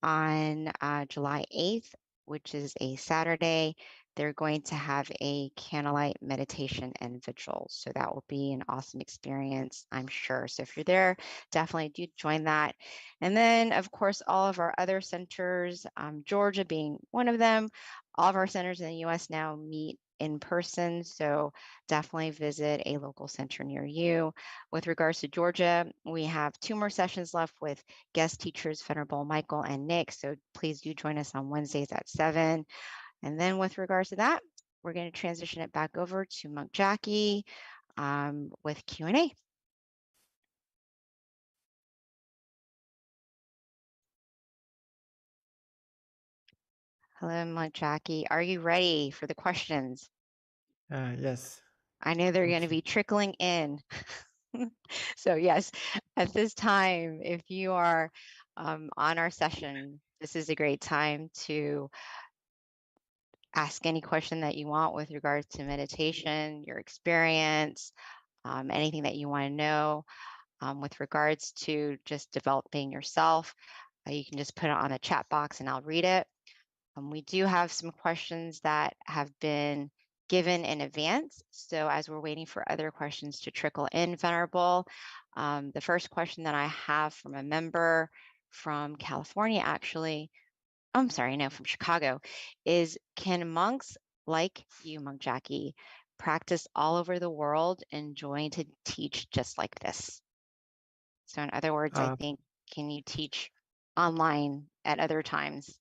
on July 8th, which is a Saturday, they're going to have a candlelight meditation and vigil. So that will be an awesome experience, I'm sure. So if you're there, definitely do join that. And then, of course, all of our other centers, Georgia being one of them, all of our centers in the US now meet in person. So definitely visit a local center near you. With regards to Georgia, we have 2 more sessions left with guest teachers, Venerable Michael and Nick. So please do join us on Wednesdays at 7. And then with regards to that, we're going to transition it back over to Monk Jackie with Q&A. Hello, Monk Jackie. Are you ready for the questions? Yes. I know they're going to be trickling in. So yes, at this time, if you are on our session, this is a great time to ask any question that you want with regards to meditation, your experience, anything that you want to know with regards to just developing yourself. You can just put it on the chat box and I'll read it. We do have some questions that have been given in advance. So as we're waiting for other questions to trickle in, Venerable, the first question that I have from a member from California, actually, I'm sorry, no, from Chicago, is can monks like you, Monk Jackie, practice all over the world and join to teach just like this? So in other words, I think, can you teach online at other times?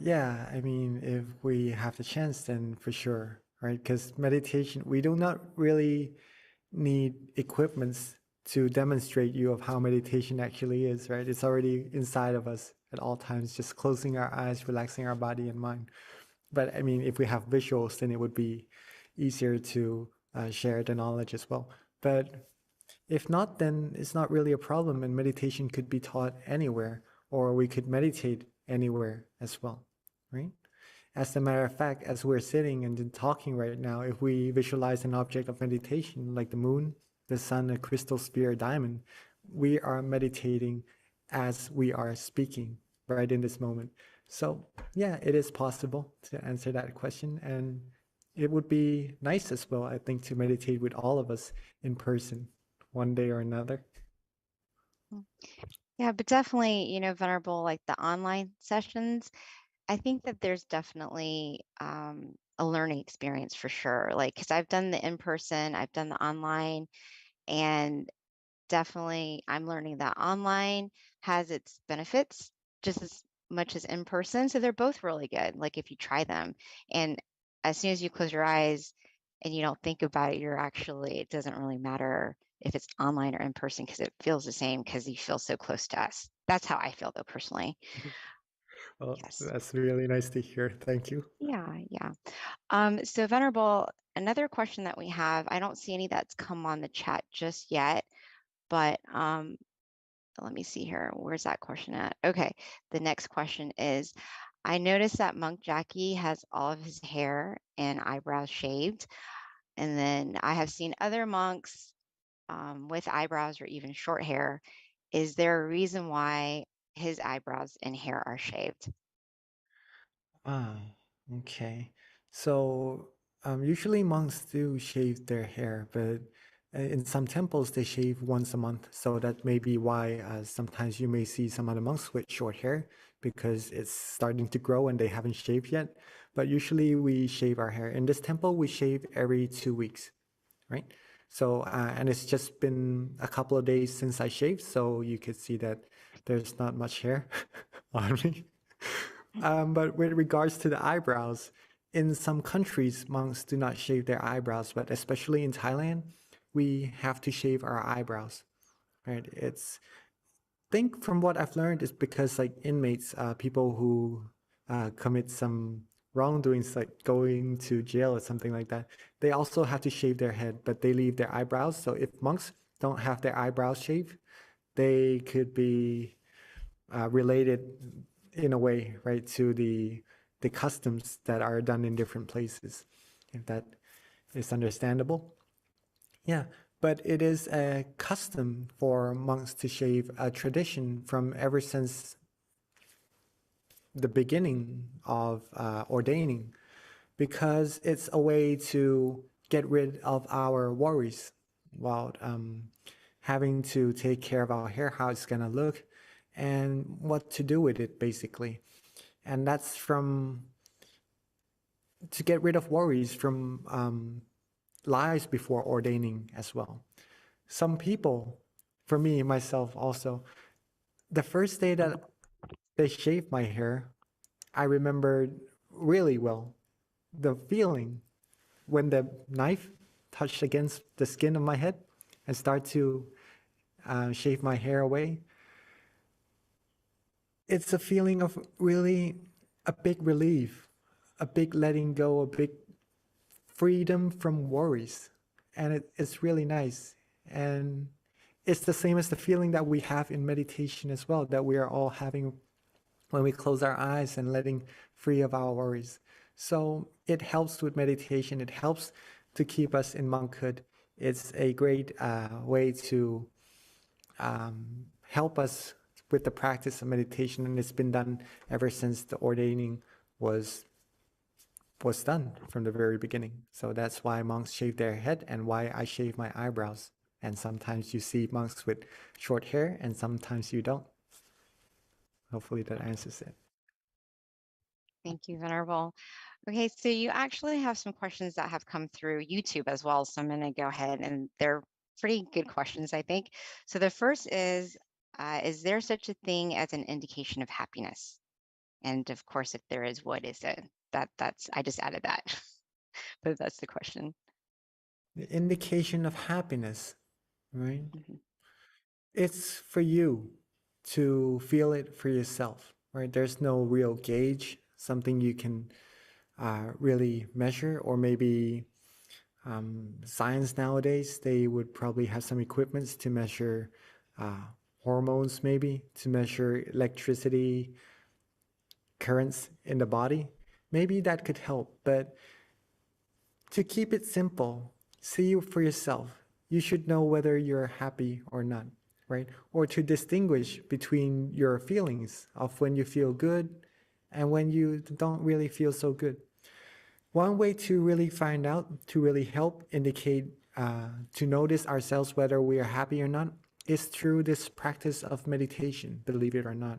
Yeah, I mean, if we have the chance, then for sure, right? Because meditation, we do not really need equipments to demonstrate you of how meditation actually is, right? It's already inside of us at all times, just closing our eyes, relaxing our body and mind. But I mean, if we have visuals, then it would be easier to share the knowledge as well. But if not, then it's not really a problem, and meditation could be taught anywhere, or we could meditate anywhere as well, right? As a matter of fact, as we're sitting and talking right now, if we visualize an object of meditation like the moon, the sun, a crystal sphere, a diamond, we are meditating as we are speaking right in this moment. So yeah, it is possible to answer that question, and it would be nice as well, I think, to meditate with all of us in person one day or another. Yeah, but definitely, Venerable, like the online sessions, I think that there's definitely a learning experience for sure. Like, because I've done the in-person, I've done the online, and definitely I'm learning that online has its benefits just as much as in person. So they're both really good, like if you try them. And as soon as you close your eyes and you don't think about it, it doesn't really matter if it's online or in person, because it feels the same because you feel so close to us. That's how I feel though, personally. Well, Yes. that's really nice to hear. Thank you. Yeah, yeah. So Venerable, another question that we have, I don't see any that's come on the chat just yet, but let me see here. Where's that question at? Okay, the next question is, I noticed that Monk Jackie has all of his hair and eyebrows shaved, and then I have seen other monks with eyebrows or even short hair. Is there a reason why his eyebrows and hair are shaved? Ah, okay. So usually monks do shave their hair, but in some temples they shave once a month. So that may be why sometimes you may see some other monks with short hair because it's starting to grow and they haven't shaved yet. But usually we shave our hair. In this temple, we shave every 2 weeks, right? So, and it's just been a couple of days since I shaved, so you could see that there's not much hair on me. But with regards to the eyebrows, in some countries, monks do not shave their eyebrows, but especially in Thailand, we have to shave our eyebrows, right? Think from what I've learned is because like inmates, people who commit some wrongdoings, like going to jail or something like that, they also have to shave their head, but they leave their eyebrows. So if monks don't have their eyebrows shaved, they could be related in a way, right, to the customs that are done in different places, if that is understandable. Yeah, but it is a custom for monks to shave, a tradition from ever since the beginning of ordaining, because it's a way to get rid of our worries about having to take care of our hair, how it's gonna look, and what to do with it, basically. And that's to get rid of worries from lives before ordaining as well. Some people, for me, myself also, the first day that they shaved my hair, I remembered really well the feeling when the knife touched against the skin of my head and start to shave my hair away. It's a feeling of really a big relief, a big letting go, a big freedom from worries. And it's really nice. And it's the same as the feeling that we have in meditation as well, that we are all having when we close our eyes and letting free of our worries. So it helps with meditation. It helps to keep us in monkhood. It's a great way to help us with the practice of meditation, and it's been done ever since the ordaining was done from the very beginning. So that's why monks shave their head and why I shave my eyebrows. And sometimes you see monks with short hair and sometimes you don't. Hopefully that answers it. Thank you, Venerable. Okay, so you actually have some questions that have come through YouTube as well. So I'm going to go ahead, and they're pretty good questions, I think. So the first is there such a thing as an indication of happiness? And of course, if there is, what is it? That's I just added that, but that's the question. The indication of happiness, right? Mm-hmm. It's for you to feel it for yourself, right? There's no real gauge, something you can really measure, or maybe science nowadays, they would probably have some equipments to measure hormones, maybe to measure electricity currents in the body. Maybe that could help, but to keep it simple, see for yourself. You should know whether you're happy or not, right? Or to distinguish between your feelings of when you feel good and when you don't really feel so good. One way to really find out, to really help indicate, to notice ourselves whether we are happy or not, is through this practice of meditation, believe it or not.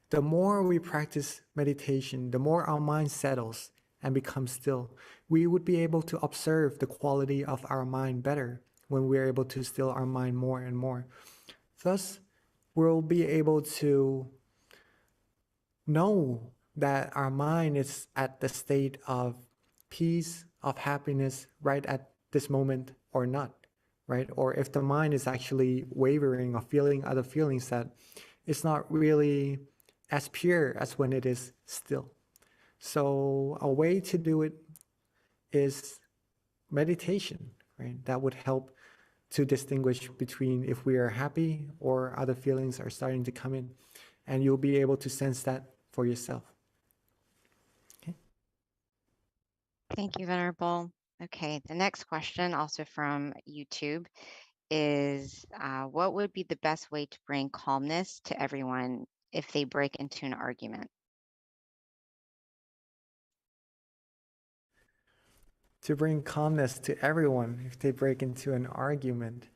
The more we practice meditation, the more our mind settles and becomes still. We would be able to observe the quality of our mind better when we're able to still our mind more and more. Thus, we'll be able to know that our mind is at the state of peace, of happiness right at this moment or not. right? Or if the mind is actually wavering or feeling other feelings, that it's not really as pure as when it is still. So a way to do it is meditation, right? That would help to distinguish between if we are happy or other feelings are starting to come in, and you'll be able to sense that for yourself. Okay. Thank you, Venerable. Okay, the next question, also from YouTube, is what would be the best way to bring calmness to everyone if they break into an argument? To bring calmness to everyone if they break into an argument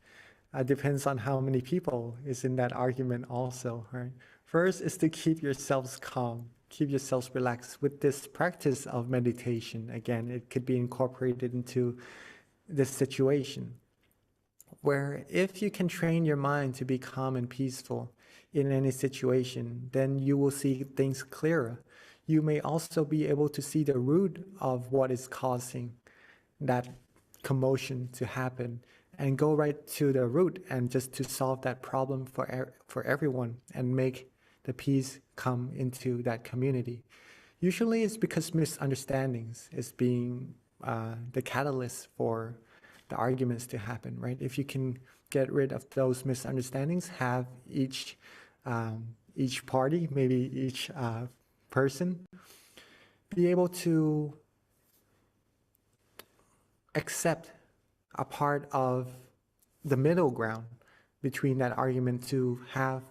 depends on how many people is in that argument also, right? First is to keep yourselves calm, keep yourselves relaxed. With this practice of meditation, again, it could be incorporated into this situation, where if you can train your mind to be calm and peaceful in any situation, then you will see things clearer. You may also be able to see the root of what is causing that commotion to happen and go right to the root and just to solve that problem for everyone and make the peace come into that community. Usually it's because misunderstandings is being the catalyst for the arguments to happen, right? If you can get rid of those misunderstandings, have each party, maybe each person, be able to accept a part of the middle ground between that argument to have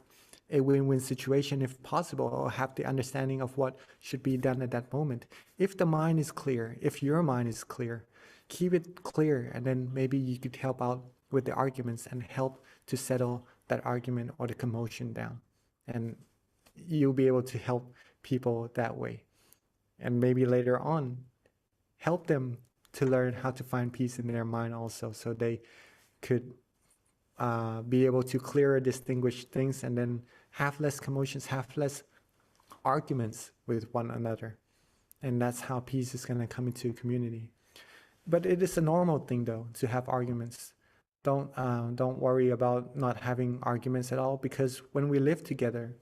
a win-win situation if possible, or have the understanding of what should be done at that moment. If the mind is clear, if your mind is clear, keep it clear, and then maybe you could help out with the arguments and help to settle that argument or the commotion down. And you'll be able to help people that way. And maybe later on, help them to learn how to find peace in their mind also, so they could be able to clearer distinguish things and then have less commotions, have less arguments with one another. And that's how peace is going to come into a community. But it is a normal thing, though, to have arguments. Don't worry about not having arguments at all, because when we live together,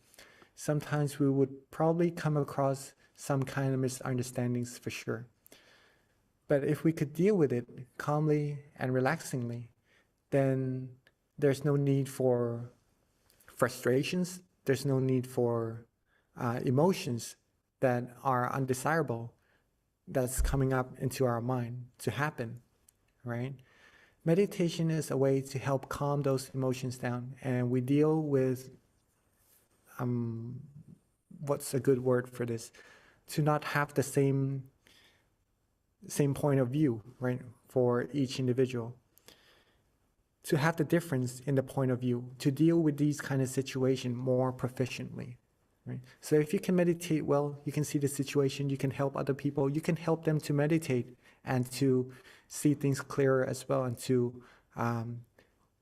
sometimes we would probably come across some kind of misunderstandings for sure. But if we could deal with it calmly and relaxingly, then there's no need for frustrations. There's no need for emotions that are undesirable that's coming up into our mind to happen, right? Meditation is a way to help calm those emotions down, and we deal with, what's a good word for this? To not have the same point of view, right, for each individual. To have the difference in the point of view, to deal with these kind of situations more proficiently, right? So if you can meditate well, you can see the situation, you can help other people, you can help them to meditate and to see things clearer as well, and to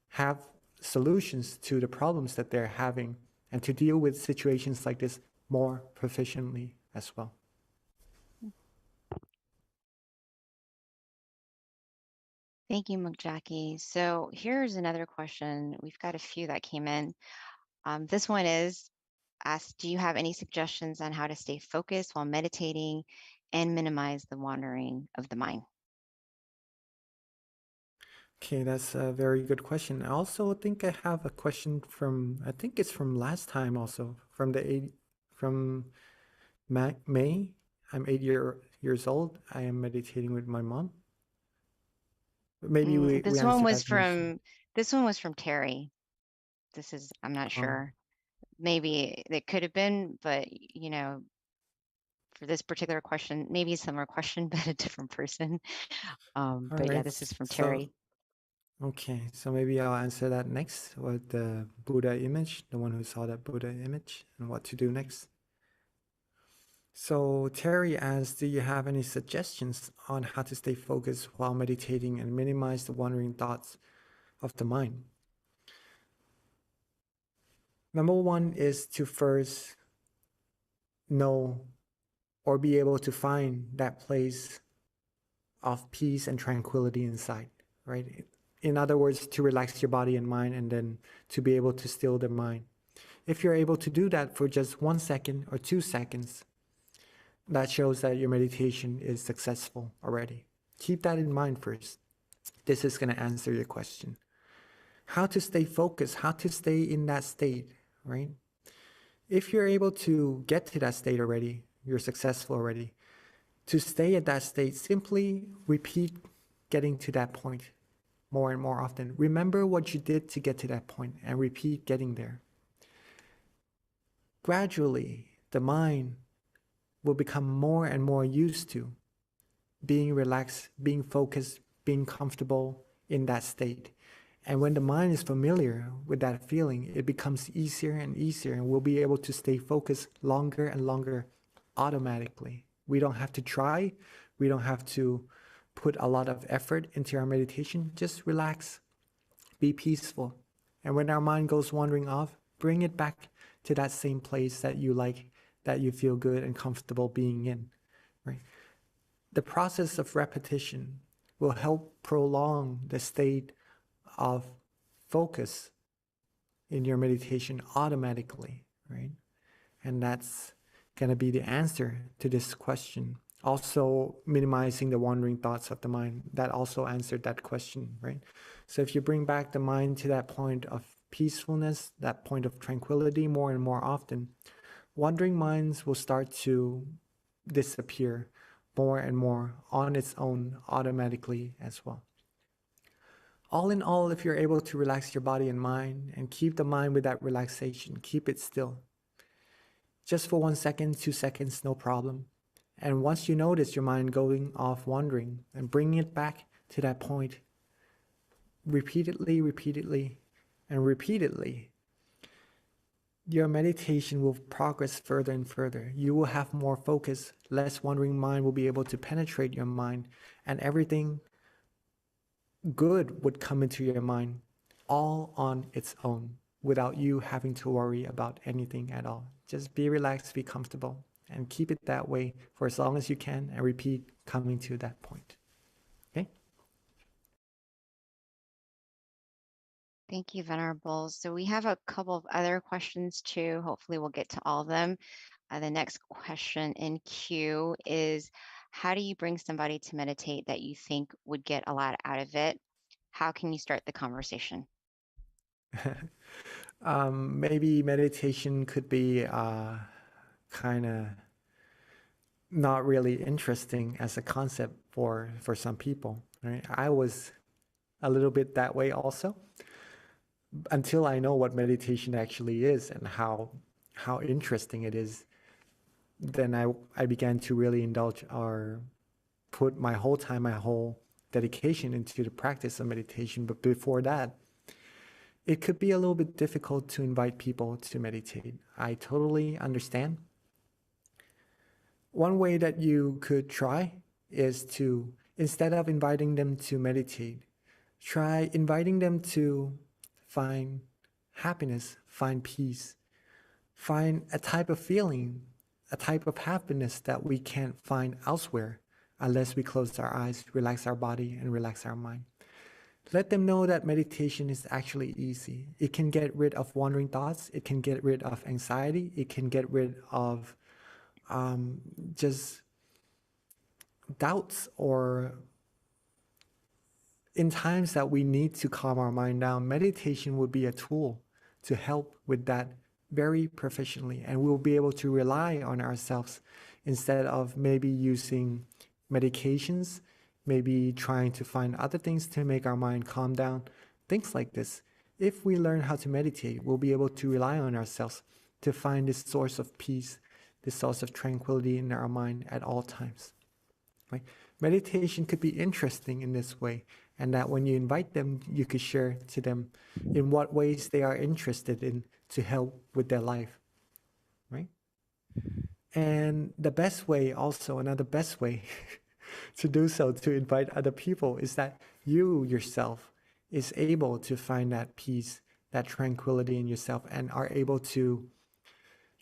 have solutions to the problems that they're having, and to deal with situations like this more proficiently as well. Thank you, Jackie. So here's another question. We've got a few that came in. This one is asked, do you have any suggestions on how to stay focused while meditating and minimize the wandering of the mind? Okay, that's a very good question. I also think I have a question from, I think it's from last time also, from May. I'm 8 years old. I am meditating with my mom. Maybe we this answered one was that initially. from Terry. This is, I'm not sure. Maybe it could have been, but you know, for this particular question, maybe a similar question, but a different person. But All yeah, right, this is from so Terry. okay, so maybe I'll answer that next with the Buddha image, the one who saw that Buddha image, and what to do next. So Terry asks, do you have any suggestions on how to stay focused while meditating and minimize the wandering thoughts of the mind? Number one is to first know or be able to find that place of peace and tranquility inside, right? In other words, to relax your body and mind, and then to be able to still the mind. If you're able to do that for just 1 second or 2 seconds, that shows that your meditation is successful already. Keep that in mind first. This is going to answer your question. How to stay focused, how to stay in that state, right? If you're able to get to that state already, you're successful already. To stay at that state, simply repeat getting to that point more and more often. Remember what you did to get to that point and repeat getting there. Gradually, the mind will become more and more used to being relaxed, being focused, being comfortable in that state. And when the mind is familiar with that feeling, it becomes easier and easier, and we'll be able to stay focused longer and longer automatically. We don't have to try. We don't have to put a lot of effort into our meditation. Just relax, be peaceful. And when our mind goes wandering off, bring it back to that same place that you like, that you feel good and comfortable being in, right? The process of repetition will help prolong the state of focus in your meditation automatically, right? And that's going to be the answer to this question. Also, minimizing the wandering thoughts of the mind, that also answered that question, right? So if you bring back the mind to that point of peacefulness, that point of tranquility more and more often, wandering minds will start to disappear more and more on its own automatically as well. All in all, if you're able to relax your body and mind and keep the mind with that relaxation, keep it still. Just for 1 second, 2 seconds, no problem. And once you notice your mind going off wandering, and bringing it back to that point repeatedly, and repeatedly, your meditation will progress further and further. You will have more focus, less wandering mind will be able to penetrate your mind, and everything good would come into your mind all on its own without you having to worry about anything at all. Just be relaxed, be comfortable, and keep it that way for as long as you can, and repeat coming to that point. Okay? Thank you, Venerable. So we have a couple of other questions too. Hopefully we'll get to all of them. The next question in queue is, how do you bring somebody to meditate that you think would get a lot out of it? How can you start the conversation? Maybe meditation could be kind of not really interesting as a concept for some people, right? I was a little bit that way also, until I know what meditation actually is and how interesting it is. Then I began to really indulge or put my whole time, my whole dedication into the practice of meditation. But before that, it could be a little bit difficult to invite people to meditate. I totally understand. One way that you could try is to, instead of inviting them to meditate, try inviting them to find happiness, find peace, find a type of feeling, a type of happiness that we can't find elsewhere unless we close our eyes, relax our body, and relax our mind. Let them know that meditation is actually easy. It can get rid of wandering thoughts. It can get rid of anxiety. It can get rid of just doubts, or in times that we need to calm our mind down, meditation would be a tool to help with that very proficiently, and we'll be able to rely on ourselves instead of maybe using medications, maybe trying to find other things to make our mind calm down, things like this. If we learn how to meditate, we'll be able to rely on ourselves to find this source of peace, this source of tranquility in our mind at all times. Right? Meditation could be interesting in this way, and that when you invite them, you could share to them in what ways they are interested in to help with their life, right? And the best way also, another best way to do so, to invite other people, is that you yourself is able to find that peace, that tranquility in yourself, and are able to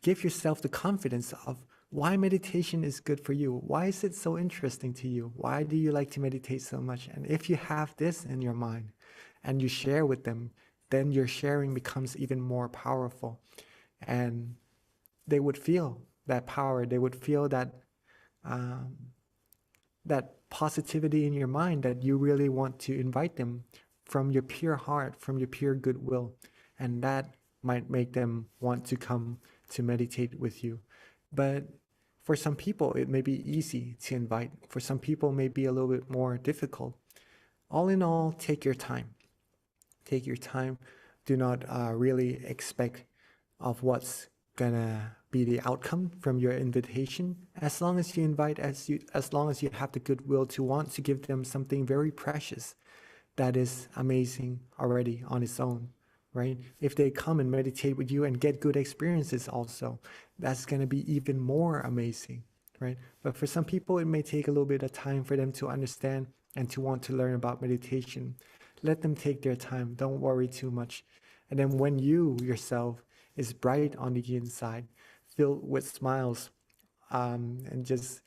give yourself the confidence of why meditation is good for you. Why is it so interesting to you? Why do you like to meditate so much? And if you have this in your mind, and you share with them, then your sharing becomes even more powerful. And they would feel that power. They would feel that that positivity in your mind, that you really want to invite them from your pure heart, from your pure goodwill. And that might make them want to come to meditate with you. But for some people, it may be easy to invite. For some people, it may be a little bit more difficult. All in all, take your time. Take your time. Do not really expect of what's gonna be the outcome from your invitation. As long as you invite, as long as you have the goodwill to want to give them something very precious, that is amazing already on its own, right? If they come and meditate with you and get good experiences also, that's gonna be even more amazing, right? But for some people, it may take a little bit of time for them to understand and to want to learn about meditation. Let them take their time. Don't worry too much. And then when you yourself is bright on the inside, filled with smiles, and just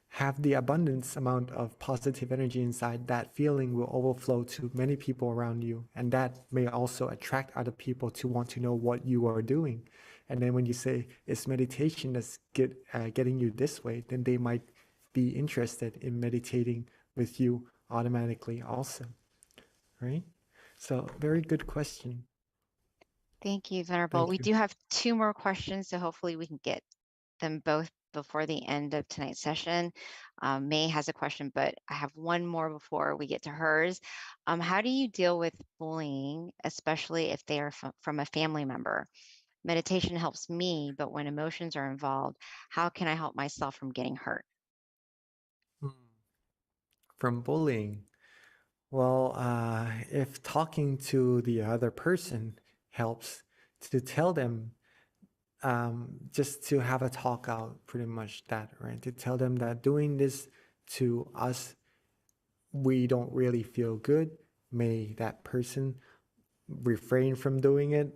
have the abundance amount of positive energy inside, that feeling will overflow to many people around you. And that may also attract other people to want to know what you are doing. And then when you say it's meditation that's getting you this way, then they might be interested in meditating with you automatically also, right? So very good question. Thank you, Venerable. Thank We you. do have 2 more questions, so hopefully we can get them both before the end of tonight's session. May has a question, but I have one more before we get to hers. How do you deal with bullying, especially if they are from a family member? Meditation helps me, but when emotions are involved, how can I help myself from getting hurt? From bullying. Well, if talking to the other person helps, to tell them, just to have a talk out, pretty much that, right? To tell them that doing this to us, we don't really feel good. May that person refrain from doing it,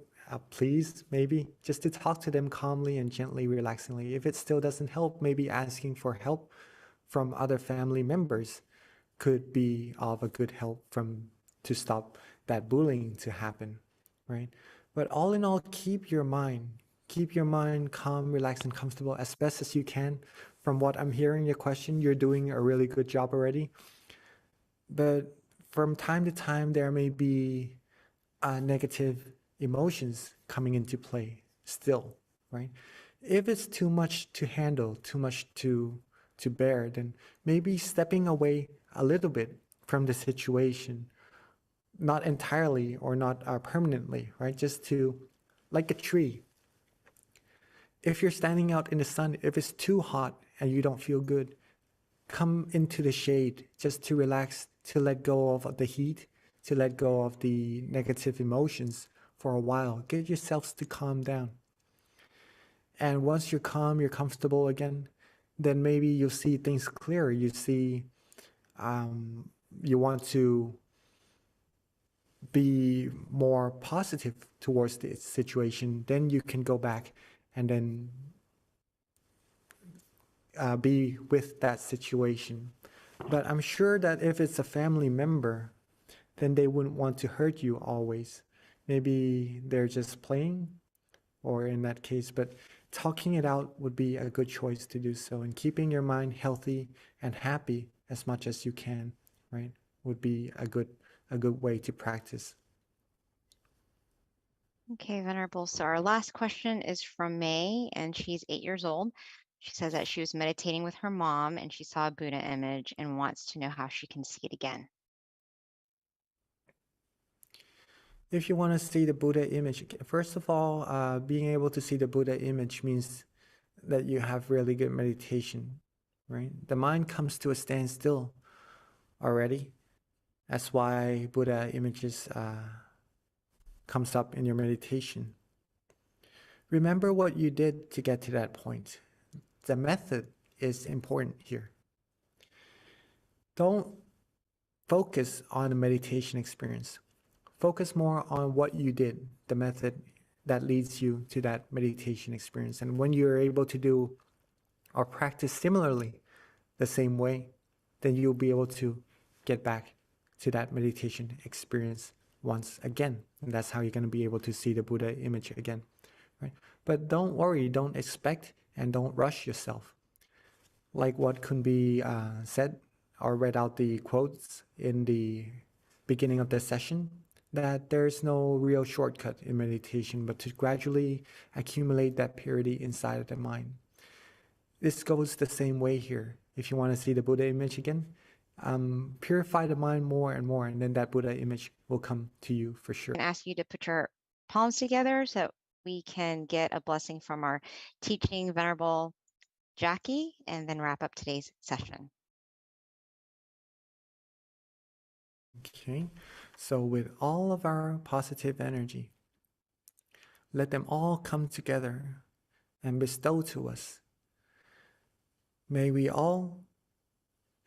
please, maybe. Just to talk to them calmly and gently, relaxingly. If it still doesn't help, maybe asking for help from other family members could be of a good help to stop that bullying to happen, right? But all in all, keep your mind calm, relaxed, and comfortable as best as you can. From what I'm hearing your question, you're doing a really good job already. But from time to time, there may be negative emotions coming into play still, right? If it's too much to handle, too much to bear, then maybe stepping away a little bit from the situation, not entirely or not permanently, right? Just to, like a tree. If you're standing out in the sun, if it's too hot and you don't feel good, come into the shade just to relax, to let go of the heat, to let go of the negative emotions for a while. Get yourselves to calm down. And once you're calm, you're comfortable again, then maybe you'll see things clearer. You see, you want to be more positive towards the situation, then you can go back and then be with that situation. But I'm sure that if it's a family member, then they wouldn't want to hurt you always. Maybe they're just playing, or in that case, but talking it out would be a good choice to do so. And keeping your mind healthy and happy as much as you can, right, would be a good way to practice. Okay, Venerable. So our last question is from May, and she's 8 years old. She says that she was meditating with her mom and she saw a Buddha image and wants to know how she can see it again. If you want to see the Buddha image, first of all, being able to see the Buddha image means that you have really good meditation, right? The mind comes to a standstill already. That's why Buddha images comes up in your meditation. Remember what you did to get to that point. The method is important here. Don't focus on the meditation experience. Focus more on what you did, the method that leads you to that meditation experience. And when you're able to do or practice similarly the same way, then you'll be able to get back to that meditation experience once again. And that's how you're going to be able to see the Buddha image again, right? But don't worry, don't expect, and don't rush yourself. Like what could be said or read out the quotes in the beginning of the session, that there's no real shortcut in meditation, but to gradually accumulate that purity inside of the mind. This goes the same way here. If you want to see the Buddha image again, purify the mind more and more, and then that Buddha image will come to you for sure. And ask you to put your palms together so we can get a blessing from our teaching Venerable Jackie, and then wrap up today's session. Okay, so with all of our positive energy, let them all come together and bestow to us. May we all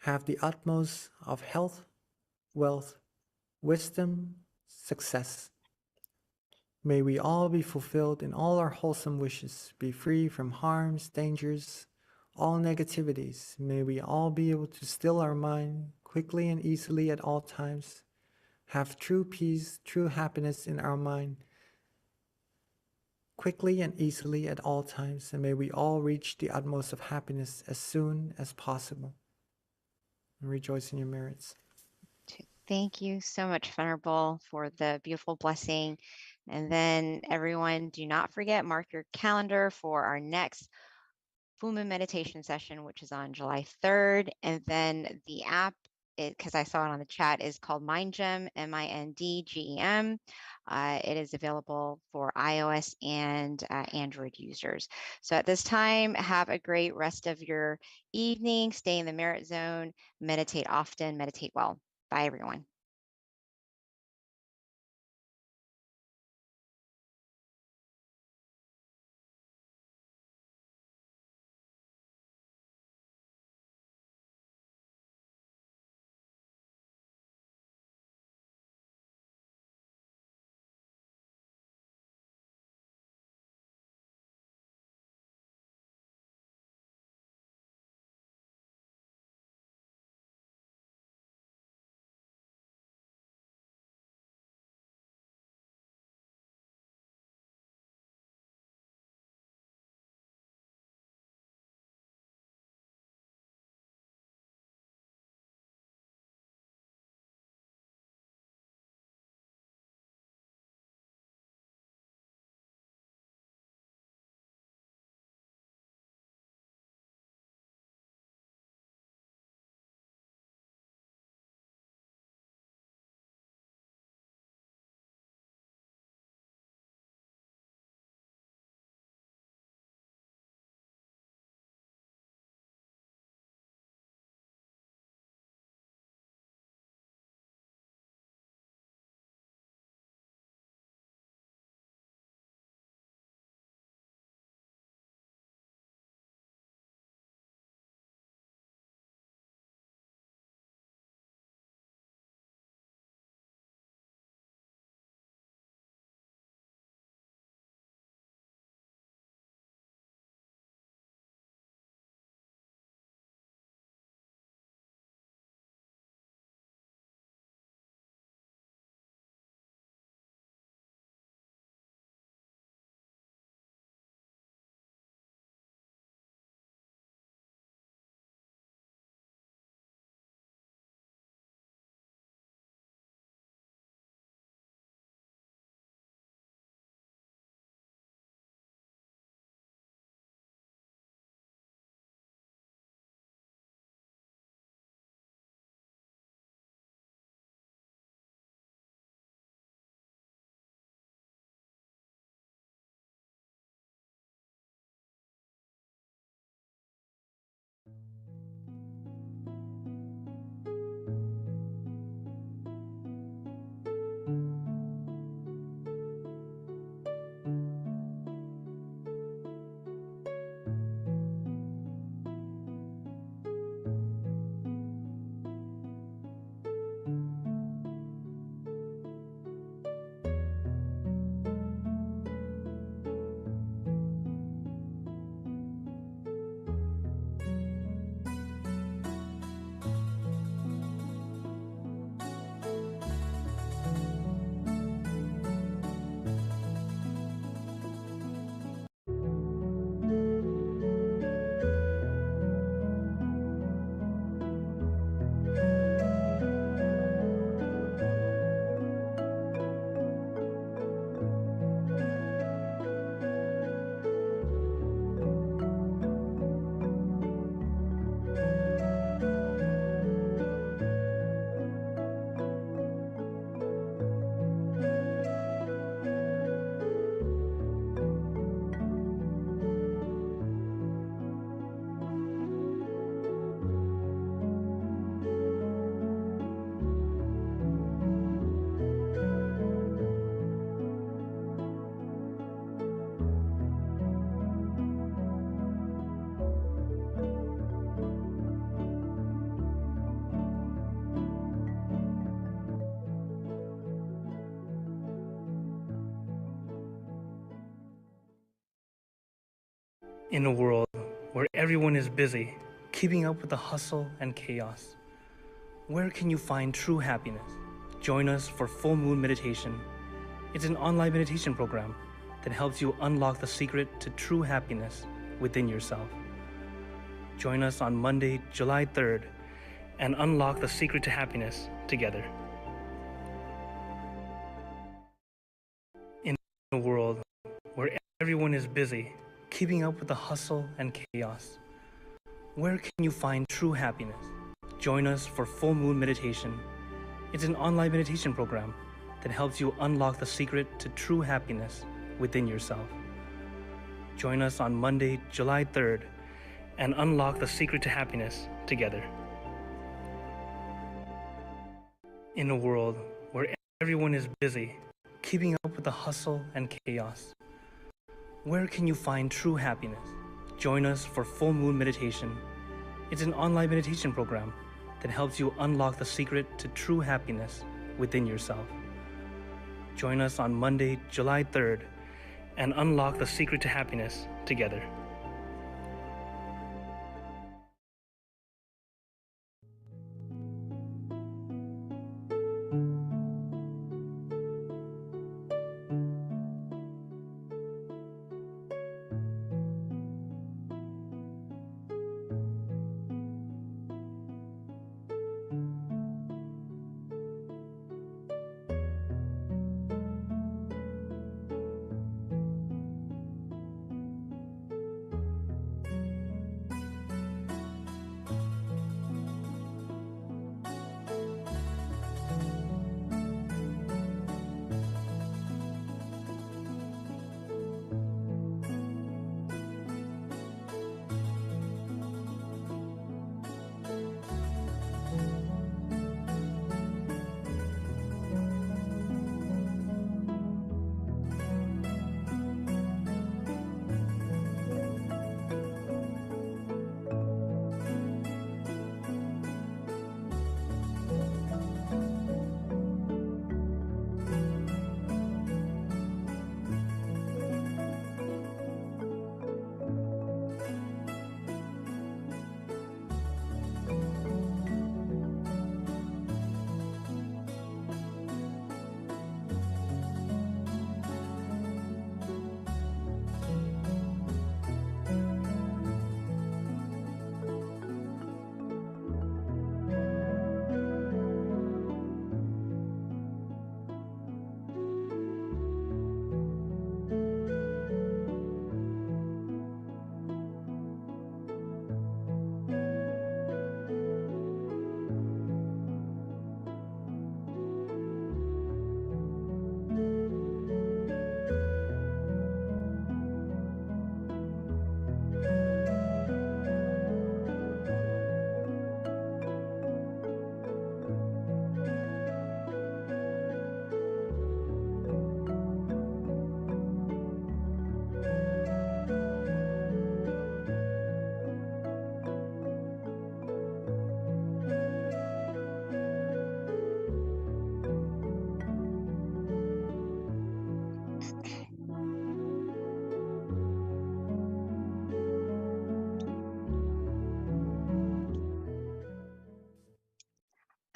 have the utmost of health, wealth, wisdom, success. May we all be fulfilled in all our wholesome wishes, be free from harms, dangers, all negativities. May we all be able to still our mind quickly and easily at all times, have true peace, true happiness in our mind, quickly and easily at all times, and may we all reach the utmost of happiness as soon as possible. And rejoice in your merits. Thank you so much, Venerable, for the beautiful blessing. And then everyone, do not forget, mark your calendar for our next full moon meditation session, which is on July 3rd. And then the app, because I saw it on the chat, is called MindGem, MINDGEM. It is available for iOS and Android users. So at this time, have a great rest of your evening. Stay in the merit zone, meditate often, meditate well. Bye, everyone. In a world where everyone is busy, keeping up with the hustle and chaos, where can you find true happiness? Join us for Full Moon Meditation. It's an online meditation program that helps you unlock the secret to true happiness within yourself. Join us on Monday, July 3rd, and unlock the secret to happiness together. In a world where everyone is busy, keeping up with the hustle and chaos, where can you find true happiness? Join us for Full Moon Meditation. It's an online meditation program that helps you unlock the secret to true happiness within yourself. Join us on Monday, July 3rd, and unlock the secret to happiness together. In a world where everyone is busy, keeping up with the hustle and chaos, where can you find true happiness? Join us for Full Moon Meditation. It's an online meditation program that helps you unlock the secret to true happiness within yourself. Join us on Monday, July 3rd, and unlock the secret to happiness together.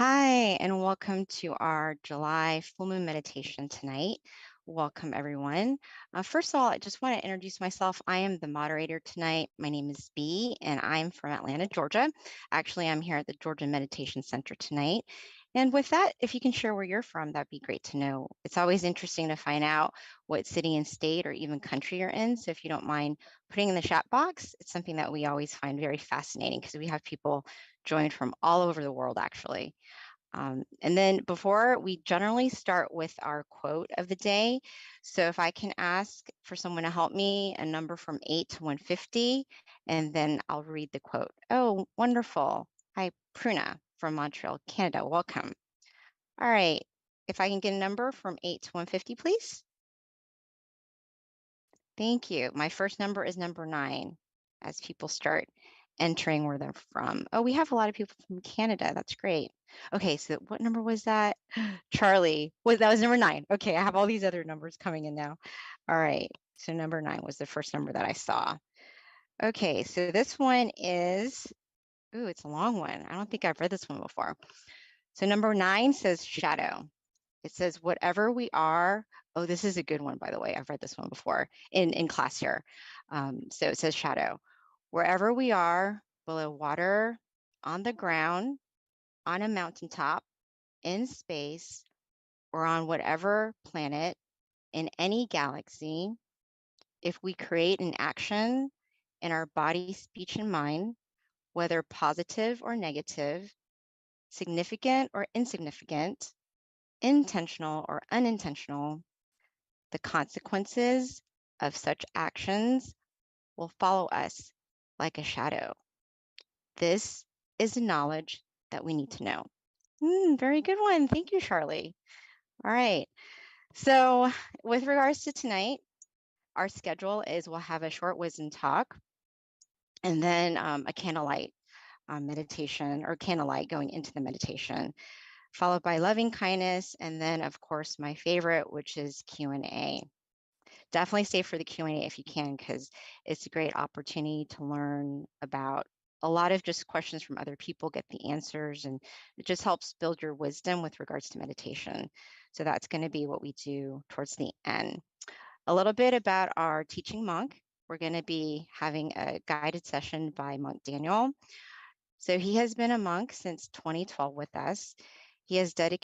Hi, and welcome to our July full moon meditation tonight. Welcome, everyone. First of all, I just want to introduce myself. I am the moderator tonight. My name is Bee, and I'm from Atlanta, Georgia. Actually, I'm here at the Georgia Meditation Center tonight. And with that, if you can share where you're from, that'd be great to know. It's always interesting to find out what city and state or even country you're in. So if you don't mind putting in the chat box, it's something that we always find very fascinating because we have people join from all over the world, actually. And then before we generally start with our quote of the day. So if I can ask for someone to help me, a number from 8 to 150, and then I'll read the quote. Oh, wonderful. Hi, Pruna from Montreal, Canada. Welcome. All right. If I can get a number from 8 to 150, please. Thank you. My first number is number 9 as people start entering where they're from. Oh, we have a lot of people from Canada. That's great. Okay, so what number was that? Charlie, that was number 9. Okay, I have all these other numbers coming in now. All right, so number 9 was the first number that I saw. Okay, so this one is, ooh, it's a long one. I don't think I've read this one before. So number 9 says shadow. It says, whatever we are, oh, this is a good one, by the way. I've read this one before in class here. So it says shadow. Wherever we are, below water, on the ground, on a mountaintop, in space, or on whatever planet, in any galaxy, if we create an action in our body, speech, and mind, whether positive or negative, significant or insignificant, intentional or unintentional, the consequences of such actions will follow us like a shadow. This is the knowledge that we need to know. Very good one. Thank you, Charlie. All right. So with regards to tonight, our schedule is we'll have a short wisdom talk and then a candlelight meditation or candlelight going into the meditation, followed by loving kindness. And then of course, my favorite, which is Q&A. Definitely stay for the Q&A if you can, because it's a great opportunity to learn about a lot of just questions from other people, get the answers, and it just helps build your wisdom with regards to meditation. So that's going to be what we do towards the end. A little bit about our teaching monk. We're going to be having a guided session by Monk Daniel. So he has been a monk since 2012 with us. He has dedicated